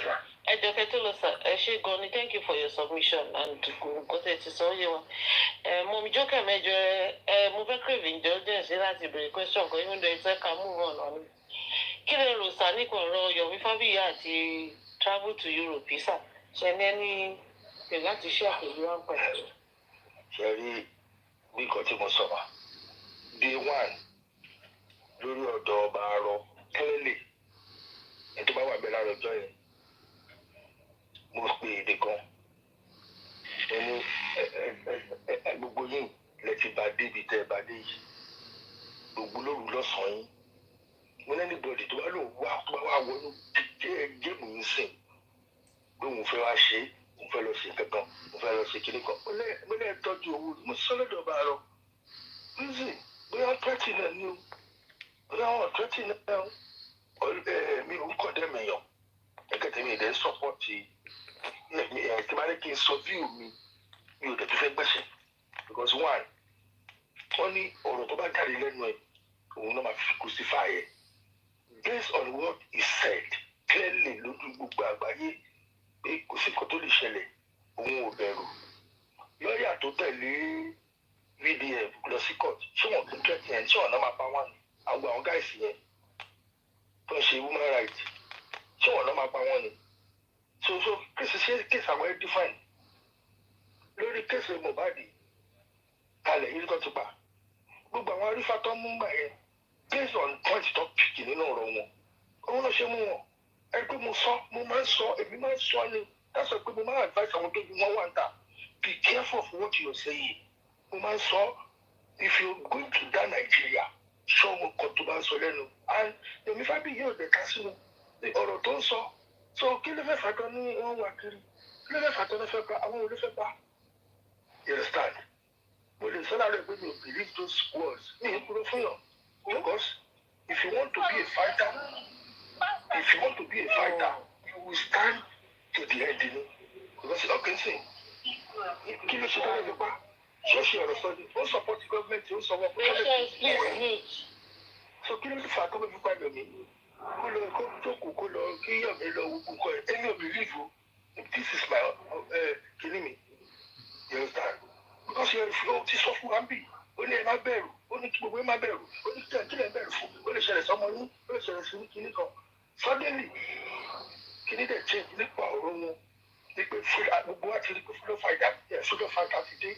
lọ ẹjọ kẹtọ lọ sà ẹ ṣé gan ni thank you for your submission and nǹkan tẹ́ ti sọ yé wa mo mi jókè mẹ́jọ mo fẹ́ crave indulgence láti béèrè question kan even though ẹ ká move on ọ̀nà kí lè rò sá nípa ọ̀rọ̀ Yomi Fabiyi àti travel to Europe sà ṣe ní ẹni pẹ̀lú láti ṣe àpèjú ráńpẹ́. ṣe rí bí nǹkan tí mo sọ wá day one lórí ọ̀dọ̀ ọba arọ clearly ẹni tó bá wà bẹ́ẹ̀ lára ọjọ́ yẹn mo pe èdè kan ẹni gbogbo yìí lẹ ti bá débi tẹ́ ẹ bá dé yìí gbogbo lóru lọ́sàn-án yín mo ní anybody tó bá lò wá tó bá wà wọnú géèmù yìí sìn pé òun fẹ́ wá ṣe òun fẹ́ lọ ṣe kankan òun fẹ́ lọ ṣe kíní kan mo lè tọ́jú owó mo sọ lọ́dọ̀ ọba arọ reason bóyá 30 náà ni o bóyá wọn 30 náà mi ò ń kọ́ dẹ́ mẹ́yàn ẹ̀kẹ́ tèmi ìdẹ́ sọ́pọ́tì tí bá ní kí n sọ fíìmù mi ò dẹ̀ tó fẹ́ gbẹ̀ṣẹ̀ because one wọ́n ní ọ̀rọ̀ tó bá jáde lẹ́nu ẹ̀ òun náà máa fi crucify ẹ̀ based on what he said clearly lójú gbogbo àgbáyé pé kò sí nǹkan tó lè ṣẹlẹ̀ òun ò bẹ̀rù lọ́ọ̀yà tó tẹ̀lé vdf lọ sí court ṣé wọn kì í kẹ́tì ẹ̀ ṣé wọn náà máa pa wọn ni àwọn gáìsì yẹn tó ń ṣe human rights ṣé wọn náà máa pa wọn ni so kéèsì àwọn ẹ̀ define lórí kéèsì Mohbad kalẹ̀ yìí tó ti pa gbogbo àwọn arífà tó mú gbà yẹn based on point tó pìkì nínú ọ̀rọ̀ wọn òun ló ṣe mú wọn ẹ pé mo máa ń sọ èmi máa ń sọ ni dáṣọ pé mo máa advice àwọn tó bí wọn wà ń tà be careful of what you are saying mo máa ń sọ if you going to that Nigeria ṣọ wọn kan tó bá ń sọ lẹ́nu and èmi Fabiyi yóò dẹ̀ ká sínú ọ̀rọ̀ tó ń sọ so kí ló fẹ́ fàtọ́ ní wọ́n wà kiri kí ló fẹ́ fàtọ́ ló fẹ́ pa àwọn olófẹ́ pa you understand mo lè sọ láàárọ̀ pé mi ò believe those words mi ò kúrò fún yàn because if you want to be a fighter you will stand to the end you know because okay say kí ló ṣe tó lè pa ṣọ́ọ̀ṣì ọ̀rọ̀ sọ ni ó support government ó sọ wọ́n pé so kí ló ti fà tó bẹ́ẹ̀ fipá Yomi kó lọ kó jókòó kó lọ kí Yomi lọ wúkú kọ́ ẹ̀ ẹ̀mí ò believe o this is my kìíní mi you understand because yẹn fi ó ti sọ fún wa bí ó ní ẹ má bẹ̀rù ó ní kí gbogbo ẹ má bẹ̀rù ó ní kí ẹ bẹ̀rù fún ó lè ṣẹlẹ̀ sọmọ yín ó lè ṣẹlẹ̀ sí kìíní kan suddenly kìíní dẹ̀ change nípa ọ̀rọ̀ wọn ní pé gbogbo wa ti rí pé freedom fighter ti dé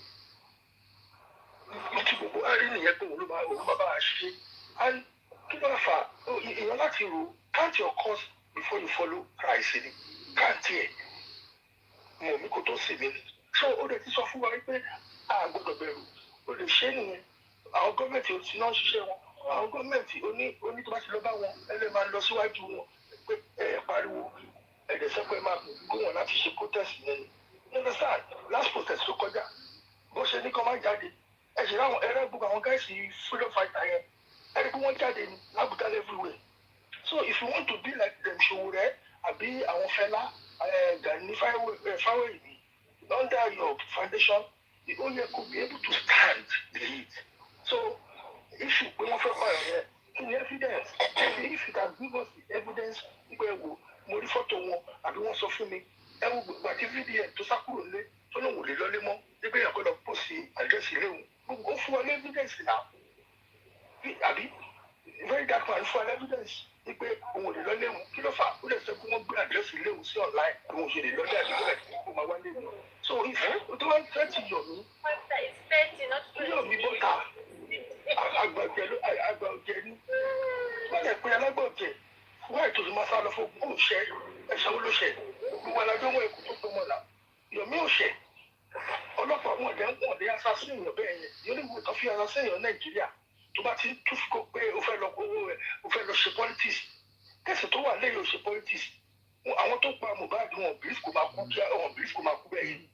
tí gbogbo wa rí nìyẹn pé òun bá bá a ṣe and kí ló fà èèyàn láti rò count your cost before you follow Christ ni count ẹ̀ mọ̀ mí kò tó sì mí so ó lè ti sọ fún wa pé a gbọ́dọ̀ bẹ̀rù ó lè ṣe nìyẹn àwọn gọ́ọ̀mẹ̀ntì ti náà ṣiṣẹ́ wọn àwọn gọ́ọ̀mẹ̀ntì oní tó bá ti lọ bá wọn ẹ lè máa lọ síwájú wọn pé ẹ pariwo ẹ̀dẹ̀ sẹ́pẹ́ máa gbé wọn láti ṣe protest yẹn ni understand last protest tó kọjá bó ṣe ní kọ́ máa jáde ẹ ṣe láwọn ẹrẹ́ gbogbo àwọn gáìsì freedom fighter yẹn ẹni pé wọ́n jáde ní lábùdá everywhere so if you want to be like them Sowore àbí àwọn Fẹlá Gani Fáwẹ́yìí under your foundation the ó yẹ kó be able to stand the heat so issue pé wọ́n fẹ́ pààyàn yẹn kí ni evidence if you can give us the evidence nígbà ẹ̀wò mo rí fọ́tò wọn àbí wọ́n sọ fún mi ẹ wo gbogbo àti fídíò tó sá kúrò lé tó lóun ò lè lọlé mọ́ nígbà yẹn kó lọ pọ̀ sí àdírẹ́sì ilé òun gbogbo ó fún wa ní evidence náà àbí very dark man fún wa ní evidence ní pé òun ò lè lọlé òun kí ló fà ó lè sọ pé wọ́n gbé àdírẹ́sì ilé òun sí online òun ò ṣe lè lọlé àdúgbò rẹ̀ kó máa wá lé mi so ìfẹ́ tó wá ń fẹ́ ti Yomi bọ́ta àgbà ọ̀jẹ̀ ni wọ́n lè pe alágbọ̀jẹ̀ wọ́n ètò ìmọ̀ sá lọ fún òṣẹ́ ẹ̀ṣẹ̀ olóṣẹ̀ gbogbo alájọ́ wọn èkó tó gbọmọ là Yomi òṣẹ̀ ọlọ́pàá wọn ọ̀dẹ́ ń pọ̀ ní assassin èèyàn bẹ́ẹ̀ yẹn yóò ní ìwòsàn fi assassin èèyàn Nàìjíríà tó bá ti tún fi kó pé ó fẹ́ lọ ṣe politics kẹsì tó wà lẹ́yìn òṣè politics àwọn tó pa Mohbad wọn bìrìsì kò máa kú bẹ́ẹ̀ yẹn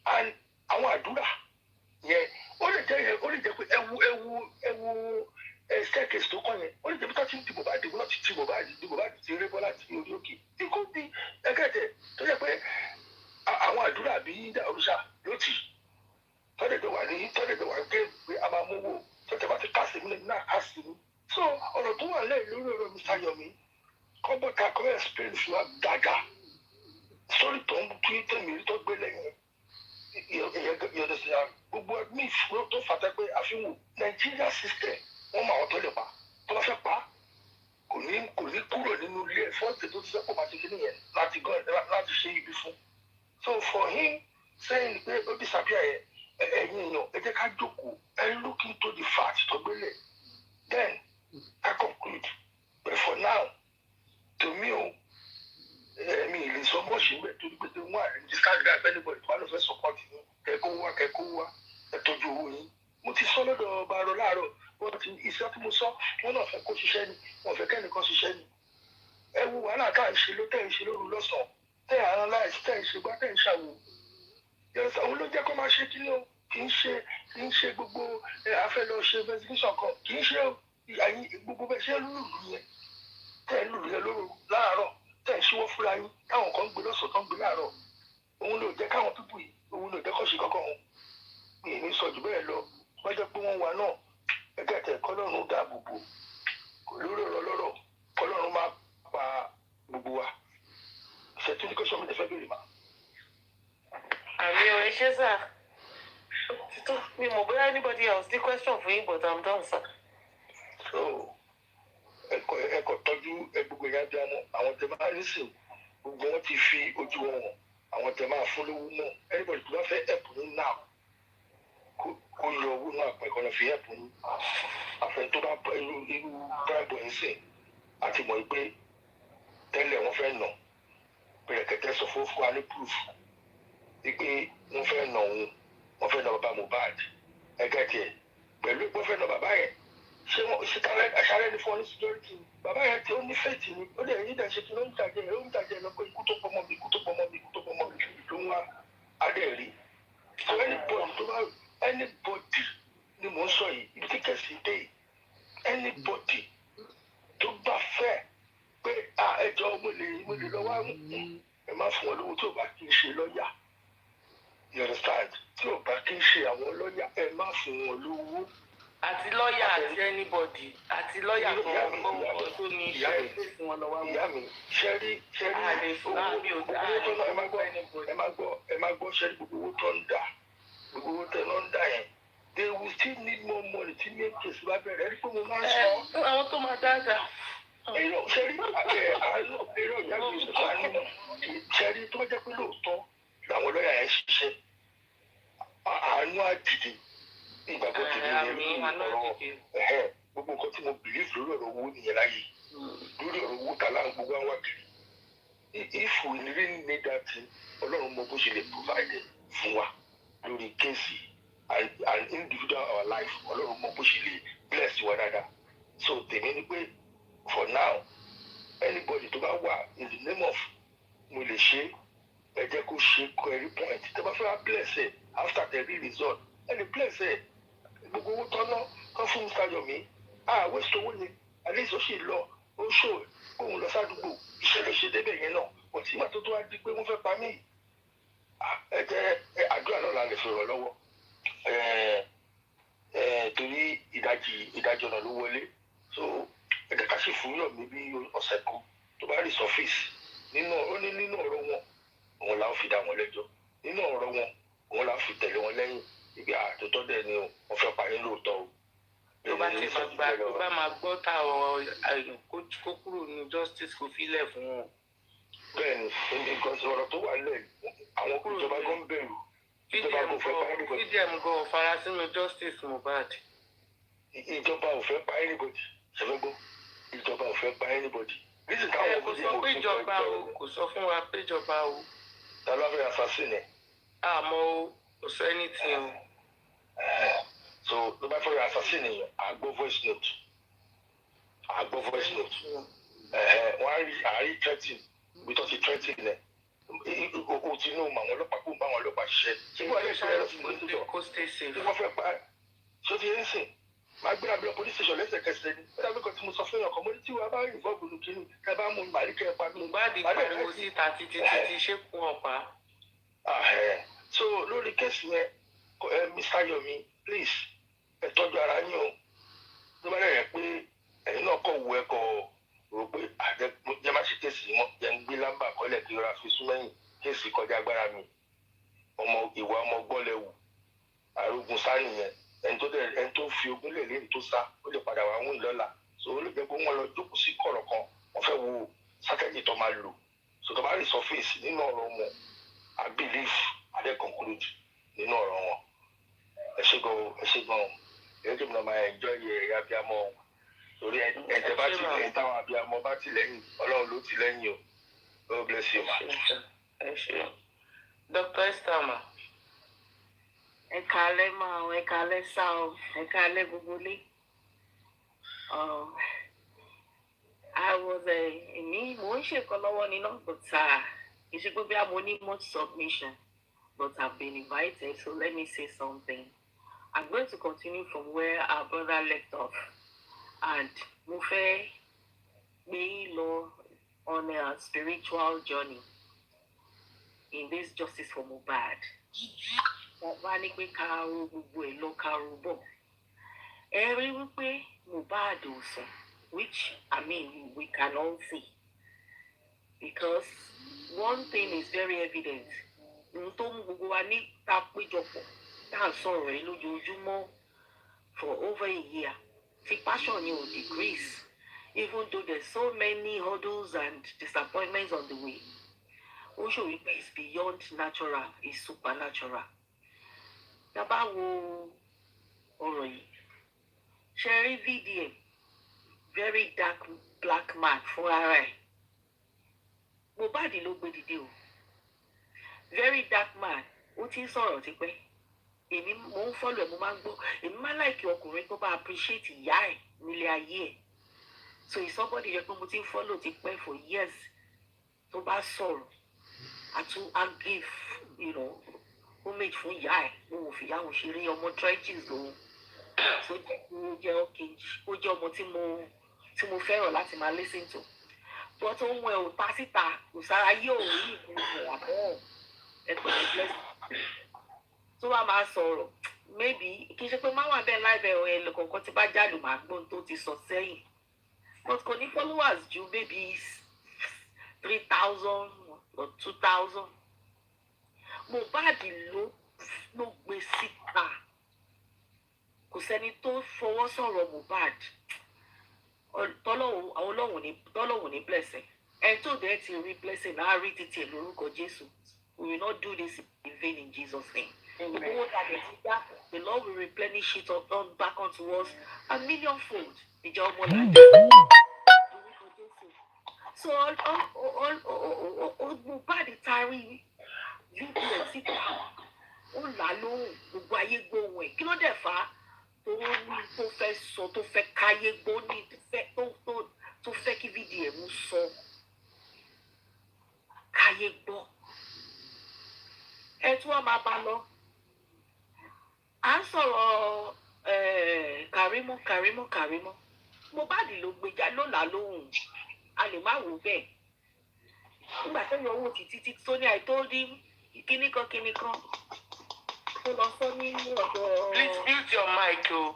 and àwọn àdúrà yẹn ó lè jẹ́ pé ẹwu staircase tó kọ́ yẹn ó lè jẹ́ pé tó ti ń di Mohbad wọ́n ti Mohbad ti ré bọ́lá ti orí òkè ikú bí ẹgẹ́tẹ̀ tó yẹ pé àwọn àdúrà bí òrìṣà ló tì tọ́lẹ̀dẹ̀ wà ní pé a máa mówó tọ́tẹ̀ bá ti kásì mí náà kásì mí so ọ̀rọ̀ tó wà lẹ́yìn lórí ọ̀rọ̀ Mr. Yomi kọ́bọ̀tà kọ́ explain fún wa dáadáa sórí tó ń kí tẹ̀mí tó gbé lẹ́yìn yọ̀dọ̀sẹ̀ gbogbo ẹgbẹ́ ìfúró tó fàtẹ́ pé àfihàn Nigeria system wọ́n máa wọ́n tó lè pa tó bá fẹ́ pa kò ní kúrò nínú ilé ẹ̀ fọ́ọ̀tì tó ti sẹ́kọ̀ọ́ máa ṣe kí nìyẹn láti ṣe ibi fún so for him saying pé ó disappear yẹn ẹ̀yin èèyàn ẹ jẹ́ ká jókòó ẹ look into the fact tó gbélé ti sọ lọ́dọ̀ ọba àrò láàárọ̀ wọ́n ti iṣẹ́ tí mo sọ wọ́n náà fẹ́ kó ṣiṣẹ́ ni wọ́n fẹ́ kẹ́nìkan ṣiṣẹ́ ni ẹ wo wàhálà tá à ń ṣe ló tẹ̀ ń ṣe lóru lọ́sàn-án tẹ̀ àrùn láìsí tẹ̀ ń ṣe gbá tẹ̀ ń ṣàwò yẹsẹ òun ló jẹ́ kó máa ṣe kí ni o kì í ṣe gbogbo afẹ́ lọ ṣe investigation kan kì í ṣe gbogbo bẹ́ẹ̀ ṣe lùlù yẹn tẹ̀ ń lùlù yẹn lóru láàárọ̀ tẹ̀ ń ṣíwọ́ fúnra yín táwọn kan ń gbé lọ́sàn-án kan ń gbé láàárọ̀ òun ló jẹ́ káwọn pípù yìí òun ló jẹ́ kó ṣe kọ́kọ́ wọn mi ì ní sọ jù bẹ́ẹ̀ lọ wọ́n jẹ́ pé wọ́n wà náà ẹgbẹ́ tẹ̀ kọ́lọ́run dáàbò bò lórí ọ̀rọ̀ lọ́rọ̀ kọ́lọ́run máa pa gbogbo wa ìṣẹ́tú ní kọ́sọ́ mi lè fẹ́ bèrè mà. àmì ò ẹ ṣe sà títọ́ mi mọ̀ bóyá anybody else ní question fún yín but I'm done sir. so ẹkọ tọ́jú gbogbo ìyá bí àwọn tẹ máa ń sìn gbogbo wọn ti fi ojú wọn hàn àwọn tẹ máa fún lówó náà anybody tó bá fẹ́ ẹ̀pù ní náà kó yọ owó náà pẹ̀kọ́ lọ fi ẹ̀pù ní àfẹ́ tó bá irú bribe ẹ̀ ń sìn àti mọ̀ pé tẹ́lẹ̀ wọ́n fẹ́ nà pẹ̀lẹ́kẹ́tẹ́ sọ fún wa ní proof wípé wọ́n fẹ́ nà òun wọ́n fẹ́ nà bàbá Mohbad ẹ̀gẹ́ tiẹ̀ pẹ̀lú wọ́n fẹ́ nà bàbá yẹn ṣé wọ́n ṣe àṣàrẹ́ ní fún ọ ní security bàbá yẹn tí ó ní fẹ́ẹ̀tì ni ó lè rí ìdàṣe kí ló ń tàjẹ́ lọ pé ikú tó pọ̀ mọ́ mi ikú tó pọ̀ mọ́ mi ikú tó pọ̀ mọ́ mi tó ń wá adẹ́rìí so anybody ni mò ń sọ yìí ibi tí kẹ̀sì dé yìí anybody tó bá fẹ́ pé ẹjọ́ mo lè lọ wá ẹ má fún ọ lówó tí ò bá kí n ṣe lọ́ọ̀yà you understand tí ò bá kí n ṣe àwọn lọ́ọ̀yà ẹ má fún wọn lówó. àti lọ́ọ̀yà àti anybody àti lọ́ọ̀yà kan gbọ́wọ́ tó ní iṣẹ́ fún wọn lọ́wọ́. ìyá mi ṣẹ́rí ẹ má gbọ́ ṣẹ́rí gbogbo owó tó ń dà gbogbo owó tó ń dà yẹn they will still need more money tí ní èkìtì bá bẹ̀rẹ̀ ẹ̀rí pé mo máa ń sọ. àwọn tó máa dáadáa. èrò ṣẹ́rí èrò ìyá mi ìṣàánú ṣẹ́rí tó jẹ́ pé lóòótọ́ làwọn lọ́ọ̀yà yẹn ṣiṣẹ́ àánú àdìdì ìgbàgbọ́ tèmi ní ọ̀rọ̀ gbogbo nǹkan tí mo believe lórí ọ̀rọ̀ owó nìyẹn láyé lórí ọ̀rọ̀ owó tàlà ń gbogbo àwọn àkìrì if we really need that thing ọlọ́run mọ bó ṣe lè provide fún wa lórí kéèsì and individual our life ọlọ́run mọ bó ṣe lè bless wa dáadáa so tèmi ni pé for now anybody tó bá wà in the name of mo lè ṣe ẹ jẹ́ kó ṣe query point tó bá fẹ́ wá bless ẹ after the real result ẹ lè bless ẹ gbogbo owó tọ́nà kan fún Mr. Yomi waste owó ni àlejò ó sì lọ ó ṣò òun lọ sádùúgbò iṣẹ́ ló ṣe débẹ̀ yẹn náà kò tí ìgbà tó wá di pé wọ́n fẹ́ pa mí ẹ jẹ́ àdúrà náà la lè fi rọ̀ lọ́wọ́ torí ìdajì ọ̀nà ló wọlé so ẹ jẹ́ ká sì fún Yomi bí ọ̀sẹ̀ kan tó bá rí sọ́fíìsì nínú ọ̀rọ̀ wọn òun làwọn fi dá wọn lẹ́jọ́ nínú ọ̀rọ̀ wọn òun làwọn fi tẹ̀lé wọn lẹ́yìn ibi àtúntọ́ dẹ̀ ni wọ́n fẹ́ parí lóòótọ́ o. tó bá máa gbọ́ tá kó kúrò ní justice kò filẹ̀ fún wọn. bẹ́ẹ̀ni nǹkan sọ̀rọ̀ tó wà lẹ̀ àwọn ìjọba gan bẹ̀rù ìjọba kò fẹ́ parí nìkan. fídíẹ̀m gan fara sínú justice Mohbad. ìjọba ò fẹ́ pa anybody ṣẹ́fẹ́gbọ́ ìjọba ò fẹ́ pa anybody. kò sọ pé ìjọba o kò sọ fún wa pé ìjọba o. ta ló fẹ́ assassin ẹ̀. àmọ́ o kò sọ anything o. so ló bá fẹ́ assassin èèyàn àgbọ̀ voice note wọ́n á rí threatening bí tó ti threatening ẹ̀ o ti nù mọ àwọn ọlọ́pàá kó ń bá àwọn ọlọ́pàá ṣiṣẹ́ tí wọ́n lè fẹ́ lọ sí police station tí wọ́n fẹ́ pa ṣó ti ń sìn máa gbé abúlé police station lẹ́sẹ̀kẹsẹ̀ ni ó dàbí kan tí mo sọ fún yàn kan mo ní tí wọ́n bá rìn bọ́ọ̀bù nù kínní ká bá mú màrí kẹ́ ẹ pa mí. Mohbad pariwo síta títí ṣé kún ọ̀pá. so lórí kéèsì yẹn Mr. Yomi please ẹ tọ́jú ara yín o tó bá rẹ̀ pé ẹ̀yin náà kọ̀ wù ẹ́ kọ̀ rò pé jẹ́ má ṣe kéèsì mọ́ jẹ́ ń gbé lámbà kọ́lẹ̀ kí ọ̀rá fi súnmẹ́yìn kéèsì kọjá agbára mi ìwà ọmọ gbọ́lẹ̀ wù àrògùn sáà nìyẹn ẹni tó fi ogún lè lérí tó sá ó lè padà wá wọ́n ìlọ́la so ó lè jẹ́ pé wọ́n lọ jókòó sí kọ̀rọ̀ kan wọ́n fẹ́ wo sákẹ́jì tó máa lò so tó bá rí surface nínú ọ̀rọ̀ wọn I believe adé conclude nínú ọ̀rọ̀ wọn ẹ ṣe gan èyí tó mi náà máa enjoy ẹ̀yà abiyamọ torí ẹ̀jẹ̀ bá ti lẹ́yìn táwọn abiyamọ bá ti lẹ́yìn Ọlọ́run ló ti lẹ́yìn o God bless you ma. ẹ ṣe Dr. Esther ma. Ẹ káalẹ́ máa o, ẹ káalẹ́ sá o, ẹ káalẹ́ gbogbo lé. I was mò ń ṣèkan lọ́wọ́ ni náà, but ìṣe pé bí a mo ní much submission, but I've been invited, so let me say something. I'm going to continue from where our brother left off, and mo fẹ́ gbé lọ on a spiritual journey in this justice for Mohbad. Wọ́n ní pé ká ro gbogbo ẹ̀ lọ ká ro bọ̀. Ẹ rí wípé Mohbad ò sùn, which I mean we can all see, because one thing is very evident. Ohun tó mú gbogbo wa ní ta péjọpọ̀ tá à ń sọ̀rọ̀ ẹ̀ lójoojúmọ́ for over a year. Tí passion yẹn ò decrease, even though there's so many hurdles and disappointments on the way. Ó ṣòro wípé it's beyond natural, it's supernatural. Tá bá wo ọ̀rọ̀ yìí, ṣe rí VDM, very dark black man fún ara ẹ̀. Mohbad ló gbé dìde o. Very dark man, ó ti ń sọ̀rọ̀ tipẹ́. Èmi mo ń follow ẹ̀, mo máa ń gbọ́. Èmi máa like ọkùnrin tó bá appreciate ìyá ẹ̀ nílé ayé ẹ̀. So it's somebody yẹ pé mo ti ń follow tipẹ́ for years. Tó bá sọ̀rọ̀, I give, homage fún ìyá ẹ̀. Mo wò fìyà òun ṣeré ọmọ trenches lòun. So ó jẹ́ ọmọ tí mo fẹ́ràn láti máa listen to. But ohun ẹ̀ ò ta síta, kò sára yé òun yìí fún ìwọ̀n àbọ̀ ẹ̀pẹ̀lẹ̀ blessing. Tó bá máa sọ̀rọ̀, maybe kì í ṣe pé máa wà bẹ́ẹ̀ láìpẹ́ ẹ̀ lọ́kọ̀ọ̀kan tí bá jáde máa gbọ́n tó ti sọ sẹ́yìn. But kò ní followers ju maybe 3,000 or 2,000. Mohbad ló gbé síta. Kò sẹ́ni tó fọwọ́ sọ̀rọ̀ Mohbad. Tọ́lọ́hùn ní blessing. Ẹni tó dẹ̀ ti rí blessing náà rí títí ẹ̀ lórúkọ Jésù. We will not do this in vain in Jesus' name. The Lord will replenish it on back unto us a millionfold. So Mohbad tarí VDM síta. Ó là lóhùn, gbogbo ayé gbóhùn ẹ̀. Kí ló dẹ̀ fà á? Tó fẹ́ sọ, tó fẹ́ káyé gbó ní, tó fẹ́ kí VDM sọ káyé gbọ́. Ẹ tún wá máa bá lọ. À ń sọ̀rọ̀ Kàrímọ́. Mohbad ló gbéjà ló là lóhùn. A lè má wò bẹ́ẹ̀. Nígbà tó yọ owó títí tó ní I told him kíní kan. Tó lọ sọ ní ọ̀dọ̀. Please mute your mic o.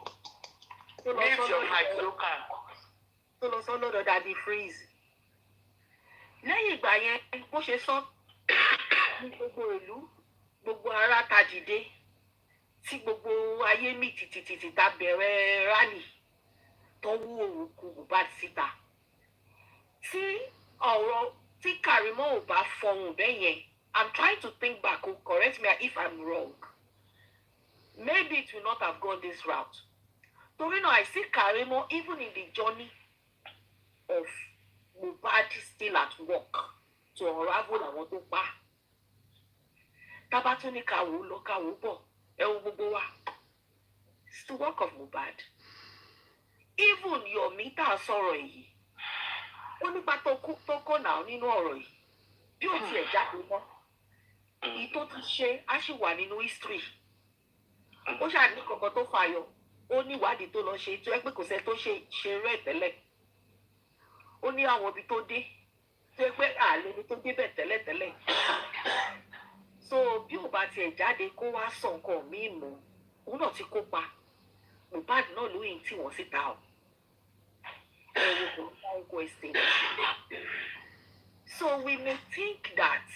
Mute your mic local. Tó lọ sọ lọ́dọ̀ Daddy Freeze. Lẹ́yìn ìgbà yẹn, bó ṣe sọ ní gbogbo ìlú, gbogbo ará ta dìde, tí gbogbo ayé mì tìtìtìtì ta bẹ̀rẹ̀ rally tó wú òkú Mohbad síta. Tí Kàrímọ́ ò bá fọhùn bẹ́ẹ̀ yẹn, I'm trying to think back, correct me if I'm wrong. Maybe it will not have gone this route. Torí náà, I see Kàrímọ́ even in the journey of Mohbad still at work to unravel àwọn tó pa. Tábà tún ní káwó lọ káwó bọ̀, ẹ wo gbogbo wa. It's the work of Mohbad. Even Yome tá a sọ̀rọ̀ yìí, ó nípa tó kó náà nínú ọ̀rọ̀ yìí. Bí ó tiẹ̀ jáde mọ́, èyí tó ti ṣe á sì wà nínú history. Ó ṣàní kankan tó fàyọ, ó ní ìwádìí tó lọ ṣe tó ẹ pé kò sẹ́ tó ṣe rẹ̀ tẹ́lẹ̀. Ó ní àwọn ibi tó dé tó ẹ pé àlè ibi tó débẹ̀ tẹ́lẹ̀tẹ́lẹ̀. So bí ò bá tiẹ̀ jáde kó wá sọ nǹkan míì mọ́, òun náà ti kópa. Mohbad náà ló yìn tí wọ́n síta o. So we may think that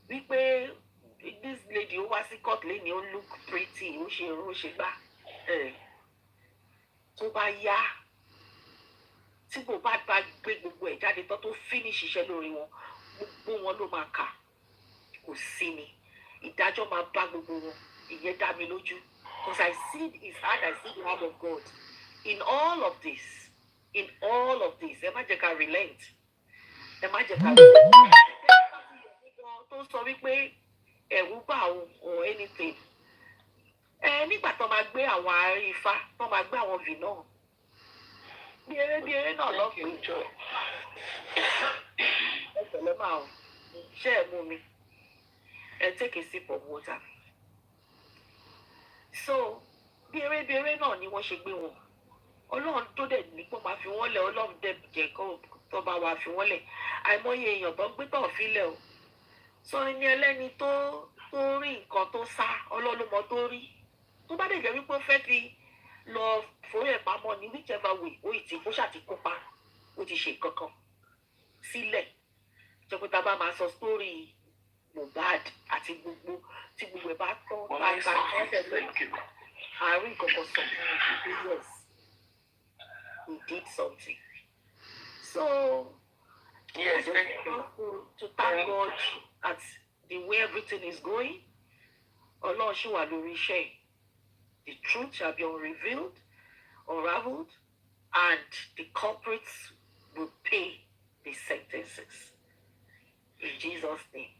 wípé this lady ó wá sí court lẹ́ni ó look pretty, ó ṣe gbá. Tó bá yá, tí Mohbad bá gbé gbogbo ẹ̀ jáde tó finish iṣẹ́ lórí wọn, gbogbo wọn ló máa kà. Kò sí ni. Ìdájọ́ máa bá gbogbo wọn. Ìyẹn dá mi lójú. Because I see his hand, I see the hand of God. In all of this, ẹ má jẹ́ ká relent. Ẹ má jẹ́ ká relent. Tó sọ wípé ẹ̀rù bà òun or anything. Nígbà tó máa gbé àwọn àárín ifá tó máa gbé àwọn vì náà bí eré náà lọ́gbìn jọ ẹ pẹ̀lẹ́ máa ọ̀ ṣé ẹ mú mi ẹ take a sip of water. So bí eré náà ni wọ́n ṣe gbé wọn ọlọ́run tó dẹ̀ nípò máa fi wọ́n lẹ̀ ọlọ́run dẹ̀ jẹ́ kó tó bá wa fi wọ́n lẹ̀ àìmọye èèyàn tó gbé tọ̀ fílẹ̀ o sọ ni ẹlẹ́ni tó rí nǹkan tó sá ọlọ́lọ́mọ tó rí tó bá dẹ̀ jẹ́ wípé ó fẹ́ fi lọ forí ẹ̀ pamọ́ ní whichever way ó ti kó ṣàti kópa ó ti ṣe kankan sílẹ̀ jẹ́ pé tá a bá máa sọ sítórì Mohbad àti gbogbo tí gbogbo ẹ̀ bá tán láìka ẹ̀ẹ́dẹ̀ lọ́yìn àárín kankan sọ yes he did something so yes to thank God at the way everything is going ọlọ́run ṣì wà lórí iṣẹ́ yìí. The truth shall be unraveled, and the culprits will pay the sentences. In Jesus' name.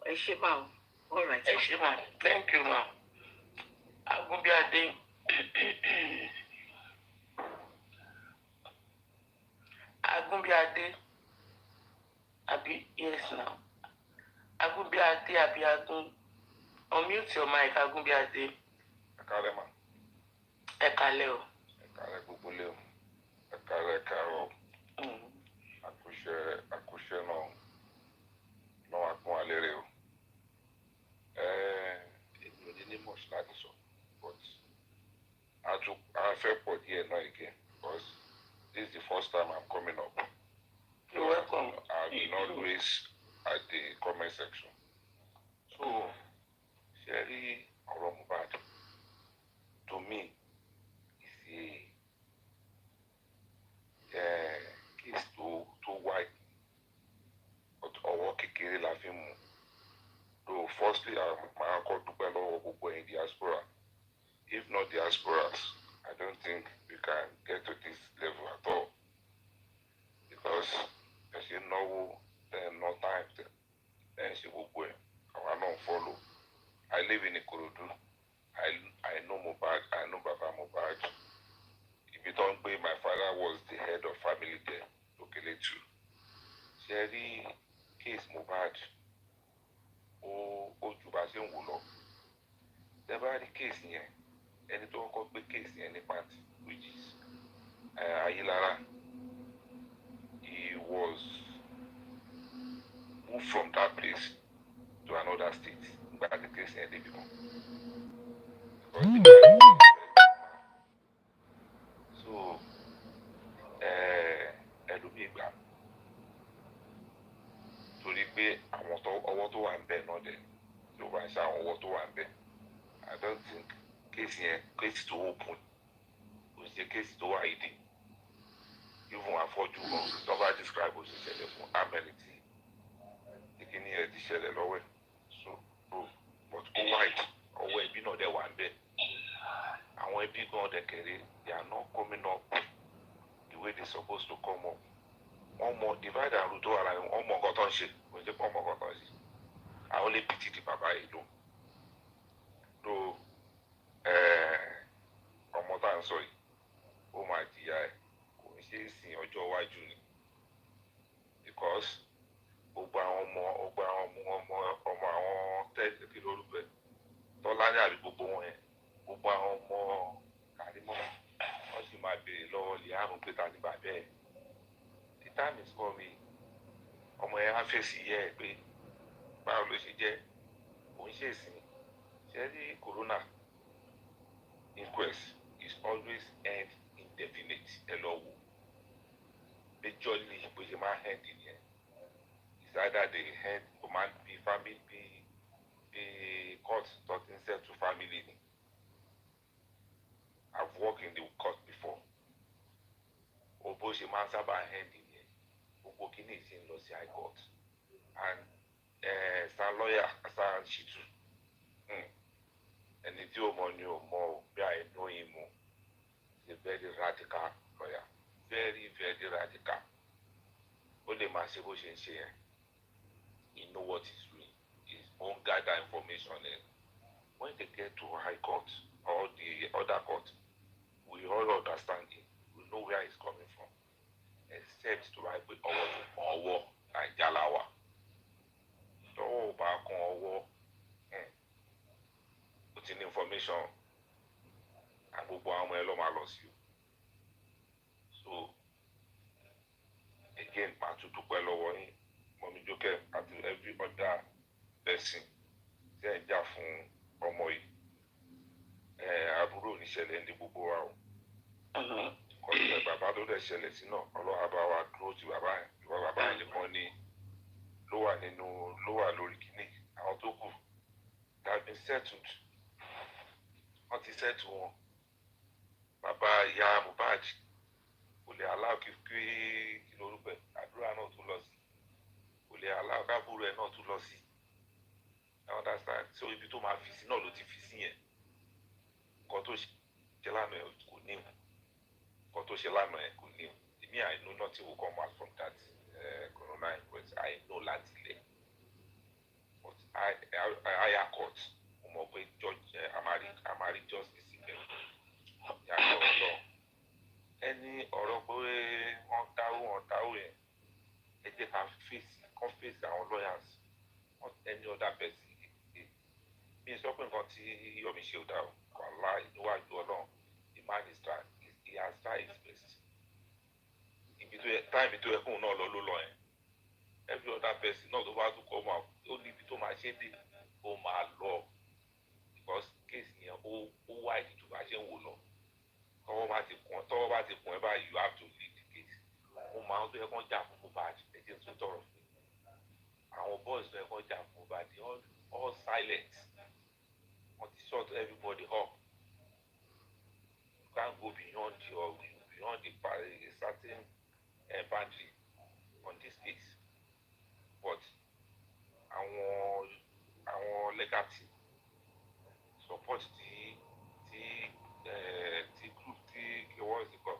Eshema. All right. Eshema. Thank you, ma. Agunbiade. Agunbiade. Abi, yes, now. Agunbiade, Abi Agun. Unmute your mic, Agunbiade. Ẹ̀kálẹ́ ma. Ẹ̀kálẹ́ o. Ẹ̀kálẹ́ gbogbo lé o. Ẹ̀kálẹ́ kàárọ̀. Àkúṣẹ́ náà wá pọ́n alẹ́ rẹ o. Èmi ò ní ní much láti sọ, but a fẹ́ pọ̀ díẹ̀ náà again because this is the first time I'm coming up. You're welcome. I will not waste at the comment section. So, ṣe rí ọ̀rọ̀ Mohbad. To me, it's a case too wide, but ọwọ́ kékeré la fi mú. So firstly, my uncle dúpẹ́ lọ́wọ́ gbogbo in diaspora. If not diasporas, I don't think we can get to this level at all. Because as you know, then no time, then she will go. I don't follow. I live in Ikorodu. I know Mohbad, I know Baba Mohbad. If you don't pay, my father was the head of family there, locally too. Sherry, case Mohbad, Jubase Wulo. There were the case here, and it all got the case in the part, which is Ayilara. He was moved from that place to another state, but the case in the people. So, ẹlòmíì gbà torí pé àwọn ọwọ́ tó wà ń bẹ̀ náà dẹ̀ ló bá ń ṣe àwọn ọwọ́ tó wà ń bẹ̀. I don't think kéèsì tó open kò ṣe kéèsì tó wà ìdí. Even afọ́jú gan tó bá describe bó ṣe ṣẹlẹ̀ fún amẹ́rìtì ìkíní ẹ̀ ti ṣẹlẹ̀ lọ́wọ́ ẹ̀. So, but ó wide ọwọ́ ẹbí náà dẹ̀ wà ń bẹ̀. Àwọn ẹbí gan dẹ̀kẹ̀rẹ̀ they are not coming up the way they supposed to come up. One more divide and rule tó ara ẹ̀ wọ́n mọ nǹkan tó ń ṣe kò sí pé wọ́n mọ nǹkan tó ń ṣe. Àwọn lè pìtì di bàbá yìí lò. Tó ọmọ tá à ń sọ yìí ó máa jìyà ẹ̀ kò ń ṣe é sìn ọjọ́ iwájú ni because gbogbo àwọn ọmọ àwọn tẹ́ẹ̀tì kí lórúkọ ẹ̀ tọ́lá ní àbí gbogbo wọn yẹn gbogbo àwọn ọmọ Kàrímọ́ wọ́n sì máa béèrè lọ́wọ́ lè àrùn pé ta ní bàbá ẹ̀. The time is coming ọmọ yẹn á fèsì yẹ ẹ pé báwo ló ṣe jẹ́ òun ṣe ìsìn ṣe rí corona inquest is always end indefinite ẹ lọ wò majorly bó ṣe máa end nìyẹn is either they end kò máa bí family bí court talking set to family ni. I've worked in the court before. Bó ṣe máa ń sábà end nìyẹn gbogbo kíní ti ń lọ sí high court and san lawyer san Shitu ẹni tí ó mọ ni ó mọ o bí I know him o he's a very radical lawyer very very radical ó lè máa ṣe bó ṣe ń ṣe yẹn he know what he's doing he's won't gather information. And when they get to high court or the other court, we all understand it. We know where it's coming from. Except to write with our and Jalawa. So back on our putting information and gbogbo àwọn ẹ ló máa lọ sí o. So again, màá tún dúpẹ́ lọ́wọ́ yín, Mọ́mí Jókẹ́ àti every other person tí ẹ̀ ń jà fún ọmọ yìí. Àbúrò níṣẹ̀lẹ̀ ní gbogbo wa o. Kọ́sílẹ̀ bàbá tó dẹ̀ ṣẹlẹ̀ sí náà, Ọlọ́run á bá wa dúró ti bàbá yẹn. Ìwọ bàbá yẹn nìkan ni ló wà lórí kìíní. Àwọn tó kù, they have been settled. Wọ́n ti settle wọn. Bàbá ìyá Mohbad kò lè aláwọ̀ kí lórúkọ ẹ̀ àdúrà náà tún lọ sí. Kò lè aláwọ̀ kábúrò ẹ̀ náà tún lọ sí. I understand. So ibi tó máa fi sí náà ló ti fi sí yẹn. Nǹkan tó ṣe lánàá ẹ̀ kò ní ìwọ̀n. Nǹkan tó ṣe lánàá ẹ̀ kò ní ìwọ̀n. Èmi I know nothing will come out from that corona inquest. I know láti lẹ̀. But higher court, mo mọ̀ pé judge Amari justice ibẹ̀. Yàtọ̀ ọlọ́run. Ẹni ọ̀rọ̀ pé wọ́n dáwó yẹn, ẹ jẹ́ ká face àwọn lawyers. Not any other person. Mi sọ pé nǹkan tí Yomi ṣe ò dá o. Wàhálà níwájú ọlọ́run. The man is trying. He has tried his best. Táìmì tó yẹ kóun náà lọ ló lọ yẹn. Every other person náà tó bá tún kọ́ máa ó níbi tó máa ṣe dé ó máa lọ. Because case yẹn ó wá ìdíjú bá ṣe ń wò lọ. Tọ́wọ́ bá ti kún ẹ báyìí, you have to leave the case. Ó máa ń tó yẹ kán jà fún Mohbad, ẹ̀jẹ̀ tó tọrọ fún mi. Àwọn boys tó yẹ kán jà fún Mohbad, all silent. Wọ́n ti shut everybody up. You can't go beyond the certain boundary on this case. But àwọn legal team support the group tí wọ́n ti kọ́.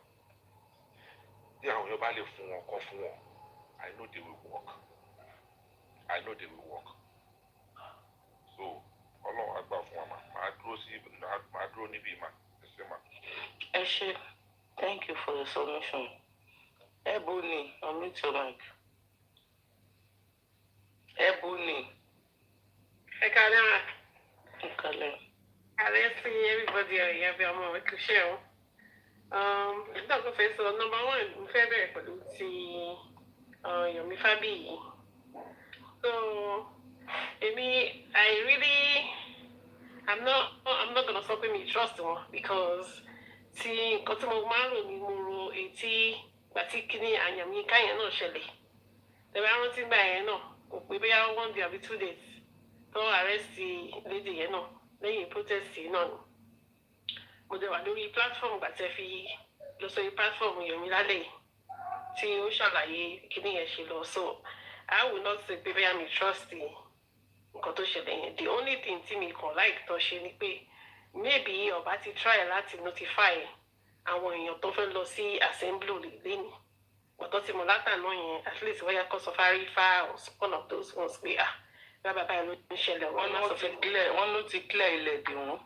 Tí àwọn èèyàn bá lè fún wọn kọ́ fún wọn, I know they will work. So Ọlọ́run á gbà fún wa mà. Màá dúró níbí mà. Ẹ ṣé mà. Ẹ ṣé. Thank you for the submission. Ebony, unmute your mic. Ebony. Ekale. I see everybody here. We are more to share. So number one, favorite pẹ̀lú Yomi Fabiyi. So, I'm not gonna stop me trust one because nǹkan tí mo máa ń rò ní mo ro etí gbàtí kíní àyàmí káyẹn náà ṣẹlẹ̀. Tẹ̀wé arántí gbà yẹn náà kò pé bóyá 1 day àbí 2 days tó arrest lady yẹn náà lẹ́yìn protest náà ni. Mo dẹ̀ wà lórí platform gbàtẹ́ fi lọ sórí platform Yomi lálẹ́ tí ó ṣàlàyé kíní yẹn ṣe lọ. So I will not say pé bóyá mi trust nǹkan tó ṣẹlẹ̀ yẹn. The only thing tí mi kàn like tó ṣe ni pé maybe ọba ti try láti notify àwọn èèyàn tó fẹ́ lọ sí assembly lẹ́nu ọ̀tọ́ tí mo látàná yẹn at least wọ́n yà kọ́ sọfárí fa one of those ones pé bàbá báyìí ló ń ṣẹlẹ̀ wọ́n ló ti clear ilẹ̀ dì wọ́n.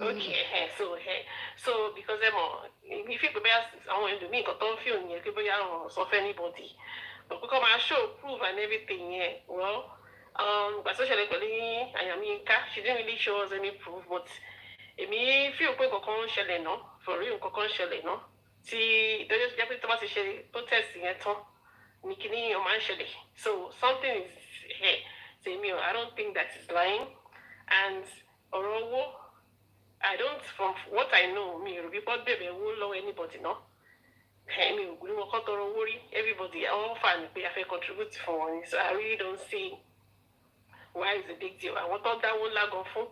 Okay, so because if you prepare àwọn ẹlòmíì nǹkan tó ń fi òun yẹn pé bóyá àwọn sọ fẹ́ anybody but kókó máa show proof and everything yẹn well. Especially pẹ̀lú Àyàmíká, she didn't really show us any proof, but èmi feel pé nǹkan ṣẹlẹ̀ náà, for real nǹkan ṣẹlẹ̀ náà. Tí ìtọ́jú jẹ́ pé tó bá ti ṣe protest yẹn tán, ní kíní ó máa ń ṣẹlẹ̀. So something is here. Tèmi I don't think that is lying. And ọ̀rọ̀ owó, from what I know, mi ò rí bọ́ bẹ̀bẹ̀ owó lọ́wọ́ anybody náà. Mi ò gbé wọn kọ́ tọrọ owó rí. Everybody, àwọn fà ní pé a fẹ́ contribute fún wọn ni. So I really don't see why is a big deal. Àwọn tó dáwó lágan fún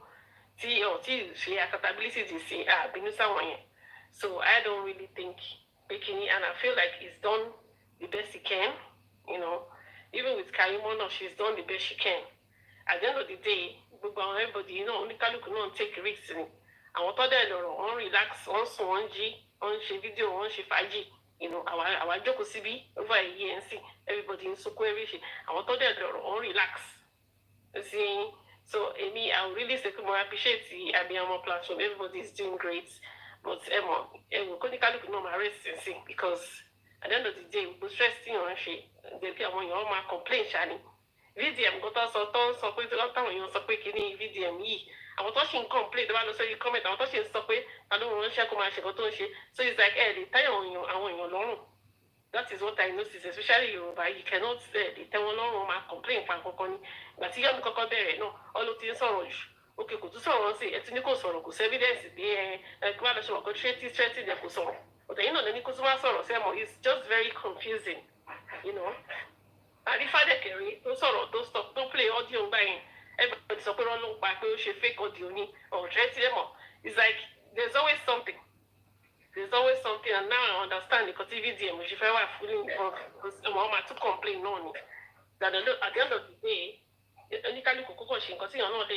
tí ṣe accountability ti ṣe àbínú sáwọn yẹn. So I don't really think Bekini, and I feel like he's done the best he can, even with Karimo now, she's done the best she can. At the end of the day, everybody, oníkálukú náà take risks ni. Àwọn tó dẹ̀ lọ́rọ̀, wọ́n relax, wọ́n sùn, wọ́n jí, wọ́n ṣe fídíò, wọ́n ṣe fàájì. Àwa jókòó síbí over a year and see everybody in sunkún everything. Àwọn tó dẹ̀ lọ́rọ̀, wọ́n relax. See, so Amy, I would really say I appreciate the Abiyamo platform. Everybody is doing great. But Emma, clinically could not marry sensing because at the end of the day, we stressing on she. They be among your own complaint, Shani. VDM got us or tons of it, got on your support in VDM. I was watching complaint about so you comment, I was watching support. I don't want to share commercial. So it's like, hey, they tell you on your long. That is what I noticed, especially Yoruba. You cannot tell one complain from Kokoni. But you have to go there, no, all of things are okay, go to someone say, it's Nico Soro, because evidence is there, like one of the treaty, there for some. But you know, the Nico Soro, it's just very confusing, you know. And if I carry, don't sorrow, don't stop, don't play audio buying. Everybody's up on long back, fake audio, or treaty them. It's like there's always something. There's always something, and now I understand because VDM, which if I were fully involved, because Mama to complain on it. That at the end of the day, you can look because you're not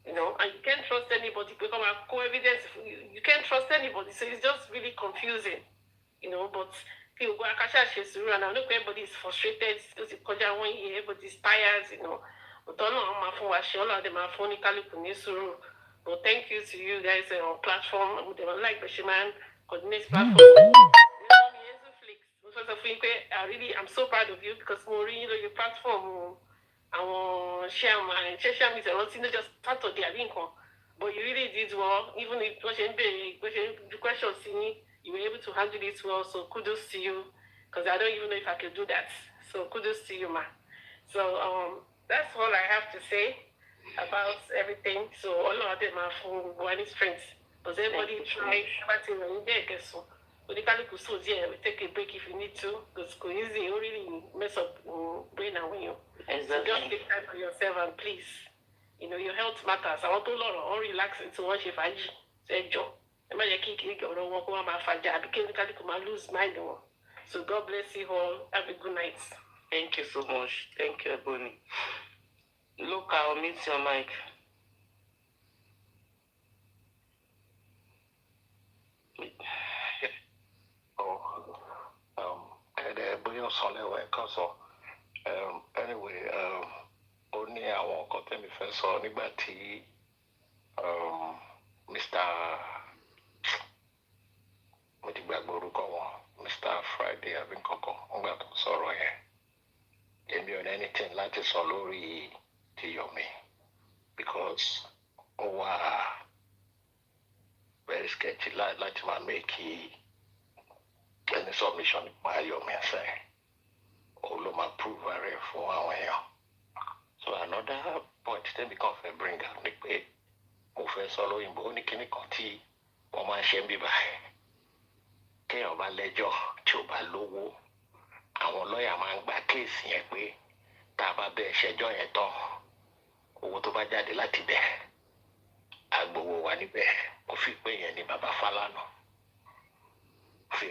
you know, and you can't trust anybody because my co-evidence, you can't trust anybody, so it's just really confusing, you know. But people go and I know everybody is frustrated because everybody's tired, you know. But don't know my phone was all of them are phone. But thank you to you guys on platform. They were like Bashiman, coordinates platform. I'm so proud of you because Maureen, your platform, share my social media, just start to their link on. But you really did well, even if the questions you were able to handle it well. So kudos to you, because I don't even know if I could do that. So kudos to you, ma. So that's all I have to say about everything. So all of them are from one strength. Because everybody try everything in there, guess so. But the Kaliku so yeah, we take a break if you need to, because it's easy, you really mess up brain and when you. Exactly. So just take time for yourself and please, you know, your health matters. I want to learn or relax into what you find. Say job. Lose mind. So God bless you all. Have a good night. Thank you so much. Thank you, Bonnie. Look, I'll mute your mic. Anyway, ó ní àwọn nǹkan tẹ́mi fẹ́ sọ nígbà tí mo ti gbàgbé orúkọ wọn Mr. Friday àbí nǹkankan nígbà tó sọ̀rọ̀ yẹn èmi ò ní anything láti sọ lórí ti Yome because ó wà very sketchy láti máa make any submission nípa Yome ẹsẹ̀ ó ló máa prove rẹ̀ fún àwọn èèyàn. So another point tẹ́mi kàn fẹ́ bring up ni pé mo fẹ́ sọ lóyìnbó ó ní kíní kan tí wọ́n máa ń ṣe ń bí báyìí kéèyàn bá lẹ́jọ́ tí ò bá lówó àwọn lọ́ọ̀yà máa ń gba kéèsì yẹn pé tá a bá bẹ́ẹ̀ ṣẹjọ́ yẹn tán owó tó bá jáde láti bẹ̀ agbowó wa níbẹ̀ kò fi pé yẹn ní bàbá Fálànà fi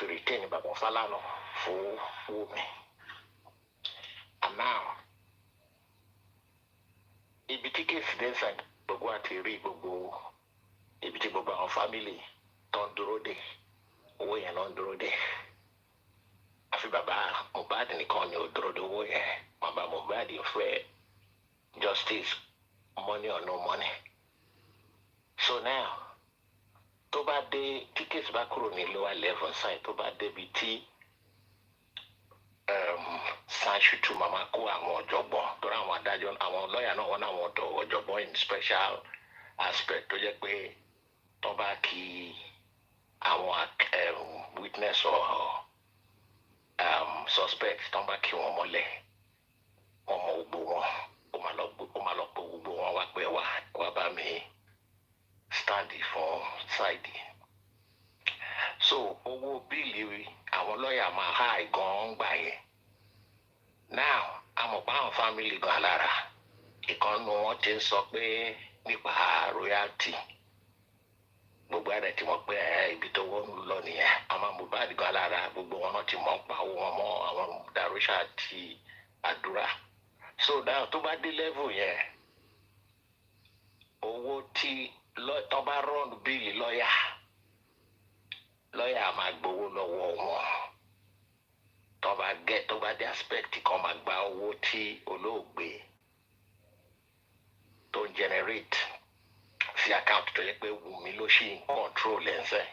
retain bàbá Fálànà fún Wùmí. And now ibi tí kéèsì dé sàn gbogbo àti rí gbogbo ibi tí gbogbo àwọn fámìlì tó ń dúró dé owó yẹn ló ń dúró dé àfi bàbá Mohbad nìkan ni ò dúró dé owó yẹn bàbá Mohbad fẹ́ justice money or no money. So now tó bá dé tí kéèsì bá kúrò ní lower level side tó bá débi tí Sanṣutu màmá kó àwọn ọ̀jọ̀gbọ́n torí àwọn adájọ́ àwọn lọ́ọ̀yà náà wọ́n náà wọ́n tọ ọ̀jọ̀gbọ́n in special aspect tó jẹ́ pé tó bá kí àwọn witness or suspect tó bá kí wọn mọ́lẹ̀ wọ́n mọ gbogbo wọn ó máa lọ pé gbogbo wọn wá pé wá bá mi stand fún side. So owó bíìlì àwọn lọ́ọ̀yà máa high gan gbà yẹn. Now àmọ̀ bá àwọn family gan lára ìkànnì wọn ti ń sọ pé nípa royalty gbogbo ara ti mọ̀ pé ibi tó wọ́n lọ nìyẹn àmọ́ Mohbad gan lára gbogbo wọn náà ti mọ̀ pa owó wọn mọ́ àwọn Darusha àti àdúrà. So now tó bá dé level yẹn owó tí tó bá run bíìlì lọ́ọ̀yà máa gbowó lọ́wọ́ wọn tó bá dé aspect kan máa gba owó tí olóògbé tó generate sí account tó yẹ pé Wùmí ló ṣì ń control ẹ̀sẹ̀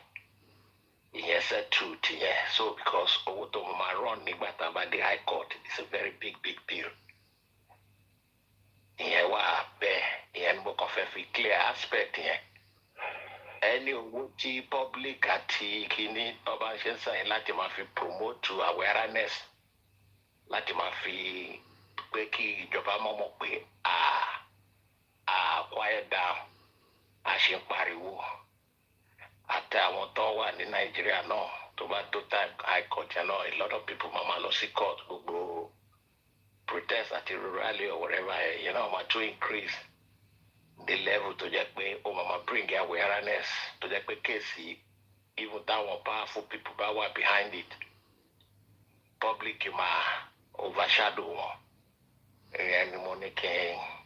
ìyẹn settle tìyẹn so because owó tó máa run nígbà tá a bá dé high court is a very big bill ìyẹn wà bẹ́ẹ̀ ìyẹn ni mo kàn fẹ́ fi clear aspect yẹn ẹni owó tí public àti kíní ọba ṣe ń sàn láti máa fi promote awareness láti máa fi pé kí ìjọba mọ̀ pé quiet down a ṣe ń pariwo àti àwọn tó wà ní Nàìjíríà náà tó bá tó time high court yẹn náà a lot of people máa lọ sí court gbogbo protest àti rally or whatever you know ma to increase the level tó jẹ́ pé ó máa bring awareness tó jẹ́ pé kéèsì even táwọn powerful people bá wà behind it public máa overshadow wọn ìyẹn ni mo ní kí n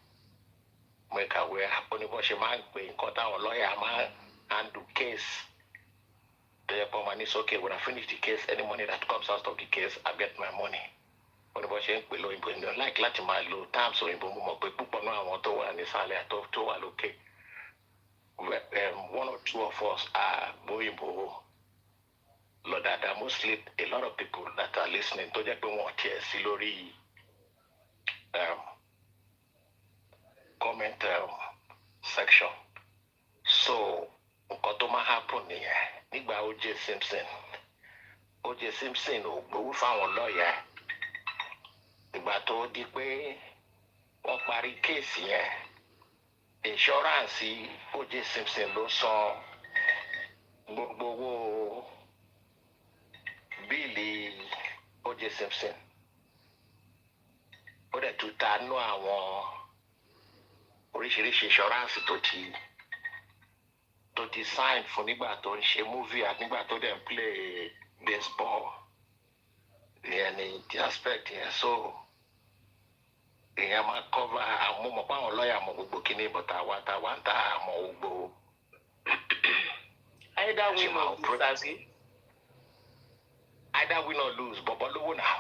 make aware oníbọ̀ ṣe máa ń pè nǹkan táwọn lọ́ọ̀yà máa handle case tó yẹ pé wọ́n máa ní okay when I finish the case any money that comes out of the case I get my money oníbọ̀ ṣe ń pè lóyìnbó ènìyàn like láti máa lo terms òyìnbó mo mọ̀ pé púpọ̀ náà àwọn tó wà nísàlẹ̀ tó wà lókè one or two of us are gbóyìnbó lọ dáadáa mostly a lot of people that are listening tó jẹ́ pé wọ́n tiẹ̀ sí lórí comment section so nǹkan tó máa happen nìyẹn nígbà O.J. Simpson ò gbowó fáwọn lọ́ọ̀yà ìgbà tó di pé wọ́n parí kéèsì yẹn insurance O.J. Simpson ló san gbogbo owó bíìlì O.J. Simpson ó dẹ̀ tún ta nú àwọn oríṣiríṣi insurance tó ti sign fún nígbà tó ń ṣe movie àti nígbà tó dẹ̀ ń play baseball ìyẹn ni the aspect yẹn so èèyàn máa cover àwọn ọmọ pa àwọn lọ́ọ̀yà mọ gbogbo kíní bọ̀tà wa tá ń tà àmọ́ gbogbo. either win or lose àbí. either win or lose bọ̀bọ̀ lówó náà.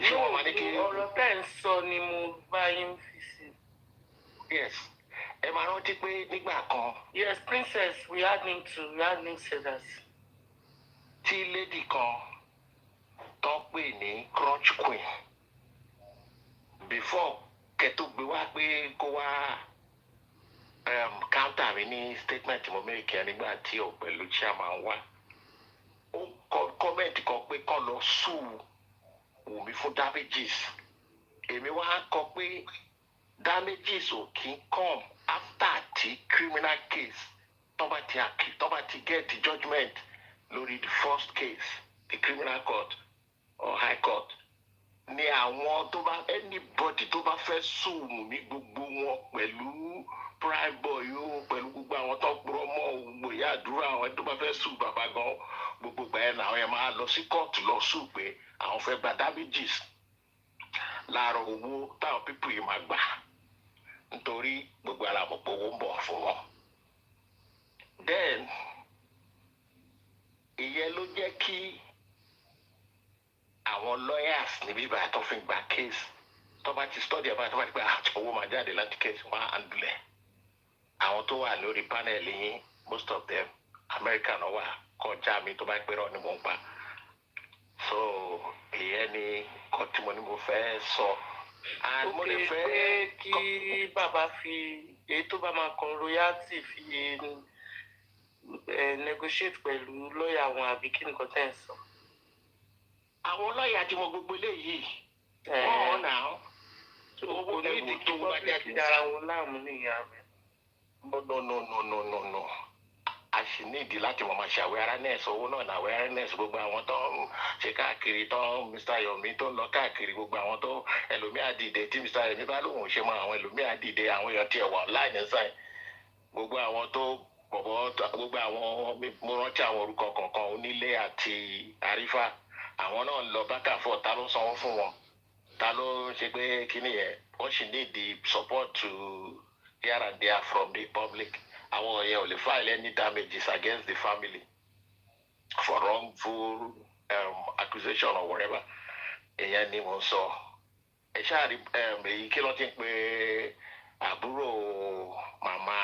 ṣé wọ́n máa ní kí. ọ̀rọ̀ tẹ́ ń sọ ni mo bá yín fi sí. yes ẹ máa rántí pé nígbà kan. yes princess we had name say that. tí lady kan tó pè ní crunch queen before kẹtó gbé wá pé kó wá counter mi ní statement mo make ẹ nígbà tí o pẹ̀lú chairman wá ó comment kan pé kán lọ sue Wùmí fún damages èmi wá kọ pé damages ò kí ń come after ti criminal case tó bá ti get the judgement lórí the first case the criminal court or high court ni àwọn tó bá anybody tó bá fẹ́ sùn ní gbogbo wọn pẹ̀lú prime boy yóò pẹ̀lú gbogbo àwọn tó gbọ́ mọ́ gbogbo ìyá àdúrà àwọn tó bá fẹ́ sùn bàbá gan gbogbo ìgbà yẹn làwọn yẹn máa lọ sí kóòtù lọ sùn pé àwọn fẹ́ gba damages láàárọ̀ owó táwọn pípù yìí máa gbà nítorí gbogbo àlàmọ̀pọ̀ owó ń bọ̀ fún wọn. then ìyẹn ló jẹ́ kí àwọn lawyers níbí báyìí tó fi gba case tó bá ti study about tó bá ti gba owó máa jáde láti case wọn á handle àwọn tó wà lórí panel yìí most of them American wà kọjá mi tó bá pẹ́rọ ni mo ń pa so ìyẹn ni kọ́ tí mo ní mo fẹ́ sọ. mo lè fẹ́ kí bàbá fi èyí tó bá máa kan royalty fi negotiate pẹ̀lú lọ́ọ̀yà wọn àbí kí nǹkan tẹ̀ ń sọ. àwọn lọ́ọ̀yà tí mo gbogbo eléyìí wọ́n náà owó ní ìdí tó wá jáde dára wọn láàmú nìyá rẹ̀. no a sì ní ìdí láti mọ̀ máa ṣe awareness owó náà ní awareness gbogbo àwọn tó ń ṣe káàkiri tó ń Mr. Yomi tó ń lọ káàkiri gbogbo àwọn tó ẹlòmíà dìde tí Mr. Yomi bá lóun ṣe mọ àwọn ẹlòmíà dìde àwọn èèyàn tiẹ̀ wà online sáì gbogbo àwọn tó gbogbo àwọn mo rántí àwọn orúkọ kọ̀ọ̀kan Onílé àti Àrífà àwọn náà ń lọ bákàfọ̀ ta ló ń sanwó fún wọn ta ló ń ṣe pé kíní yẹn wọ́n sì need the support to here and there from the public. Àwọn yẹn ò lè file any damages against the family for wrongful accusation or whatever èèyàn ni mo sọ ẹ ṣáà rí èyí kí ló ti ń pe àbúrò màmá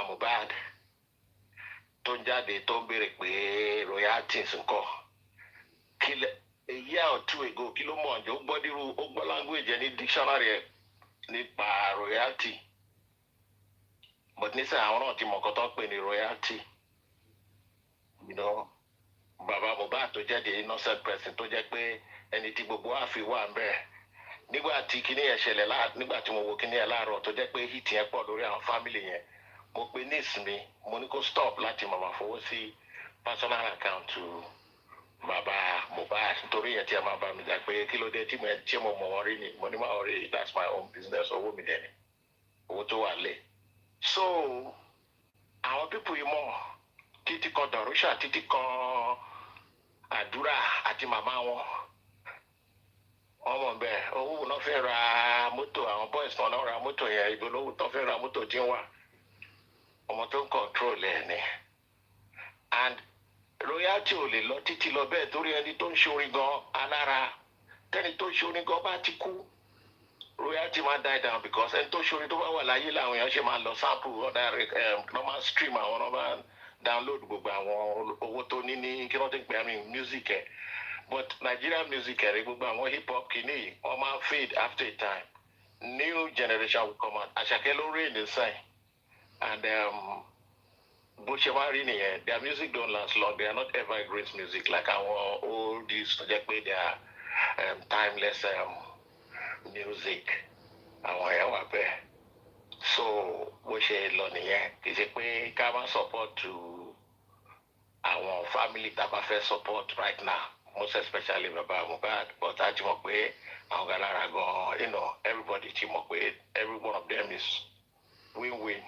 Mohbad tó ń jáde tó ń béèrè pé royalties ńkọ́ kí lẹ a year or two ago kí ló mọ̀ ǹjẹ́ ó gbọ́ language ẹ ní dictionary ẹ nípa royalty but nísìnyí àwọn náà ti mọ̀ nǹkan tó ń pè ní royalty bàbá Mohbad tó jẹ́ the innocent person tó jẹ́ pé ẹni tí gbogbo wa fi wà ń bẹ̀ nígbà tí kinní yẹn ṣẹlẹ̀ nígbà tí mo wo kinní yẹn láàárọ̀ tó jẹ́ pé hit yẹn pọ̀ lórí àwọn family yẹn mo pe niece mi mo ní kó stop láti màmá fowó sí personal account bàbá Mohbad nítorí yẹn tí a máa bá mi jà pé kí ló dé tí mo mọ̀ wọ́n rí ni mo ní máa wọ́n rí that's my own business owó mi dẹ̀ ni owó tó wà lé so àwọn pípù yìí mọ̀ títí kan dọ̀rúṣà títí kan àdúrà àti màmá wọn ọmọ bẹ́ẹ̀ owó náà fẹ́ ra mọ́tò àwọn boys náà ra mọ́tò yẹn ibi olówó tó fẹ́ ra mọ́tò tí ń wà ọmọ tó ń control ẹ̀ ni and royalty ò lè lọ títí lọ bẹ́ẹ̀ torí ẹni tó ń ṣorin gan alára tẹ́ni tó ń ṣorin gan bá ti kú royalty máa die down because ẹni tó ṣorin tó bá wà láyé làwọn èèyàn ṣe máa lọ sample ọ̀dà normal stream àwọn normal download gbogbo àwọn owó tó ní kí wọ́n ti ń pè á mi music ẹ̀ but Nigerian music ẹ̀ rí gbogbo àwọn hip hop kìíní wọ́n máa fade after a time new generation will come out Àṣàkẹ́ ló reign inside and bó ṣe máa rí nìyẹn their music don't last long they are not evergreen music like àwọn oldies tó jẹ́ pé they are timeless music àwọn ẹ̀ wà bẹ́ẹ̀ so bó ṣe lọ nìyẹn kì í ṣe pé ká má support to àwọn family tá a bá fẹ́ support right now most especially baba Mohbad but a ti mọ̀ pé àwọn galára gan everybody ti mọ̀ pé every one of them is win-win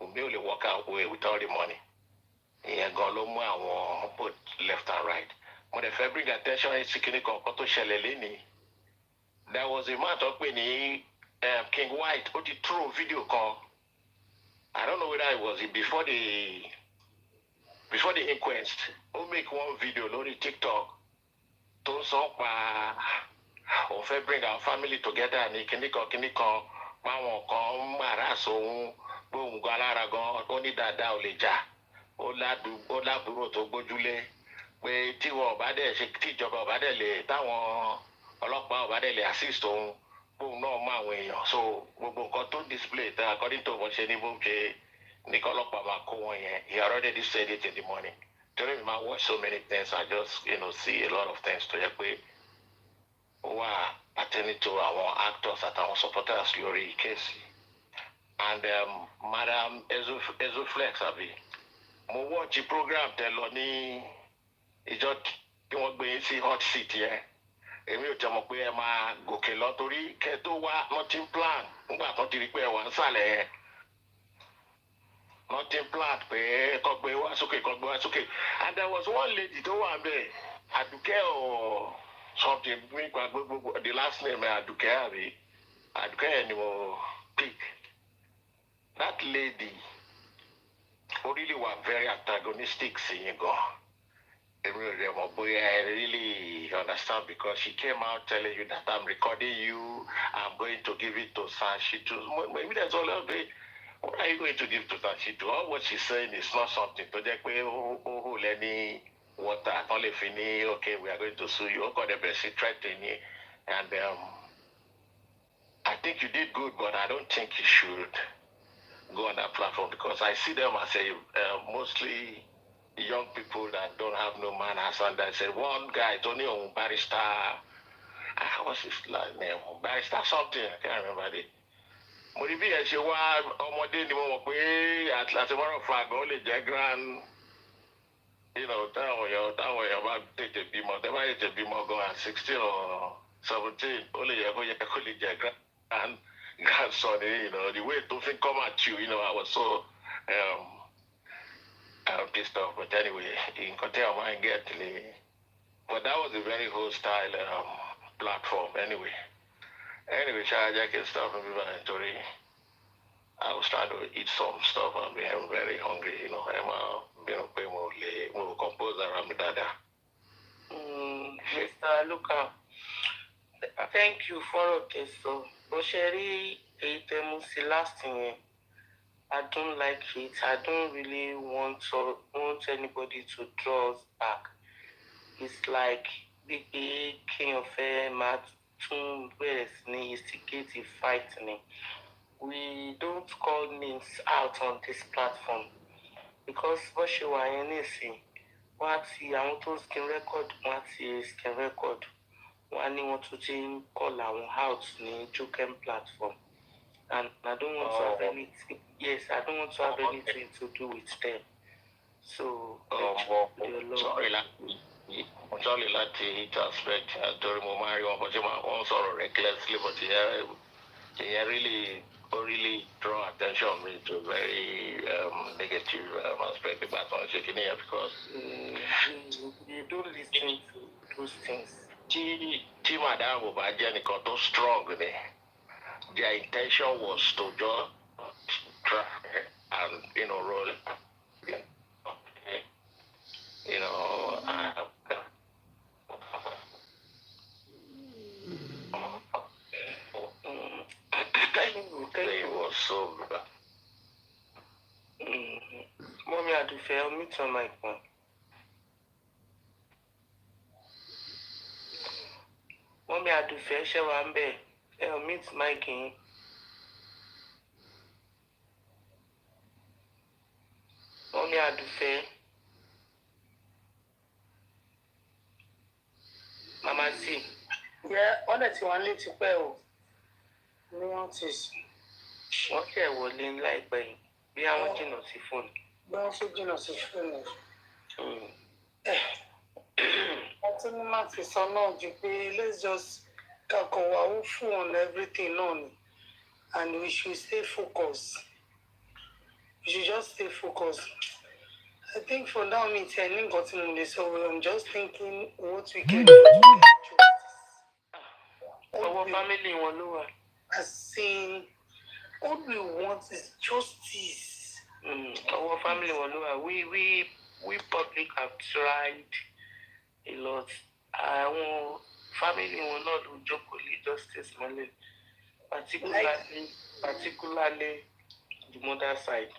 omi ò lè work out way with all the money ìyẹn gan ló mú àwọn both left and right mo dẹ̀ fẹ́ bring attention sí kíní kankan tó ṣẹlẹ̀ lénìí there was a man tó pè ní King White ó ti throw video kan I don't know whether it was before the inquest ó make one video lórí TikTok tó ń sọ pa òun fẹ́ bring our family together ní kíní kan páwọn kan ń harass òun gbóhùn gan alára gan ó ní dáadáa ò lè jà ó lábúrò tó gbójúlé pé tíwọ ọba dẹ̀ ṣe tíjọba ọba dẹ̀ lè táwọn ọlọ́pàá ọba dẹ̀ lè assist òun gbóhùn náà mọ àwọn èèyàn so gbogbo nǹkan tó display tán according to bó ṣe ní bó ṣe ní kọ́ ọlọ́pàá máa kó wọn yẹn he already said it in the morning torí mi máa watch so many things I just see a lot of things tó yẹ pé ó wà attending to àwọn actors àtàwọn supporters lórí kéèsì. And Madam Ezoflex abi mo watch program tẹ lọ ní ìjọ tí wọ́n gbé yín sí hot seat yẹn èmi ò tẹ́ mọ̀ pé ẹ máa gòkè lọ torí kẹ́ tó wá nothing plan nígbà tó ti rí pé ẹ wà ń sàlẹ̀ yẹn nothing plan pé kọ́ gbé wá sókè and there was one lady tó wà bẹ́ẹ̀ Àdùkẹ́ or something nípa gbogbo the last name Àdùkẹ́ àbí Àdùkẹ́ yẹn ni mo pick. That lady really was very antagonistic seeing God. I really understand because she came out telling you that I'm recording you, I'm going to give it to Sanshitu. Maybe that's all of it. What are you going to give to Sanshitu? All what she's saying is not something to just pay any water, only fini, okay, we are going to sue you. Okay, the best threatening you. And I think you did good, but I don't think you should go on that platform because I see them as mostly young people that don't have no manners. And I said one guy, Tony Barrister, what's his name? Barrister something, I can't remember it. Mo rí bí ẹ ṣe wá ọmọdé ni mo mọ̀ pé as a matter of fact ó lè jẹ́ grand táwọn èèyàn bá tètè bímọ tẹ́ bá tètè bímọ gan at 16 or 17 ó lè yẹ kó lè jẹ́ grand grandson, the way to think come at you, I was so pissed off. But anyway, in contact mind get but that was a very hostile platform anyway. Anyway, Shah can stuff and inventory. I was trying to eat some stuff and I'm very hungry, I'm pay more mo compose ara mi dáadáa. Mr. Luka, thank you for okay, so Bosheri Eitemusi last year. I don't like it. I don't really want anybody to draw us back. It's like the king of mat where instigate a fight. We don't call names out on this platform because what you are in what I want to skin record, what is skin record. One want to call our house in Joken platform. And I don't want to have anything. Yes, I don't want to have anything to do with them. So, sorry láti hit aspect torí mo máa rí wọn kọjá wọn sọ̀rọ̀ recklessly but ìyẹn really draw attention me to very negative aspect nígbà tó ń ṣe kí nìyẹn because. You don't listen to those things. Tí madam ò bá jẹ́ nìkan tó strong ni. Their intention was to just try and, roll. It was so bad. Mommy, I do fail me to my phone. Mommy, I do fair shawambe. I'll meet my king. Mommy, I do fair. Mama, see. Yeah, honestly, one little bell. Nuances. Okay, well, in like by be I want you not see phone. But also, you know, see phone. I tell you, Max is so long. Let's just talk our phone, everything on, and we should stay focused. We should just stay focused. I think for now, me telling got in this, so I'm just thinking what we can do to get justice. Our family one over. I saying all we want is justice. Our family one over. We public have tried a lot. Our family will not do jokingly justice money, particularly the mother side.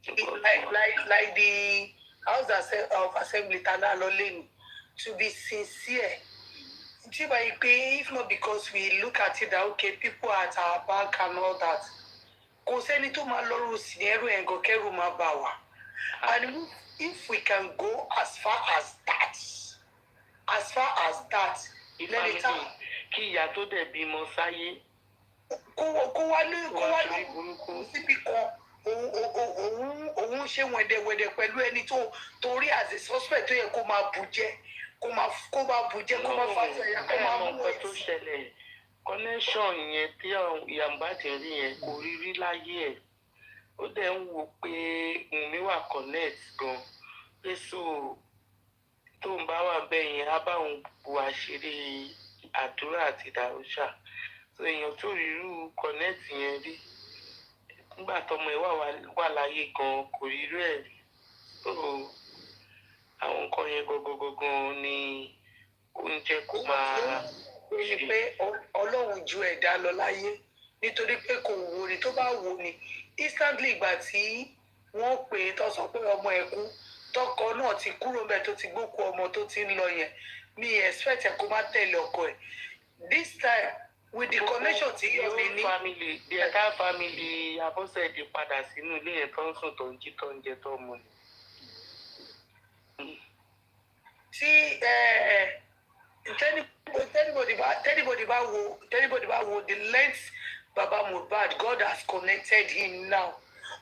Like the House of Assembly Tanalolin, to be sincere. If not because we look at it that okay, people at our back and all that. And if we can go as far as that, then it's òun ṣe wẹ̀dẹ̀wẹ̀dẹ̀ pẹ̀lú ẹni tó torí as a suspect tó yẹ kó máa bùjẹ́ kó máa fàṣẹyà kó máa mú ẹ̀. tó ṣẹlẹ̀ connection yẹn tí ìyàmbá ti rí yẹn kò rí láyé ẹ̀ ó dẹ̀ ń wò pé Wùnmí wà connect gan pé so tó ń bá wà bẹ́ẹ̀ yẹn á bá òun bu àṣírí àdúrà àti ìdàrúṣà so èèyàn tó rí irú connect yẹn rí nígbà tọmọ ẹ wà láyé gan kò rí irú ẹ̀ rí so àwọn nǹkan yẹn gangan ni oúnjẹ kó máa ṣe pé Ọlọ́run ju ẹ̀dá lọ láyé nítorí pé kò wò ni tó bá wò ni instantly ìgbà tí wọ́n pè é tó sọ pé ọmọ ẹ̀ kú tọkọ náà ti kúrò bẹ́ẹ̀ tó ti gbókù ọmọ tó ti ń lọ yẹn mi expect ẹ̀ kó má tẹ̀lé ọkọ ẹ̀ this time with the connection tí Yome ní. family the entire family Abọ́sẹ̀dé padà sínú ilé yẹn tó ń sùn tó ń jí tó ń jẹ tó ń mu ni. tí tẹ́nibọ̀dì bá wo the length Baba Mohbad God has connected him now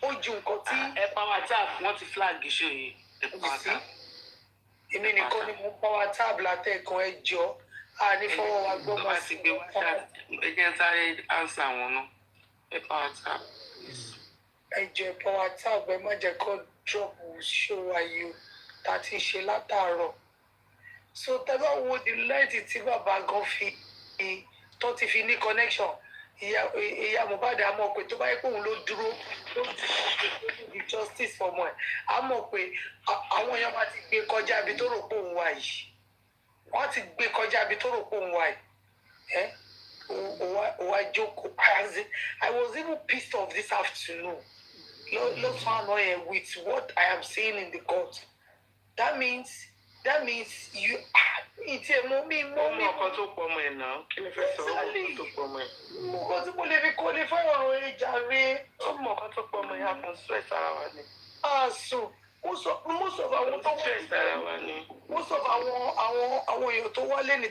ó ju nǹkan tí. ẹ power tap wọ́n ti flag iṣu yìí ẹ power tap. èmi nìkan ni mo power tap látẹ̀kan ẹ jọ àní fọwọ́ wa gbọ́ mọ́ sí i. ẹ jẹ́ sáré answer wọn náà ẹ power tap. ẹ jọ power tap ẹ má jẹ́ kó drop show ayò tá a ti ṣe látàárọ̀ so tẹ́lẹ̀ wo the light tí bàbá gan fi tó ti fi ní connection ìyá Mohbad á mọ̀ pé tó bá yẹ pé òun ló dúró ló ti di justice for ọmọ ẹ̀ á mọ̀ pé àwọn èèyàn máa ti gbé kọjá ibi tó rò pé òun wà yìí wọ́n ti gbé kọjá ibi tó rò pé òun wà yìí òwà jókòó. I was even pissed off this afternoon ló tún àná yẹn with what I am seeing in the court. That means you ìtì ẹ̀ mọ́ mi. ọkọ tó pọ̀ ọmọ ẹ̀ náà kí ni fẹ́ sọ ọkọ tó pọ̀ ọmọ ẹ̀. nǹkan tí mo lè fi kọ́ ní fẹ́ràn ìjà rẹ̀. ọmọ ọkọ tó pọ̀ ọmọ ẹ̀ á kàn stress ara wa ni. àṣù most of àwọn tó stress ara wa ni. most of àwọn èèyàn tó wálé ní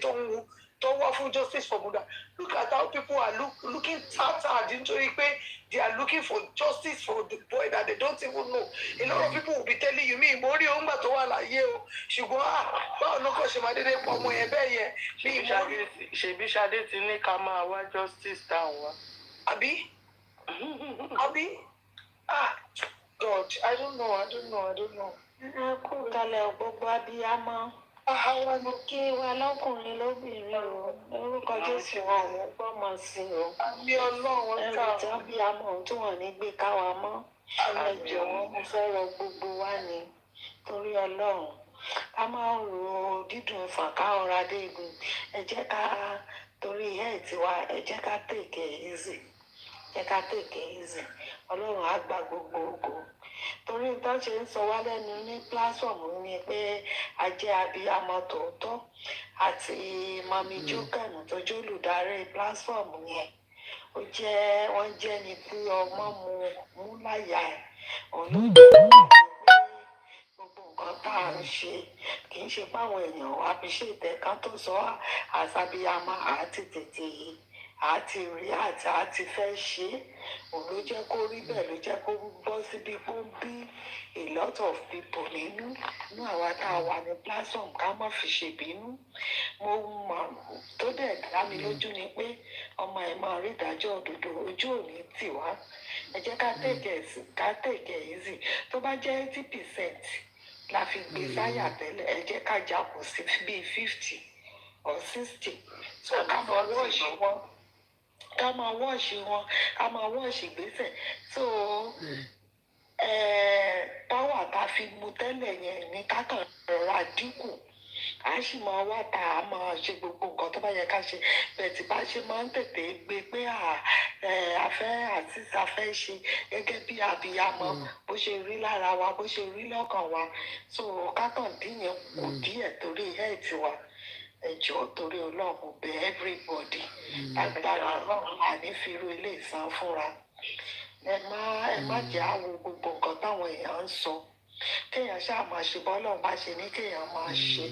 tó wá fún justice for Mohbad. Look at how people are looking tattered nítorí pé they are looking for justice for the boy that they don't even know. A lot of people will be telling you, mi ìmórí òǹgbà tó wà láyé o ṣùgbọ́n báwo ló kọ́ ṣe máa dédé pọ̀ ọmọ yẹn bẹ́ẹ̀ yẹn. ṣèbí Ṣadé ti ní ká máa wá justice dáhùn wa. àbí God, I don't know. kú kalẹ̀ gbogbo abiyamọ. mo kí wa lọ́kùnrin lóbìnrin o lórúkọ Jésù wọn ò gbọ́mọ sí o. àmì Ọlọ́run ká. ẹrù tí abiyamọ tí wọ́n ní gbé káwa mọ́. ẹ jọ̀wọ́ mo fẹ́ rọ gbogbo wa ni torí Ọlọ́run ká máa ń ro dídùn ìfà ká ọ̀rá dé igun ẹ jẹ́ ká torí ẹ̀ tiwa ẹ jẹ́ ká take it easy Ọlọ́run á gba gbogbo ògo torí tó ṣe ń sọ wá lẹ́nu ní platform ni pé a jẹ́ abiyamọ tòótọ́ àti mami jókèmù tó jẹ́ olùdarí platform yẹn wọ́n jẹ́ ni tí ọmọ mú láyà ẹ̀ òun ló jẹ́ gbogbo nǹkan tá à ń ṣe kì í ṣe páwọn èèyàn wá fi ṣe ìtẹ̀ká tó sọ àṣàbíyamọ àti tètè yìí àti rí àti fẹ́ ṣe òun ló jẹ́ kó rí bẹ́ẹ̀ ló jẹ́ kó bọ́ síbi kó bí a lot of people nínú àwa tá a wà ní platform ká má fi ṣèbínú mo mọ̀ tó dẹ̀ dá mi lójú ni pé ọmọ ẹ̀ máa rí ìdájọ́ òdodo ojú òní tì wá ẹ jẹ́ ká tèkẹ̀ easy tó bá jẹ́ 80% la fi gbé sáyà tẹ́lẹ̀ ẹ jẹ́ ká jà kù sí bíi 50 or 60 so ká máa wọ́ọ̀ṣì wọn ká máa wọ́ọ̀ṣì ìgbésẹ̀ so power tá a fi mu tẹ́lẹ̀ yẹn ní kákan rọra dínkù a sì máa wá tá a máa ṣe gbogbo nǹkan tó bá yẹ ká ṣe bẹ́ẹ̀ tí bá ṣe máa ń tètè gbé pé afẹ́ ṣe gẹ́gẹ́ bí abiyamọ bó ṣe rí lára wa bó ṣe rí lọ́kàn wa so kákan dín yẹn kù díẹ̀ torí health wa ẹjọ́ torí Ọlọ́run bẹ̀ everybody agbára Ọlọ́run àní firu ilé ìsan fúnra ẹ má jẹ́ àwo gbogbo nǹkan táwọn èèyàn ń sọ kéèyàn ṣáà máa ṣe bọ́lọ́run bá ṣe ní kéèyàn máa ṣe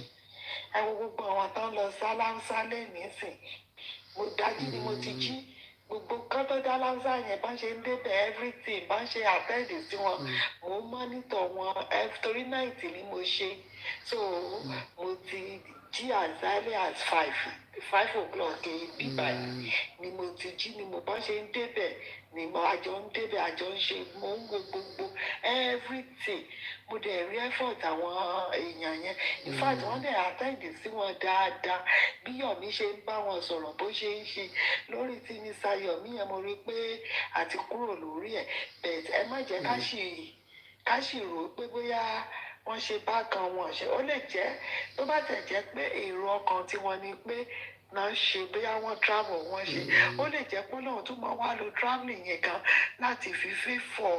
ẹ wo gbogbo àwọn tó ń lọ sálánsá lẹ́nìí sìn mo dájú ni mo ti jí gbogbo kan tó dá lánsá yẹn bá ṣe ń débẹ̀ everything bá ṣe àtẹ́ẹ̀dì sí wọn mo mọ́nítọ̀ wọn torí 90 ni mo ṣe so mo ti jí as early as 5 o'clock bíbá ni mo ti jí ni mo bá ṣe ń débẹ̀ ni mo àjọ ń débẹ̀ àjọ ń ṣe mo ń wo gbogbo everything mo dẹ̀ rí effort àwọn èèyàn yẹn in fact wọ́n dẹ̀ àtẹ́ǹdì sí wọn dáadáa bí Yọ̀mí ṣe ń bá wọn sọ̀rọ̀ bó ṣe ń ṣe lórí tí Mr. Yọ̀mí yẹn mo rí pé àti kúrò lórí ẹ̀ bẹ́ẹ̀ ẹ má jẹ́ ká sì rò pé bóyá wọ́n ṣe bákan wọn ṣe ó lè jẹ́ tó bá tẹ̀ jẹ́ pé èrò ọkàn tiwọn ni pé náà ṣe bóyá wọ́n travel wọ́n ṣe ó lè jẹ́ pé lóun tún máa wá lo travelling yẹn gan láti fi fífọ́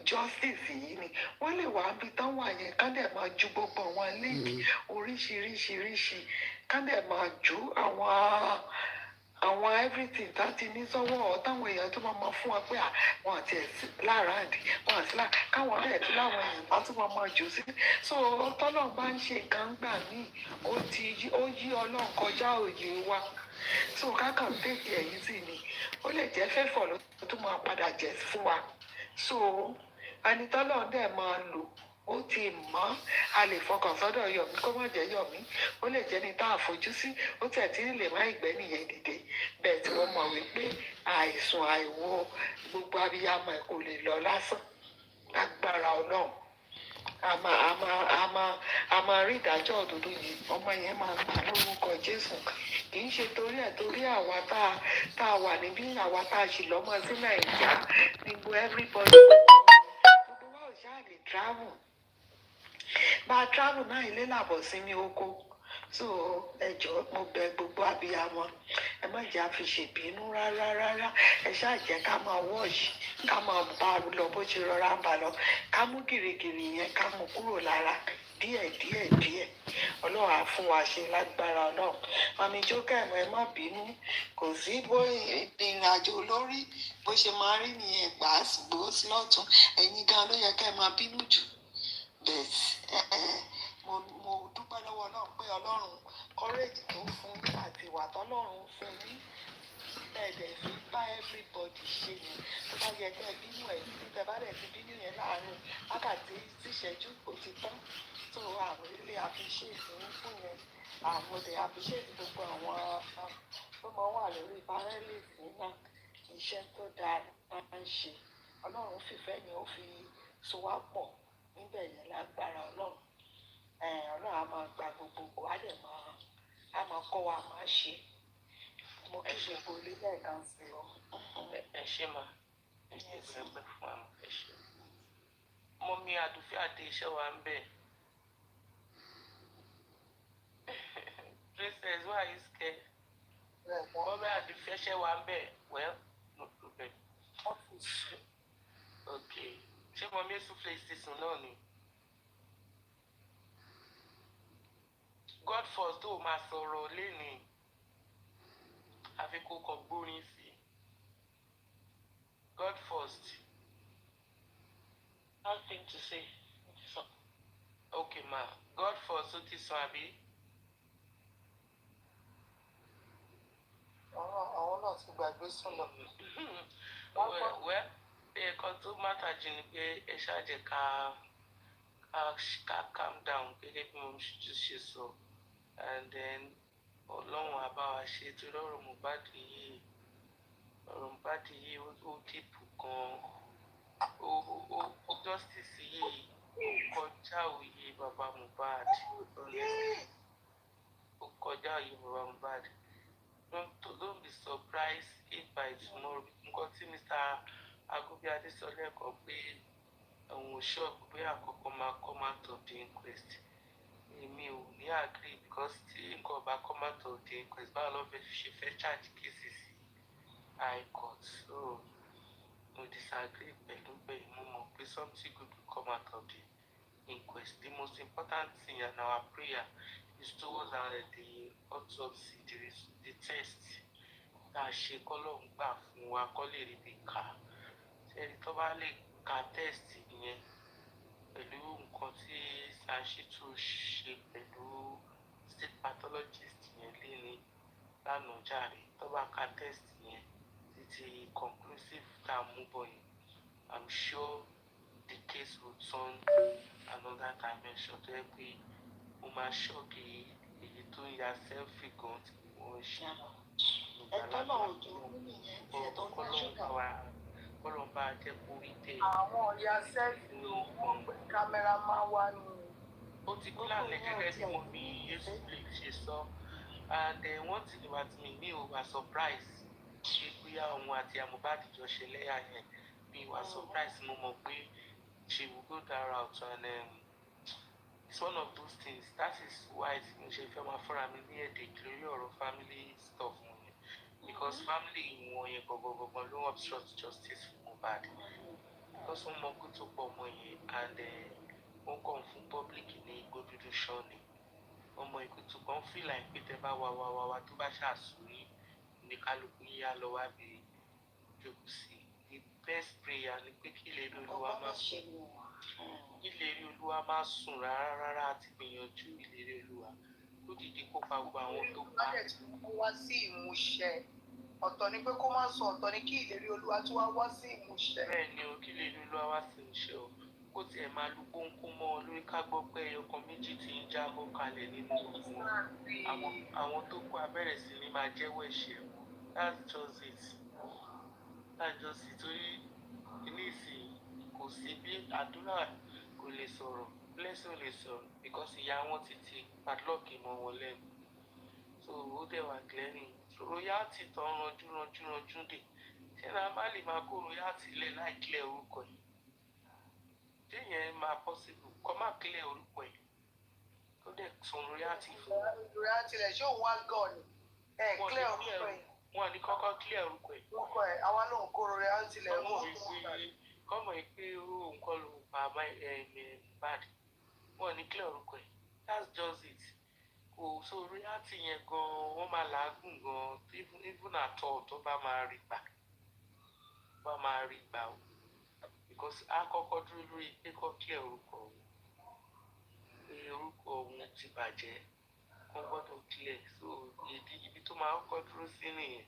justice yìí ni wọ́n lè wá bí tán wà yẹn kán dẹ̀ máa ju gbogbo àwọn líǹkì oríṣiríṣiríṣi kán dẹ̀ máa ju àwọn everything tá ti ní sọ́wọ́ táwọn èèyàn tó máa fún wa pé àwọn àti ẹ̀sìn láàráàdì wọn àti káwọn náà tún láwọn èèyàn bá tún máa jù sí so tọ́lọ́run bá ń ṣe nǹkan gbà míì ó yí Ọlọ́run kọjá òye wa so kákan tètè ẹ̀yìn sì ni ó lè jẹ́ fẹ́fọ̀ ló tún máa padà jẹ́ fún wa so ẹni tọ́lọ́run dẹ̀ máa lò ó ti mọ́ a lè fọkàn sọ́dọ̀ Yọ̀mí kó má jẹ́ Yọ̀mí ó lè jẹ́ ní tá a fojú sí ó tẹ̀ tí lè má ìgbẹ́ nìyẹn dìde bẹ́ẹ̀ tí wọ́n mọ̀ wípé àìsùn àìwo gbogbo abiyamọ ẹ̀ kò lè lọ lásán lágbára Ọlọ́run a máa rí ìdájọ́ òdodo yìí ọmọ yẹn máa gbà lórúkọ Jésù kì í ṣe torí ẹ̀ torí àwa tá a wà níbí àwa tá a sì lọ́mọ sí Nàìjíríà gbogbo everybody gbogbo wa ò ṣáà lè travel bá a travel náà ilé làbọ̀ sí ní oko so ẹ jọ̀ọ́ mo bẹ̀ gbogbo abiyamọ ẹ má jẹ́ àfi ṣèbínú rárá ẹ ṣáà jẹ́ ká máa wọ́ọ̀ṣì ká máa bá a lọ bó ṣe rọra ń bá lọ ká mú gìrìgìrì yẹn ká mú kúrò lára díẹ̀ ọlọ́run á fún wa ṣe lágbára ọlọ́run mami jókè ẹ má bínú kò sí bó ìrìn àjò lórí bó ṣe máa rí nìyẹn gbòósì lọ́tún ẹ̀yin gan ló yẹ ká ẹ máa bínú jù bẹ́ẹ̀ mo dúpẹ́ lọ́wọ́ náà pé ọlọ́run kọ́rẹ́jì tó fún yín àti ìwà tọ́lọ́run fún yín ẹ̀ẹ́dẹ̀ fi bá everybody ṣe yẹn tó bá yẹ kẹ́ ẹ bínú ẹ̀ tẹ́ bá dẹ̀ ti bínú yẹn láàárín wákàtí tíṣẹ́jú kò ti tán tó àwọn ilé àfiṣèsì fún yẹn àwọn ọdẹ àfiṣèsì gbogbo àwọn tó máa wà lórí párẹ́lìsì náà iṣẹ́ tó dáa máa ń ṣe ọlọ́run fìfẹ́ yẹn ó fi so wá pọ̀ níbẹ̀ yẹn lágbára ọlọ́run ọlọ́run á máa gba gbogbo á dẹ̀ á máa kọ́ wa máa ṣe mo kí gbogbo ilé lẹ́ẹ̀kan sí o. ẹ ṣe máa ẹ ṣe pẹ́ fún àwọn ẹ ṣe mọ́mí àdùfẹ́ àdé iṣẹ́ wa ń bẹ̀. Princess, why are you scared? Mọ́mí àdùfẹ́ iṣẹ́ wa ń bẹ̀ well no problem. Okay ṣé mọ́mí èsùn PlayStation náà ni. God first tó o máa sọ̀rọ̀ lénìí àfi kó kọ gbórin sí God first. Nothing to say. Okay ma God first ó ti sọ àbí. àwọn náà ti gbàgbé sùn lọ. Well ẹ̀ẹ̀kan tó mátà jù ni pé ẹ ṣáàjẹ́ ká calm down gẹ́gẹ́ bí mo ṣe sọ and then ọlọ́run á bá wa ṣe torí ọ̀rọ̀ Mohbad yìí ó dìbò gan-an ó justice yìí ó kọjá òye bàbá Mohbad ó kọjá òye bàbá Mohbad don't be surprised if by tomorrow nǹkan tí Mr. Agobi Adesọ lẹ́kọ̀ọ́ pé àwọn òṣùwọ̀n pé àkọ́kọ́ máa come out of the inquest èmi ò ní agree because tí nǹkan bá come out of the inquest báwo ló ṣe fẹ́ charge cases sí high court so mo disagree pẹ̀lú bẹ́ẹ̀ mo mọ̀ pé something good will come out of the inquest. The most important thing in our prayer is towards the autopsy the test tá a ṣe kọ́lọ̀ ń gbà fún wa kọ́ lè rí bí ká ẹni tó bá lè ka test yẹn pẹ̀lú nǹkan tí Sàṣìtú ṣe pẹ̀lú state pathologist yẹn léni lánàá jàre tó bá ka test yẹn títí conclusive tá a mú bọ̀ yìí I'm sure the case will turn another dimension tó yẹ pé ó máa ṣọ́ọ̀kì èyí tó ń ya selfie gan tí wọ́n ṣe ẹ̀tọ́ náà ò dúró nìyẹn tí ẹ̀tọ́ national. Kọ́lọ̀ bá jẹ́ kó rí tẹ̀. àwọn ọ̀yà selfie ló wọ́n pè kámẹ́rà máa wà nù. ó ti kú lálẹ́ gẹ́gẹ́ bí mo bí Yéṣu lè ṣe sọ and wọ́n ti lè wá tí mi ní òwà surprise ṣe pé àwọn àti Mohbad jọ ṣe lẹ́yà yẹn bí wà surprise mo mọ̀ pé she will go that route and it's one of those things that is why mo ṣe fẹ́ máa fúnra mi ní èdè lórí ọ̀rọ̀ family stuff wọn yẹn because family wọn yẹn gbọ̀ngbọ̀ngbọ̀n ló obstruct justice for Mohbad because wọ́n mọ kó tó pọ̀ mọ́ yẹn and wọ́n kàn fún public ní igbó dúdú ṣọ́ọ̀nì ọmọ ìkùtù kan feel like pé tẹ́ bá wá tó bá ṣàṣùrí ní kálukú yíyá lọ wá bí jókòó sí the best prayer ni pé kí ìlérí Olúwa má sùn rárá àti gbìyànjú ìlérí Olúwa ó dìde kó pa gbogbo àwọn tó pa. ó wá sí ìmúṣẹ ọ̀tọ̀ ni pé kó má sọ ọ̀tọ̀ ni kí ìlérí Olúwa tó wá sí ìmúṣẹ. bẹ́ẹ̀ ni o kí ìlérí Olúwa wá sí ìmúṣẹ o kó tiẹ̀ máa lu kóńkó mọ́ ọ lórí ká gbọ́ pé ẹyọkan méjì tí ń jábọ́ kalẹ̀ nínú àwọn tó kó abẹ́rẹ́ sí ni máa jẹ́wọ́ ẹ̀ṣẹ̀ that's just it torí ní ìsìn kò sí bí àdúrà kò lè sọ̀rọ̀ blessing ò lè sọ̀rọ̀ because ìyá wọn ti padlock mọ́ wọn lẹ́nu so ó dẹ̀ wà glaring so royalty tó ń ranjú dè ṣé náà má lè máa kó royalty lẹ̀ láì clear orúkọ yìí ṣé yẹn máa possible kọ́ má clear orúkọ yìí kó dẹ̀ sun royalty fún un. royalty lẹ̀ ṣé òun wá gan ni clear orúkọ yìí. Wọ́n ní kọ́kọ́ clear orúkọ yìí. orúkọ ẹ̀ àwa náà kó royalty lẹ̀ kọ́mọ̀ yìí pé òun kọ́ ló pa bad wọ́n ní clear orúkọ yìí that's just it kò so royalty yẹn gan wọ́n máa làágùn gan even àtọ̀ tó bá máa rí gbà o because a kọ́kọ́ dúró lórí pé kọ́ clear orúkọ òun pé orúkọ òun ti bàjẹ́ wọ́n gbọ́dọ̀ clear so ibi tó máa kọ́kọ́ dúró sí nìyẹn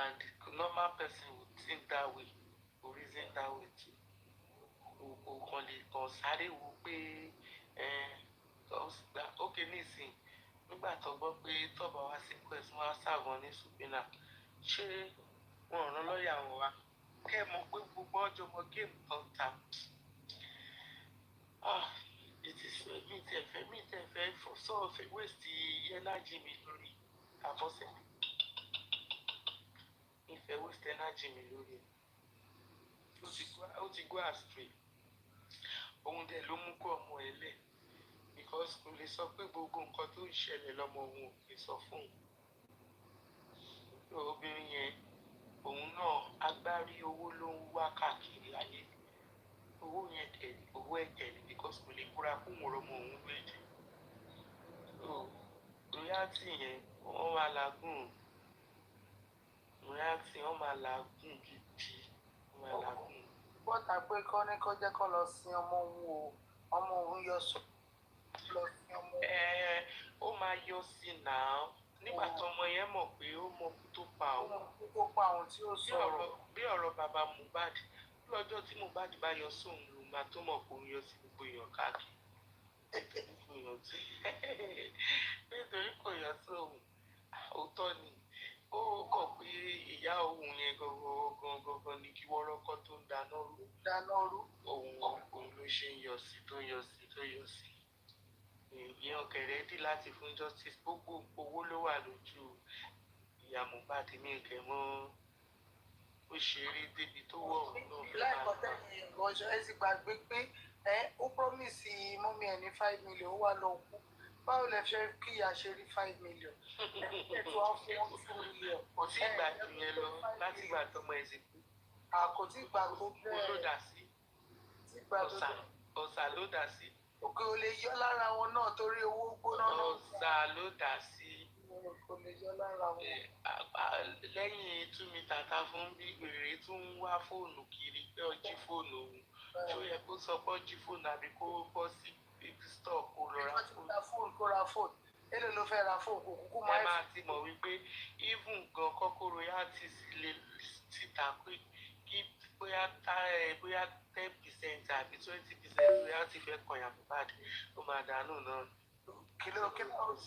and normal person would think that way or reason that way too o kàn lè kàn sáré wo pé ok nísìn nígbà tó gbọ́ pé tọ́ba wá sí quest wọ́n á ṣàwọn ní supina ṣé wọn ò rán lọ́ọ̀yà wọn wá kẹ́ ẹ mọ̀ pé gbogbo ọjọ́ ọmọ géèmù kan ta mi tẹ̀ fẹ́ sọ́ọ̀fẹ́ waste energy mi lórí àbọ̀sẹ̀ ìfẹ́ waste energy mi lórí ó ti go astray òun dẹ̀ ló mú kó ọmọ ẹ lẹ̀ because kò lè sọ pé gbogbo nǹkan tó ń ṣẹlẹ̀ lọ́mọ òun ò lè sọ fún un obìnrin yẹn òun náà agbárí owó ló ń wá káàkiri ayé owó yẹn tẹ̀ owó ẹ̀jẹ̀ ni because kò lè búra fún òun ọmọ òun ló ẹ̀jẹ̀ royalty yẹn wọ́n máa làágùn royalty wọ́n máa làágùn gidi wọ́n máa làágùn. bọ́tà pé kọ́ ní kó jẹ́ kó lọ sin ọmọ òun o ọmọ òun yọ sọ lọ sin ọmọ òun. ó máa yọ sí náà nígbà tó ọmọ yẹn mọ̀ pé ó mọ kú tó pa òun. tó pa òun tí ó sọ̀rọ̀. bí ọ̀rọ̀ bàbá Mohbad lọ́jọ́ tí Mohbad bá yọ sóun ló máa tó mọ̀ pé òun yọ sí gbogbo èèyàn káàkiri nítorí kò yọ sóun òótọ́ ni ó kọ̀ pé ìyá òun yẹn gangan ni kí wọ́rọ́kọ́ tó ń dáná rú òun ló ṣe ń yọ sí tó yọ sí ìyẹn ọ̀kẹ́rẹ́ dì láti fún justice gbogbo owó ló wà lójú ìyá Mohbad mi kẹ́ mọ́ ó ṣe rí débi tó wọ̀ òun náà. láìpẹ́ tẹ̀yìn ìgbọ̀nsẹ̀ ẹ sì gbàgbé pé ó promise mọ́mí ẹ̀ ní 5 million ó wà lọ kú báwo lẹ fẹ́ kí ìyá ṣe rí 5 million ètò àfihàn 2 million. kò tí ì gbà jù yẹn lọ láti ìgbà tọmọ ẹ sì kú. kò tí ì gbà tó bẹ́ẹ̀ ló dà sí ọ̀sà ló dà sí. òkè ò lè yọ lára wọn náà torí owó gbóná náà. ọ̀sà ló dà sí. kò lè yọ lára wọn. lẹ́yìn 2 mítà tá fún bí wèrè tún ń wá fóònù kiri pé ó jí fóònù òun ṣó yẹ kó sọ pé ó jí fóònù àbí kó bọ́ sí store kó lọ ra fóònù. kó ra fóònù èlò ló fẹ́ ra fóònù kò kúkú máa. ẹ máa ti mọ̀ wípé even gan kọ́kọ́ royalty lè síta pé kí bóyá 10% àbí 20% royalty fẹ́ kàn yà Mohbad ó máa dànù náà. kí ló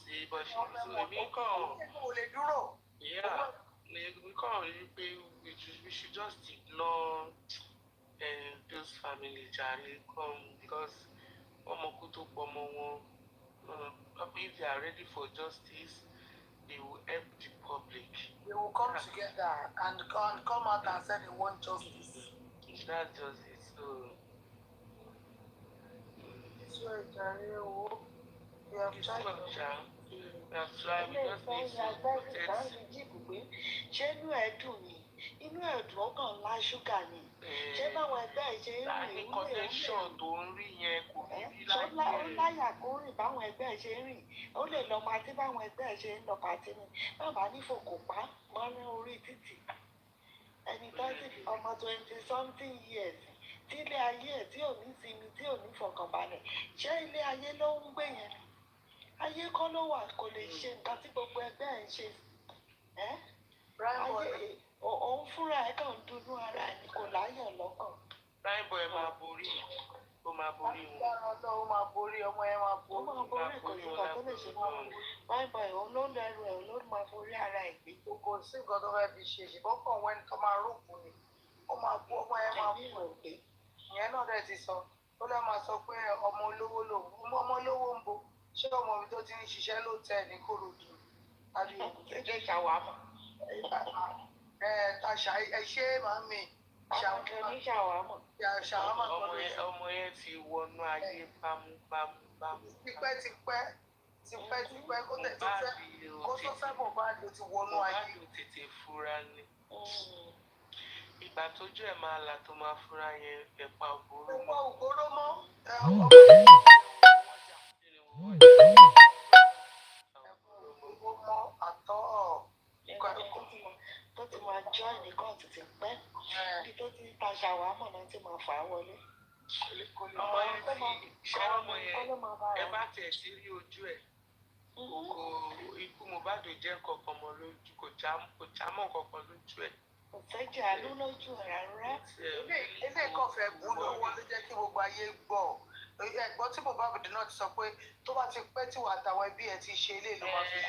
sí bó ṣe sọ èmi kàn. kò lè dúró. we kàn rí pé we should just ignore those families jare come because ọmọ kú tó pọ̀ ọmọ wọn if they are ready for justice they will help the public. They will come together and come out and say they want justice. That's just it. So jare o we have tried. ṣé inú ẹ dùn ni inú ẹ dùn ọkàn ńlá ṣúgà ni ṣé báwọn ẹgbẹ́ ẹ ṣe ń rìn ní connection tó ń rí yẹn kò ní rí láyé ó láyà kó rìn báwọn ẹgbẹ́ ẹ ṣe ń rìn ó lè lọ pàtí báwọn ẹgbẹ́ ẹ ṣe ń lọ pàtí ni bàbá nífòkò pa mọ́nà orí títì ẹni tó sì ọmọ 20-something years tí ilé ayé ẹ̀ tí ò ní sinmi tí ò ní fọkànbalẹ̀ ṣé ilé ayé ló ń gbé yẹn ayé kọ́ ló wà kò lè ṣe nǹkan tí gbogbo ẹgbẹ́ ẹ̀ ń ṣe ayé òun fúnra ẹ̀ kàn ń dunnú ara ẹ̀ kò láyọ̀ lọ́kàn. Primeboy máa borí ó máa borí wọn. ó máa borí ọmọ ẹ máa borí. ó máa borí kò sí nǹkan tó lè ṣe máa borí. Primeboy òun ló lẹ́rù ẹ̀ ló máa borí ara ẹ̀ gbé. kò sí nǹkan tó fẹ́ fi ṣe ṣùgbọ́n kàn wẹ́n tó máa rògbò ni ó máa bú ọmọ ẹ máa bú ẹ̀ ìyẹn náà dẹ̀ ti sọ ó lọ́ máa sọ pé ọmọ olówó lòun ọmọ olówó ń bo ṣé ọmọ mi tó ti ń ṣiṣẹ́ ló tẹ̀ ní Kòròdú àbí Ẹjọ́ ṣàwámọ̀. Tasha ẹ ṣé màmí Ṣàwámọ̀. Ọmọ yẹn ti wọnú ayé bámúbámú. Tipẹ́ kó tó fẹ́ Mohbad ló ti wọnú ayé. Mohbad tètè fura ni. Ìgbà tójú ẹ̀ máa là tó máa fura yẹn ẹ̀pà ògbóró mọ́. Tó ti máa join ní kóòtù ti pẹ́ bí tó ti ta ṣàwámọ̀ náà ti máa fà á wọlé. Ọmọ yẹn ẹ bá tiẹ̀ sí rí ojú ẹ̀ ikú Mohbad jẹ́ kankan mọ́ lójú kò já mọ́ kankan lójú ẹ̀. Kò sẹ́jà ló lójú ẹ̀ rárá. Ilé ìkọ̀fẹ́ bú lọ́wọ́ ló jẹ́ kí gbogbo ayé gbọ́. Ẹ̀gbọ́n tí Mohbad náà ti sọ pé tó bá ti pẹ́ tí wàá tàwọn ẹbí ẹ ti ṣe ilé ìlú máa fi